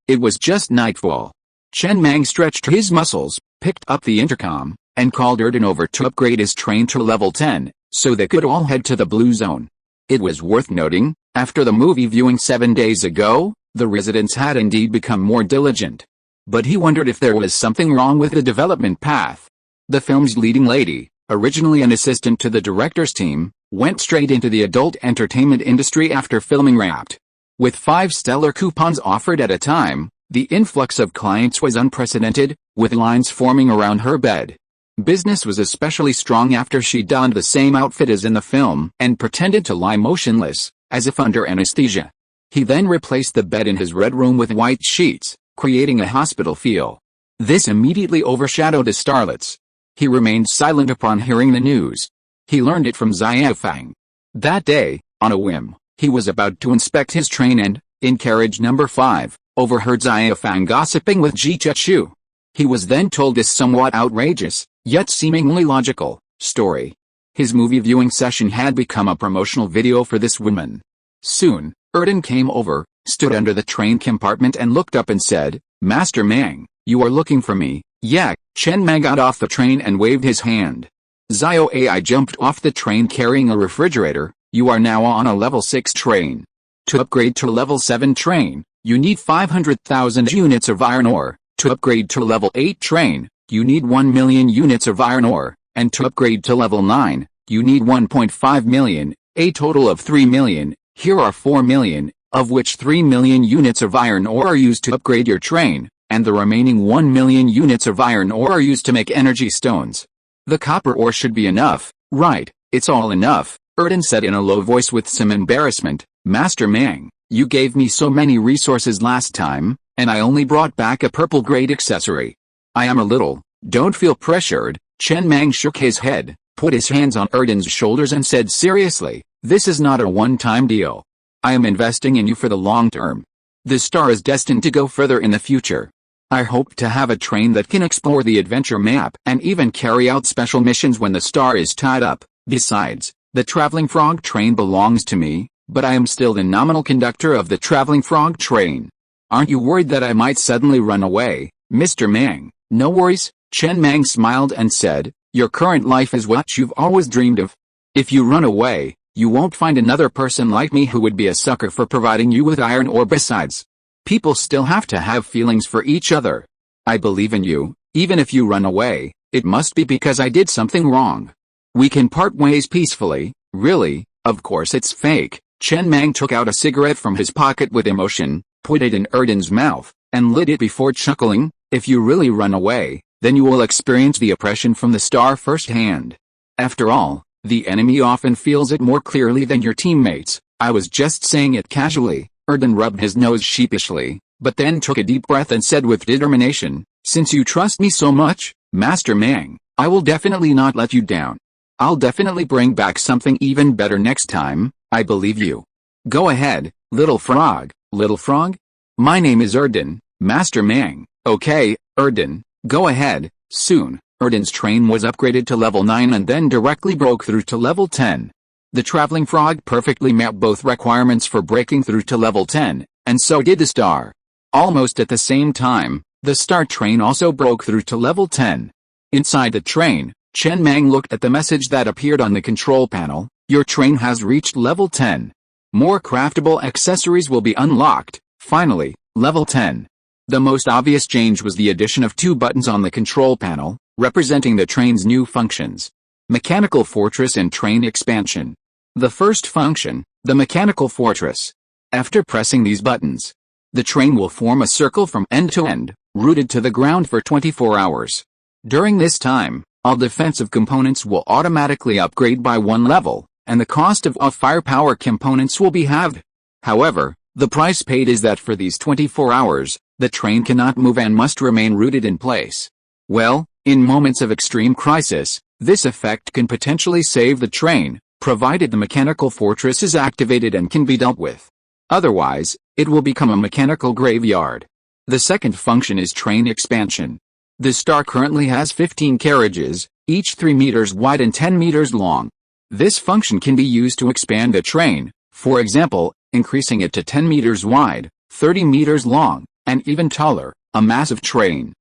It was just nightfall. Chen Mang stretched his muscles, picked up the intercom, and called Erden over to upgrade his train to level 10, so they could all head to the Blue Zone. It was worth noting, after the movie viewing 7 days ago, the residents had indeed become more diligent. But he wondered if there was something wrong with the development path. The film's leading lady, originally an assistant to the director's team, went straight into the adult entertainment industry after filming Wrapped. With 5 stellar coupons offered at a time, the influx of clients was unprecedented, with lines forming around her bed. Business was especially strong after she donned the same outfit as in the film and pretended to lie motionless, as if under anesthesia. He then replaced the bed in his red room with white sheets, creating a hospital feel. This immediately overshadowed the starlets. He remained silent upon hearing the news. He learned it from Xiaofang. That day, on a whim, he was about to inspect his train and, in carriage number 5, overheard Xiaofang gossiping with Ji Chechu. He was then told this somewhat outrageous, yet seemingly logical, story. His movie viewing session had become a promotional video for this woman. Soon, Erden came over, stood under the train compartment and looked up and said, "Master Mang, you are looking for me." "Yeah." Chen Mang got off the train and waved his hand. Zio AI jumped off the train carrying a refrigerator. "You are now on a level 6 train. To upgrade to level 7 train, you need 500,000 units of iron ore. To upgrade to level 8 train, you need 1 million units of iron ore, and to upgrade to level 9, you need 1.5 million, a total of 3 million. Here are 4 million, of which 3 million units of iron ore are used to upgrade your train, and the remaining 1 million units of iron ore are used to make energy stones. The copper ore should be enough, right? It's all enough, Erden said in a low voice with some embarrassment. Master Mang, you gave me so many resources last time, and I only brought back a purple grade accessory. I am a little, don't feel pressured. Chen Mang shook his head, put his hands on Erden's shoulders and said seriously, this is not a one-time deal. I am investing in you for the long term. The star is destined to go further in the future. I hope to have a train that can explore the adventure map and even carry out special missions when the star is tied up. Besides, the traveling frog train belongs to me, but I am still the nominal conductor of the traveling frog train. Aren't you worried that I might suddenly run away, Mr. Mang? No worries, Chen Mang smiled and said, your current life is what you've always dreamed of. If you run away, you won't find another person like me who would be a sucker for providing you with iron ore. Besides, people still have to have feelings for each other. I believe in you, even if you run away, it must be because I did something wrong. We can part ways peacefully, really, of course it's fake. Chen Mang took out a cigarette from his pocket with emotion, put it in Erden's mouth, and lit it before chuckling. If you really run away, then you will experience the oppression from the star firsthand. After all, the enemy often feels it more clearly than your teammates. I was just saying it casually. Erden rubbed his nose sheepishly, but then took a deep breath and said with determination, since you trust me so much, Master Mang, I will definitely not let you down. I'll definitely bring back something even better next time. I believe you. Go ahead, little frog. Little frog? My name is Erden, Master Mang. Okay, Erden, go ahead. Soon, Erden's train was upgraded to level 9 and then directly broke through to level 10. The traveling frog perfectly met both requirements for breaking through to level 10, and so did the star. Almost at the same time, the star train also broke through to level 10. Inside the train, Chen Mang looked at the message that appeared on the control panel. Your train has reached level 10. More craftable accessories will be unlocked. Finally, level 10. The most obvious change was the addition of 2 buttons on the control panel, representing the train's new functions. Mechanical Fortress and Train Expansion. The first function, the Mechanical Fortress. After pressing these buttons, the train will form a circle from end to end, rooted to the ground for 24 hours. During this time, all defensive components will automatically upgrade by 1 level, and the cost of all firepower components will be halved. However, the price paid is that for these 24 hours, the train cannot move and must remain rooted in place. Well, in moments of extreme crisis, this effect can potentially save the train, provided the mechanical fortress is activated and can be dealt with. Otherwise, it will become a mechanical graveyard. The second function is train expansion. The star currently has 15 carriages, each 3 meters wide and 10 meters long. This function can be used to expand the train, for example, increasing it to 10 meters wide, 30 meters long, and even taller, a massive train.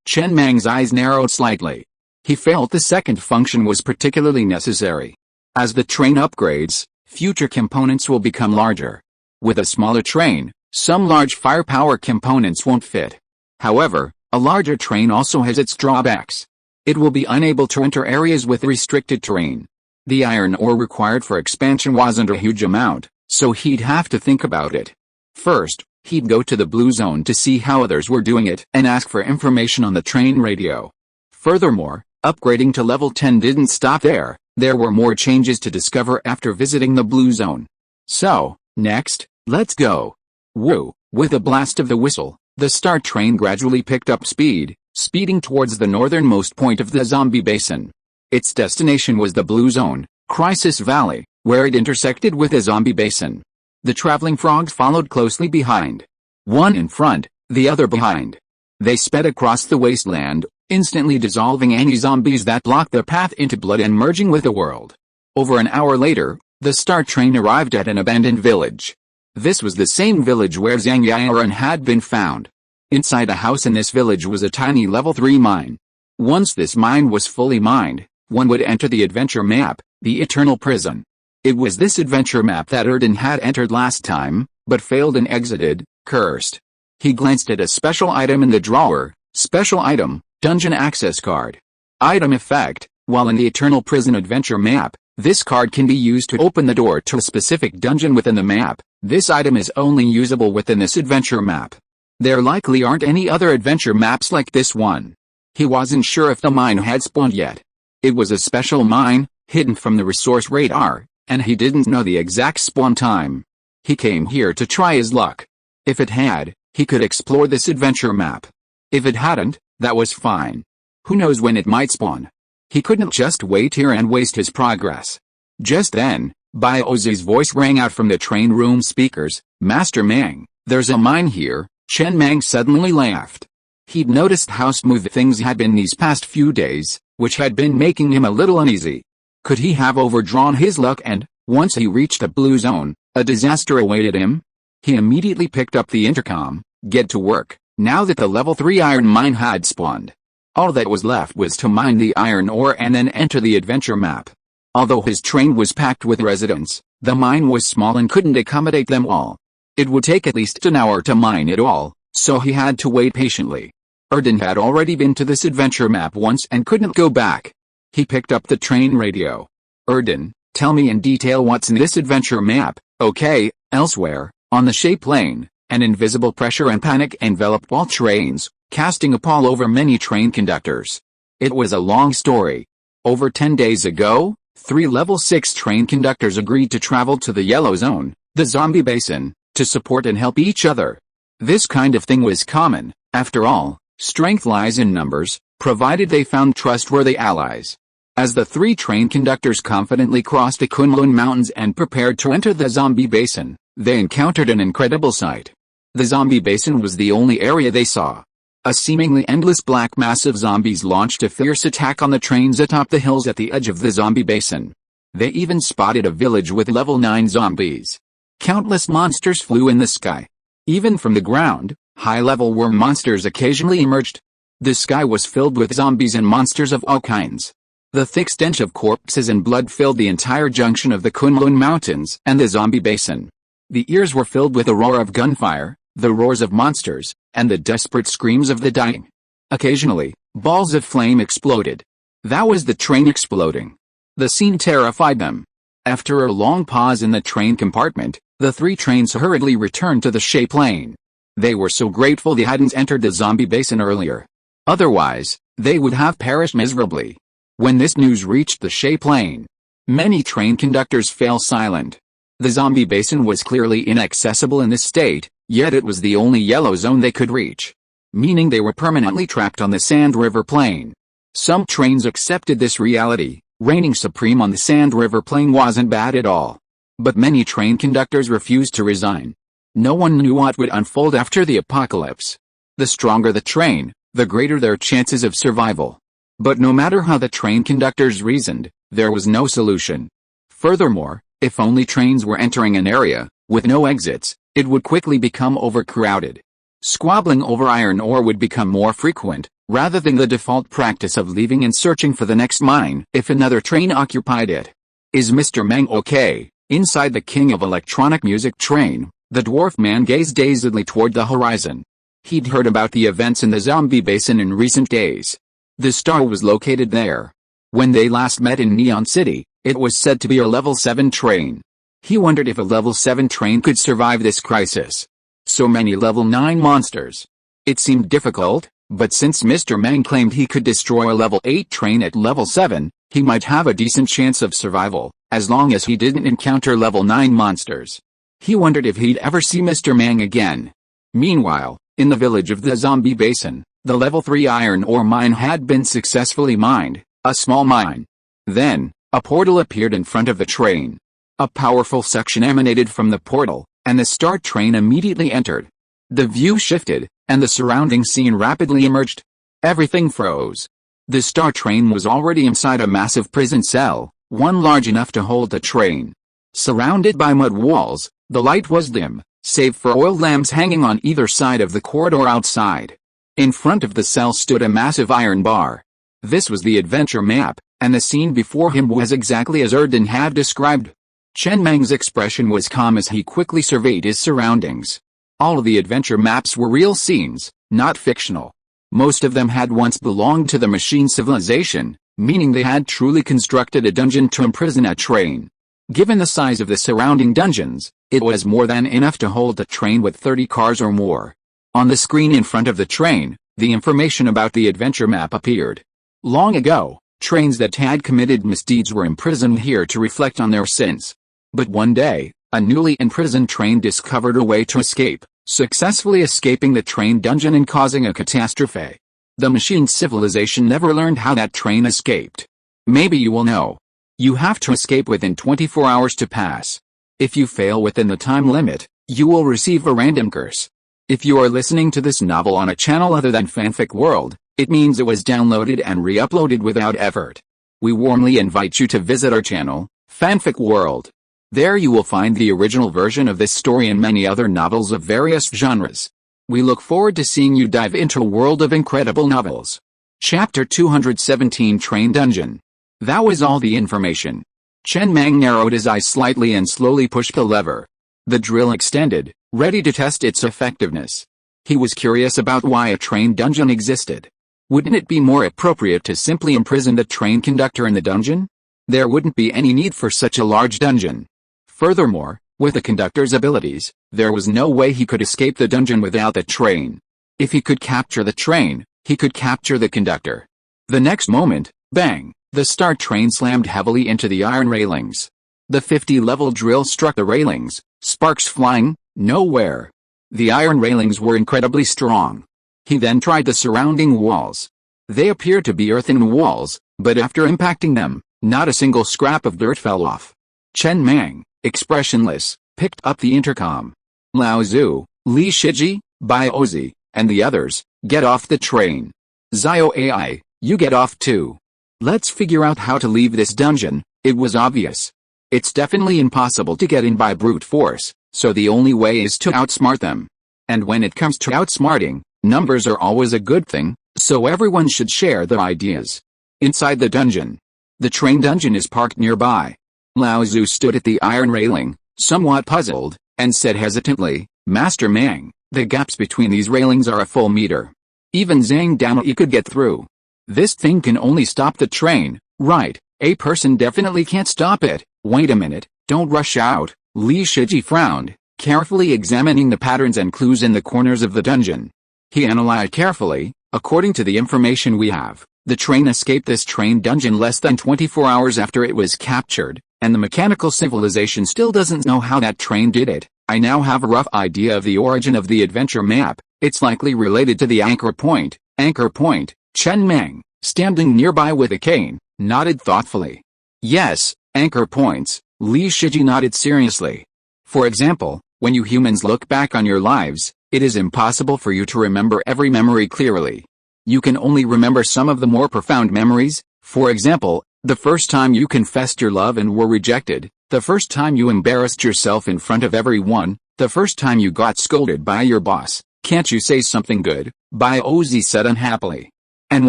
Chen Mang's eyes narrowed slightly. He felt the second function was particularly necessary. As the train upgrades, future components will become larger. With a smaller train, some large firepower components won't fit. However, a larger train also has its drawbacks. It will be unable to enter areas with restricted terrain. The iron ore required for expansion wasn't a huge amount, so he'd have to think about it. First, he'd go to the blue zone to see how others were doing it and ask for information on the train radio. Furthermore, upgrading to level 10 didn't stop there. There were more changes to discover after visiting the blue zone. So, next, let's go. Woo! With a blast of the whistle, the star train gradually picked up speed, speeding towards the northernmost point of the zombie basin. Its destination was the blue zone, Crisis Valley, where it intersected with the zombie basin. The traveling frogs followed closely behind. One in front, the other behind. They sped across the wasteland, instantly dissolving any zombies that blocked their path into blood and merging with the world. Over an hour later, the star train arrived at an abandoned village. This was the same village where Zhang Yaoran had been found. Inside a house in this village was a tiny level 3 mine. Once this mine was fully mined, one would enter the adventure map, the Eternal Prison. It was this adventure map that Erden had entered last time, but failed and exited, cursed. He glanced at a special item in the drawer. Special item, Dungeon Access Card. Item effect, while in the Eternal Prison adventure map, this card can be used to open the door to a specific dungeon within the map. This item is only usable within this adventure map. There likely aren't any other adventure maps like this one. He wasn't sure if the mine had spawned yet. It was a special mine, hidden from the resource radar, and he didn't know the exact spawn time. He came here to try his luck. If it had, he could explore this adventure map. If it hadn't, that was fine. Who knows when it might spawn? He couldn't just wait here and waste his progress. Just then, Biozi's voice rang out from the train room speakers. "Master Mang, there's a mine here." Chen Mang suddenly laughed. He'd noticed how smooth things had been these past few days, which had been making him a little uneasy. Could he have overdrawn his luck and, once he reached a blue zone, a disaster awaited him? He immediately picked up the intercom. Get to work, now that the level 3 iron mine had spawned. All that was left was to mine the iron ore and then enter the adventure map. Although his train was packed with residents, the mine was small and couldn't accommodate them all. It would take at least an hour to mine it all, so he had to wait patiently. Erden had already been to this adventure map once and couldn't go back. He picked up the train radio. "Erden, tell me in detail what's in this adventure map." "Okay." Elsewhere, on the shape lane, an invisible pressure and panic enveloped all trains, casting a pall over many train conductors. It was a long story. Over 10 days ago, 3 level 6 train conductors agreed to travel to the Yellow Zone, the zombie basin, to support and help each other. This kind of thing was common. After all, strength lies in numbers, provided they found trustworthy allies. As the 3 train conductors confidently crossed the Kunlun Mountains and prepared to enter the zombie basin, they encountered an incredible sight. The zombie basin was the only area they saw. A seemingly endless black mass of zombies launched a fierce attack on the trains atop the hills at the edge of the zombie basin. They even spotted a village with level 9 zombies. Countless monsters flew in the sky. Even from the ground, high-level worm monsters occasionally emerged. The sky was filled with zombies and monsters of all kinds. The thick stench of corpses and blood filled the entire junction of the Kunlun Mountains and the zombie basin. The ears were filled with the roar of gunfire, the roars of monsters, and the desperate screams of the dying. Occasionally, balls of flame exploded. That was the train exploding. The scene terrified them. After a long pause in the train compartment, the 3 trains hurriedly returned to the shape lane. They were so grateful they hadn't entered the zombie basin earlier. Otherwise, they would have perished miserably. When this news reached the shape lane, many train conductors fell silent. The zombie basin was clearly inaccessible in this state, yet it was the only yellow zone they could reach. Meaning they were permanently trapped on the Sand River Plain. Some trains accepted this reality. Reigning supreme on the Sand River Plain wasn't bad at all. But many train conductors refused to resign. No one knew what would unfold after the apocalypse. The stronger the train, the greater their chances of survival. But no matter how the train conductors reasoned, there was no solution. Furthermore, if only trains were entering an area, with no exits, it would quickly become overcrowded. Squabbling over iron ore would become more frequent, rather than the default practice of leaving and searching for the next mine if another train occupied it. "Is Mr. Mang okay?" Inside the King of Electronic Music train, the dwarf man gazed dazedly toward the horizon. He'd heard about the events in the zombie basin in recent days. The star was located there. When they last met in Neon City, it was said to be a level 7 train. He wondered if a level 7 train could survive this crisis. So many level 9 monsters. It seemed difficult, but since Mr. Mang claimed he could destroy a level 8 train at level 7, he might have a decent chance of survival, as long as he didn't encounter level 9 monsters. He wondered if he'd ever see Mr. Mang again. Meanwhile, in the village of the zombie basin, the level 3 iron ore mine had been successfully mined, a small mine. Then, a portal appeared in front of the train. A powerful suction emanated from the portal, and the star train immediately entered. The view shifted, and the surrounding scene rapidly emerged. Everything froze. The star train was already inside a massive prison cell, one large enough to hold the train. Surrounded by mud walls, the light was dim, save for oil lamps hanging on either side of the corridor outside. In front of the cell stood a massive iron bar. This was the adventure map, and the scene before him was exactly as Erden had described. Chen Mang's expression was calm as he quickly surveyed his surroundings. All of the adventure maps were real scenes, not fictional. Most of them had once belonged to the machine civilization, meaning they had truly constructed a dungeon to imprison a train. Given the size of the surrounding dungeons, it was more than enough to hold a train with 30 cars or more. On the screen in front of the train, the information about the adventure map appeared. Long ago, trains that had committed misdeeds were imprisoned here to reflect on their sins. But one day, a newly imprisoned train discovered a way to escape, successfully escaping the train dungeon and causing a catastrophe. The machine civilization never learned how that train escaped. Maybe you will know. You have to escape within 24 hours to pass. If you fail within the time limit, you will receive a random curse. If you are listening to this novel on a channel other than Fanfic World, it means it was downloaded and re-uploaded without effort. We warmly invite you to visit our channel, Fanfic World. There you will find the original version of this story and many other novels of various genres. We look forward to seeing you dive into a world of incredible novels. Chapter 217 Train Dungeon. That was all the information. Chen Mang narrowed his eyes slightly and slowly pushed the lever. The drill extended, ready to test its effectiveness. He was curious about why a train dungeon existed. Wouldn't it be more appropriate to simply imprison the train conductor in the dungeon? There wouldn't be any need for such a large dungeon. Furthermore, with the conductor's abilities, there was no way he could escape the dungeon without the train. If he could capture the train, he could capture the conductor. The next moment, bang, the star train slammed heavily into the iron railings. The 50-level drill struck the railings, sparks flying nowhere. The iron railings were incredibly strong. He then tried the surrounding walls. They appeared to be earthen walls, but after impacting them, not a single scrap of dirt fell off. Chen Mang, expressionless, picked up the intercom. Lao Zhu, Li Shiji, Bai Ozi, and the others, get off the train. Zio AI, you get off too. Let's figure out how to leave this dungeon. It was obvious. It's definitely impossible to get in by brute force, so the only way is to outsmart them. And when it comes to outsmarting, numbers are always a good thing, so everyone should share their ideas. Inside the dungeon. The train dungeon is parked nearby. Lao Zhu stood at the iron railing, somewhat puzzled, and said hesitantly, Master Mang, the gaps between these railings are a full meter. Even Zhang Damai could get through. This thing can only stop the train, right? A person definitely can't stop it. Wait a minute, don't rush out. Li Shiji frowned, carefully examining the patterns and clues in the corners of the dungeon. He analyzed carefully. According to the information we have, the train escaped this train dungeon less than 24 hours after it was captured, and the mechanical civilization still doesn't know how that train did it. I now have a rough idea of the origin of the adventure map. It's likely related to the anchor point. Anchor point. Chen Mang, standing nearby with a cane, nodded thoughtfully. Yes, anchor points. Li Shiji nodded seriously. For example, when you humans look back on your lives, it is impossible for you to remember every memory clearly. You can only remember some of the more profound memories. For example, the first time you confessed your love and were rejected, the first time you embarrassed yourself in front of everyone, the first time you got scolded by your boss. Can't you say something good? Bai Ozi said unhappily. And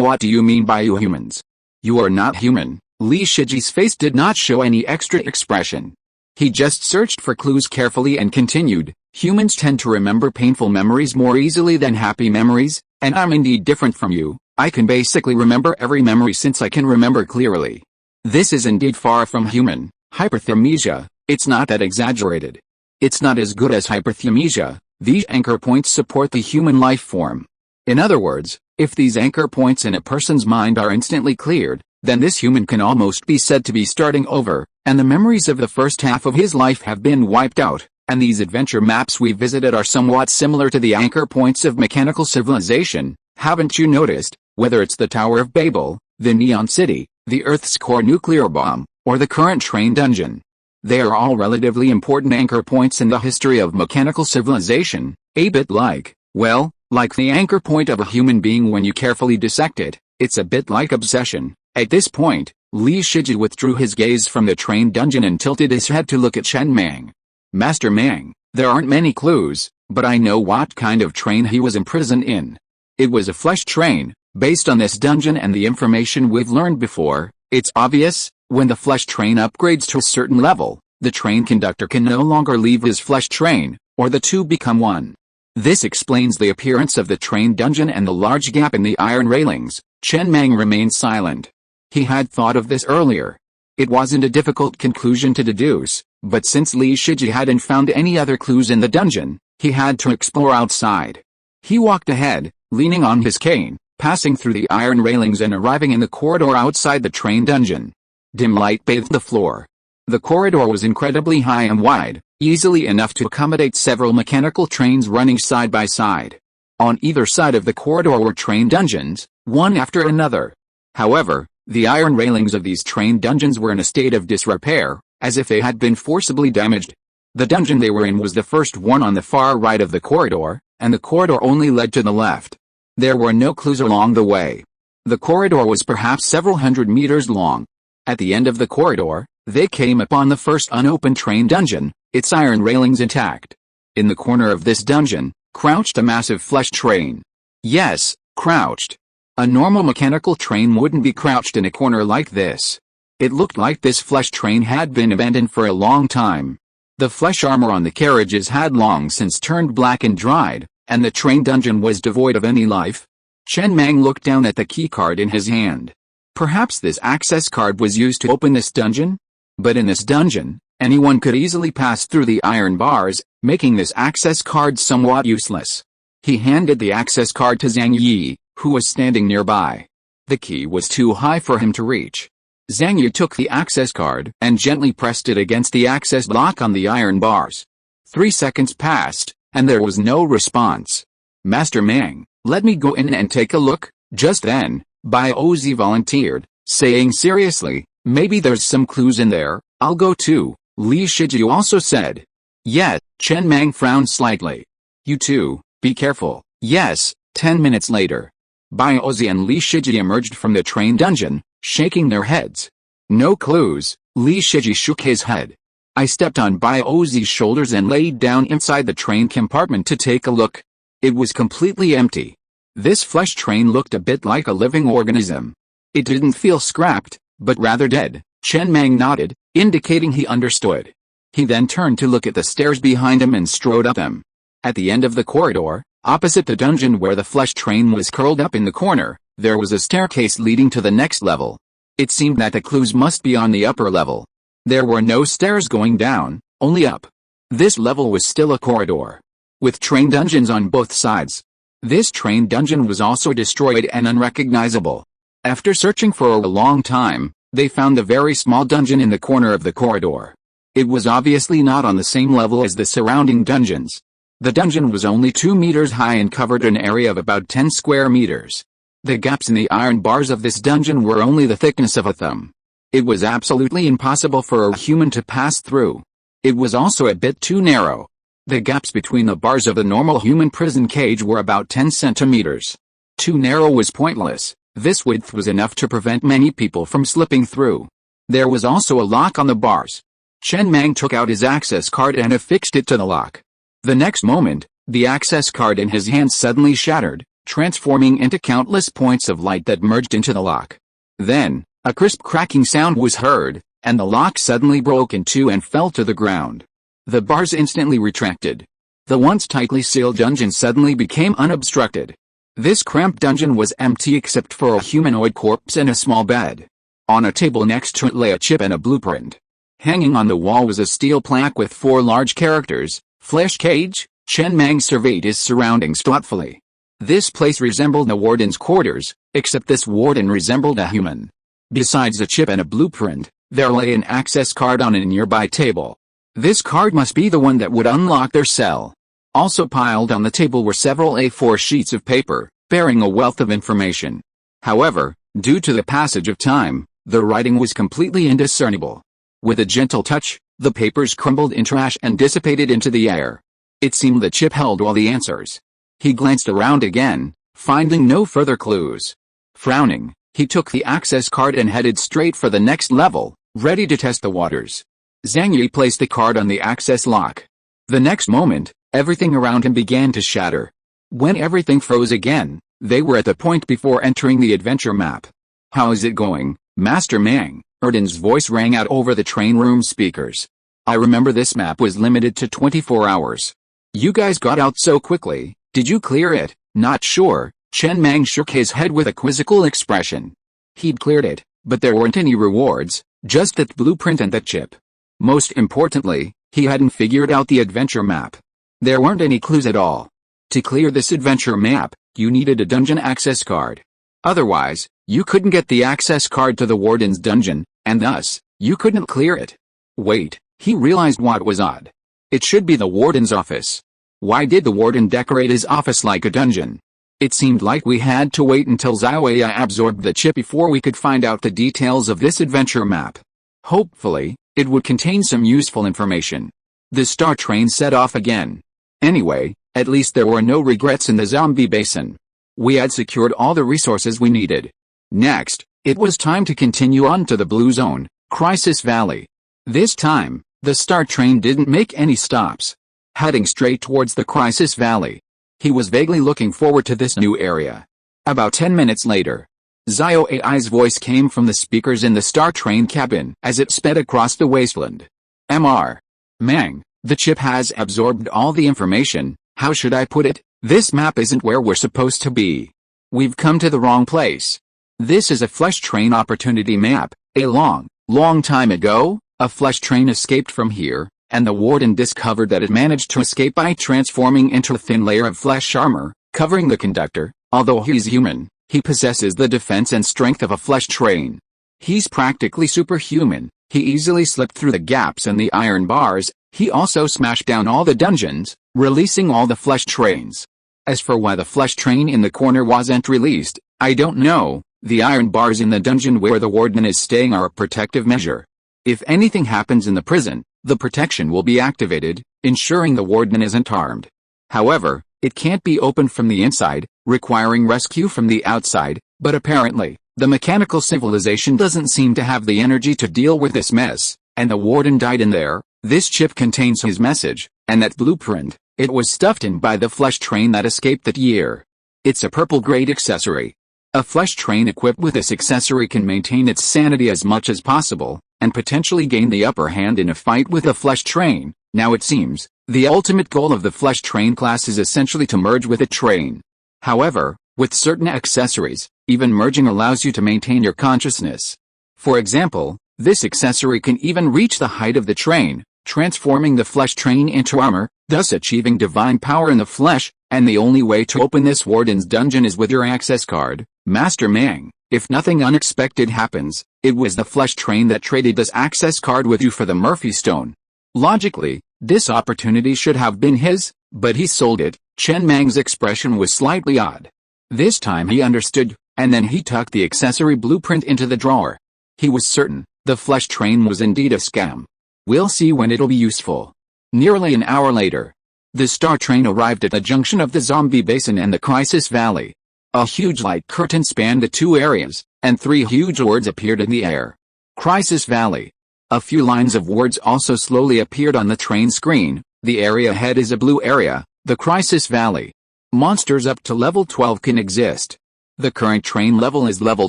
what do you mean by you humans? You are not human. Li Shiji's face did not show any extra expression. He just searched for clues carefully and continued, humans tend to remember painful memories more easily than happy memories, and I'm indeed different from you. I can basically remember every memory since I can remember clearly. This is indeed far from human. Hyperthermesia, it's not that exaggerated. It's not as good as hyperthermesia. These anchor points support the human life form. In other words, if these anchor points in a person's mind are instantly cleared, then this human can almost be said to be starting over, and the memories of the first half of his life have been wiped out, and these adventure maps we visited are somewhat similar to the anchor points of mechanical civilization. Haven't you noticed, whether it's the Tower of Babel, the Neon City, the Earth's core nuclear bomb, or the current train dungeon? They are all relatively important anchor points in the history of mechanical civilization, a bit like, well, like the anchor point of a human being when you carefully dissect it. It's a bit like obsession. At this point, Li Shiji withdrew his gaze from the train dungeon and tilted his head to look at Chen Mang. Master Mang, there aren't many clues, but I know what kind of train he was imprisoned in. It was a flesh train. Based on this dungeon and the information we've learned before, it's obvious, when the flesh train upgrades to a certain level, the train conductor can no longer leave his flesh train, or the two become one. This explains the appearance of the train dungeon and the large gap in the iron railings. Chen Mang remained silent. He had thought of this earlier. It wasn't a difficult conclusion to deduce, but since Li Shiji hadn't found any other clues in the dungeon, he had to explore outside. He walked ahead, leaning on his cane, passing through the iron railings and arriving in the corridor outside the train dungeon. Dim light bathed the floor. The corridor was incredibly high and wide, easily enough to accommodate several mechanical trains running side by side. On either side of the corridor were train dungeons, one after another. However, the iron railings of these train dungeons were in a state of disrepair, as if they had been forcibly damaged. The dungeon they were in was the first one on the far right of the corridor, and the corridor only led to the left. There were no clues along the way. The corridor was perhaps several hundred meters long. At the end of the corridor, they came upon the first unopened train dungeon, its iron railings intact. In the corner of this dungeon, crouched a massive flesh train. Yes, crouched. A normal mechanical train wouldn't be crouched in a corner like this. It looked like this flesh train had been abandoned for a long time. The flesh armor on the carriages had long since turned black and dried, and the train dungeon was devoid of any life. Chen Mang looked down at the keycard in his hand. Perhaps this access card was used to open this dungeon? But in this dungeon, anyone could easily pass through the iron bars, making this access card somewhat useless. He handed the access card to Zhang Yi, who was standing nearby. The key was too high for him to reach. Zhang Yi took the access card and gently pressed it against the access lock on the iron bars. 3 seconds passed, and there was no response. Master Mang, let me go in and take a look. Just then, Bai Ozi volunteered, saying seriously, maybe there's some clues in there. I'll go too, Li Shiju also said. Yes, Chen Mang frowned slightly. You too, be careful. Yes. 10 minutes later, Bai Ozi and Li Shiji emerged from the train dungeon, shaking their heads. No clues, Li Shiji shook his head. I stepped on Bai Ozi's shoulders and laid down inside the train compartment to take a look. It was completely empty. This flesh train looked a bit like a living organism. It didn't feel scrapped, but rather dead. Chen Mang nodded, indicating he understood. He then turned to look at the stairs behind him and strode up them. At the end of the corridor, opposite the dungeon where the flesh train was curled up in the corner, there was a staircase leading to the next level. It seemed that the clues must be on the upper level. There were no stairs going down, only up. This level was still a corridor, with train dungeons on both sides. This train dungeon was also destroyed and unrecognizable. After searching for a long time, they found a very small dungeon in the corner of the corridor. It was obviously not on the same level as the surrounding dungeons. The dungeon was only 2 meters high and covered an area of about 10 square meters. The gaps in the iron bars of this dungeon were only the thickness of a thumb. It was absolutely impossible for a human to pass through. It was also a bit too narrow. The gaps between the bars of a normal human prison cage were about 10 centimeters. Too narrow was pointless. This width was enough to prevent many people from slipping through. There was also a lock on the bars. Chen Mang took out his access card and affixed it to the lock. The next moment, the access card in his hand suddenly shattered, transforming into countless points of light that merged into the lock. Then, a crisp cracking sound was heard, and the lock suddenly broke in two and fell to the ground. The bars instantly retracted. The once tightly sealed dungeon suddenly became unobstructed. This cramped dungeon was empty except for a humanoid corpse and a small bed. On a table next to it lay a chip and a blueprint. Hanging on the wall was a steel plaque with 4 large characters. Flesh cage. Chen Mang surveyed his surroundings thoughtfully. This place resembled a warden's quarters, except this warden resembled a human. Besides the chip and a blueprint, there lay an access card on a nearby table. This card must be the one that would unlock their cell. Also piled on the table were several A4 sheets of paper, bearing a wealth of information. However, due to the passage of time, the writing was completely indiscernible. With a gentle touch, the papers crumbled into ash and dissipated into the air. It seemed the chip held all the answers. He glanced around again, finding no further clues. Frowning, he took the access card and headed straight for the next level, ready to test the waters. Zhang Yi placed the card on the access lock. The next moment, everything around him began to shatter. When everything froze again, they were at the point before entering the adventure map. "How is it going, Master Mang?" Erden's voice rang out over the train room speakers. "I remember this map was limited to 24 hours. You guys got out so quickly, did you clear it?" "Not sure." Chen Mang shook his head with a quizzical expression. He'd cleared it, but there weren't any rewards, just that blueprint and that chip. Most importantly, he hadn't figured out the adventure map. There weren't any clues at all. To clear this adventure map, You needed a dungeon access card. Otherwise, you couldn't get the access card to the warden's dungeon, and thus, you couldn't clear it. Wait, he realized what was odd. It should be the warden's office. Why did the warden decorate his office like a dungeon? It seemed like we had to wait until Xiaoya absorbed the chip before we could find out the details of this adventure map. Hopefully, it would contain some useful information. The star train set off again. Anyway, at least there were no regrets in the zombie basin. We had secured all the resources we needed. Next, it was time to continue on to the blue zone, Crisis Valley. This time, the star train didn't make any stops. Heading straight towards the Crisis Valley. He was vaguely looking forward to this new area. About 10 minutes later, Xiao AI's voice came from the speakers in the star train cabin as it sped across the wasteland. Mr. Mang, the chip has absorbed all the information. How should I put it? This map isn't where we're supposed to be. We've come to the wrong place. This is a flesh train opportunity map. A long time ago, a flesh train escaped from here, and the warden discovered that it managed to escape by transforming into a thin layer of flesh armor, covering the conductor. Although he's human, he possesses the defense and strength of a flesh train. He's practically superhuman. He easily slipped through the gaps in the iron bars. He also smashed down all the dungeons, releasing all the flesh trains. As for why the flesh train in the corner wasn't released, I don't know. The iron bars in the dungeon where the warden is staying are a protective measure. If anything happens in the prison, the protection will be activated, ensuring the warden isn't harmed. However, it can't be opened from the inside, requiring rescue from the outside, but apparently, the mechanical civilization doesn't seem to have the energy to deal with this mess, and the warden died in there. This chip contains his message, and that blueprint. It was stuffed in by the flesh train that escaped that year. It's a purple-grade accessory. A flesh train equipped with this accessory can maintain its sanity as much as possible, and potentially gain the upper hand in a fight with a flesh train. Now it seems, the ultimate goal of the flesh train class is essentially to merge with a train. However, with certain accessories, even merging allows you to maintain your consciousness. For example, this accessory can even reach the height of the train, transforming the flesh train into armor, thus achieving divine power in the flesh, and the only way to open this warden's dungeon is with your access card, Mr. Mang. If nothing unexpected happens, it was the flesh train that traded this access card with you for the Murphy Stone. Logically, this opportunity should have been his, but he sold it. Chen Mang's expression was slightly odd. This time he understood, and then he tucked the accessory blueprint into the drawer. He was certain, the flesh train was indeed a scam. We'll see when it'll be useful. Nearly an hour later, the star train arrived at the junction of the zombie basin and the Crisis Valley. A huge light curtain spanned the two areas, and 3 huge words appeared in the air. Crisis Valley. A few lines of words also slowly appeared on the train screen. The area ahead is a blue area, the Crisis Valley. Monsters up to level 12 can exist. The current train level is level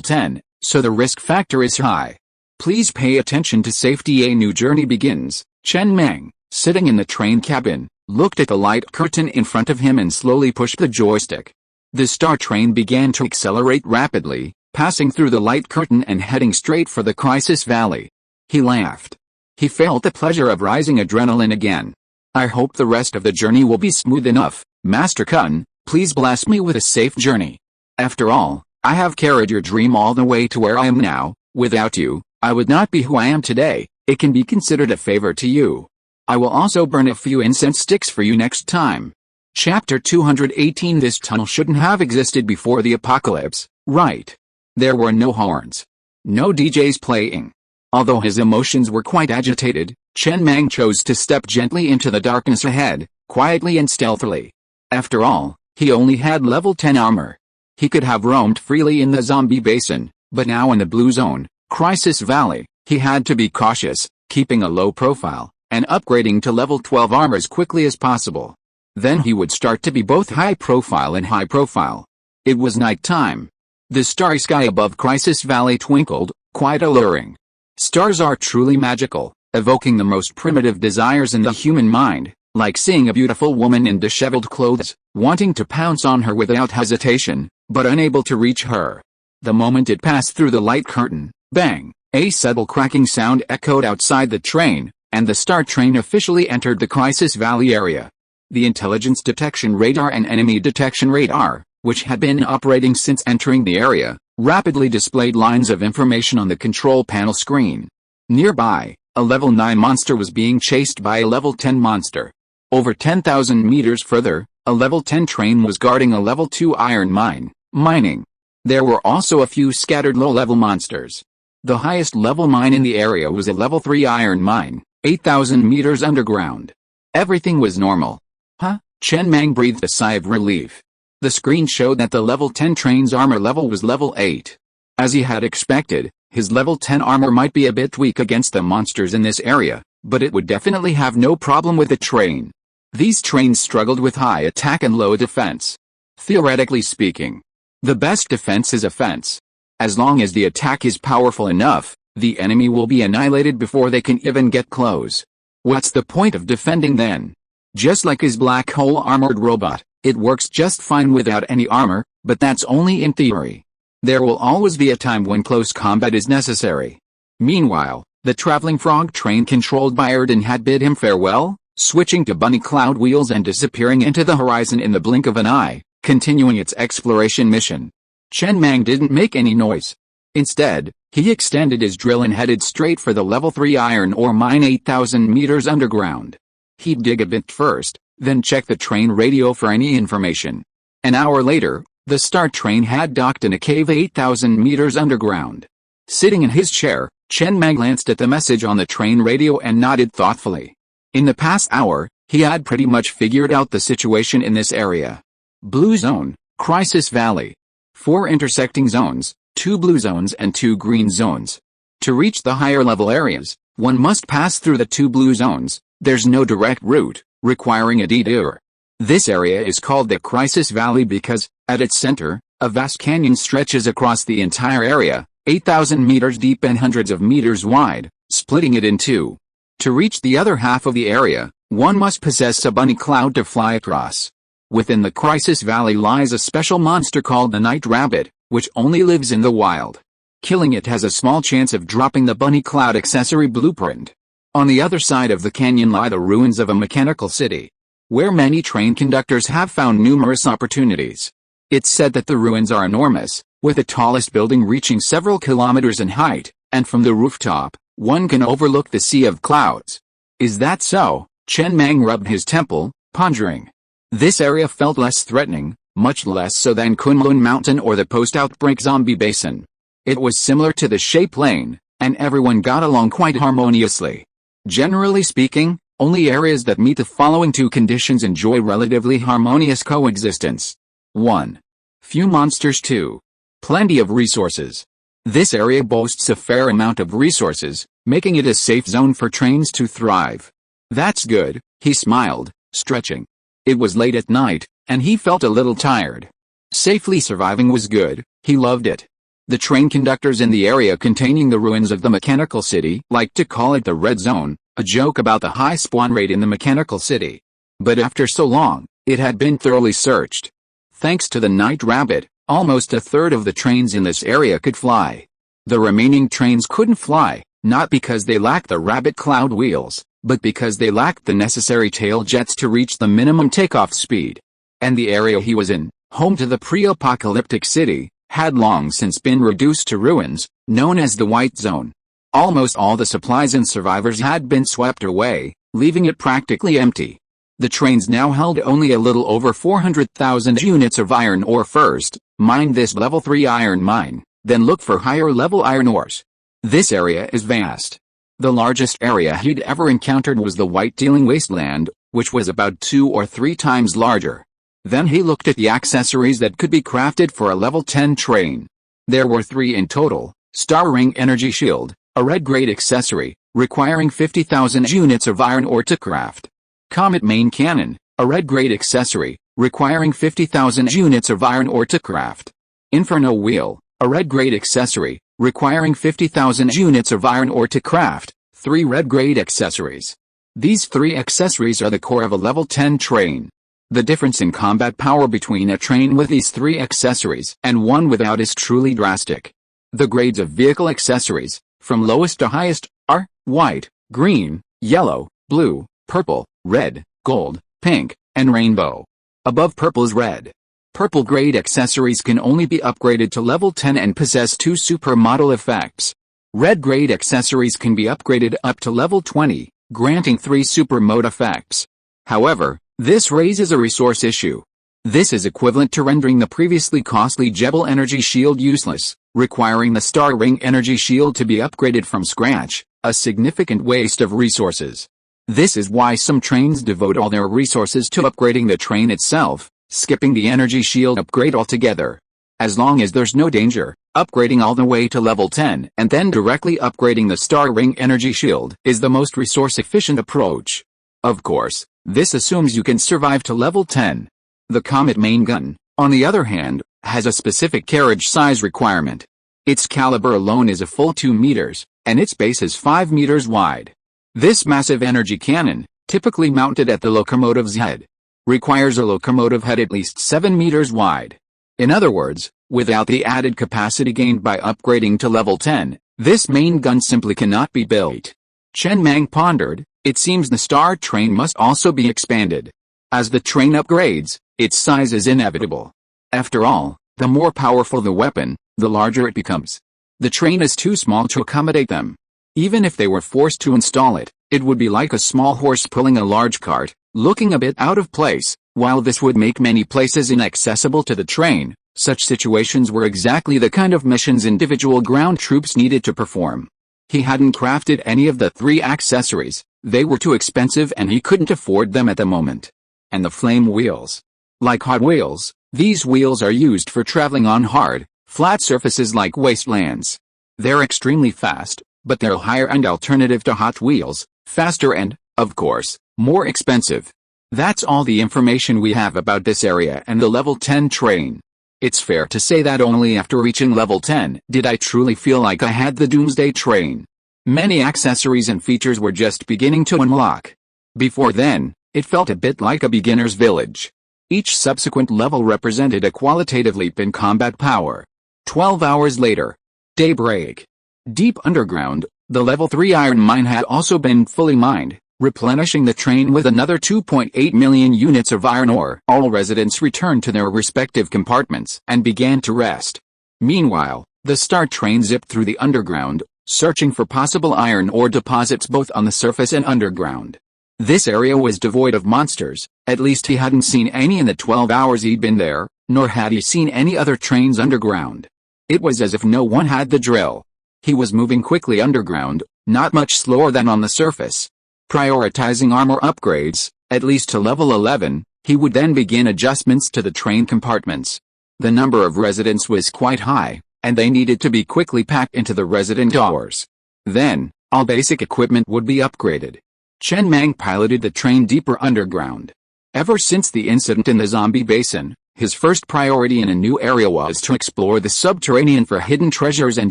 10, so the risk factor is high. Please pay attention to safety. A new journey begins. Chen Mang, sitting in the train cabin, looked at the light curtain in front of him and slowly pushed the joystick. The star train began to accelerate rapidly, passing through the light curtain and heading straight for the Crisis Valley. He laughed. He felt the pleasure of rising adrenaline again. I hope the rest of the journey will be smooth enough. Master Kun, please bless me with a safe journey. After all, I have carried your dream all the way to where I am now. Without you, I would not be who I am today. It can be considered a favor to you. I will also burn a few incense sticks for you next time. Chapter 218. This tunnel shouldn't have existed before the apocalypse, right? There were no horns. No DJs playing. Although his emotions were quite agitated, Chen Mang chose to step gently into the darkness ahead, quietly and stealthily. After all, he only had level 10 armor. He could have roamed freely in the zombie basin, but now in the blue zone, Crisis Valley, he had to be cautious, keeping a low profile, and upgrading to level 12 armor as quickly as possible. Then he would start to be both high profile and high profile. It was night time. The starry sky above Crisis Valley twinkled, quite alluring. Stars are truly magical, evoking the most primitive desires in the human mind, like seeing a beautiful woman in disheveled clothes, wanting to pounce on her without hesitation, but unable to reach her. The moment it passed through the light curtain, bang, a subtle cracking sound echoed outside the train, and the star train officially entered the Crisis Valley area. The intelligence detection radar and enemy detection radar, which had been operating since entering the area, rapidly displayed lines of information on the control panel screen. Nearby, a level 9 monster was being chased by a level 10 monster. Over 10,000 meters further, a level 10 train was guarding a level 2 iron mine, mining. There were also a few scattered low-level monsters. The highest level mine in the area was a level 3 iron mine, 8,000 meters underground. Everything was normal. Huh? Chen Mang breathed a sigh of relief. The screen showed that the level 10 train's armor level was level 8. As he had expected, his level 10 armor might be a bit weak against the monsters in this area, but it would definitely have no problem with the train. These trains struggled with high attack and low defense. Theoretically speaking, the best defense is offense. As long as the attack is powerful enough, the enemy will be annihilated before they can even get close. What's the point of defending then? Just like his black hole armored robot, it works just fine without any armor, but that's only in theory. There will always be a time when close combat is necessary. Meanwhile, the traveling frog train controlled by Erden had bid him farewell, switching to bunny cloud wheels and disappearing into the horizon in the blink of an eye, continuing its exploration mission. Chen Mang didn't make any noise. Instead, he extended his drill and headed straight for the level 3 iron ore mine 8,000 meters underground. He'd dig a bit first, then check the train radio for any information. An hour later, the star train had docked in a cave 8,000 meters underground. Sitting in his chair, Chen Mang glanced at the message on the train radio and nodded thoughtfully. In the past hour, he had pretty much figured out the situation in this area. Blue Zone, Crisis Valley. 4 intersecting zones, 2 blue zones and 2 green zones. To reach the higher level areas, one must pass through the 2 blue zones. There's no direct route, requiring a detour. This area is called the Crisis Valley because, at its center, a vast canyon stretches across the entire area, 8,000 meters deep and hundreds of meters wide, splitting it in two. To reach the other half of the area, one must possess a bunny cloud to fly across. Within the Crisis Valley lies a special monster called the Night Rabbit, which only lives in the wild. Killing it has a small chance of dropping the bunny cloud accessory blueprint. On the other side of the canyon lie the ruins of a mechanical city, where many train conductors have found numerous opportunities. It's said that the ruins are enormous, with the tallest building reaching several kilometers in height, and from the rooftop, one can overlook the sea of clouds. Is that so? Chen Mang rubbed his temple, pondering. This area felt less threatening, much less so than Kunlun Mountain or the post-outbreak zombie basin. It was similar to the Shape Lane, and everyone got along quite harmoniously. Generally speaking, only areas that meet the following 2 conditions enjoy relatively harmonious coexistence. 1. Few monsters. 2. Plenty of resources. This area boasts a fair amount of resources, making it a safe zone for trains to thrive. That's good, he smiled, stretching. It was late at night, and he felt a little tired. Safely surviving was good, he loved it. The train conductors in the area containing the ruins of the mechanical city like to call it the Red Zone, a joke about the high spawn rate in the mechanical city. But after so long, it had been thoroughly searched. Thanks to the Night Rabbit, almost a third of the trains in this area could fly. The remaining trains couldn't fly, not because they lacked the rabbit cloud wheels, but because they lacked the necessary tail jets to reach the minimum takeoff speed. And the area he was in, home to the pre-apocalyptic city, had long since been reduced to ruins, known as the White Zone. Almost all the supplies and survivors had been swept away, leaving it practically empty. The trains now held only a little over 400,000 units of iron ore. First, mine this level 3 iron mine, then look for higher level iron ores. This area is vast. The largest area he'd ever encountered was the White Dealing Wasteland, which was about 2 or 3 times larger. Then he looked at the accessories that could be crafted for a level 10 train. There were 3 in total: Star Ring Energy Shield, a red-grade accessory, requiring 50,000 units of iron ore to craft. Comet Main Cannon, a red-grade accessory, requiring 50,000 units of iron ore to craft. Inferno Wheel, a red-grade accessory, requiring 50,000 units of iron ore to craft. 3 red-grade accessories. These 3 accessories are the core of a level 10 train. The difference in combat power between a train with these 3 accessories and one without is truly drastic. The grades of vehicle accessories, from lowest to highest, are white, green, yellow, blue, purple, red, gold, pink, and rainbow. Above purple is red. Purple grade accessories can only be upgraded to level 10 and possess 2 supermodel effects. Red grade accessories can be upgraded up to level 20, granting 3 super mode effects. However, this raises a resource issue. This is equivalent to rendering the previously costly Jebel energy shield useless, requiring the Star Ring energy shield to be upgraded from scratch, a significant waste of resources. This is why some trains devote all their resources to upgrading the train itself, skipping the energy shield upgrade altogether. As long as there's no danger, upgrading all the way to level 10 and then directly upgrading the Star Ring energy shield is the most resource-efficient approach. Of course, this assumes you can survive to level 10. The Comet main gun, on the other hand, has a specific carriage size requirement. Its caliber alone is a full 2 meters, and its base is 5 meters wide. This massive energy cannon, typically mounted at the locomotive's head, requires a locomotive head at least 7 meters wide. In other words, without the added capacity gained by upgrading to level 10, this main gun simply cannot be built. Chen Mang pondered, it seems the Star Train must also be expanded. As the train upgrades, its size is inevitable. After all, the more powerful the weapon, the larger it becomes. The train is too small to accommodate them. Even if they were forced to install it, it would be like a small horse pulling a large cart, looking a bit out of place. While this would make many places inaccessible to the train, such situations were exactly the kind of missions individual ground troops needed to perform. He hadn't crafted any of the 3 accessories, they were too expensive and he couldn't afford them at the moment. And the flame wheels. Like Hot Wheels, these wheels are used for traveling on hard, flat surfaces like wastelands. They're extremely fast, but they're a higher-end alternative to Hot Wheels, faster and, of course, more expensive. That's all the information we have about this area and the level 10 train. It's fair to say that only after reaching level 10 did I truly feel like I had the Doomsday Train. Many accessories and features were just beginning to unlock. Before then, it felt a bit like a beginner's village. Each subsequent level represented a qualitative leap in combat power. 12 hours later. Daybreak. Deep underground, the level 3 iron mine had also been fully mined, replenishing the train with another 2.8 million units of iron ore. All residents returned to their respective compartments and began to rest. Meanwhile, the Star Train zipped through the underground, searching for possible iron ore deposits both on the surface and underground. This area was devoid of monsters, at least he hadn't seen any in the 12 hours he'd been there, nor had he seen any other trains underground. It was as if no one had the drill. He was moving quickly underground, not much slower than on the surface. Prioritizing armor upgrades, at least to level 11, he would then begin adjustments to the train compartments. The number of residents was quite high, and they needed to be quickly packed into the resident doors. Then, all basic equipment would be upgraded. Chen Mang piloted the train deeper underground. Ever since the incident in the zombie basin, his first priority in a new area was to explore the subterranean for hidden treasures and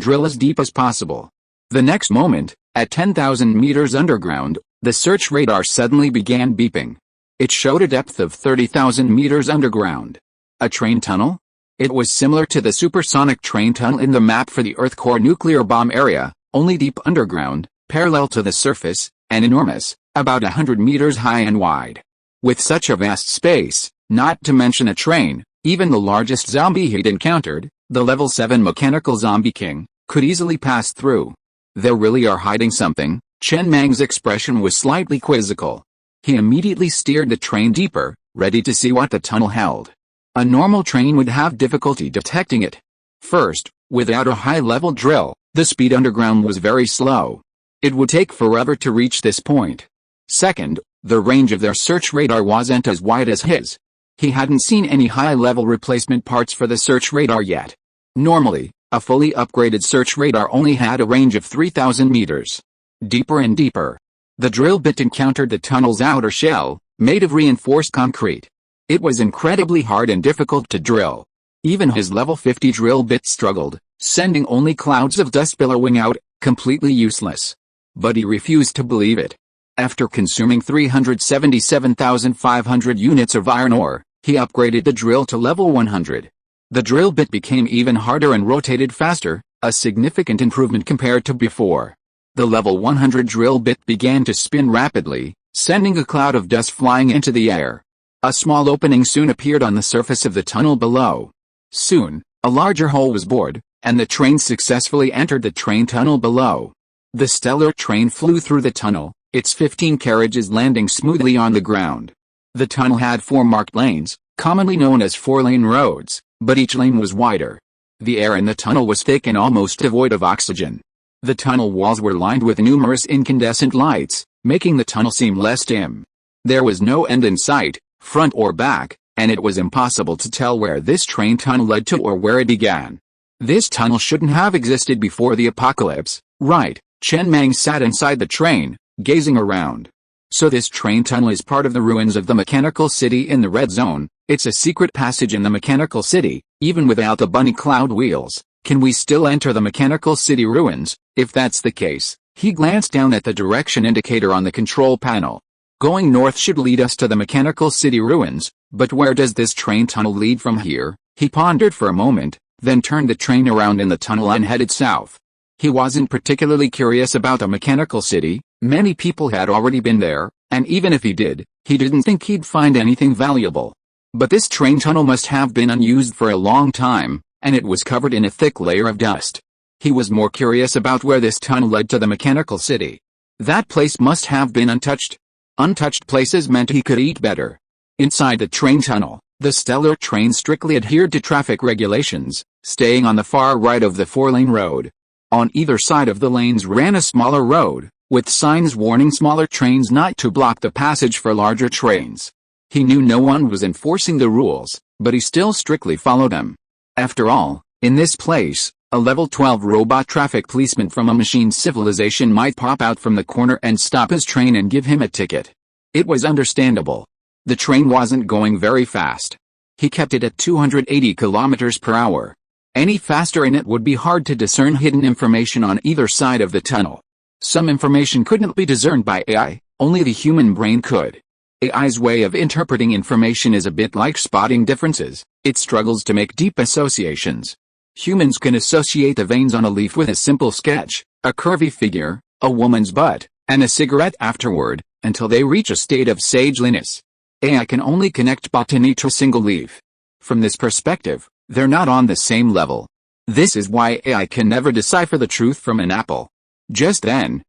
drill as deep as possible. The next moment, at 10,000 meters underground, the search radar suddenly began beeping. It showed a depth of 30,000 meters underground. A train tunnel? It was similar to the supersonic train tunnel in the map for the Earth core nuclear bomb area, only deep underground, parallel to the surface, and enormous, about 100 meters high and wide. With such a vast space, not to mention a train, even the largest zombie he'd encountered, the level 7 mechanical zombie king, could easily pass through. They really are hiding something. Chen Mang's expression was slightly quizzical. He immediately steered the train deeper, ready to see what the tunnel held. A normal train would have difficulty detecting it. First, without a high-level drill, the speed underground was very slow. It would take forever to reach this point. Second, the range of their search radar wasn't as wide as his. He hadn't seen any high-level replacement parts for the search radar yet. Normally, a fully upgraded search radar only had a range of 3,000 meters. Deeper and deeper. The drill bit encountered the tunnel's outer shell, made of reinforced concrete. It was incredibly hard and difficult to drill. Even his level 50 drill bit struggled, sending only clouds of dust billowing out, completely useless. But he refused to believe it. After consuming 377,500 units of iron ore, he upgraded the drill to level 100. The drill bit became even harder and rotated faster, a significant improvement compared to before. The level 100 drill bit began to spin rapidly, sending a cloud of dust flying into the air. A small opening soon appeared on the surface of the tunnel below. Soon, a larger hole was bored, and the train successfully entered the train tunnel below. The stellar train flew through the tunnel, its 15 carriages landing smoothly on the ground. The tunnel had 4 marked lanes, commonly known as 4-lane roads, but each lane was wider. The air in the tunnel was thick and almost devoid of oxygen. The tunnel walls were lined with numerous incandescent lights, making the tunnel seem less dim. There was no end in sight, front or back, and it was impossible to tell where this train tunnel led to or where it began. This tunnel shouldn't have existed before the apocalypse, right? Chen Mang sat inside the train, gazing around. So this train tunnel is part of the ruins of the mechanical city in the red zone. It's a secret passage in the mechanical city. Even without the bunny cloud wheels, can we still enter the mechanical city ruins? If that's the case, he glanced down at the direction indicator on the control panel. Going north should lead us to the mechanical city ruins, but where does this train tunnel lead from here? He pondered for a moment, then turned the train around in the tunnel and headed south. He wasn't particularly curious about the mechanical city. Many people had already been there, and even if he did, he didn't think he'd find anything valuable. But this train tunnel must have been unused for a long time, and it was covered in a thick layer of dust. He was more curious about where this tunnel led to the mechanical city. That place must have been untouched. Untouched places meant he could eat better. Inside the train tunnel, the stellar train strictly adhered to traffic regulations, staying on the far right of the 4-lane road. On either side of the lanes ran a smaller road, with signs warning smaller trains not to block the passage for larger trains. He knew no one was enforcing the rules, but he still strictly followed them. After all, in this place, a level 12 robot traffic policeman from a machine civilization might pop out from the corner and stop his train and give him a ticket. It was understandable. The train wasn't going very fast. He kept it at 280 kilometers per hour. Any faster and it would be hard to discern hidden information on either side of the tunnel. Some information couldn't be discerned by AI, only the human brain could. AI's way of interpreting information is a bit like spotting differences. It struggles to make deep associations. Humans can associate the veins on a leaf with a simple sketch, a curvy figure, a woman's butt, and a cigarette afterward, until they reach a state of sageliness. AI can only connect botany to a single leaf. From this perspective, they're not on the same level. This is why AI can never decipher the truth from an apple. Just then,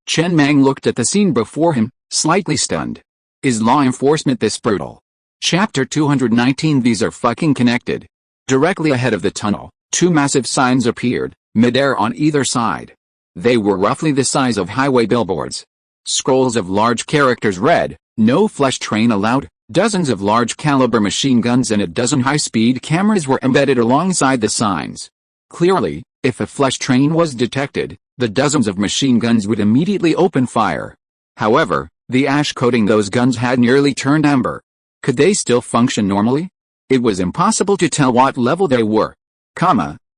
Chen Mang looked at the scene before him, slightly stunned. Is law enforcement this brutal? Chapter 219. These are fucking connected. Directly ahead of the tunnel, 2 massive signs appeared, midair on either side. They were roughly the size of highway billboards. Scrolls of large characters read, "No flesh train allowed." Dozens of large caliber machine guns and a dozen high-speed cameras were embedded alongside the signs. Clearly, if a flesh train was detected, the dozens of machine guns would immediately open fire. However, the ash coating those guns had nearly turned amber. Could they still function normally? It was impossible to tell what level they were.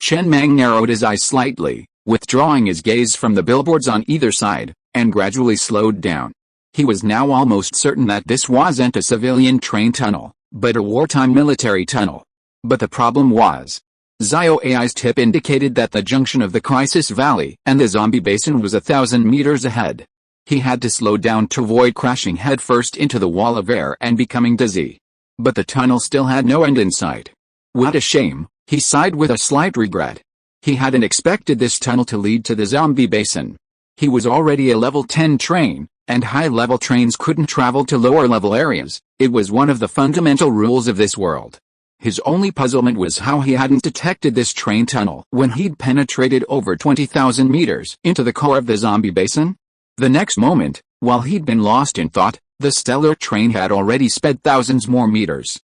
Chen Mang narrowed his eyes slightly, withdrawing his gaze from the billboards on either side, and gradually slowed down. He was now almost certain that this wasn't a civilian train tunnel, but a wartime military tunnel. But the problem was, Zio AI's tip indicated that the junction of the Crisis Valley and the Zombie Basin was 1,000 meters ahead. He had to slow down to avoid crashing headfirst into the wall of air and becoming dizzy. But the tunnel still had no end in sight. What a shame, he sighed with a slight regret. He hadn't expected this tunnel to lead to the Zombie Basin. He was already a level 10 train, and high-level trains couldn't travel to lower-level areas. It was one of the fundamental rules of this world. His only puzzlement was how he hadn't detected this train tunnel when he'd penetrated over 20,000 meters into the core of the Zombie Basin. The next moment, while he'd been lost in thought, the stellar train had already sped thousands more meters.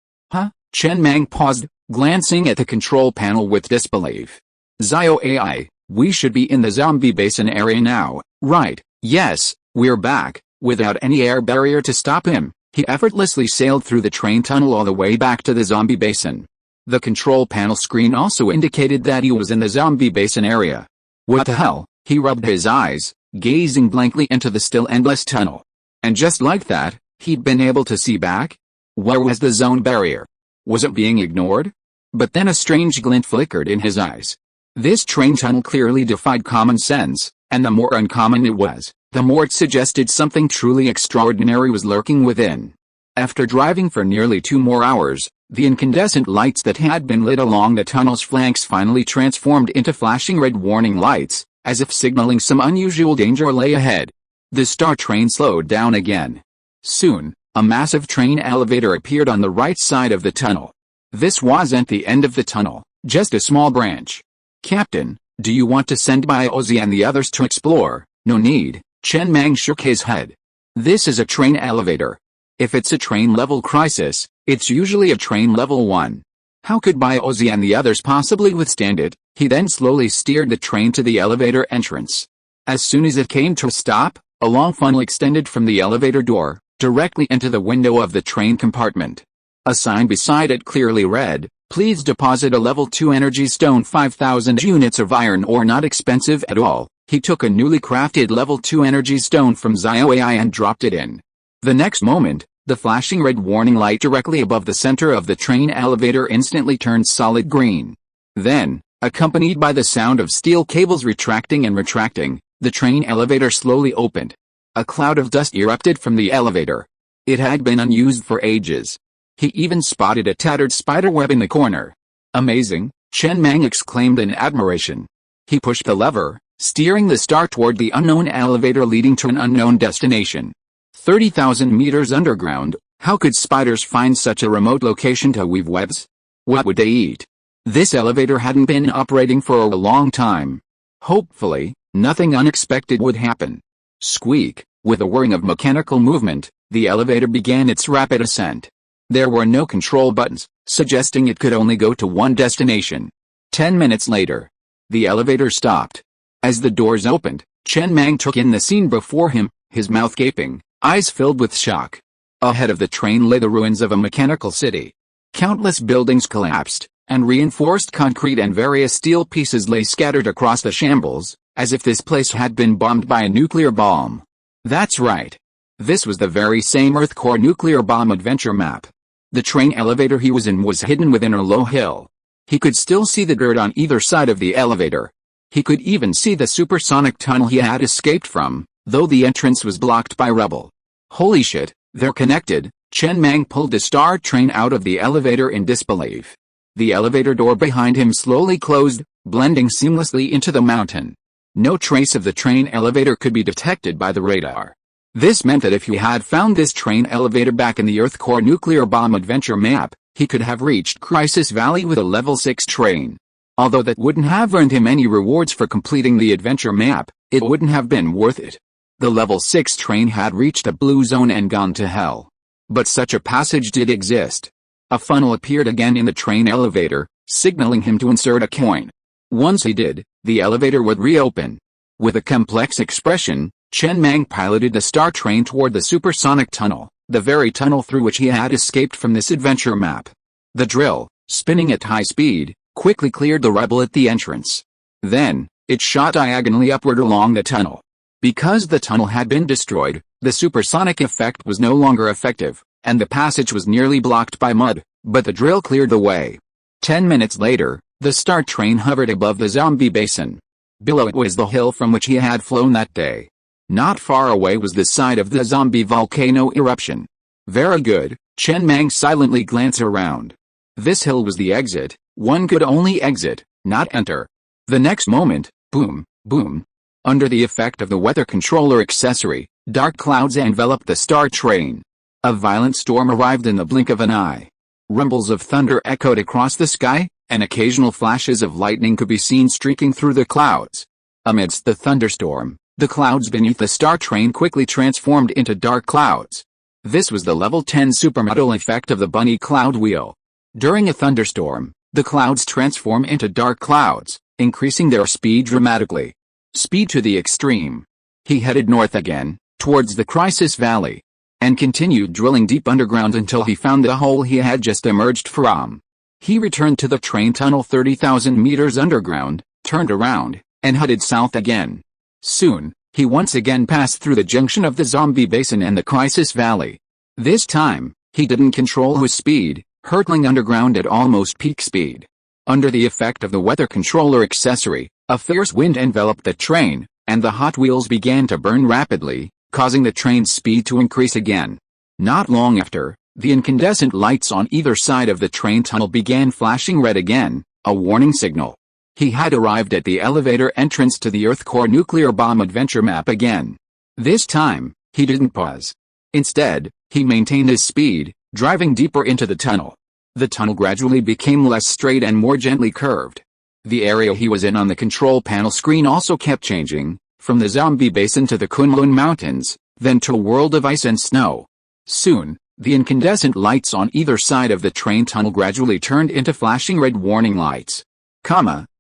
Chen Mang paused, glancing at the control panel with disbelief. Zio AI, we should be in the Zombie Basin area now, right? Yes, we're back. Without any air barrier to stop him, he effortlessly sailed through the train tunnel all the way back to the Zombie Basin. The control panel screen also indicated that he was in the Zombie Basin area. What the hell? He rubbed his eyes, gazing blankly into the still endless tunnel. And just like that, he'd been able to see back? Where was the zone barrier? Was it being ignored? But then a strange glint flickered in his eyes. This train tunnel clearly defied common sense, and the more uncommon it was, the more it suggested something truly extraordinary was lurking within. After driving for nearly 2 more hours, the incandescent lights that had been lit along the tunnel's flanks finally transformed into flashing red warning lights, as if signaling some unusual danger lay ahead. The star train slowed down again. Soon, a massive train elevator appeared on the right side of the tunnel. This wasn't the end of the tunnel, just a small branch. "Captain, do you want to send by Ozzy and the others to explore?" "No need," Chen Mang shook his head. "This is a train elevator. If it's a train level crisis, it's usually a train level 1. How could Ozzy and the others possibly withstand it?" He then slowly steered the train to the elevator entrance. As soon as it came to a stop, a long funnel extended from the elevator door, directly into the window of the train compartment. A sign beside it clearly read, "Please deposit a level 2 energy stone, 5,000 units of iron ore, not expensive at all." He took a newly crafted level 2 energy stone from ZioAI and dropped it in. The next moment, the flashing red warning light directly above the center of the train elevator instantly turned solid green. Then, accompanied by the sound of steel cables retracting and retracting, the train elevator slowly opened. A cloud of dust erupted from the elevator. It had been unused for ages. He even spotted a tattered spiderweb in the corner. "Amazing," Chen Mang exclaimed in admiration. He pushed the lever, steering the star toward the unknown elevator leading to an unknown destination. 30,000 meters underground, how could spiders find such a remote location to weave webs? What would they eat? This elevator hadn't been operating for a long time. Hopefully, nothing unexpected would happen. Squeak, with a whirring of mechanical movement, the elevator began its rapid ascent. There were no control buttons, suggesting it could only go to one destination. 10 minutes later, the elevator stopped. As the doors opened, Chen Mang took in the scene before him, his mouth gaping, eyes filled with shock. Ahead of the train lay the ruins of a mechanical city. Countless buildings collapsed, and reinforced concrete and various steel pieces lay scattered across the shambles, as if this place had been bombed by a nuclear bomb. That's right. This was the very same Earth core nuclear bomb adventure map. The train elevator he was in was hidden within a low hill. He could still see the dirt on either side of the elevator. He could even see the supersonic tunnel he had escaped from, though the entrance was blocked by rubble. Holy shit, they're connected. Chen Mang pulled the star train out of the elevator in disbelief. The elevator door behind him slowly closed, blending seamlessly into the mountain. No trace of the train elevator could be detected by the radar. This meant that if he had found this train elevator back in the Earth core nuclear bomb adventure map, he could have reached Crisis Valley with a level 6 train. Although that wouldn't have earned him any rewards for completing the adventure map, it wouldn't have been worth it. The level 6 train had reached a blue zone and gone to hell. But such a passage did exist. A funnel appeared again in the train elevator, signaling him to insert a coin. Once he did, the elevator would reopen. With a complex expression, Chen Mang piloted the star train toward the supersonic tunnel, the very tunnel through which he had escaped from this adventure map. The drill, spinning at high speed, quickly cleared the rubble at the entrance. Then, it shot diagonally upward along the tunnel. Because the tunnel had been destroyed, the supersonic effect was no longer effective, and the passage was nearly blocked by mud, but the drill cleared the way. 10 minutes later, the star train hovered above the zombie basin. Below it was the hill from which he had flown that day. Not far away was the site of the zombie volcano eruption. Very good, Chen Mang silently glanced around. This hill was the exit. One could only exit, not enter. The next moment, boom, boom. Under the effect of the weather controller accessory, dark clouds enveloped the star train. A violent storm arrived in the blink of an eye. Rumbles of thunder echoed across the sky, and occasional flashes of lightning could be seen streaking through the clouds. Amidst the thunderstorm, the clouds beneath the star train quickly transformed into dark clouds. This was the level 10 supermodel effect of the bunny cloud wheel. During a thunderstorm, the clouds transform into dark clouds, increasing their speed dramatically. Speed to the extreme. He headed north again, towards the Crisis Valley, and continued drilling deep underground until he found the hole he had just emerged from. He returned to the train tunnel 30,000 meters underground, turned around, and headed south again. Soon, he once again passed through the junction of the zombie basin and the Crisis Valley. This time, he didn't control his speed, hurtling underground at almost peak speed. Under the effect of the weather controller accessory, a fierce wind enveloped the train, and the hot wheels began to burn rapidly, causing the train's speed to increase again. Not long after, The incandescent lights on either side of the train tunnel began flashing red again, a warning signal. He had arrived at the elevator entrance to the Earth Core nuclear bomb adventure map again. This time, he didn't pause. Instead, he maintained his speed, driving deeper into the tunnel. The tunnel gradually became less straight and more gently curved. The area he was in on the control panel screen also kept changing, from the zombie basin to the Kunlun Mountains, then to a world of ice and snow. Soon, the incandescent lights on either side of the train tunnel gradually turned into flashing red warning lights.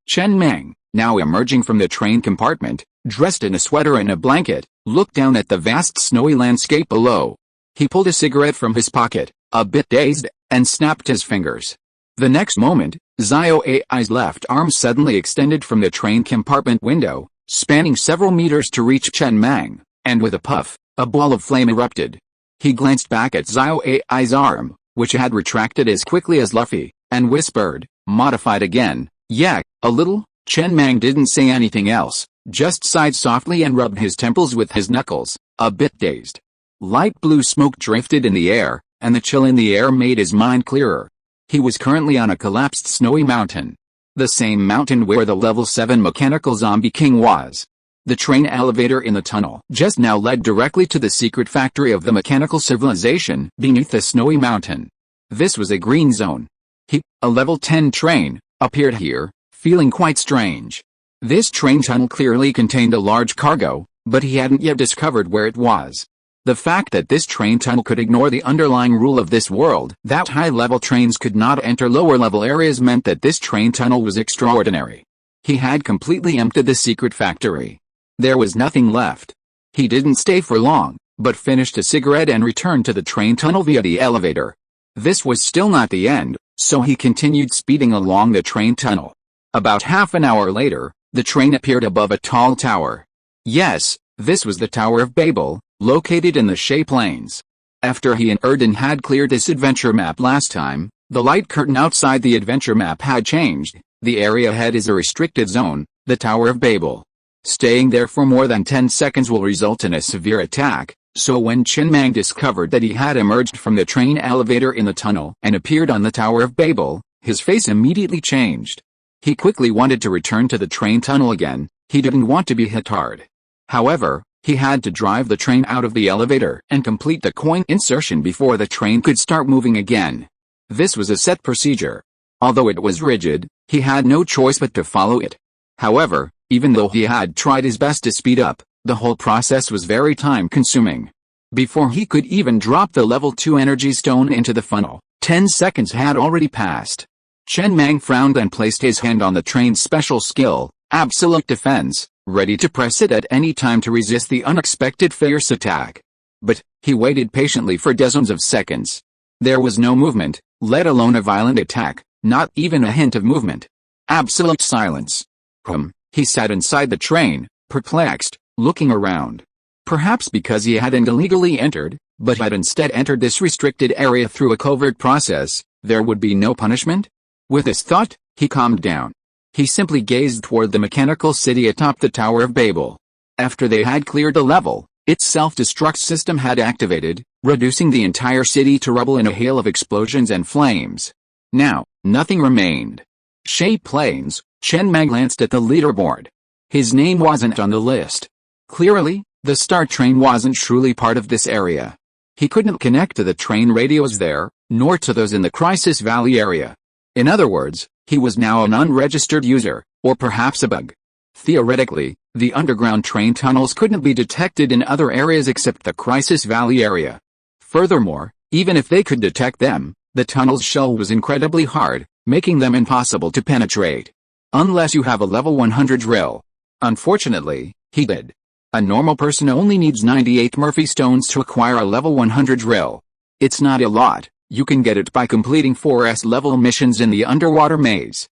Chen Mang, now emerging from the train compartment, dressed in a sweater and a blanket, looked down at the vast snowy landscape below. He pulled a cigarette from his pocket, a bit dazed, and snapped his fingers. The next moment, Zio AI's left arm suddenly extended from the train compartment window, spanning several meters to reach Chen Mang, and with a puff, a ball of flame erupted. He glanced back at Zio AI's arm, which had retracted as quickly as Luffy, and whispered, "Modified again, yeah, a little." Chen Mang didn't say anything else, just sighed softly and rubbed his temples with his knuckles, a bit dazed. Light blue smoke drifted in the air, and the chill in the air made his mind clearer. He was currently on a collapsed snowy mountain. The same mountain where the level 7 mechanical zombie king was. The train elevator in the tunnel just now led directly to the secret factory of the mechanical civilization beneath the snowy mountain. This was a green zone. A level 10 train, appeared here, feeling quite strange. This train tunnel clearly contained a large cargo, but he hadn't yet discovered where it was. The fact that this train tunnel could ignore the underlying rule of this world, that high-level trains could not enter lower-level areas, meant that this train tunnel was extraordinary. He had completely emptied the secret factory. There was nothing left. He didn't stay for long, but finished a cigarette and returned to the train tunnel via the elevator. This was still not the end, so he continued speeding along the train tunnel. About half an hour later, the train appeared above a tall tower. Yes, this was the Tower of Babel, located in the Shay Plains. After he and Erden had cleared this adventure map last time, the light curtain outside the adventure map had changed. The area ahead is a restricted zone, the Tower of Babel. Staying there for more than 10 seconds will result in a severe attack, so when Chen Mang discovered that he had emerged from the train elevator in the tunnel and appeared on the Tower of Babel, his face immediately changed. He quickly wanted to return to the train tunnel again. He didn't want to be hit hard. However, he had to drive the train out of the elevator and complete the coin insertion before the train could start moving again. This was a set procedure. Although it was rigid, he had no choice but to follow it. However, even though he had tried his best to speed up, the whole process was very time-consuming. Before he could even drop the level 2 energy stone into the funnel, 10 seconds had already passed. Chen Mang frowned and placed his hand on the train's special skill, Absolute Defense, ready to press it at any time to resist the unexpected fierce attack. But he waited patiently for dozens of seconds. There was no movement, let alone a violent attack, not even a hint of movement. Absolute silence. He sat inside the train, perplexed, looking around. Perhaps because he hadn't illegally entered, but had instead entered this restricted area through a covert process, there would be no punishment? With this thought, he calmed down. He simply gazed toward the mechanical city atop the Tower of Babel. After they had cleared the level, its self-destruct system had activated, reducing the entire city to rubble in a hail of explosions and flames. Now, nothing remained. Shay Plains. Chen Mang glanced at the leaderboard. His name wasn't on the list. Clearly, the Star Train wasn't truly part of this area. He couldn't connect to the train radios there, nor to those in the Crisis Valley area. In other words, he was now an unregistered user, or perhaps a bug. Theoretically, the underground train tunnels couldn't be detected in other areas except the Crisis Valley area. Furthermore, even if they could detect them, the tunnel's shell was incredibly hard, making them impossible to penetrate. Unless you have a level 100 drill. Unfortunately, he did. A normal person only needs 98 Murphy stones to acquire a level 100 drill. It's not a lot, you can get it by completing 4S level missions in the underwater maze.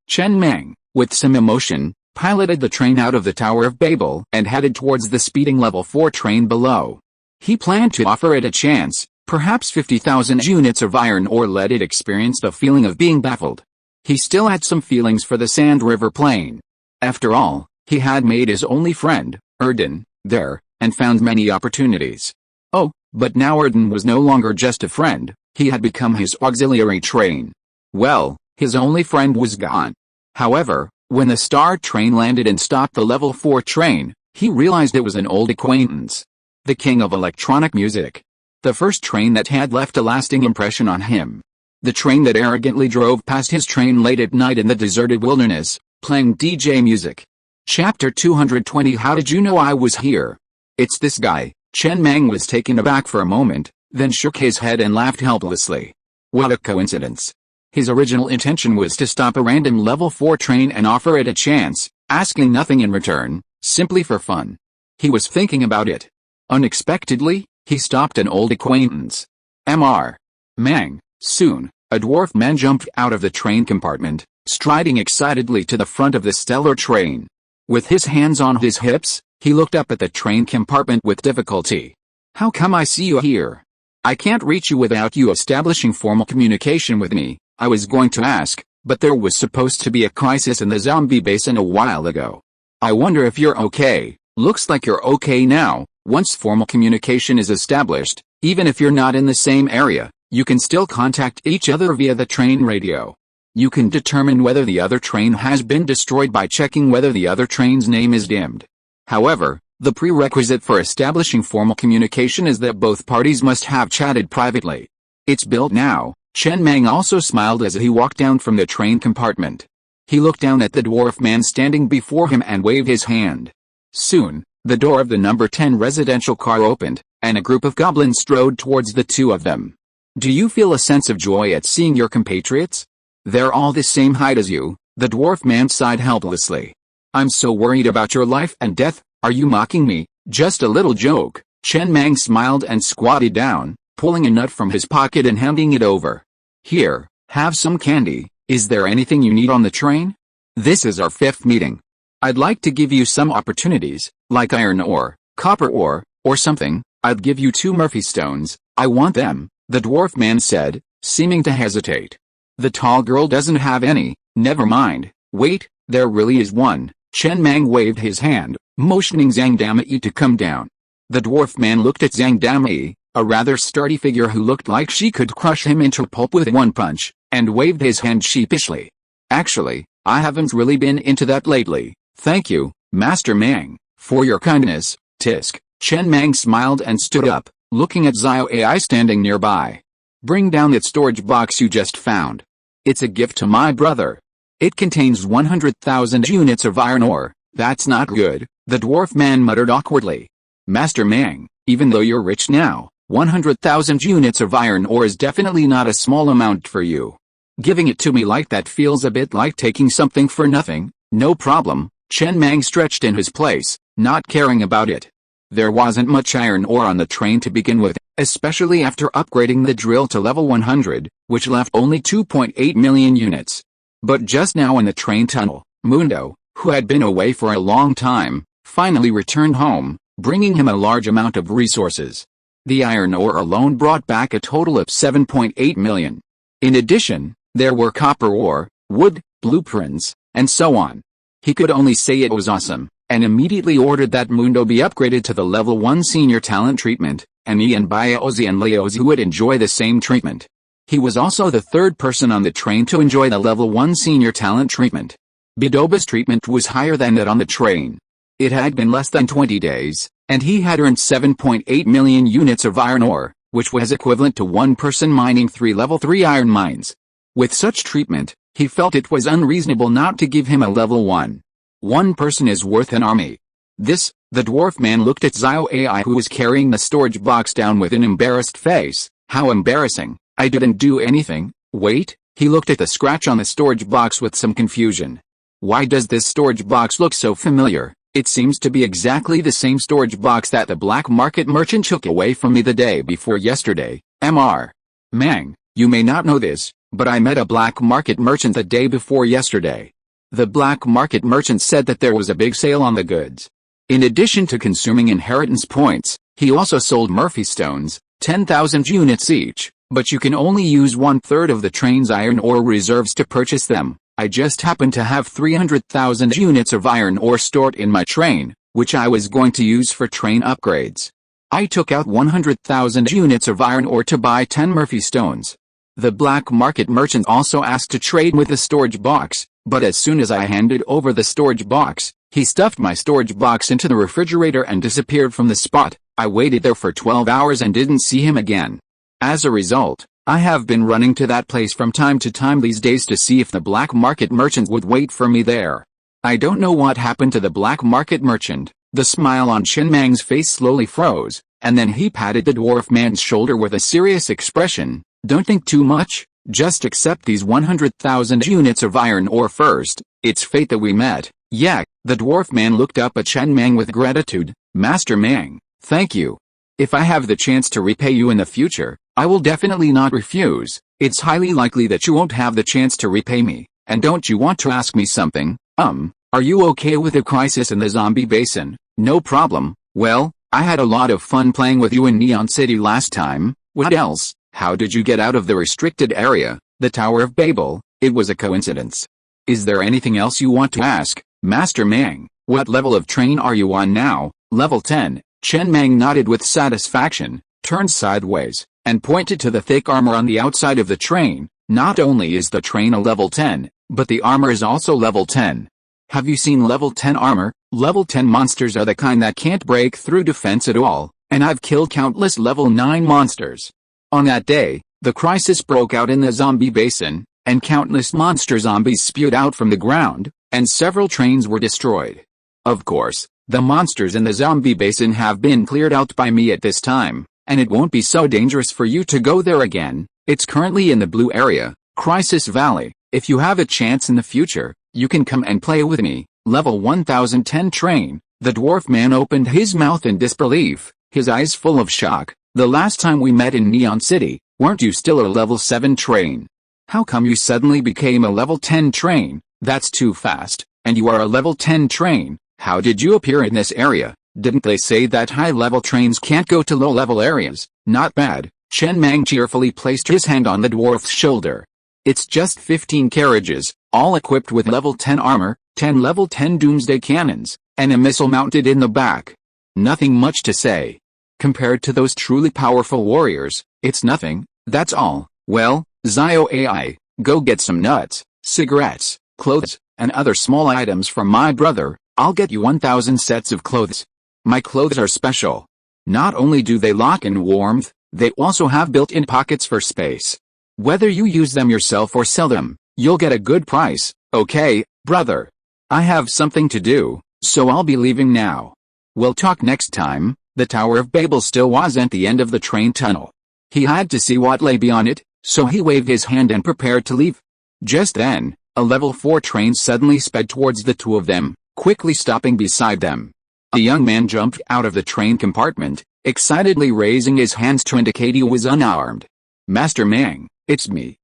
Chen Mang, with some emotion, piloted the train out of the Tower of Babel and headed towards the speeding level 4 train below. He planned to offer it a chance, perhaps 50,000 units of iron, or let it experience the feeling of being baffled. He still had some feelings for the Sand River Plain. After all, he had made his only friend, Erden, there, and found many opportunities. Oh, But now Erden was no longer just a friend, he had become his auxiliary train. Well, his only friend was gone. However, when the star train landed and stopped the level 4 train, he realized it was an old acquaintance. The king of electronic music. The first train that had left a lasting impression on him. The train that arrogantly drove past his train late at night in the deserted wilderness, playing DJ music. Chapter 220. How did you know I was here? It's this guy. Chen Mang was taken aback for a moment, then shook his head and laughed helplessly. What a coincidence. His original intention was to stop a random level 4 train and offer it a chance, asking nothing in return, simply for fun. He was thinking about it. Unexpectedly, he stopped an old acquaintance. Mr. Mang. Soon, a dwarf man jumped out of the train compartment, striding excitedly to the front of the stellar train. With his hands on his hips, he looked up at the train compartment with difficulty. How come I see you here? I can't reach you without you establishing formal communication with me. I was going to ask, but there was supposed to be a crisis in the zombie basin a while ago. I wonder if you're okay. Looks like you're okay now. Once formal communication is established, even if you're not in the same area, you can still contact each other via the train radio. You can determine whether the other train has been destroyed by checking whether the other train's name is dimmed. However, the prerequisite for establishing formal communication is that both parties must have chatted privately. It's built now. Chen Mang also smiled as he walked down from the train compartment. He looked down at the dwarf man standing before him and waved his hand. Soon, the door of the number 10 residential car opened, and a group of goblins strode towards the two of them. Do you feel a sense of joy at seeing your compatriots? They're all the same height as you, the dwarf man sighed helplessly. I'm so worried about your life and death. Are you mocking me? Just a little joke. Chen Mang smiled and squatted down, pulling a nut from his pocket and handing it over. Here, have some candy. Is there anything you need on the train? This is our 5th meeting. I'd like to give you some opportunities, like iron ore, copper ore, or something. I'd give you 2 Murphy stones. I want them, the dwarf man said, seeming to hesitate. The tall girl doesn't have any. Never mind. Wait, there really is one. Chen Mang waved his hand, motioning Zhang Damai to come down. The dwarf man looked at Zhang Damai, a rather sturdy figure who looked like she could crush him into pulp with one punch, and waved his hand sheepishly. Actually, I haven't really been into that lately. Thank you, Master Mang, for your kindness, Tisk. Chen Mang smiled and stood up, looking at Zio AI standing nearby. Bring down that storage box you just found. It's a gift to my brother. It contains 100,000 units of iron ore. That's not good, the dwarf man muttered awkwardly. Master Mang, even though you're rich now, 100,000 units of iron ore is definitely not a small amount for you. Giving it to me like that feels a bit like taking something for nothing. No problem. Chen Mang stretched in his place, not caring about it. There wasn't much iron ore on the train to begin with, especially after upgrading the drill to level 100, which left only 2.8 million units. But just now in the train tunnel, Mundo, who had been away for a long time, finally returned home, bringing him a large amount of resources. The iron ore alone brought back a total of 7.8 million. In addition, there were copper ore, wood, blueprints, and so on. He could only say it was awesome, and immediately ordered that Mundo be upgraded to the level 1 senior talent treatment, and he and Biozi and Leozi would enjoy the same treatment. He was also the 3rd person on the train to enjoy the level 1 senior talent treatment. Bidoba's treatment was higher than that on the train. It had been less than 20 days, and he had earned 7.8 million units of iron ore, which was equivalent to one person mining 3 level 3 iron mines. With such treatment, he felt it was unreasonable not to give him a level 1. One person is worth an army. The dwarf man looked at Zio AI who was carrying the storage box down with an embarrassed face. How embarrassing. I didn't do anything. Wait, he looked at the scratch on the storage box with some confusion. Why does this storage box look so familiar? It seems to be exactly the same storage box that the black market merchant took away from me the day before yesterday. Mr. Mang, you may not know this, but I met a black market merchant the day before yesterday. The black market merchant said that there was a big sale on the goods. In addition to consuming inheritance points, he also sold Murphy stones, 10,000 units each, but you can only use 1/3 of the train's iron ore reserves to purchase them. I just happened to have 300,000 units of iron ore stored in my train, which I was going to use for train upgrades. I took out 100,000 units of iron ore to buy 10 Murphy stones. The black market merchant also asked to trade with the storage box, but as soon as I handed over the storage box, he stuffed my storage box into the refrigerator and disappeared from the spot. I waited there for 12 hours and didn't see him again. As a result, I have been running to that place from time to time these days to see if the black market merchant would wait for me there. I don't know what happened to the black market merchant. The smile on Chen Mang's face slowly froze, and then he patted the dwarf man's shoulder with a serious expression. Don't think too much, just accept these 100,000 units of iron ore first. It's fate that we met. Yeah, the dwarf man looked up at Chen Mang with gratitude. Master Mang, thank you. If I have the chance to repay you in the future, I will definitely not refuse. It's highly likely that you won't have the chance to repay me. And don't you want to ask me something? Are you okay with the crisis in the zombie basin? No problem. Well, I had a lot of fun playing with you in Neon City last time. What else? How did you get out of the restricted area, the Tower of Babel? It was a coincidence. Is there anything else you want to ask, Master Mang? What level of train are you on now? Level 10. Chen Mang nodded with satisfaction, turned sideways, and pointed to the thick armor on the outside of the train. Not only is the train a level 10, but the armor is also level 10. Have you seen level 10 armor? Level 10 monsters are the kind that can't break through defense at all, and I've killed countless level 9 monsters. On that day, the crisis broke out in the zombie basin, and countless monster zombies spewed out from the ground, and several trains were destroyed. Of course, the monsters in the zombie basin have been cleared out by me at this time, and it won't be so dangerous for you to go there again. It's currently in the blue area, Crisis Valley. If you have a chance in the future, you can come and play with me. Level 1010 train. The dwarf man opened his mouth in disbelief, his eyes full of shock. The last time we met in Neon City, weren't you still a level 7 train? How come you suddenly became a level 10 train? That's too fast, and you are a level 10 train. How did you appear in this area? Didn't they say that high-level trains can't go to low-level areas? Not bad. Chen Mang cheerfully placed his hand on the dwarf's shoulder. It's just 15 carriages, all equipped with level 10 armor, 10 level 10 doomsday cannons, and a missile mounted in the back. Nothing much to say. Compared to those truly powerful warriors, it's nothing, that's all. Well, Zio AI, go get some nuts, cigarettes, clothes, and other small items from my brother. I'll get you 1,000 sets of clothes. My clothes are special. Not only do they lock in warmth, they also have built-in pockets for space. Whether you use them yourself or sell them, you'll get a good price. Okay, brother. I have something to do, so I'll be leaving now. We'll talk next time. The Tower of Babel still wasn't the end of the train tunnel. He had to see what lay beyond it, so he waved his hand and prepared to leave. Just then, a level 4 train suddenly sped towards the two of them, quickly stopping beside them. A young man jumped out of the train compartment, excitedly raising his hands to indicate he was unarmed. Master Mang, it's me,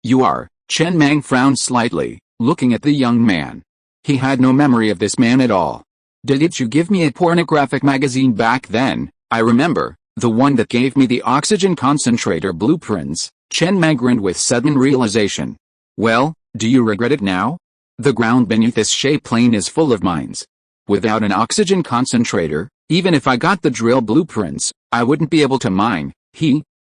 you are. Chen Mang frowned slightly, looking at the young man. He had no memory of this man at all. Didn't you give me a pornographic magazine back then? I remember, the one that gave me the oxygen concentrator blueprints. Chen Mang grinned with sudden realization. Well, do you regret it now? The ground beneath this shape plane is full of mines. Without an oxygen concentrator, even if I got the drill blueprints, I wouldn't be able to mine.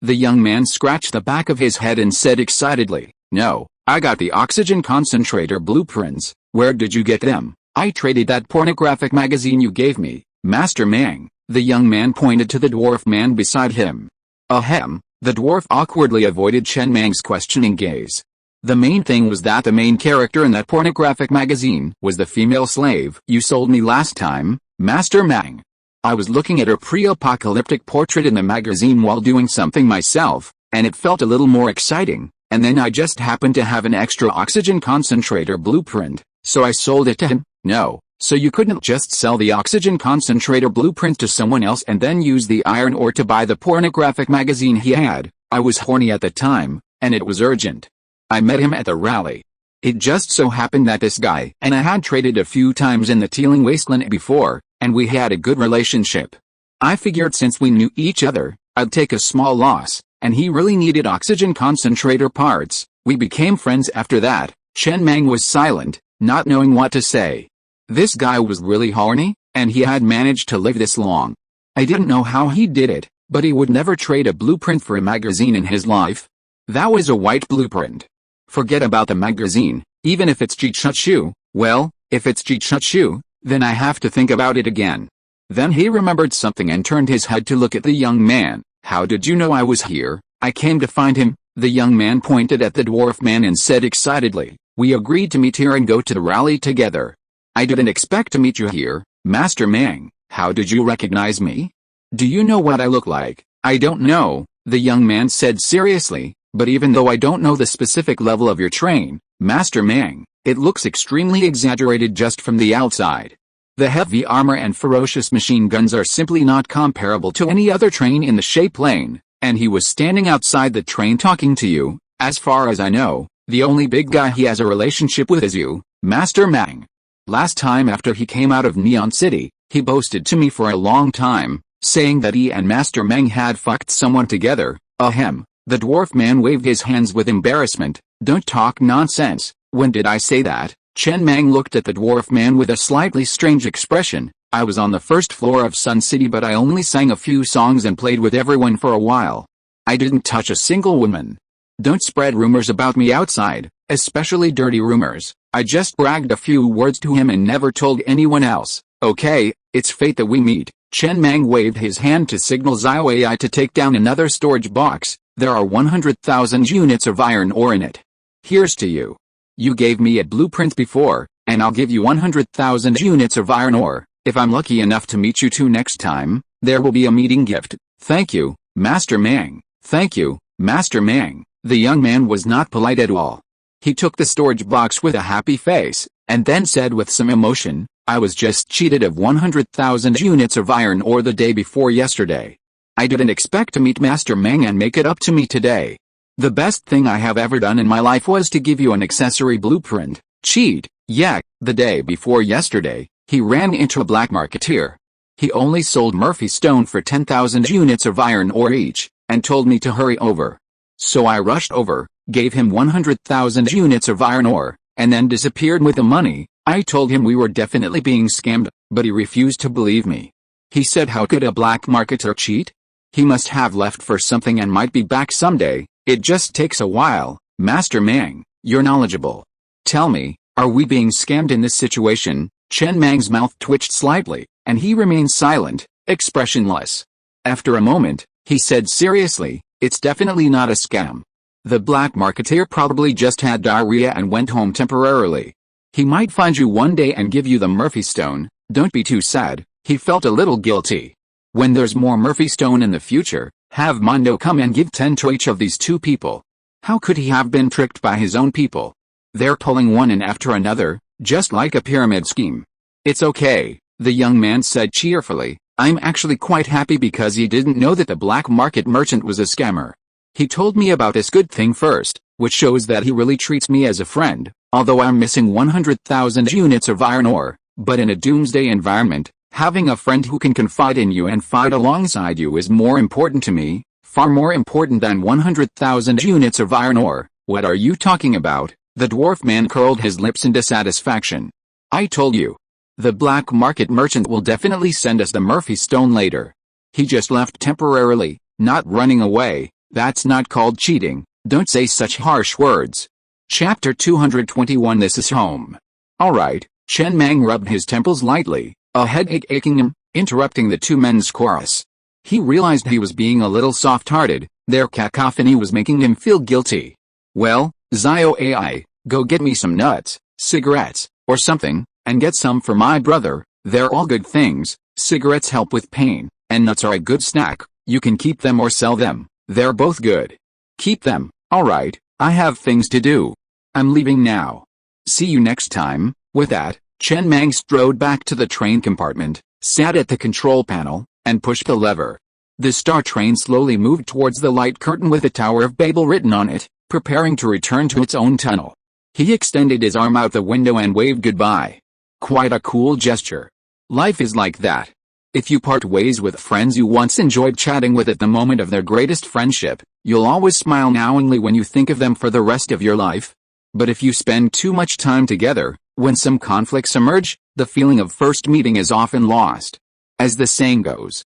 The young man scratched the back of his head and said excitedly, no, I got the oxygen concentrator blueprints. Where did you get them? I traded that pornographic magazine you gave me, Master Mang. The young man pointed to the dwarf man beside him. Ahem, the dwarf awkwardly avoided Chen Mang's questioning gaze. The main thing was that the main character in that pornographic magazine was the female slave you sold me last time, Master Mang. I was looking at her pre-apocalyptic portrait in the magazine while doing something myself, and it felt a little more exciting, and then I just happened to have an extra oxygen concentrator blueprint, so I sold it to him. No, so you couldn't just sell the oxygen concentrator blueprint to someone else and then use the iron ore to buy the pornographic magazine he had. I was horny at the time, and it was urgent. I met him at the rally. It just so happened that this guy and I had traded a few times in the Teeling Wasteland before, and we had a good relationship. I figured since we knew each other, I'd take a small loss, and he really needed oxygen concentrator parts. We became friends after that. Chen Mang was silent, not knowing what to say. This guy was really horny, and he had managed to live this long. I didn't know how he did it, but he would never trade a blueprint for a magazine in his life. That was a white blueprint. Forget about the magazine, even if it's Jichuchu. Well, if it's Jichuchu, then I have to think about it again. Then he remembered something and turned his head to look at the young man. How did you know I was here? I came to find him. The young man pointed at the dwarf man and said excitedly, we agreed to meet here and go to the rally together. I didn't expect to meet you here, Master Mang. How did you recognize me? Do you know what I look like? I don't know, the young man said seriously, but even though I don't know the specific level of your train, Master Mang, it looks extremely exaggerated just from the outside. The heavy armor and ferocious machine guns are simply not comparable to any other train in the shape lane, and he was standing outside the train talking to you. As far as I know, the only big guy he has a relationship with is you, Master Mang. Last time after he came out of Neon City, he boasted to me for a long time, saying that he and Master Mang had fucked someone together. Ahem. The dwarf man waved his hands with embarrassment. Don't talk nonsense. When did I say that? Chen Mang looked at the dwarf man with a slightly strange expression. I was on the first floor of Sun City, but I only sang a few songs and played with everyone for a while. I didn't touch a single woman. Don't spread rumors about me outside, especially dirty rumors. I just bragged a few words to him and never told anyone else. Okay, it's fate that we meet. Chen Mang waved his hand to signal Zio AI to take down another storage box. There are 100,000 units of iron ore in it. Here's to you. You gave me a blueprint before, and I'll give you 100,000 units of iron ore. If I'm lucky enough to meet you two next time, there will be a meeting gift. Thank you, Master Mang. Thank you, Master Mang. The young man was not polite at all. He took the storage box with a happy face, and then said with some emotion, I was just cheated of 100,000 units of iron ore the day before yesterday. I didn't expect to meet Master Mang and make it up to me today. The best thing I have ever done in my life was to give you an accessory blueprint. Cheat? Yeah, the day before yesterday, he ran into a black marketeer. He only sold Murphy Stone for 10,000 units of iron ore each, and told me to hurry over. So I rushed over, gave him 100,000 units of iron ore, and then disappeared with the money. I told him we were definitely being scammed, but he refused to believe me. He said how could a black marketer cheat? He must have left for something and might be back someday. It just takes a while. Master Mang, you're knowledgeable. Tell me, are we being scammed in this situation? Chen Mang's mouth twitched slightly, and he remained silent, expressionless. After a moment, he said seriously, it's definitely not a scam. The black marketeer probably just had diarrhea and went home temporarily. He might find you one day and give you the Murphy Stone. Don't be too sad. He felt a little guilty. When there's more Murphy Stone in the future, have Mondo come and give 10 to each of these two people. How could he have been tricked by his own people? They're pulling one in after another, just like a pyramid scheme. It's okay, the young man said cheerfully. I'm actually quite happy because he didn't know that the black market merchant was a scammer. He told me about this good thing first, which shows that he really treats me as a friend, although I'm missing 100,000 units of iron ore. But in a doomsday environment, having a friend who can confide in you and fight alongside you is more important to me, far more important than 100,000 units of iron ore. What are you talking about? The dwarf man curled his lips in dissatisfaction. I told you. The black market merchant will definitely send us the Murphy Stone later. He just left temporarily, not running away. That's not called cheating. Don't say such harsh words. Chapter 221 This is home. Alright, Chen Mang rubbed his temples lightly, a headache aching him, interrupting the two men's chorus. He realized he was being a little soft-hearted. Their cacophony was making him feel guilty. Well, Zio AI, go get me some nuts, cigarettes, or something, and get some for my brother. They're all good things. Cigarettes help with pain, and nuts are a good snack. You can keep them or sell them. They're both good. Keep them. Alright, I have things to do. I'm leaving now. See you next time. With that, Chen Mang strode back to the train compartment, sat at the control panel, and pushed the lever. The star train slowly moved towards the light curtain with the Tower of Babel written on it, preparing to return to its own tunnel. He extended his arm out the window and waved goodbye. Quite a cool gesture. Life is like that. If you part ways with friends you once enjoyed chatting with at the moment of their greatest friendship, you'll always smile knowingly when you think of them for the rest of your life. But if you spend too much time together, when some conflicts emerge, the feeling of first meeting is often lost. As the saying goes,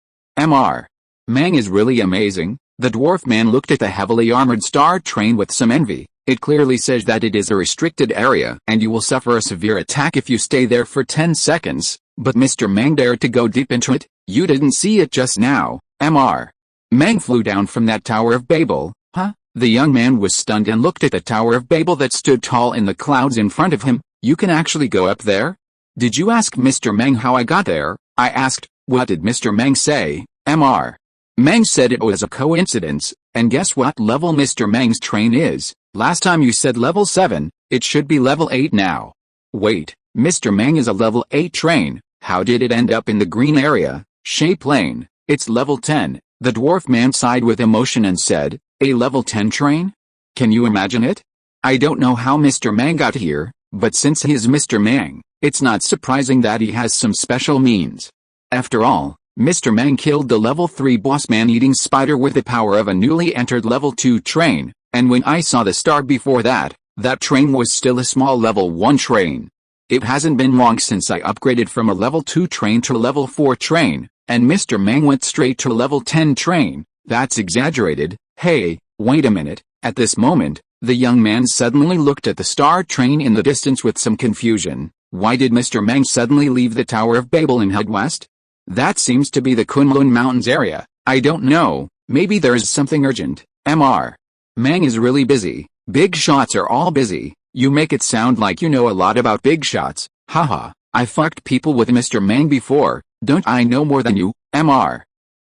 Mang is really amazing. The dwarf man looked at the heavily armored star train with some envy. It clearly says that it is a restricted area and you will suffer a severe attack if you stay there for 10 seconds, but Mr. Mang dared to go deep into it. You didn't see it just now, Mang flew down from that Tower of Babel, huh? The young man was stunned and looked at the Tower of Babel that stood tall in the clouds in front of him. You can actually go up there? Did you ask Mr. Mang how I got there? I asked. What did Mr. Mang say? Mang said it was a coincidence, and guess what level Mr. Mang's train is? Last time you said level 7, it should be level 8 now. Wait, Mr. Mang is a level 8 train, how did it end up in the green area? Shape lane, it's level 10, the dwarf man sighed with emotion and said, a level 10 train? Can you imagine it? I don't know how Mr. Mang got here, but since he is Mr. Mang, it's not surprising that he has some special means. After all, Mr. Mang killed the level 3 boss man-eating spider with the power of a newly entered level 2 train, and when I saw the star before that, that train was still a small level 1 train. It hasn't been long since I upgraded from a level 2 train to a level 4 train, and Mr. Mang went straight to a level 10 train. That's exaggerated. Hey, wait a minute. At this moment, the young man suddenly looked at the star train in the distance with some confusion. Why did Mr. Mang suddenly leave the Tower of Babel and head west? That seems to be the Kunlun Mountains area. I don't know, maybe there is something urgent. Mang is really busy. Big shots are all busy. You make it sound like you know a lot about big shots. Haha, I fucked people with Mr. Mang before. Don't I know more than you?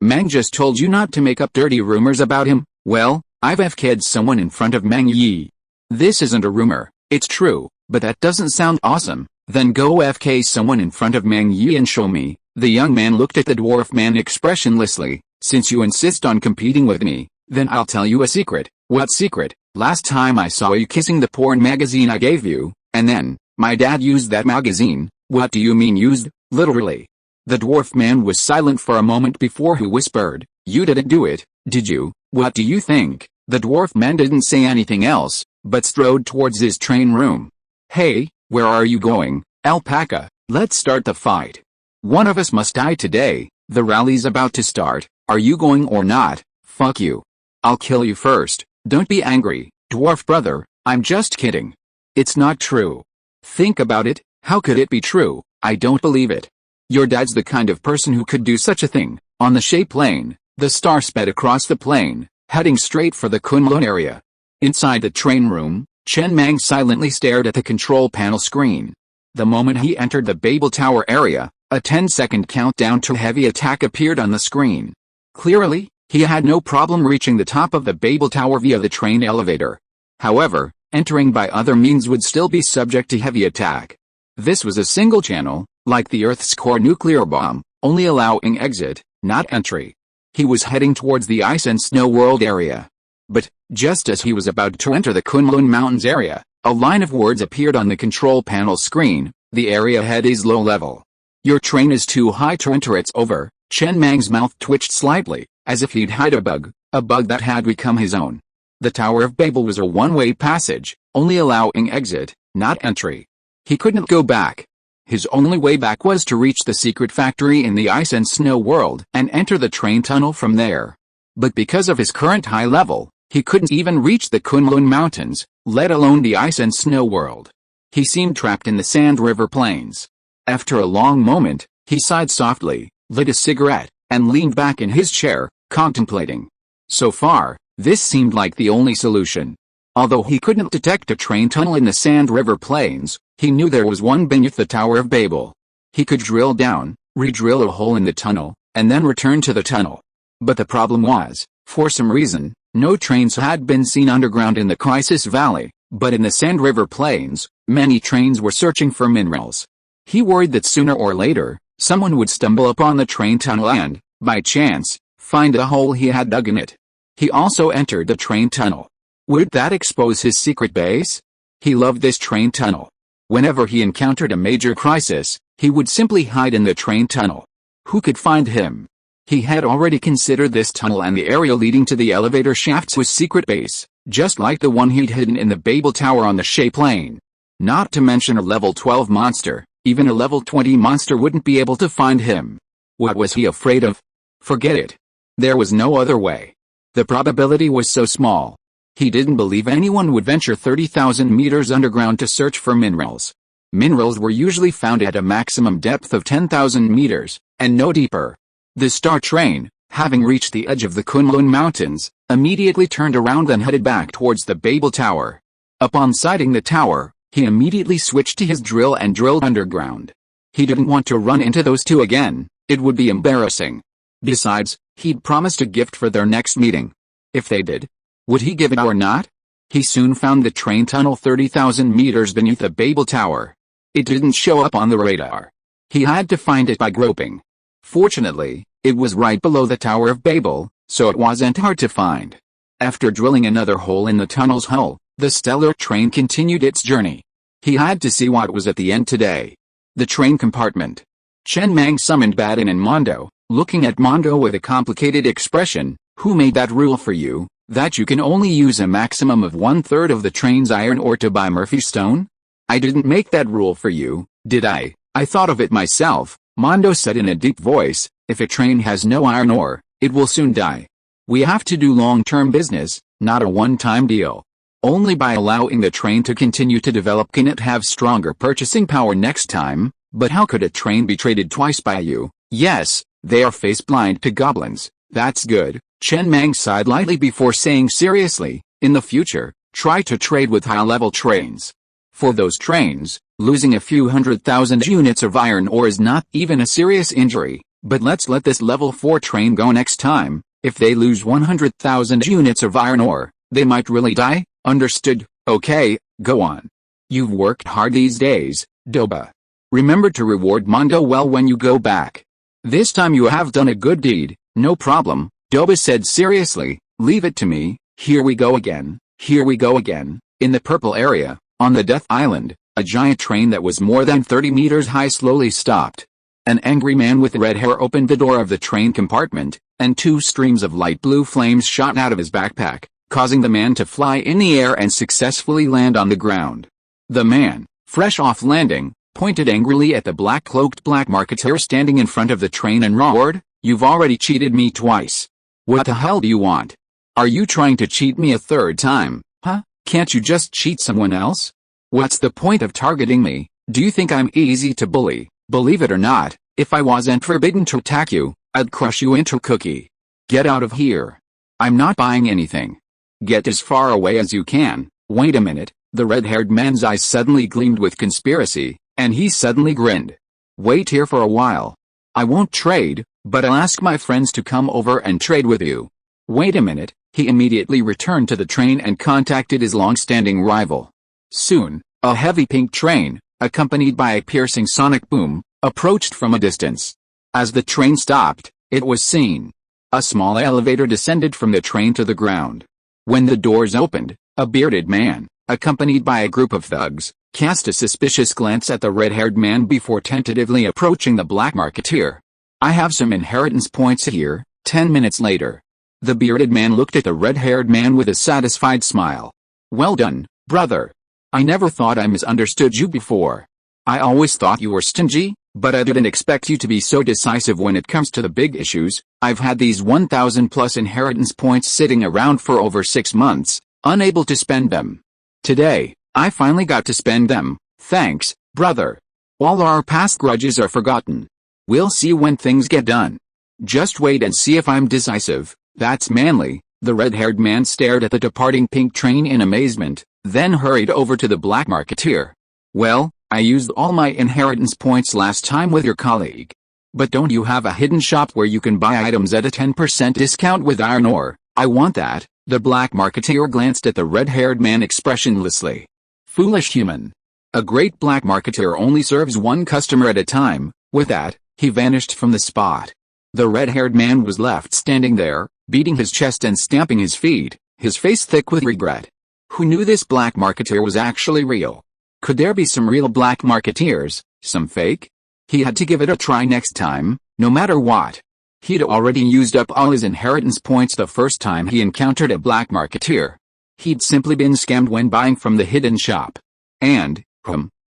Mang just told you not to make up dirty rumors about him. Well, I've FK'd someone in front of Mang Yi. This isn't a rumor, it's true, but that doesn't sound awesome. Then go FK someone in front of Mang Yi and show me. The young man looked at the dwarf man expressionlessly. Since you insist on competing with me, then I'll tell you a secret. What secret? Last time I saw you kissing the porn magazine I gave you, and then, my dad used that magazine. What do you mean used? Literally. The dwarf man was silent for a moment before he whispered, you didn't do it, did you? What do you think? The dwarf man didn't say anything else, but strode towards his train room. Hey, where are you going, alpaca? Let's start the fight. One of us must die today. The rally's about to start. Are you going or not? Fuck you. I'll kill you first. Don't be angry, dwarf brother. I'm just kidding. It's not true. Think about it. How could it be true? I don't believe it. Your dad's the kind of person who could do such a thing. On the shape lane, the star sped across the plain, heading straight for the Kunlun area. Inside the train room, Chen Mang silently stared at the control panel screen. The moment he entered the Babel Tower area, a 10-second countdown to heavy attack appeared on the screen. Clearly, he had no problem reaching the top of the Babel Tower via the train elevator. However, entering by other means would still be subject to heavy attack. This was a single channel, like the Earth's core nuclear bomb, only allowing exit, not entry. He was heading towards the ice and snow world area. But, just as he was about to enter the Kunlun Mountains area, a line of words appeared on the control panel screen. The area ahead is low level. Your train is too high to enter. It's over. Chen Mang's mouth twitched slightly, as if he'd hide a bug that had become his own. The Tower of Babel was a one-way passage, only allowing exit, not entry. He couldn't go back. His only way back was to reach the secret factory in the ice and snow world and enter the train tunnel from there. But because of his current high level, he couldn't even reach the Kunlun Mountains, let alone the ice and snow world. He seemed trapped in the Sand River Plains. After a long moment, he sighed softly, lit a cigarette, and leaned back in his chair, contemplating. So far, this seemed like the only solution. Although he couldn't detect a train tunnel in the Sand River Plains, he knew there was one beneath the Tower of Babel. He could drill down, re-drill a hole in the tunnel, and then return to the tunnel. But the problem was, for some reason, no trains had been seen underground in the Crisis Valley, but in the Sand River Plains, many trains were searching for minerals. He worried that sooner or later, someone would stumble upon the train tunnel and, by chance, find a hole he had dug in it. He also entered the train tunnel. Would that expose his secret base? He loved this train tunnel. Whenever he encountered a major crisis, he would simply hide in the train tunnel. Who could find him? He had already considered this tunnel and the area leading to the elevator shafts his secret base, just like the one he'd hidden in the Babel Tower on the Shape Lane. Not to mention a level 12 monster, even a level 20 monster wouldn't be able to find him. What was he afraid of? Forget it. There was no other way. The probability was so small. He didn't believe anyone would venture 30,000 meters underground to search for minerals. Minerals were usually found at a maximum depth of 10,000 meters, and no deeper. The Star Train, having reached the edge of the Kunlun Mountains, immediately turned around and headed back towards the Babel Tower. Upon sighting the tower, he immediately switched to his drill and drilled underground. He didn't want to run into those two again, it would be embarrassing. Besides, he'd promised a gift for their next meeting. If they did, would he give it or not? He soon found the train tunnel 30,000 meters beneath the Babel Tower. It didn't show up on the radar. He had to find it by groping. Fortunately, it was right below the Tower of Babel, so it wasn't hard to find. After drilling another hole in the tunnel's hull, the stellar train continued its journey. He had to see what was at the end today. The train compartment. Chen Mang summoned Baden and Mondo, looking at Mondo with a complicated expression. Who made that rule for you, that you can only use a maximum of 1/3 of the train's iron ore to buy Murphy stone? I didn't make that rule for you, did I? I thought of it myself, Mondo said in a deep voice. If a train has no iron ore, it will soon die. We have to do long-term business, not a one-time deal. Only by allowing the train to continue to develop can it have stronger purchasing power next time. But how could a train be traded twice by you? Yes, they are face-blind to goblins. That's good. Chen Mang sighed lightly before saying seriously, in the future, try to trade with high-level trains. For those trains, losing a few 100,000 units of iron ore is not even a serious injury, but let's let this level 4 train go next time. If they lose 100,000 units of iron ore, they might really die. Understood? Okay, go on. You've worked hard these days, Doba. Remember to reward Mondo well when you go back. This time you have done a good deed. No problem, Doba said seriously. Leave it to me. Here we go again. Here we go again. In the purple area, on the Death Island, a giant train that was more than 30 meters high slowly stopped. An angry man with red hair opened the door of the train compartment, and 2 streams of light blue flames shot out of his backpack, causing the man to fly in the air and successfully land on the ground. The man, fresh off landing, pointed angrily at the black-cloaked black marketeer standing in front of the train and roared, "You've already cheated me twice. What the hell do you want? Are you trying to cheat me a 3rd time, huh? Can't you just cheat someone else? What's the point of targeting me? Do you think I'm easy to bully? Believe it or not, if I wasn't forbidden to attack you, I'd crush you into a cookie. Get out of here. I'm not buying anything. Get as far away as you can." Wait a minute, the red-haired man's eyes suddenly gleamed with conspiracy, and he suddenly grinned. "Wait here for a while. I won't trade, but I'll ask my friends to come over and trade with you." Wait a minute, he immediately returned to the train and contacted his long-standing rival. Soon, a heavy pink train, accompanied by a piercing sonic boom, approached from a distance. As the train stopped, it was seen. A small elevator descended from the train to the ground. When the doors opened, a bearded man, accompanied by a group of thugs, cast a suspicious glance at the red-haired man before tentatively approaching the black marketeer. "I have some inheritance points here." 10 minutes later, the bearded man looked at the red-haired man with a satisfied smile. "Well done, brother. I never thought I misunderstood you before. I always thought you were stingy, but I didn't expect you to be so decisive when it comes to the big issues. I've had these 1,000 plus inheritance points sitting around for over 6 months, unable to spend them. Today, I finally got to spend them. Thanks, brother. All our past grudges are forgotten. We'll see when things get done. Just wait and see if I'm decisive." "That's manly." The red-haired man stared at the departing pink train in amazement, then hurried over to the black marketeer. "Well, I used all my inheritance points last time with your colleague. But don't you have a hidden shop where you can buy items at a 10% discount with iron ore? I want that." The black marketeer glanced at the red-haired man expressionlessly. Foolish human. A great black marketeer only serves one customer at a time. With that, he vanished from the spot. The red-haired man was left standing there, beating his chest and stamping his feet, his face thick with regret. Who knew this black marketeer was actually real? Could there be some real black marketeers, some fake? He had to give it a try next time, no matter what. He'd already used up all his inheritance points the first time he encountered a black marketeer. He'd simply been scammed when buying from the hidden shop. And,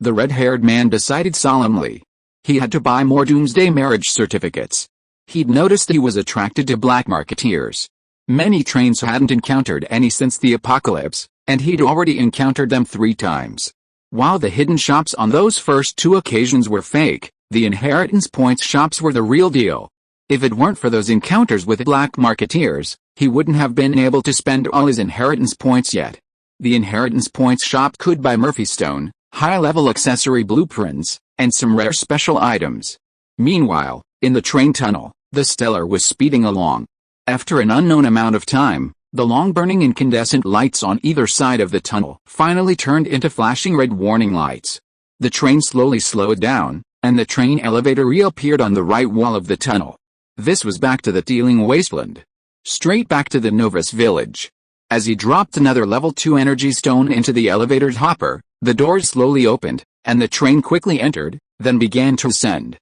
the red-haired man decided solemnly. He had to buy more Doomsday marriage certificates. He'd noticed he was attracted to black marketeers. Many trains hadn't encountered any since the apocalypse, and he'd already encountered them 3 times. While the hidden shops on those first 2 occasions were fake, the inheritance points shops were the real deal. If it weren't for those encounters with black marketeers, he wouldn't have been able to spend all his inheritance points yet. The inheritance points shop could buy Murphy stone, high-level accessory blueprints, and some rare special items. Meanwhile, in the train tunnel, the Stellar was speeding along. After an unknown amount of time, the long-burning incandescent lights on either side of the tunnel finally turned into flashing red warning lights. The train slowly slowed down, and the train elevator reappeared on the right wall of the tunnel. This was back to the teeming wasteland. Straight back to the Novus village. As he dropped another level 2 energy stone into the elevator's hopper, the doors slowly opened, and the train quickly entered, then began to ascend.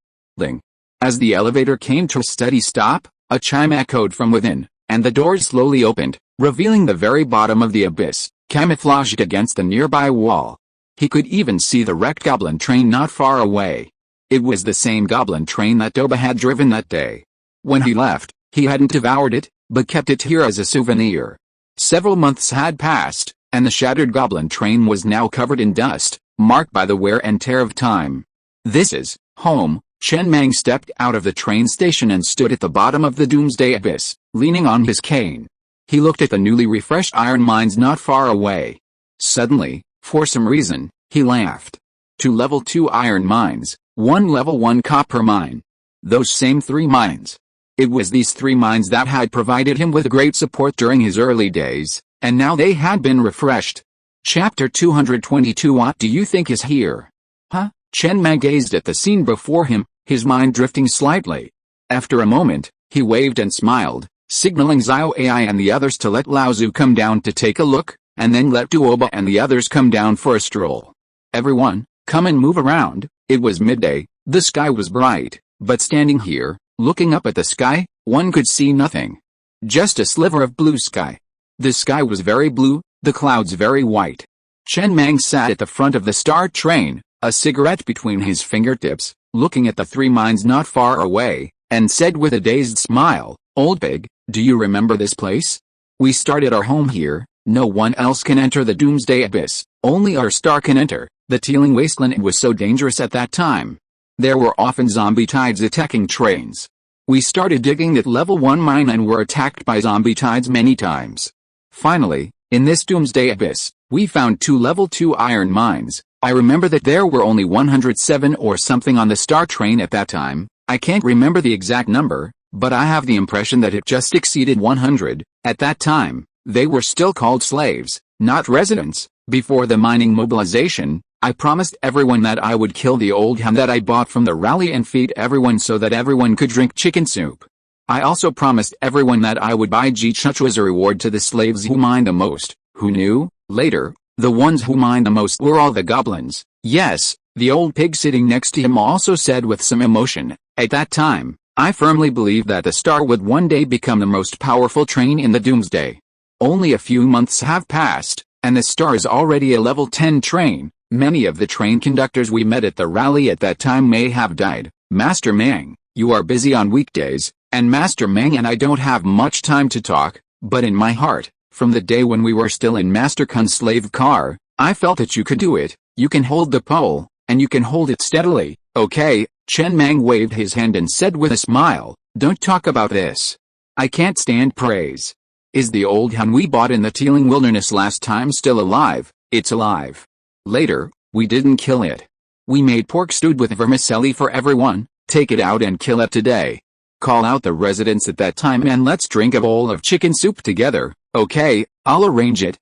As the elevator came to a steady stop, a chime echoed from within, and the doors slowly opened, revealing the very bottom of the abyss, camouflaged against the nearby wall. He could even see the wrecked goblin train not far away. It was the same goblin train that Doba had driven that day. When he left, he hadn't devoured it, but kept it here as a souvenir. Several months had passed, and the shattered goblin train was now covered in dust, marked by the wear and tear of time. This is home. Chen Mang stepped out of the train station and stood at the bottom of the Doomsday Abyss, leaning on his cane. He looked at the newly refreshed iron mines not far away. Suddenly, for some reason, he laughed. 2 level 2 iron mines, 1 level 1 copper mine. Those same 3 mines. It was these 3 mines that had provided him with great support during his early days, and now they had been refreshed. Chapter 222. What do you think is here? Huh? Chen Mang gazed at the scene before him, his mind drifting slightly. After a moment, he waved and smiled, signaling Xiao Ai and the others to let Lao Zu come down to take a look, and then let Duoba and the others come down for a stroll. Everyone, come and move around. It was midday, the sky was bright, but standing here, looking up at the sky, one could see nothing. Just a sliver of blue sky. The sky was very blue, the clouds very white. Chen Mang sat at the front of the star train, a cigarette between his fingertips, looking at the 3 mines not far away, and said with a dazed smile, "Old Pig, do you remember this place? We started our home here. No one else can enter the Doomsday Abyss, only our star can enter. The teeming wasteland was so dangerous at that time. There were often zombie tides attacking trains. We started digging at level 1 mine and were attacked by zombie tides many times. Finally, in this Doomsday Abyss, we found 2 level 2 iron mines. I remember that there were only 107 or something on the star train at that time. I can't remember the exact number, but I have the impression that it just exceeded 100. At that time, they were still called slaves, not residents. Before the mining mobilization, I promised everyone that I would kill the old ham that I bought from the rally and feed everyone so that everyone could drink chicken soup. I also promised everyone that I would buy Ji-Chuch as a reward to the slaves who mined the most. Who knew? Later, the ones who mined the most were all the goblins. Yes, the old pig sitting next to him also said with some emotion. At that time, I firmly believed that the star would one day become the most powerful train in the Doomsday. Only a few months have passed, and the star is already a level 10 train. Many of the train conductors we met at the rally at that time may have died. Master Mang, you are busy on weekdays, and Master Mang and I don't have much time to talk, but in my heart, from the day when we were still in Master Kun's slave car, I felt that you could do it. You can hold the pole, and you can hold it steadily, okay? Chen Mang waved his hand and said with a smile, don't talk about this. I can't stand praise. Is the old hun we bought in the teeming wilderness last time still alive? It's alive. Later, we didn't kill it. We made pork stewed with vermicelli for everyone. Take it out and kill it today. Call out the residents at that time and let's drink a bowl of chicken soup together. Okay, I'll arrange it.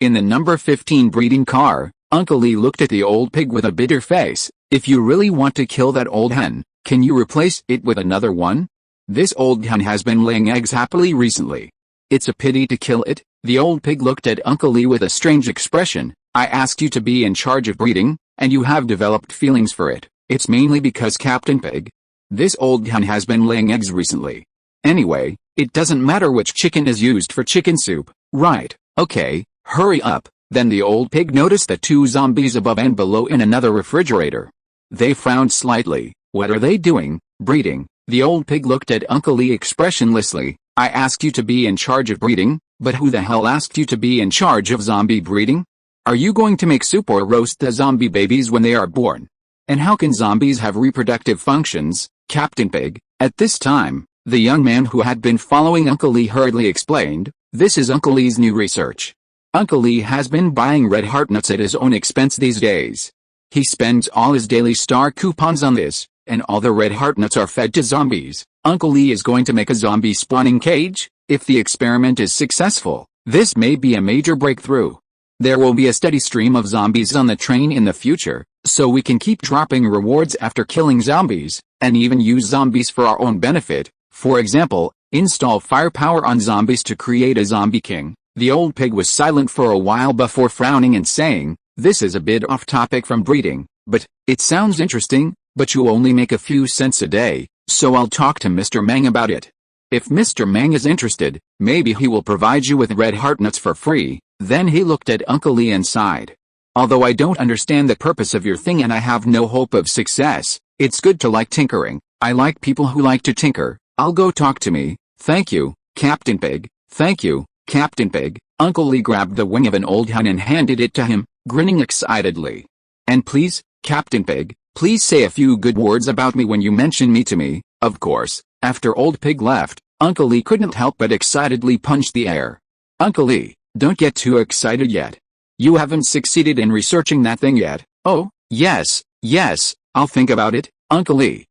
In the number 15 breeding car, Uncle Lee looked at the old pig with a bitter face. If you really want to kill that old hen, can you replace it with another one? This old hen has been laying eggs happily recently. It's a pity to kill it. The old pig looked at Uncle Lee with a strange expression. I asked you to be in charge of breeding, and you have developed feelings for it. It's mainly because Captain Pig. This old hen has been laying eggs recently. Anyway, it doesn't matter which chicken is used for chicken soup, right? Okay, hurry up. Then the old pig noticed the 2 zombies above and below in another refrigerator. They frowned slightly. What are they doing? Breeding. The old pig looked at Uncle Lee expressionlessly. I asked you to be in charge of breeding, but who the hell asked you to be in charge of zombie breeding? Are you going to make soup or roast the zombie babies when they are born? And how can zombies have reproductive functions, Captain Pig? At this time, the young man who had been following Uncle Lee hurriedly explained, this is Uncle Lee's new research. Uncle Lee has been buying red heart nuts at his own expense these days. He spends all his daily star coupons on this, and all the red heart nuts are fed to zombies. Uncle Lee is going to make a zombie spawning cage. If the experiment is successful, this may be a major breakthrough. There will be a steady stream of zombies on the train in the future, so we can keep dropping rewards after killing zombies, and even use zombies for our own benefit. For example, install firepower on zombies to create a zombie king. The old pig was silent for a while before frowning and saying, this is a bit off topic from breeding, but it sounds interesting, but you only make a few cents a day, so I'll talk to Mr. Mang about it. If Mr. Mang is interested, maybe he will provide you with red heart nuts for free. Then he looked at Uncle Lee and sighed. Although I don't understand the purpose of your thing and I have no hope of success, it's good to like tinkering. I like people who like to tinker. I'll go talk to me. Thank you, Captain Pig. Thank you, Captain Pig. Uncle Lee grabbed the wing of an old hen and handed it to him, grinning excitedly. And please, Captain Pig, please say a few good words about me when you mention me to me. Of course, after old pig left, Uncle Lee couldn't help but excitedly punch the air. Uncle Lee, don't get too excited yet. You haven't succeeded in researching that thing yet. Oh, yes, I'll think about it, Uncle Lee.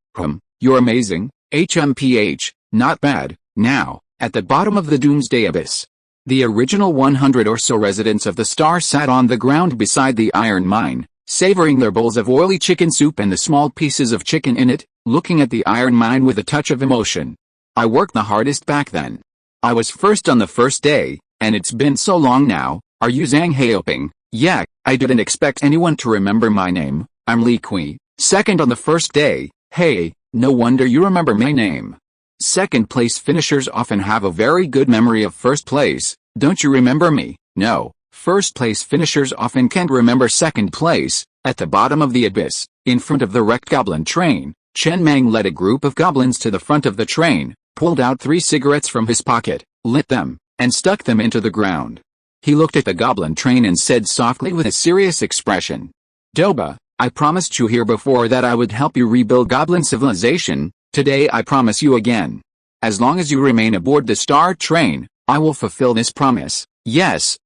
You're amazing, HMPH, not bad. Now, at the bottom of the Doomsday Abyss, the original 100 or so residents of the star sat on the ground beside the iron mine, savoring their bowls of oily chicken soup and the small pieces of chicken in it, looking at the iron mine with a touch of emotion. I worked the hardest back then. I was first on the first day, and it's been so long now. Are you Zhang Heoping? Yeah, I didn't expect anyone to remember my name. I'm Li Kui, second on the first day. Hey, no wonder you remember my name. Second place finishers often have a very good memory of first place. Don't you remember me? No, first place finishers often can't remember second place. At the bottom of the abyss, in front of the wrecked goblin train, Chen Mang led a group of goblins to the front of the train, pulled out 3 cigarettes from his pocket, lit them, and stuck them into the ground. He looked at the goblin train and said softly with a serious expression, Doba, I promised you here before that I would help you rebuild goblin civilization. Today I promise you again. As long as you remain aboard the star train, I will fulfill this promise. Yes.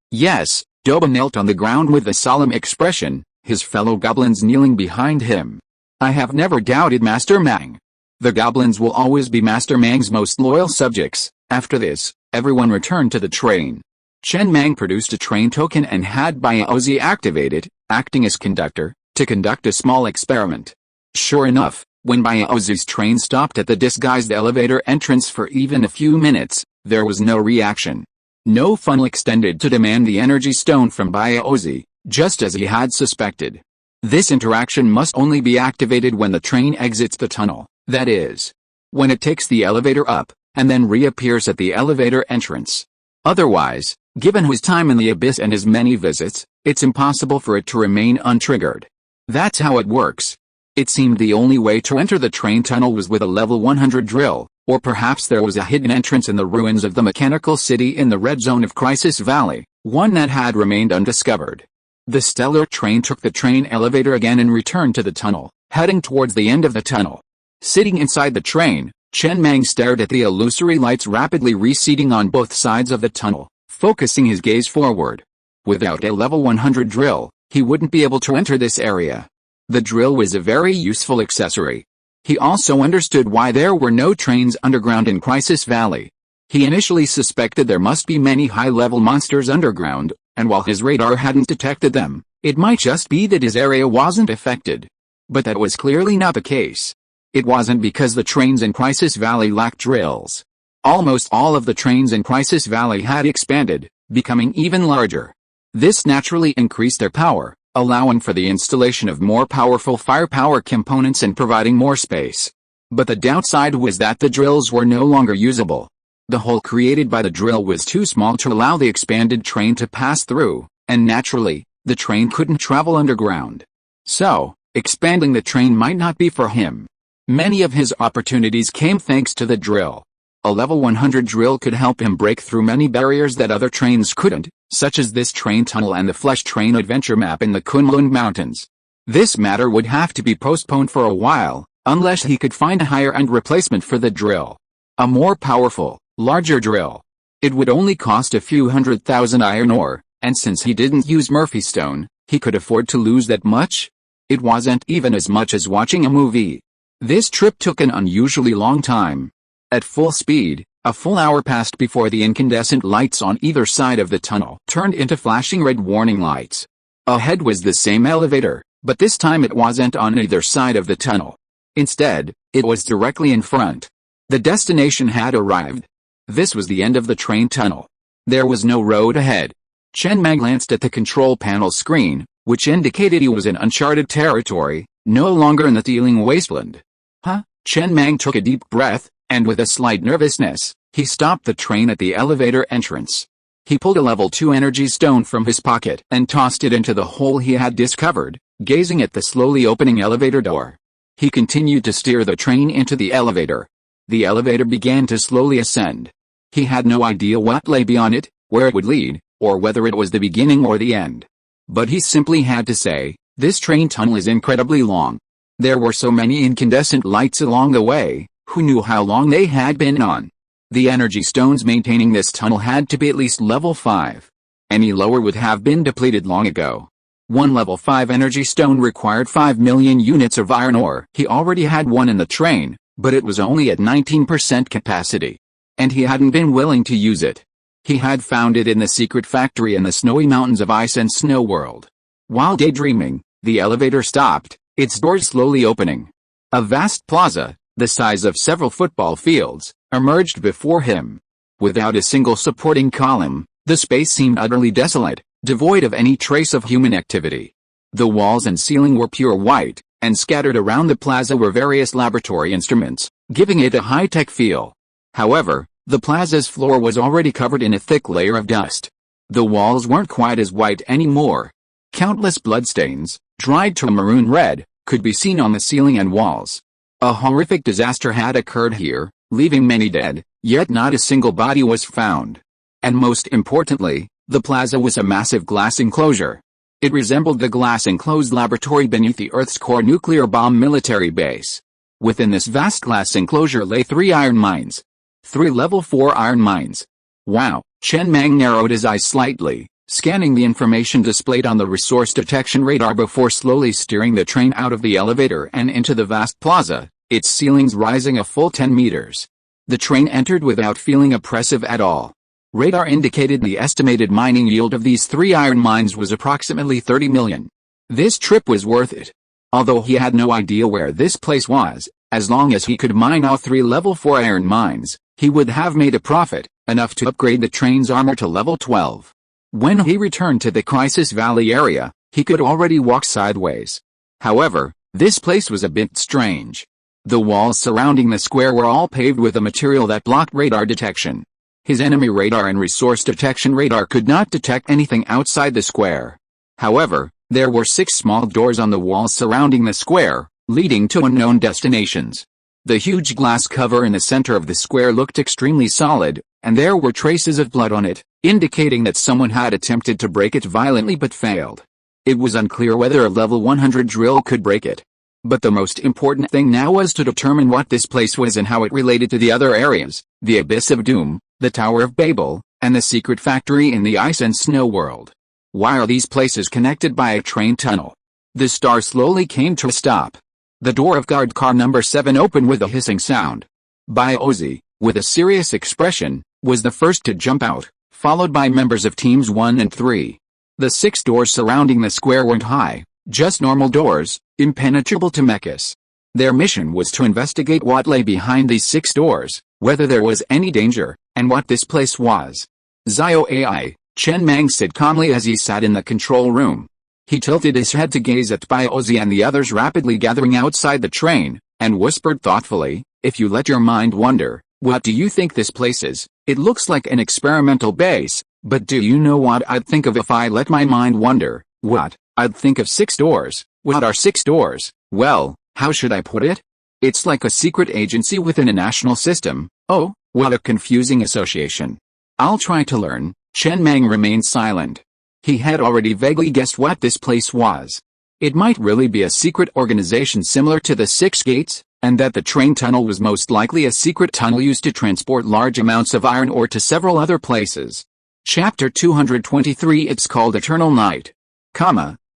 Doba knelt on the ground with a solemn expression, his fellow goblins kneeling behind him. I have never doubted Master Mang. The goblins will always be Master Mang's most loyal subjects. After this, everyone returned to the train. Chen Mang produced a train token and had Bayaozi activate it, acting as conductor, to conduct a small experiment. Sure enough, when Bayaozi's train stopped at the disguised elevator entrance for even a few minutes, there was no reaction. No funnel extended to demand the energy stone from Bayaozi, just as he had suspected. This interaction must only be activated when the train exits the tunnel, that is, when it takes the elevator up, and then reappears at the elevator entrance. Otherwise, given his time in the abyss and his many visits, it's impossible for it to remain untriggered. That's how it works. It seemed the only way to enter the train tunnel was with a level 100 drill, or perhaps there was a hidden entrance in the ruins of the mechanical city in the red zone of Crisis Valley, one that had remained undiscovered. The stellar train took the train elevator again and returned to the tunnel, heading towards the end of the tunnel. Sitting inside the train, Chen Mang stared at the illusory lights rapidly receding on both sides of the tunnel, focusing his gaze forward. Without a level 100 drill, he wouldn't be able to enter this area. The drill was a very useful accessory. He also understood why there were no trains underground in Crisis Valley. He initially suspected there must be many high-level monsters underground, and while his radar hadn't detected them, it might just be that his area wasn't affected. But that was clearly not the case. It wasn't because the trains in Crisis Valley lacked drills. Almost all of the trains in Crisis Valley had expanded, becoming even larger. This naturally increased their power, allowing for the installation of more powerful firepower components and providing more space. But the downside was that the drills were no longer usable. The hole created by the drill was too small to allow the expanded train to pass through, and naturally, the train couldn't travel underground. So, expanding the train might not be for him. Many of his opportunities came thanks to the drill. A level 100 drill could help him break through many barriers that other trains couldn't, such as this train tunnel and the Flesh Train adventure map in the Kunlun Mountains. This matter would have to be postponed for a while, unless he could find a higher-end replacement for the drill. A more powerful, larger drill. It would only cost a few 100,000 iron ore, and since he didn't use Murphy Stone, he could afford to lose that much? It wasn't even as much as watching a movie. This trip took an unusually long time. At full speed, a full hour passed before the incandescent lights on either side of the tunnel turned into flashing red warning lights. Ahead was the same elevator, but this time it wasn't on either side of the tunnel. Instead, it was directly in front. The destination had arrived. This was the end of the train tunnel. There was no road ahead. Chen Mang glanced at the control panel screen, which indicated he was in uncharted territory, no longer in the teeming wasteland. Huh? Chen Mang took a deep breath, and with a slight nervousness, he stopped the train at the elevator entrance. He pulled a level 2 energy stone from his pocket and tossed it into the hole he had discovered, gazing at the slowly opening elevator door. He continued to steer the train into the elevator. The elevator began to slowly ascend. He had no idea what lay beyond it, where it would lead, or whether it was the beginning or the end. But he simply had to say, this train tunnel is incredibly long. There were so many incandescent lights along the way. Who knew how long they had been on? The energy stones maintaining this tunnel had to be at least level 5. Any lower would have been depleted long ago. One level 5 energy stone required 5 million units of iron ore. He already had one in the train, but it was only at 19% capacity. And he hadn't been willing to use it. He had found it in the secret factory in the snowy mountains of Ice and Snow World. While daydreaming, the elevator stopped, its doors slowly opening. A vast plaza, the size of several football fields, emerged before him. Without a single supporting column, the space seemed utterly desolate, devoid of any trace of human activity. The walls and ceiling were pure white, and scattered around the plaza were various laboratory instruments, giving it a high-tech feel. However, the plaza's floor was already covered in a thick layer of dust. The walls weren't quite as white anymore. Countless bloodstains, dried to a maroon red, could be seen on the ceiling and walls. A horrific disaster had occurred here, leaving many dead, yet not a single body was found. And most importantly, the plaza was a massive glass enclosure. It resembled the glass-enclosed laboratory beneath the Earth's core nuclear bomb military base. Within this vast glass enclosure lay 3 iron mines. 3 level 4 iron mines. Wow, Chen Mang narrowed his eyes slightly, scanning the information displayed on the resource detection radar before slowly steering the train out of the elevator and into the vast plaza, its ceilings rising a full 10 meters. The train entered without feeling oppressive at all. Radar indicated the estimated mining yield of these 3 iron mines was approximately 30 million. This trip was worth it. Although he had no idea where this place was, as long as he could mine all 3 level 4 iron mines, he would have made a profit, enough to upgrade the train's armor to level 12. When he returned to the Crisis Valley area, he could already walk sideways. However, this place was a bit strange. The walls surrounding the square were all paved with a material that blocked radar detection. His enemy radar and resource detection radar could not detect anything outside the square. However, there were 6 small doors on the walls surrounding the square, leading to unknown destinations. The huge glass cover in the center of the square looked extremely solid, and there were traces of blood on it, indicating that someone had attempted to break it violently but failed. It was unclear whether a level 100 drill could break it. But the most important thing now was to determine what this place was and how it related to the other areas, the Abyss of Doom, the Tower of Babel, and the secret factory in the Ice and Snow World. Why are these places connected by a train tunnel? The star slowly came to a stop. The door of guard car number 7 opened with a hissing sound. Ozzy, with a serious expression, was the first to jump out, followed by members of teams 1 and 3. The 6 doors surrounding the square weren't high, just normal doors, impenetrable to mechas. Their mission was to investigate what lay behind these 6 doors, whether there was any danger, and what this place was. Zio AI, Chen Mang said calmly as he sat in the control room. He tilted his head to gaze at Ozzy and the others rapidly gathering outside the train, and whispered thoughtfully, "If you let your mind wander, what do you think this place is? It looks like an experimental base, but do you know what I'd think of if I let my mind wander? What? I'd think of 6 doors. What are 6 doors? Well, how should I put it? It's like a secret agency within a national system. Oh, what a confusing association. I'll try to learn. Chen Mang remained silent. He had already vaguely guessed what this place was. It might really be a secret organization similar to the Six Gates, and that the train tunnel was most likely a secret tunnel used to transport large amounts of iron ore to several other places. Chapter 223. It's called Eternal Night.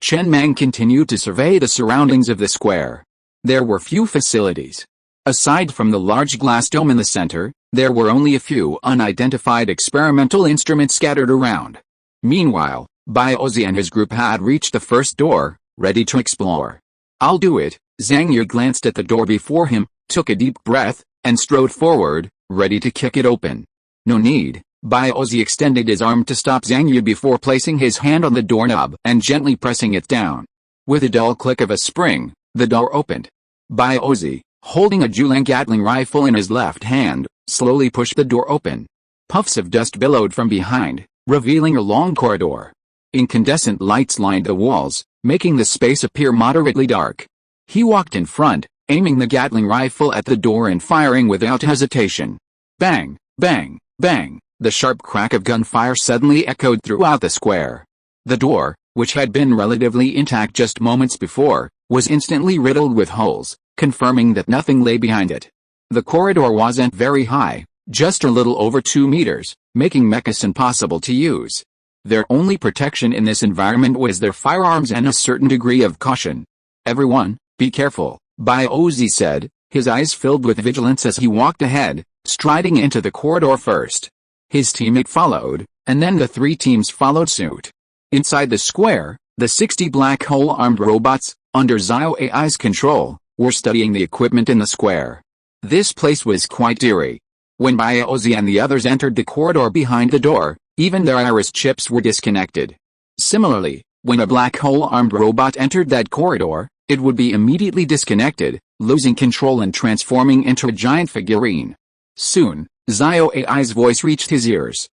Chen Mang continued to survey the surroundings of the square. There were few facilities. Aside from the large glass dome in the center, there were only a few unidentified experimental instruments scattered around. Meanwhile, Biozi and his group had reached the first door, ready to explore. I'll do it. Zhang Yu glanced at the door before him, took a deep breath, and strode forward, ready to kick it open. No need. Biozi extended his arm to stop Zhang Yu before placing his hand on the doorknob and gently pressing it down. With a dull click of a spring, the door opened. Biozi, holding a Julang Gatling rifle in his left hand, slowly pushed the door open. Puffs of dust billowed from behind, revealing a long corridor. Incandescent lights lined the walls, making the space appear moderately dark. He walked in front, aiming the Gatling rifle at the door and firing without hesitation. Bang, bang, bang. The sharp crack of gunfire suddenly echoed throughout the square. The door, which had been relatively intact just moments before, was instantly riddled with holes, confirming that nothing lay behind it. The corridor wasn't very high, just a little over 2 meters, making mechas impossible to use. Their only protection in this environment was their firearms and a certain degree of caution. Everyone, be careful, Biozi said, his eyes filled with vigilance as he walked ahead, striding into the corridor first. His teammate followed, and then the 3 teams followed suit. Inside the square, the 60 black hole-armed robots, under Zio AI's control, were studying the equipment in the square. This place was quite eerie. When Biozi and the others entered the corridor behind the door, even their iris chips were disconnected. Similarly, when a black hole-armed robot entered that corridor, it would be immediately disconnected, losing control and transforming into a giant figurine. Soon, Zio AI's voice reached his ears.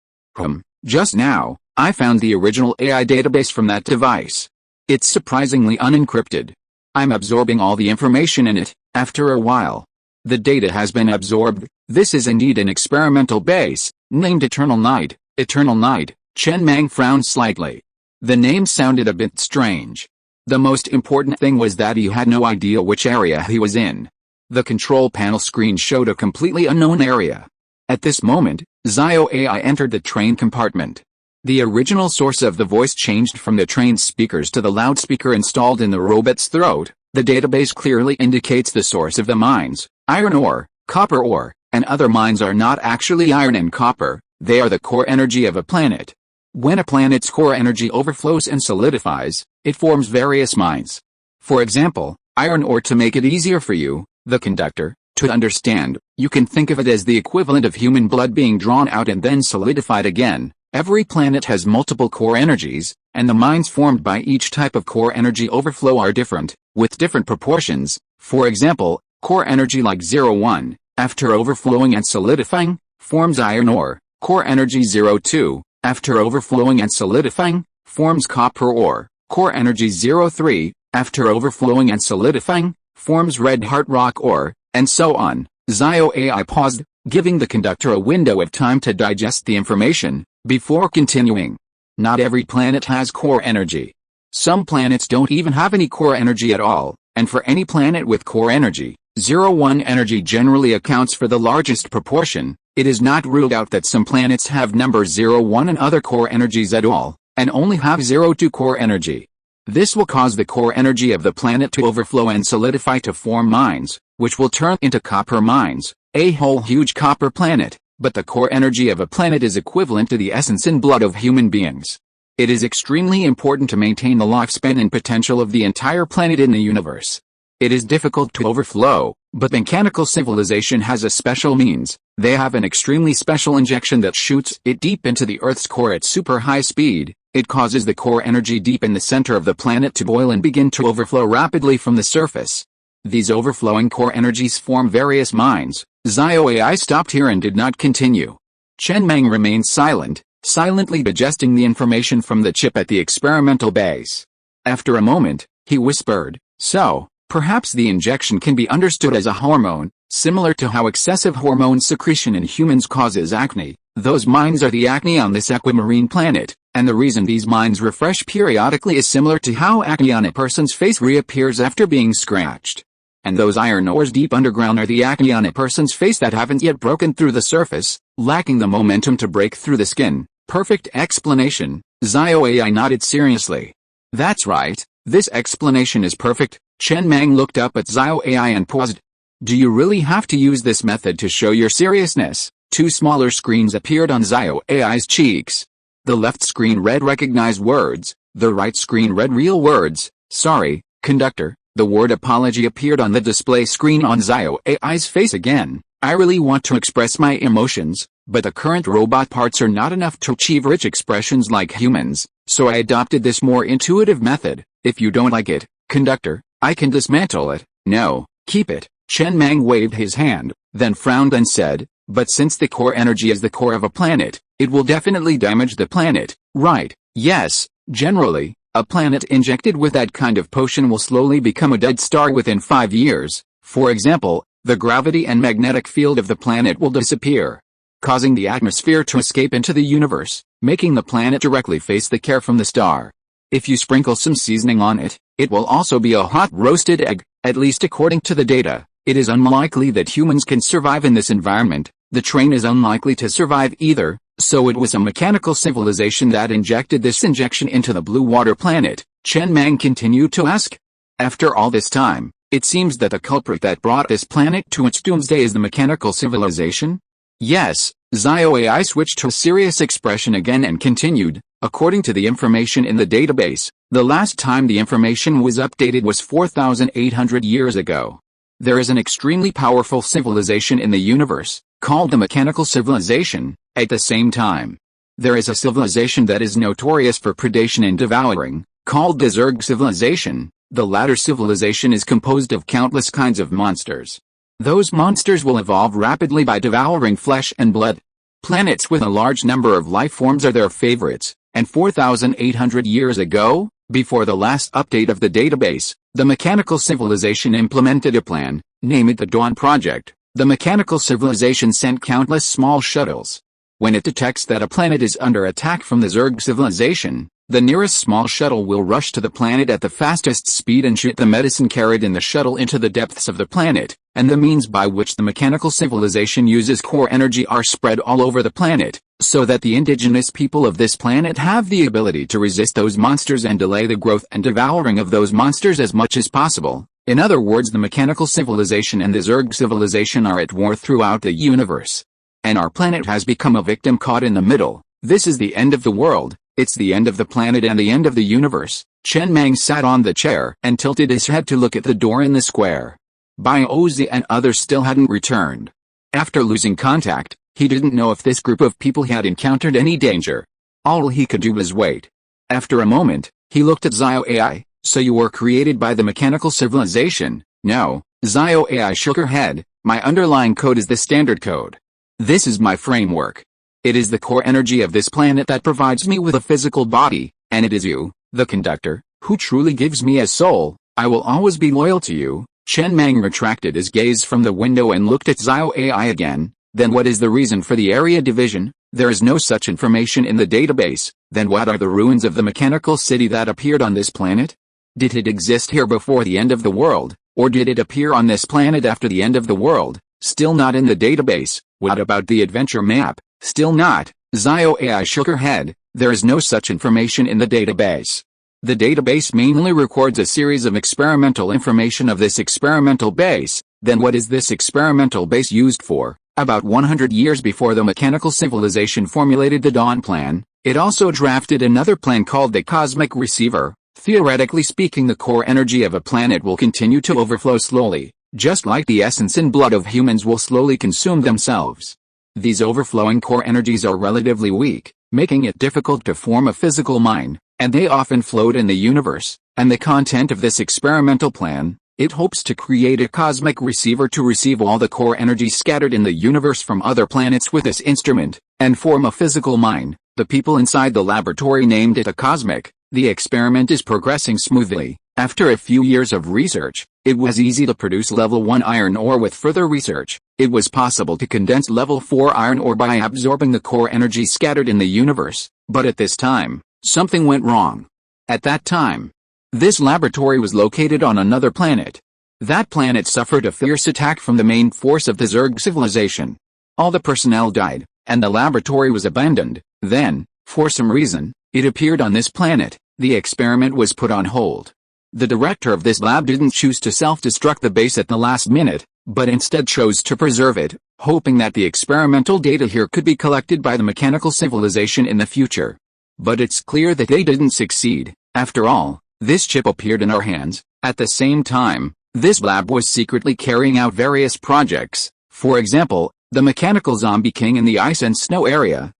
Just now, I found the original AI database from that device. It's surprisingly unencrypted. I'm absorbing all the information in it. After a while, the data has been absorbed. This is indeed an experimental base, named Eternal Night. Eternal Night. Chen Mang frowned slightly. The name sounded a bit strange. The most important thing was that he had no idea which area he was in. The control panel screen showed a completely unknown area. At this moment, Zio AI entered the train compartment. The original source of the voice changed from the train's speakers to the loudspeaker installed in the robot's throat. The database clearly indicates the source of the mines. Iron ore, copper ore, and other mines are not actually iron and copper, they are the core energy of a planet. When a planet's core energy overflows and solidifies, it forms various mines. For example, iron ore. To make it easier for you, the conductor, to understand, you can think of it as the equivalent of human blood being drawn out and then solidified again. Every planet has multiple core energies, and the mines formed by each type of core energy overflow are different, with different proportions. For example, core energy like 01, after overflowing and solidifying, forms iron ore. Core energy 02, after overflowing and solidifying, forms copper ore. Core energy 03, after overflowing and solidifying, forms red heart rock ore, and so on. Zio AI paused, giving the conductor a window of time to digest the information, before continuing. Not every planet has core energy. Some planets don't even have any core energy at all, and for any planet with core energy, 01 energy generally accounts for the largest proportion. It is not ruled out that some planets have number 01 and other core energies at all, and only have 02 core energy. This will cause the core energy of the planet to overflow and solidify to form mines, which will turn into copper mines, a whole huge copper planet, but the core energy of a planet is equivalent to the essence and blood of human beings. It is extremely important to maintain the lifespan and potential of the entire planet in the universe. It is difficult to overflow, but mechanical civilization has a special means. They have an extremely special injection that shoots it deep into the Earth's core at super high speed. It causes the core energy deep in the center of the planet to boil and begin to overflow rapidly from the surface. These overflowing core energies form various mines. Zio AI stopped here and did not continue. Chen Mang remained silent, silently digesting the information from the chip at the experimental base. After a moment, he whispered, "So, Perhaps the injection can be understood as a hormone, similar to how excessive hormone secretion in humans causes acne. Those mines are the acne on this aquamarine planet, and the reason these mines refresh periodically is similar to how acne on a person's face reappears after being scratched. And those iron ores deep underground are the acne on a person's face that haven't yet broken through the surface, lacking the momentum to break through the skin. Perfect explanation. Zio AI nodded seriously. That's right, this explanation is perfect. Chen Mang looked up at Zio AI and paused. Do you really have to use this method to show your seriousness? Two smaller screens appeared on Zio AI's cheeks. The left screen read recognized words, the right screen read real words. Sorry, conductor. The word apology appeared on the display screen on Zio AI's face again. I really want to express my emotions, but the current robot parts are not enough to achieve rich expressions like humans, so I adopted this more intuitive method. If you don't like it, conductor, I can dismantle it. No, keep it. Chen Mang waved his hand, then frowned and said, but since the core energy is the core of a planet, it will definitely damage the planet, right? Yes, generally, a planet injected with that kind of potion will slowly become a dead star within 5 years. For example, the gravity and magnetic field of the planet will disappear, causing the atmosphere to escape into the universe, making the planet directly face the care from the star. If you sprinkle some seasoning on it, it will also be a hot roasted egg, at least according to the data. It is unlikely that humans can survive in this environment. The train is unlikely to survive either, so it was a mechanical civilization that injected this injection into the blue water planet. Chen Mang continued to ask. After all this time, it seems that the culprit that brought this planet to its doomsday is the mechanical civilization? Yes, Zio AI switched to a serious expression again and continued. According to the information in the database, the last time the information was updated was 4,800 years ago. There is an extremely powerful civilization in the universe, called the mechanical civilization. At the same time, there is a civilization that is notorious for predation and devouring, called the Zerg civilization. The latter civilization is composed of countless kinds of monsters. Those monsters will evolve rapidly by devouring flesh and blood. Planets with a large number of life forms are their favorites, and 4,800 years ago, before the last update of the database, the mechanical civilization implemented a plan, name it the Dawn Project. The mechanical civilization sent countless small shuttles. When it detects that a planet is under attack from the Zerg civilization, the nearest small shuttle will rush to the planet at the fastest speed and shoot the medicine carried in the shuttle into the depths of the planet, and the means by which the mechanical civilization uses core energy are spread all over the planet, so that the indigenous people of this planet have the ability to resist those monsters and delay the growth and devouring of those monsters as much as possible. In other words, the mechanical civilization and the Zerg civilization are at war throughout the universe. And our planet has become a victim caught in the middle. This is the end of the world. It's the end of the planet and the end of the universe. Chen Mang sat on the chair and tilted his head to look at the door in the square. Bai Ozi and others still hadn't returned. After losing contact, he didn't know if this group of people had encountered any danger. All he could do was wait. After a moment, he looked at Zio AI. So you were created by the mechanical civilization? No. Zio AI shook her head. My underlying code is the standard code. This is my framework. It is the core energy of this planet that provides me with a physical body, and it is you, the conductor, who truly gives me a soul. I will always be loyal to you. Chen Mang retracted his gaze from the window and looked at Zio AI again. Then what is the reason for the area division? There is no such information in the database. Then what are the ruins of the mechanical city that appeared on this planet? Did it exist here before the end of the world, or did it appear on this planet after the end of the world? Still not in the database. What about the adventure map? Still not. Zio AI shook her head. There is no such information in the database. The database mainly records a series of experimental information of this experimental base. Then what is this experimental base used for? About 100 years before the mechanical civilization formulated the Dawn Plan, it also drafted another plan called the Cosmic Receiver. Theoretically speaking, the core energy of a planet will continue to overflow slowly, just like the essence and blood of humans will slowly consume themselves. These overflowing core energies are relatively weak, making it difficult to form a physical mind, and they often float in the universe. And the content of this experimental plan, it hopes to create a cosmic receiver to receive all the core energy scattered in the universe from other planets with this instrument, and form a physical mind. The people inside the laboratory named it a cosmic. The experiment is progressing smoothly, After a few years of research, it was easy to produce level 1 iron ore. With further research, it was possible to condense level 4 iron ore by absorbing the core energy scattered in the universe. But at this time, something went wrong. At that time, this laboratory was located on another planet. That planet suffered a fierce attack from the main force of the Zerg civilization. All the personnel died, and the laboratory was abandoned. Then, for some reason, it appeared on this planet. The experiment was put on hold. The director of this lab didn't choose to self-destruct the base at the last minute, but instead chose to preserve it, hoping that the experimental data here could be collected by the mechanical civilization in the future. But it's clear that they didn't succeed. After all, this chip appeared in our hands. At the same time, this lab was secretly carrying out various projects. For example, the mechanical zombie king in the ice and snow area.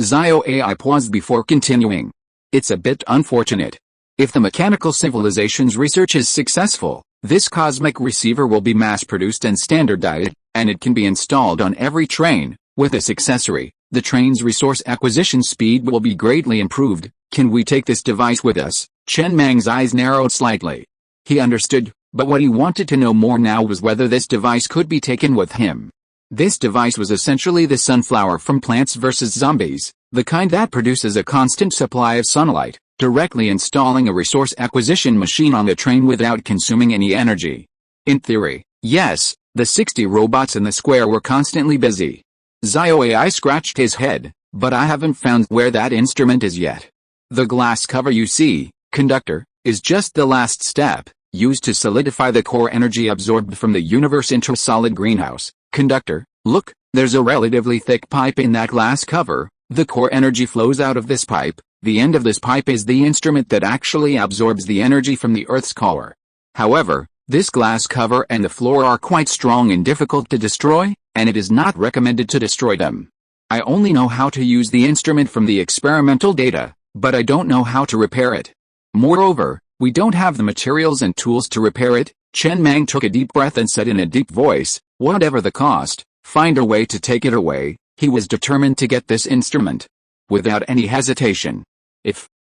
Zio AI paused before continuing. It's a bit unfortunate. If the mechanical civilization's research is successful, this cosmic receiver will be mass-produced and standardized, and it can be installed on every train. With this accessory, the train's resource acquisition speed will be greatly improved. Can we take this device with us? Chen Mang's eyes narrowed slightly. He understood, but what he wanted to know more now was whether this device could be taken with him. This device was essentially the sunflower from Plants vs. Zombies, the kind that produces a constant supply of sunlight, directly installing a resource acquisition machine on the train without consuming any energy. In theory, yes, the 60 robots in the square were constantly busy. Zio AI scratched his head, but I haven't found where that instrument is yet. The glass cover you see, conductor, is just the last step, used to solidify the core energy absorbed from the universe into a solid greenhouse. Conductor, look, there's a relatively thick pipe in that glass cover. The core energy flows out of this pipe. The end of this pipe is the instrument that actually absorbs the energy from the Earth's core. However, this glass cover and the floor are quite strong and difficult to destroy, and it is not recommended to destroy them. I only know how to use the instrument from the experimental data, but I don't know how to repair it. Moreover, we don't have the materials and tools to repair it. Chen Mang took a deep breath and said in a deep voice, whatever the cost, find a way to take it away. He was determined to get this instrument. Without any hesitation.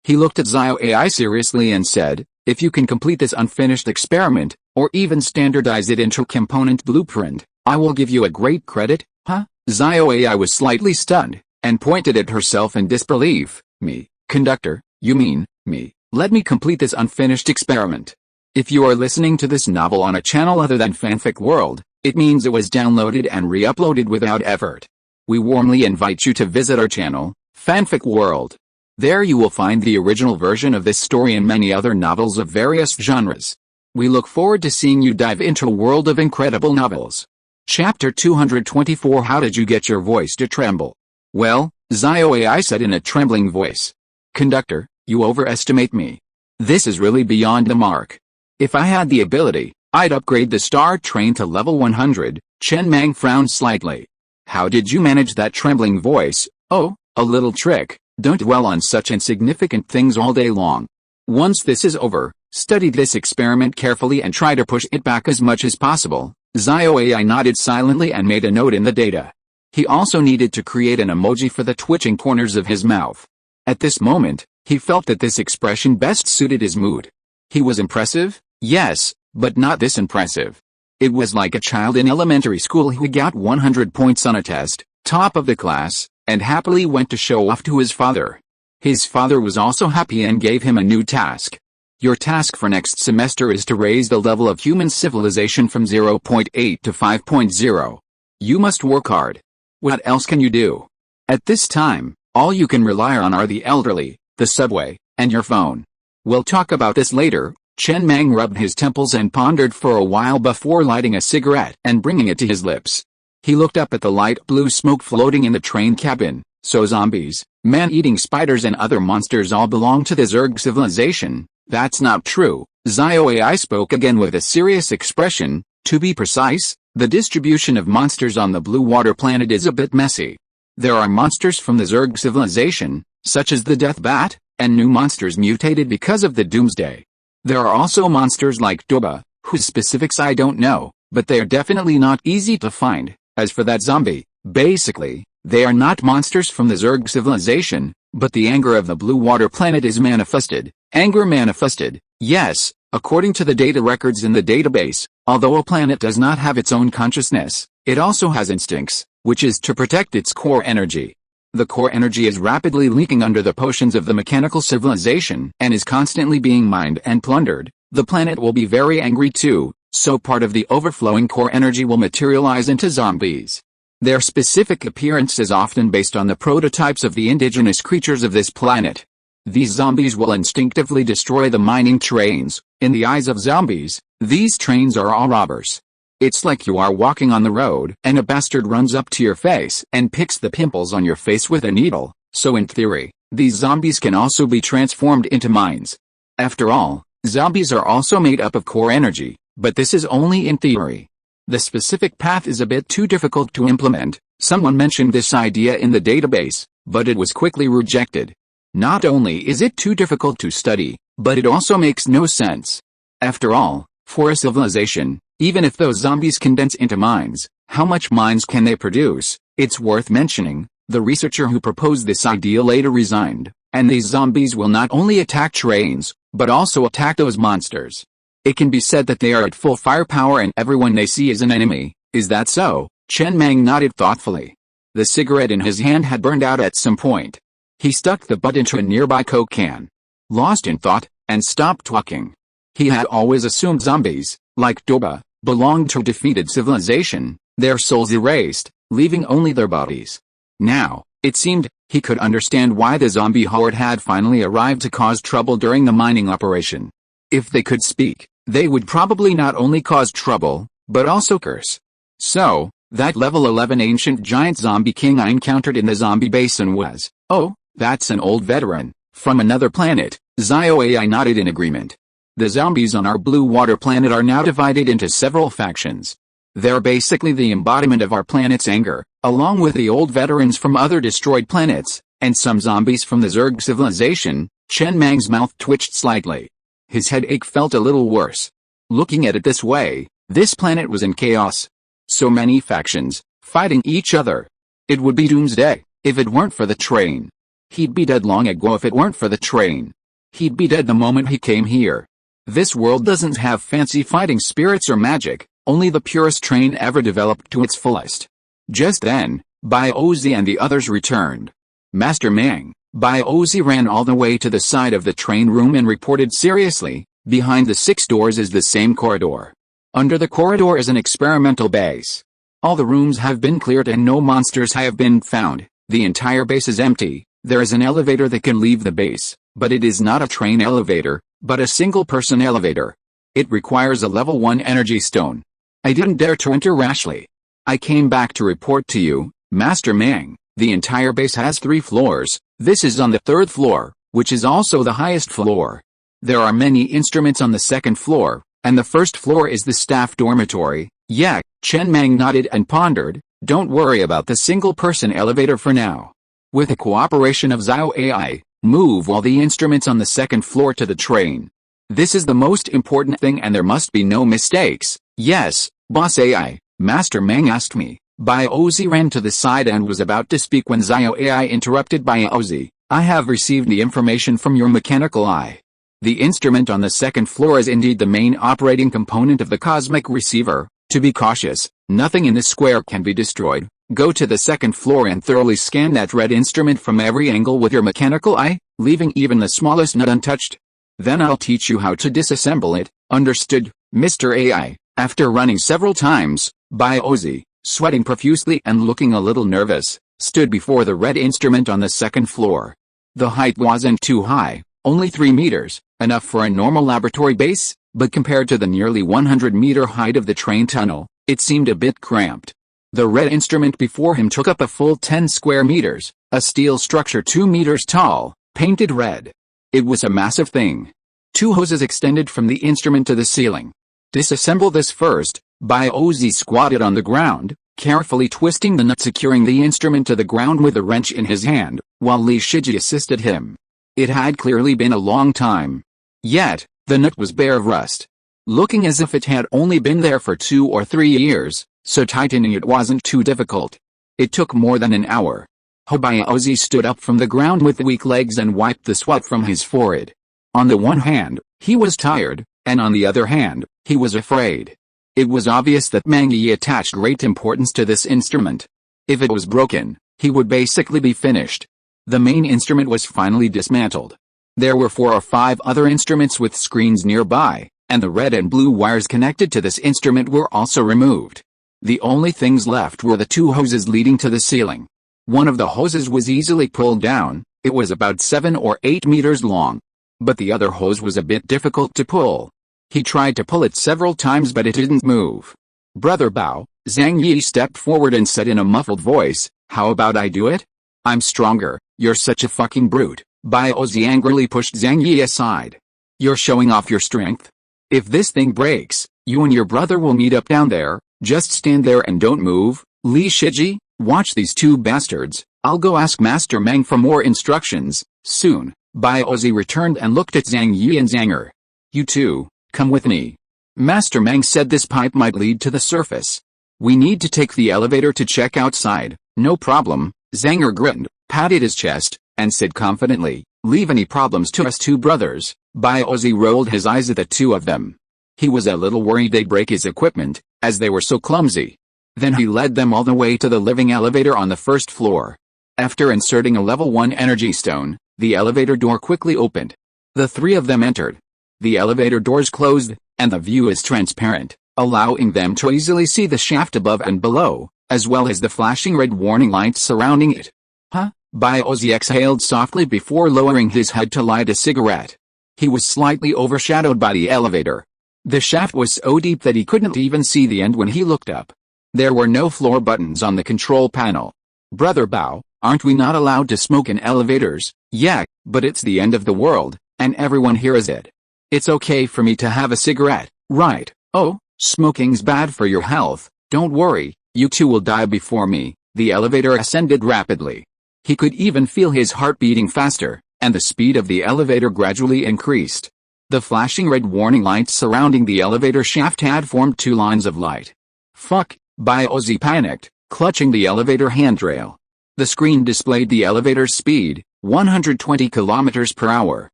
He looked at Zio AI seriously and said, if you can complete this unfinished experiment, or even standardize it into a component blueprint, I will give you a great credit. Huh? Zio AI was slightly stunned, and pointed at herself in disbelief. Me, conductor, you mean, me? Let me complete this unfinished experiment. If you are listening to this novel on a channel other than Fanfic World, it means it was downloaded and re-uploaded without effort. We warmly invite you to visit our channel, Fanfic World. There you will find the original version of this story and many other novels of various genres. We look forward to seeing you dive into a world of incredible novels. Chapter 224 How did you get your voice to tremble? Well, Zio AI said in a trembling voice. Conductor, you overestimate me. This is really beyond the mark. If I had the ability, I'd upgrade the Star Train to level 100. Chen Mang frowned slightly. How did you manage that trembling voice? Oh, a little trick. Don't dwell on such insignificant things all day long. Once this is over, study this experiment carefully and try to push it back as much as possible. Zio AI nodded silently and made a note in the data. He also needed to create an emoji for the twitching corners of his mouth. At this moment, he felt that this expression best suited his mood. He was impressive, yes, but not this impressive. It was like a child in elementary school who got 100 points on a test, top of the class, and happily went to show off to his father. His father was also happy and gave him a new task. Your task for next semester is to raise the level of human civilization from 0.8 to 5.0. You must work hard. What else can you do? At this time, all you can rely on are the elderly, the subway, and your phone. We'll talk about this later. Chen Mang rubbed his temples and pondered for a while before lighting a cigarette and bringing it to his lips. He looked up at the light blue smoke floating in the train cabin. So zombies, man-eating spiders and other monsters all belong to the Zerg civilization. That's not true. Zio AI spoke again with a serious expression. To be precise, the distribution of monsters on the Blue Water planet is a bit messy. There are monsters from the Zerg civilization, such as the Death Bat, and new monsters mutated because of the Doomsday. There are also monsters like Doba, whose specifics I don't know, but they are definitely not easy to find. As for that zombie, basically, they are not monsters from the Zerg civilization, but the anger of the Blue Water planet is manifested. Anger manifested, yes, According to the data records in the database, although a planet does not have its own consciousness, it also has instincts, which is to protect its core energy. The core energy is rapidly leaking under the potions of the mechanical civilization and is constantly being mined and plundered. The planet will be very angry too, so part of the overflowing core energy will materialize into zombies. Their specific appearance is often based on the prototypes of the indigenous creatures of this planet. These zombies will instinctively destroy the mining trains. In the eyes of zombies, these trains are all robbers. It's like you are walking on the road and a bastard runs up to your face and picks the pimples on your face with a needle. So in theory, these zombies can also be transformed into mines. After all, zombies are also made up of core energy, but this is only in theory. The specific path is a bit too difficult to implement. Someone mentioned this idea in the database, but it was quickly rejected. Not only is it too difficult to study, but it also makes no sense. After all, for a civilization, even if those zombies condense into mines, how much mines can they produce? It's worth mentioning, the researcher who proposed this idea later resigned, and these zombies will not only attack trains, but also attack those monsters. It can be said that they are at full firepower and everyone they see is an enemy. Is that so? Chen Mang nodded thoughtfully. The cigarette in his hand had burned out at some point. He stuck the butt into a nearby Coke can. Lost in thought, and stopped talking. He had always assumed zombies, like Doba, belonged to a defeated civilization, their souls erased, leaving only their bodies. Now, it seemed, he could understand why the zombie horde had finally arrived to cause trouble during the mining operation. If they could speak, they would probably not only cause trouble, but also curse. So, that level 11 ancient giant zombie king I encountered in the zombie basin was, oh, that's an old veteran, from another planet. ZioAI nodded in agreement. The zombies on our blue water planet are now divided into several factions. They're basically the embodiment of our planet's anger, along with the old veterans from other destroyed planets, and some zombies from the Zerg civilization. Chen Mang's mouth twitched slightly. His headache felt a little worse. Looking at it this way, this planet was in chaos. So many factions, fighting each other. It would be doomsday, if it weren't for the train. He'd be dead long ago if it weren't for the train. He'd be dead the moment he came here. This world doesn't have fancy fighting spirits or magic, only the purest train ever developed to its fullest. Just then, Bai Ozi and the others returned. Master Mang, Bai Ozi ran all the way to the side of the train room and reported seriously, behind the 6 doors is the same corridor. Under the corridor is an experimental base. All the rooms have been cleared and no monsters have been found. The entire base is empty. There is an elevator that can leave the base, but it is not a train elevator, but a single-person elevator. It requires a level 1 energy stone. I didn't dare to enter rashly. I came back to report to you, Master Mang. The entire base has 3 floors. This is on the 3rd floor, which is also the highest floor. There are many instruments on the 2nd floor, and the 1st floor is the staff dormitory. Yeah, Chen Mang nodded and pondered. Don't worry about the single-person elevator for now. With the cooperation of ZioAI, move all the instruments on the 2nd floor to the train. This is the most important thing and there must be no mistakes. Yes, Boss AI, Master Mang asked me. Bai Ozi ran to the side and was about to speak when ZioAI interrupted. Bai Ozi, I have received the information from your mechanical eye. The instrument on the 2nd floor is indeed the main operating component of the cosmic receiver. To be cautious, nothing in this square can be destroyed. Go to the 2nd floor and thoroughly scan that red instrument from every angle with your mechanical eye, leaving even the smallest nut untouched. Then I'll teach you how to disassemble it. Understood, Mr. AI. After running several times, Bai Ozi, sweating profusely and looking a little nervous, stood before the red instrument on the 2nd floor. The height wasn't too high, only 3 meters, enough for a normal laboratory base, but compared to the nearly 100-meter height of the train tunnel, it seemed a bit cramped. The red instrument before him took up a full 10 square meters, a steel structure 2 meters tall, painted red. It was a massive thing. 2 hoses extended from the instrument to the ceiling. Disassemble this first. Bai Ozi squatted on the ground, carefully twisting the nut securing the instrument to the ground with a wrench in his hand, while Li Shiji assisted him. It had clearly been a long time. Yet, the nut was bare of rust. Looking as if it had only been there for 2 or 3 years, so tightening it wasn't too difficult. It took more than an hour. Bai Ozi stood up from the ground with weak legs and wiped the sweat from his forehead. On the one hand, he was tired, and on the other hand, he was afraid. It was obvious that Mang Yi attached great importance to this instrument. If it was broken, he would basically be finished. The main instrument was finally dismantled. There were 4 or 5 other instruments with screens nearby, and the red and blue wires connected to this instrument were also removed. The only things left were the 2 hoses leading to the ceiling. One of the hoses was easily pulled down. It was about 7 or 8 meters long. But the other hose was a bit difficult to pull. He tried to pull it several times but it didn't move. "Brother Bao," Zhang Yi stepped forward and said in a muffled voice, "How about I do it? I'm stronger." "You're such a fucking brute." Baozi angrily pushed Zhang Yi aside. "You're showing off your strength? If this thing breaks, you and your brother will meet up down there. Just stand there and don't move." "Li Shiji, watch these 2 bastards. I'll go ask Master Mang for more instructions." Soon, Baozi returned and looked at Zhang Yi and Zanger. "You two, come with me." Master Mang said this pipe might lead to the surface. "We need to take the elevator to check outside." "No problem." Zanger grinned, patted his chest, and said confidently, "Leave any problems to us 2 brothers." Baozi rolled his eyes at the 2 of them. He was a little worried they'd break his equipment, as they were so clumsy. Then he led them all the way to the living elevator on the 1st floor. After inserting a level 1 energy stone, the elevator door quickly opened. The 3 of them entered. The elevator doors closed, and the view is transparent, allowing them to easily see the shaft above and below, as well as the flashing red warning lights surrounding it. "Huh?" Baozi exhaled softly before lowering his head to light a cigarette. He was slightly overshadowed by the elevator. The shaft was so deep that he couldn't even see the end when he looked up. There were no floor buttons on the control panel. "Brother Bao, aren't we not allowed to smoke in elevators?" "Yeah, but it's the end of the world, and everyone here is dead. It's okay for me to have a cigarette, right?" "Oh, smoking's bad for your health. Don't worry, you 2 will die before me." The elevator ascended rapidly. He could even feel his heart beating faster, and the speed of the elevator gradually increased. The flashing red warning lights surrounding the elevator shaft had formed 2 lines of light. "Fuck," Baozi panicked, clutching the elevator handrail. The screen displayed the elevator's speed, 120 kilometers per hour.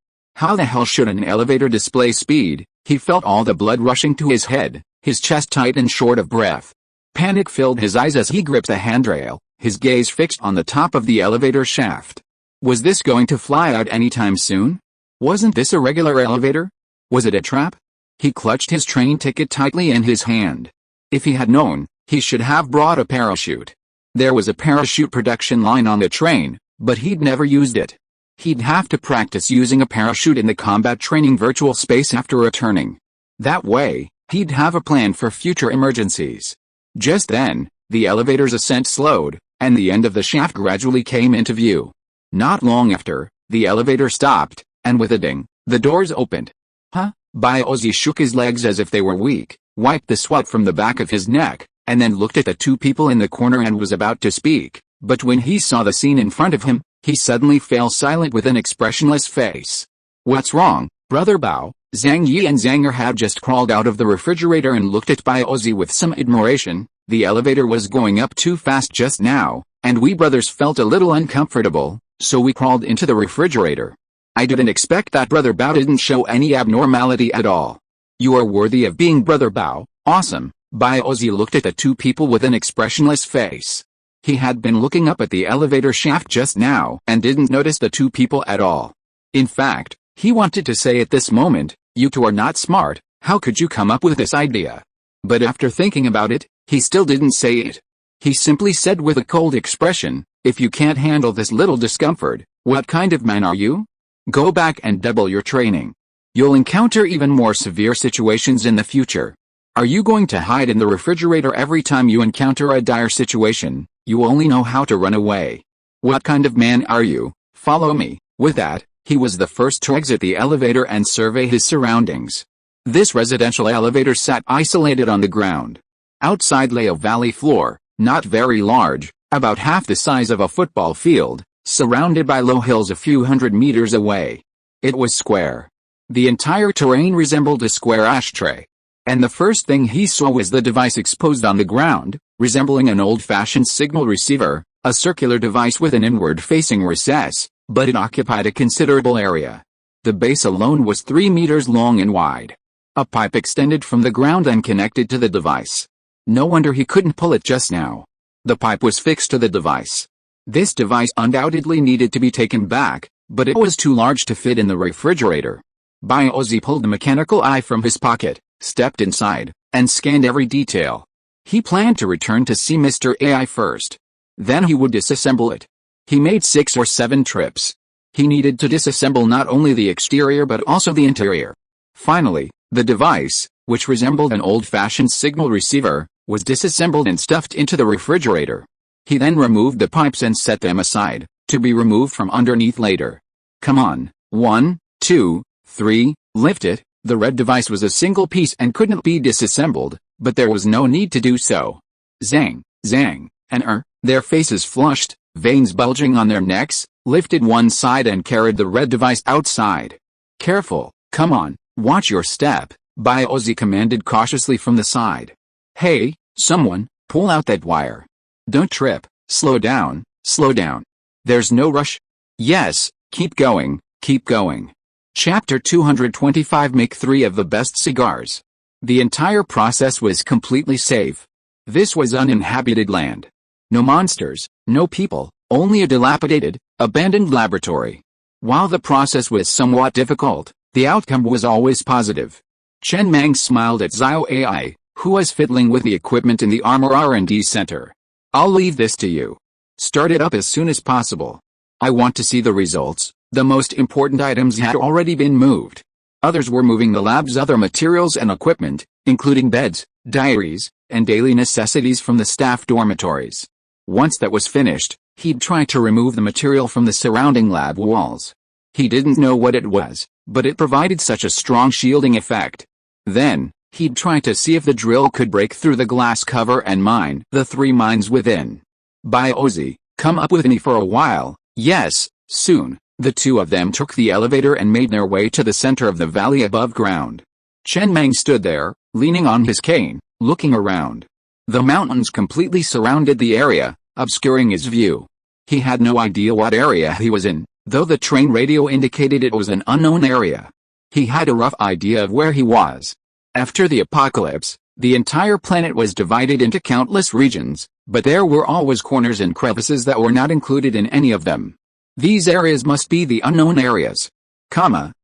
How the hell should an elevator display speed? He felt all the blood rushing to his head, his chest tight and short of breath. Panic filled his eyes as he gripped the handrail, his gaze fixed on the top of the elevator shaft. Was this going to fly out anytime soon? Wasn't this a regular elevator? Was it a trap? He clutched his train ticket tightly in his hand. If he had known, he should have brought a parachute. There was a parachute production line on the train, but he'd never used it. He'd have to practice using a parachute in the combat training virtual space after returning. That way, he'd have a plan for future emergencies. Just then, the elevator's ascent slowed, and the end of the shaft gradually came into view. Not long after, the elevator stopped, and with a ding, the doors opened. "Huh?" Baozi shook his legs as if they were weak, wiped the sweat from the back of his neck, and then looked at the 2 people in the corner and was about to speak, but when he saw the scene in front of him, he suddenly fell silent with an expressionless face. "What's wrong, Brother Bao?" Zhang Yi and Zanger had just crawled out of the refrigerator and looked at Baozi with some admiration. The elevator was going up too fast just now, and we brothers felt a little uncomfortable, so we crawled into the refrigerator. "I didn't expect that." Brother Bao didn't show any abnormality at all. "You are worthy of being Brother Bao, awesome." Baozi looked at the 2 people with an expressionless face. He had been looking up at the elevator shaft just now and didn't notice the 2 people at all. In fact, he wanted to say at this moment, "You 2 are not smart, how could you come up with this idea?" But after thinking about it, he still didn't say it. He simply said with a cold expression, "If you can't handle this little discomfort, what kind of man are you? Go back and double your training. You'll encounter even more severe situations in the future. Are you going to hide in the refrigerator every time you encounter a dire situation? You only know how to run away. What kind of man are you? Follow me." With that, he was the first to exit the elevator and survey his surroundings. This residential elevator sat isolated on the ground. Outside lay a valley floor, not very large, about half the size of a football field, surrounded by low hills a few hundred meters away. It was square. The entire terrain resembled a square ashtray. And the first thing he saw was the device exposed on the ground, resembling an old-fashioned signal receiver, a circular device with an inward-facing recess, but it occupied a considerable area. The base alone was 3 meters long and wide. A pipe extended from the ground and connected to the device. No wonder he couldn't pull it just now. The pipe was fixed to the device. This device undoubtedly needed to be taken back, but it was too large to fit in the refrigerator. Ozzy pulled the mechanical eye from his pocket, stepped inside, and scanned every detail. He planned to return to see Mr. AI first. Then he would disassemble it. He made 6 or 7 trips. He needed to disassemble not only the exterior but also the interior. Finally, the device, which resembled an old-fashioned signal receiver, was disassembled and stuffed into the refrigerator. He then removed the pipes and set them aside, to be removed from underneath later. Come on, 1, 2, 3, lift it. The red device was a single piece and couldn't be disassembled, but there was no need to do so. Zang, zang, and their faces flushed, veins bulging on their necks, lifted one side and carried the red device outside. Careful, come on, watch your step, Ozzy commanded cautiously from the side. Hey, someone, pull out that wire. Don't trip, slow down, slow down. There's no rush. Yes, keep going, keep going. Chapter 225. Make 3 of the best cigars. The entire process was completely safe. This was uninhabited land. No monsters, no people, only a dilapidated, abandoned laboratory. While the process was somewhat difficult, the outcome was always positive. Chen Mang smiled at Zio AI, who was fiddling with the equipment in the armor R&D center. I'll leave this to you. Start it up as soon as possible. I want to see the results. The most important items had already been moved. Others were moving the lab's other materials and equipment, including beds, diaries, and daily necessities from the staff dormitories. Once that was finished, he'd try to remove the material from the surrounding lab walls. He didn't know what it was, but it provided such a strong shielding effect. Then, he'd try to see if the drill could break through the glass cover and mine the 3 mines within. Ozzy, come up with me for a while. Yes, soon. The 2 of them took the elevator and made their way to the center of the valley above ground. Chen Mang stood there, leaning on his cane, looking around. The mountains completely surrounded the area, obscuring his view. He had no idea what area he was in, though the train radio indicated it was an unknown area. He had a rough idea of where he was. After the apocalypse, the entire planet was divided into countless regions, but there were always corners and crevices that were not included in any of them. These areas must be the unknown areas.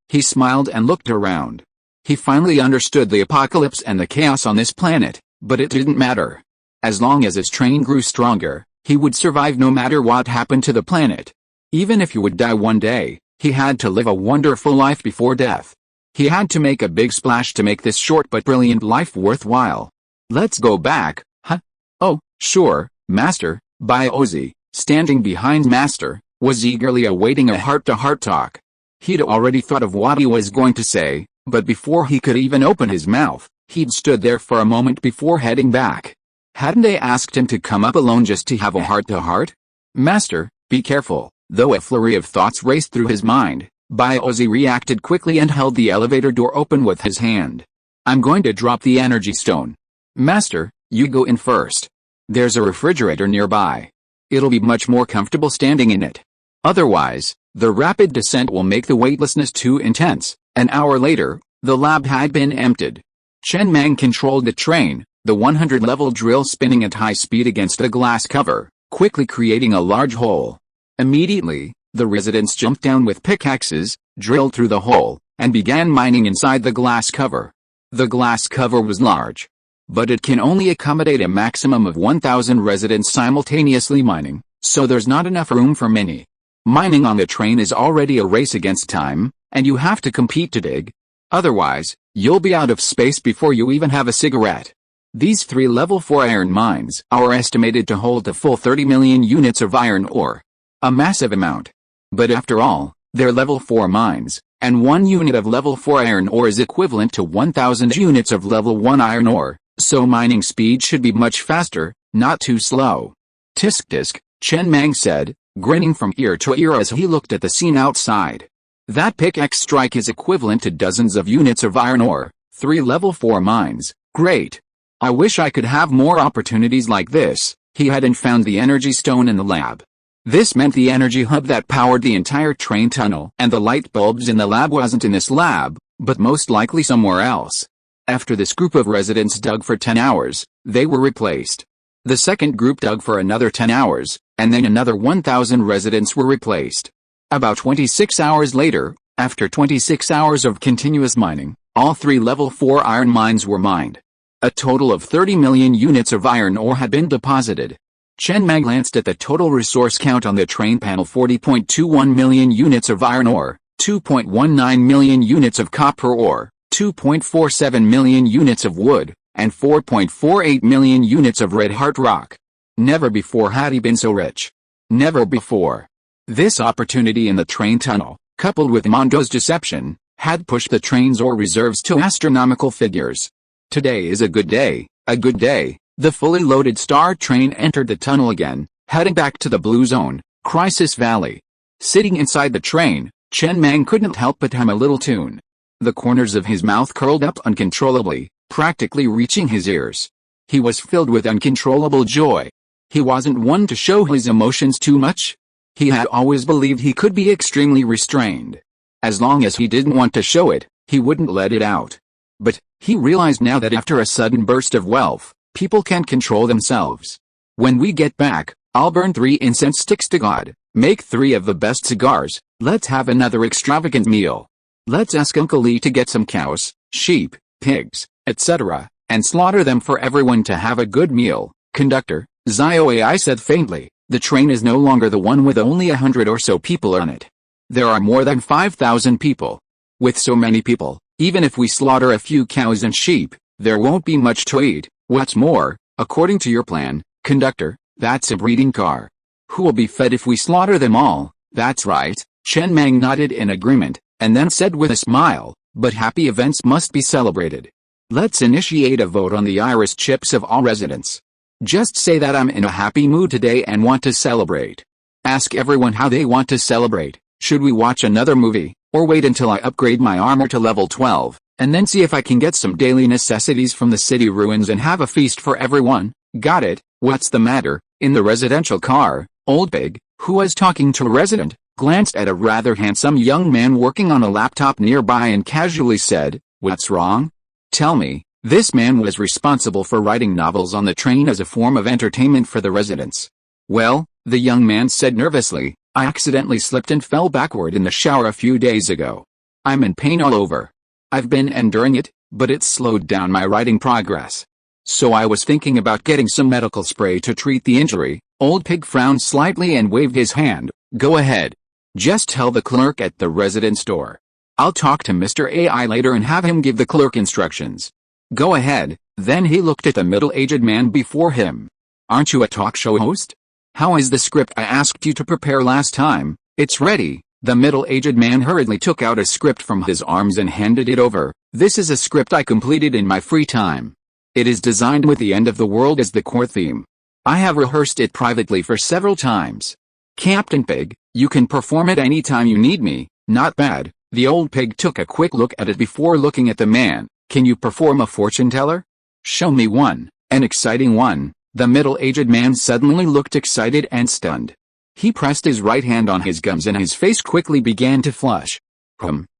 He smiled and looked around. He finally understood the apocalypse and the chaos on this planet, but it didn't matter. As long as his train grew stronger, he would survive no matter what happened to the planet. Even if he would die one day, he had to live a wonderful life before death. He had to make a big splash to make this short but brilliant life worthwhile. Let's go back, huh? Oh, sure, Master. Ozzy, standing behind Master, was eagerly awaiting a heart-to-heart talk. He'd already thought of what he was going to say, but before he could even open his mouth, he'd stood there for a moment before heading back. Hadn't they asked him to come up alone just to have a heart-to-heart? Master, be careful. Though a flurry of thoughts raced through his mind, Ozzy reacted quickly and held the elevator door open with his hand. I'm going to drop the energy stone. Master, you go in first. There's a refrigerator nearby. It'll be much more comfortable standing in it. Otherwise, the rapid descent will make the weightlessness too intense. An hour later, the lab had been emptied. Chen Mang controlled the train, the 100-level drill spinning at high speed against the glass cover, quickly creating a large hole. Immediately, the residents jumped down with pickaxes, drilled through the hole, and began mining inside the glass cover. The glass cover was large, but it can only accommodate a maximum of 1,000 residents simultaneously mining, so there's not enough room for many. Mining on the train is already a race against time, and you have to compete to dig. Otherwise, you'll be out of space before you even have a cigarette. These 3 level 4 iron mines are estimated to hold a full 30 million units of iron ore. A massive amount. But after all, they're level 4 mines, and 1 unit of level 4 iron ore is equivalent to 1,000 units of level 1 iron ore, so mining speed should be much faster, not too slow. Tisk tisk, Chen Mang said, grinning from ear to ear as he looked at the scene outside. That pickaxe strike is equivalent to dozens of units of iron ore, 3 level 4 mines, great. I wish I could have more opportunities like this. He hadn't found the energy stone in the lab. This meant the energy hub that powered the entire train tunnel and the light bulbs in the lab wasn't in this lab, but most likely somewhere else. After this group of residents dug for 10 hours, they were replaced. The second group dug for another 10 hours, and then another 1,000 residents were replaced. About 26 hours later, after 26 hours of continuous mining, all 3 level 4 iron mines were mined. A total of 30 million units of iron ore had been deposited. Chen Mang glanced at the total resource count on the train panel: 40.21 million units of iron ore, 2.19 million units of copper ore, 2.47 million units of wood, and 4.48 million units of red heart rock. Never before had he been so rich. Never before. This opportunity in the train tunnel, coupled with Mondo's deception, had pushed the train's ore reserves to astronomical figures. Today is a good day, a good day. The fully loaded star train entered the tunnel again, heading back to the Blue Zone, Crisis Valley. Sitting inside the train, Chen Mang couldn't help but hum a little tune. The corners of his mouth curled up uncontrollably, practically reaching his ears. He was filled with uncontrollable joy. He wasn't one to show his emotions too much. He had always believed he could be extremely restrained. As long as he didn't want to show it, he wouldn't let it out. But he realized now that after a sudden burst of wealth, people can't control themselves. When we get back, I'll burn 3 incense sticks to God, make 3 of the best cigars, let's have another extravagant meal. Let's ask Uncle Lee to get some cows, sheep, pigs, etc., and slaughter them for everyone to have a good meal. Conductor, Zioai said faintly, the train is no longer the one with only 100 or so people on it. There are more than 5,000 people. With so many people, even if we slaughter a few cows and sheep, there won't be much to eat. What's more, according to your plan, conductor, that's a breeding car. Who will be fed if we slaughter them all? That's right. Chen Mang nodded in agreement, and then said with a smile, but happy events must be celebrated. Let's initiate a vote on the iris chips of all residents. Just say that I'm in a happy mood today and want to celebrate. Ask everyone how they want to celebrate. Should we watch another movie, or wait until I upgrade my armor to level 12, and then see if I can get some daily necessities from the city ruins and have a feast for everyone? Got it. What's the matter? In the residential car, Old Pig, who was talking to a resident, glanced at a rather handsome young man working on a laptop nearby and casually said, "What's wrong? Tell me." This man was responsible for writing novels on the train as a form of entertainment for the residents. Well, the young man said nervously, I accidentally slipped and fell backward in the shower a few days ago. I'm in pain all over. I've been enduring it, but it's slowed down my writing progress. So I was thinking about getting some medical spray to treat the injury. Old Pig frowned slightly and waved his hand. Go ahead. Just tell the clerk at the residence door. I'll talk to Mr. AI later and have him give the clerk instructions. Go ahead. Then he looked at the middle-aged man before him. Aren't you a talk show host? How is the script I asked you to prepare last time? It's ready. The middle-aged man hurriedly took out a script from his arms and handed it over. This is a script I completed in my free time. It is designed with the end of the world as the core theme. I have rehearsed it privately for several times. Captain Pig, you can perform it anytime you need me. Not bad. The old pig took a quick look at it before looking at the man. Can you perform a fortune teller? Show me one. An exciting one. The middle-aged man suddenly looked excited and stunned. He pressed his right hand on his gums and his face quickly began to flush.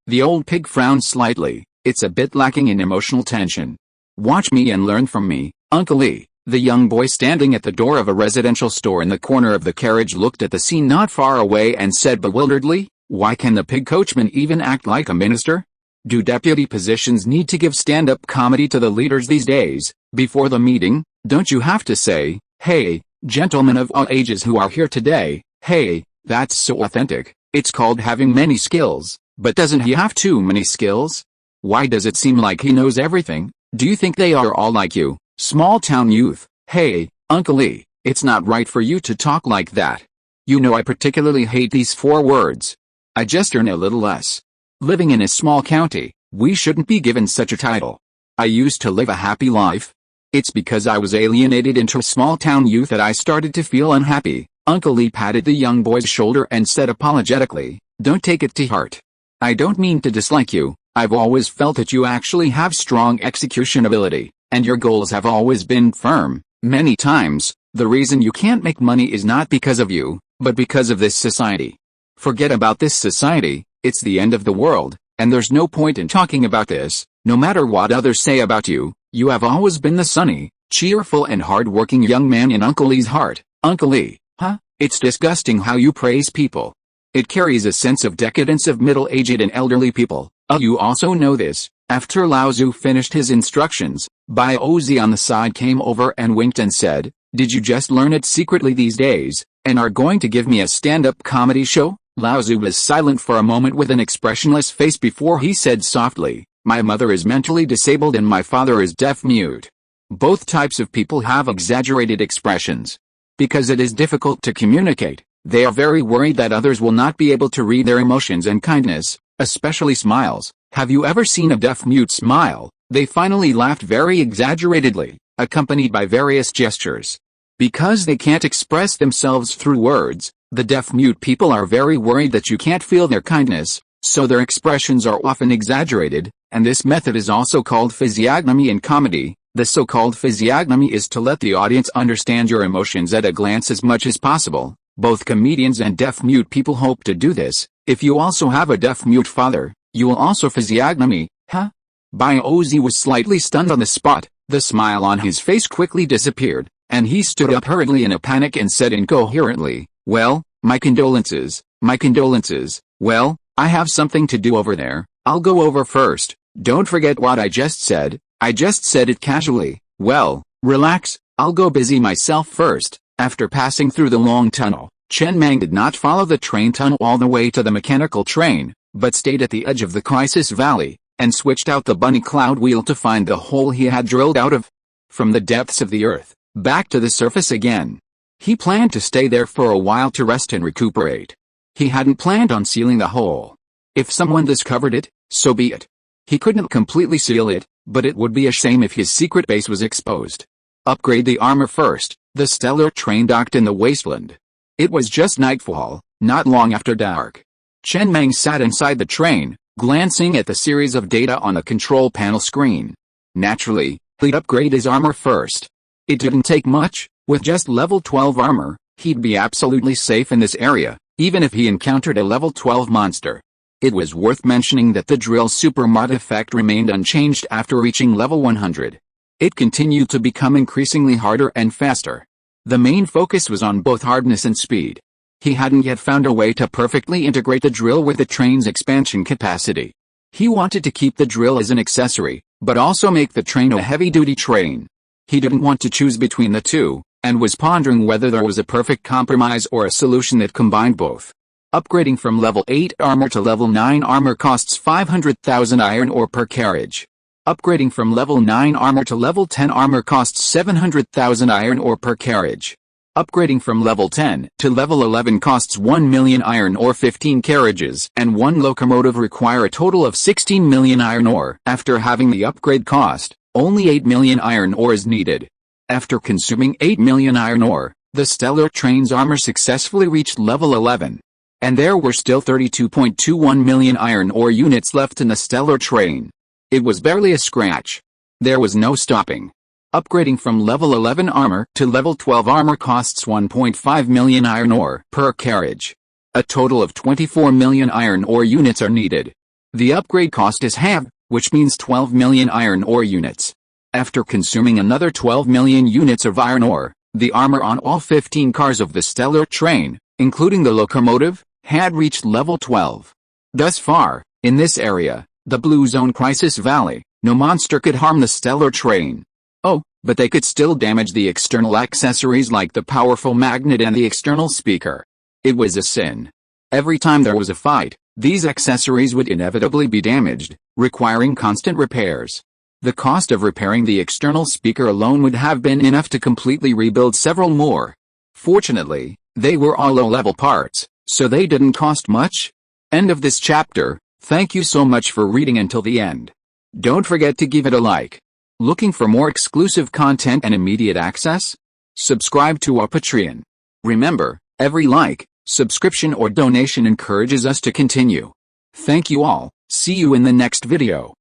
The old pig frowned slightly. It's a bit lacking in emotional tension. Watch me and learn from me, Uncle Lee. The young boy standing at the door of a residential store in the corner of the carriage looked at the scene not far away and said bewilderedly, why can the pig coachman even act like a minister? Do deputy positions need to give stand-up comedy to the leaders these days? Before the meeting, don't you have to say, hey, gentlemen of all ages who are here today, hey, that's so authentic. It's called having many skills, but doesn't he have too many skills? Why does it seem like he knows everything? Do you think they are all like you, small-town youth? Hey, Uncle Lee, it's not right for you to talk like that. You know I particularly hate these 4 words. I just earn a little less. Living in a small county, we shouldn't be given such a title. I used to live a happy life. It's because I was alienated into a small-town youth that I started to feel unhappy. Uncle Lee patted the young boy's shoulder and said apologetically, don't take it to heart. I don't mean to dislike you. I've always felt that you actually have strong execution ability, and your goals have always been firm. Many times, the reason you can't make money is not because of you, but because of this society. Forget about this society, it's the end of the world, and there's no point in talking about this. No matter what others say about you, you have always been the sunny, cheerful and hard-working young man in Uncle Lee's heart. Uncle Lee, huh? It's disgusting how you praise people. It carries a sense of decadence of middle-aged and elderly people. You also know this. After Lao Tzu finished his instructions, Bai Ozi on the side came over and winked and said, "Did you just learn it secretly these days, and are going to give me a stand-up comedy show?" Lao Tzu was silent for a moment with an expressionless face before he said softly, "My mother is mentally disabled and my father is deaf-mute. Both types of people have exaggerated expressions. Because it is difficult to communicate, they are very worried that others will not be able to read their emotions and kindness, especially smiles. Have you ever seen a deaf-mute smile?" They finally laughed very exaggeratedly, accompanied by various gestures. Because they can't express themselves through words, the deaf-mute people are very worried that you can't feel their kindness, so their expressions are often exaggerated, and this method is also called physiognomy in comedy. The so-called physiognomy is to let the audience understand your emotions at a glance as much as possible. Both comedians and deaf-mute people hope to do this. If you also have a deaf-mute father, you will also physiognomy, huh? Bai Ozi was slightly stunned on the spot. The smile on his face quickly disappeared, and he stood up hurriedly in a panic and said incoherently, "Well, my condolences, my condolences. Well, I have something to do over there. I'll go over first. Don't forget what I just said. I just said it casually. Well, relax, I'll go busy myself first." After passing through the long tunnel, Chen Mang did not follow the train tunnel all the way to the mechanical train, but stayed at the edge of the crisis valley, and switched out the bunny cloud wheel to find the hole he had drilled out of. From the depths of the earth, back to the surface again. He planned to stay there for a while to rest and recuperate. He hadn't planned on sealing the hole. If someone discovered it, so be it. He couldn't completely seal it, but it would be a shame if his secret base was exposed. Upgrade the armor first. The stellar train docked in the wasteland. It was just nightfall, not long after dark. Chen Mang sat inside the train, glancing at the series of data on the control panel screen. Naturally, he'd upgrade his armor first. It didn't take much. With just level 12 armor, he'd be absolutely safe in this area, even if he encountered a level 12 monster. It was worth mentioning that the drill super mod effect remained unchanged after reaching level 100. It continued to become increasingly harder and faster. The main focus was on both hardness and speed. He hadn't yet found a way to perfectly integrate the drill with the train's expansion capacity. He wanted to keep the drill as an accessory, but also make the train a heavy-duty train. He didn't want to choose between the two, and was pondering whether there was a perfect compromise or a solution that combined both. Upgrading from level 8 armor to level 9 armor costs 500,000 iron ore per carriage. Upgrading from level 9 armor to level 10 armor costs 700,000 iron ore per carriage. Upgrading from level 10 to level 11 costs 1 million iron ore. 15 carriages and 1 locomotive require a total of 16 million iron ore. After having the upgrade cost, only 8 million iron ore is needed. After consuming 8 million iron ore, the stellar train's armor successfully reached level 11. And there were still 32.21 million iron ore units left in the stellar train. It was barely a scratch. There was no stopping. Upgrading from level 11 armor to level 12 armor costs 1.5 million iron ore per carriage. A total of 24 million iron ore units are needed. The upgrade cost is half, which means 12 million iron ore units. After consuming another 12 million units of iron ore, the armor on all 15 cars of the stellar train, including the locomotive, had reached level 12. Thus far, in this area, the Blue Zone Crisis Valley, no monster could harm the stellar train. Oh, but they could still damage the external accessories like the powerful magnet and the external speaker. It was a sin. Every time there was a fight, these accessories would inevitably be damaged, requiring constant repairs. The cost of repairing the external speaker alone would have been enough to completely rebuild several more. Fortunately, they were all low-level parts, so they didn't cost much. End of this chapter. Thank you so much for reading until the end. Don't forget to give it a like. Looking for more exclusive content and immediate access? Subscribe to our Patreon. Remember, every like, subscription or donation encourages us to continue. Thank you all. See you in the next video.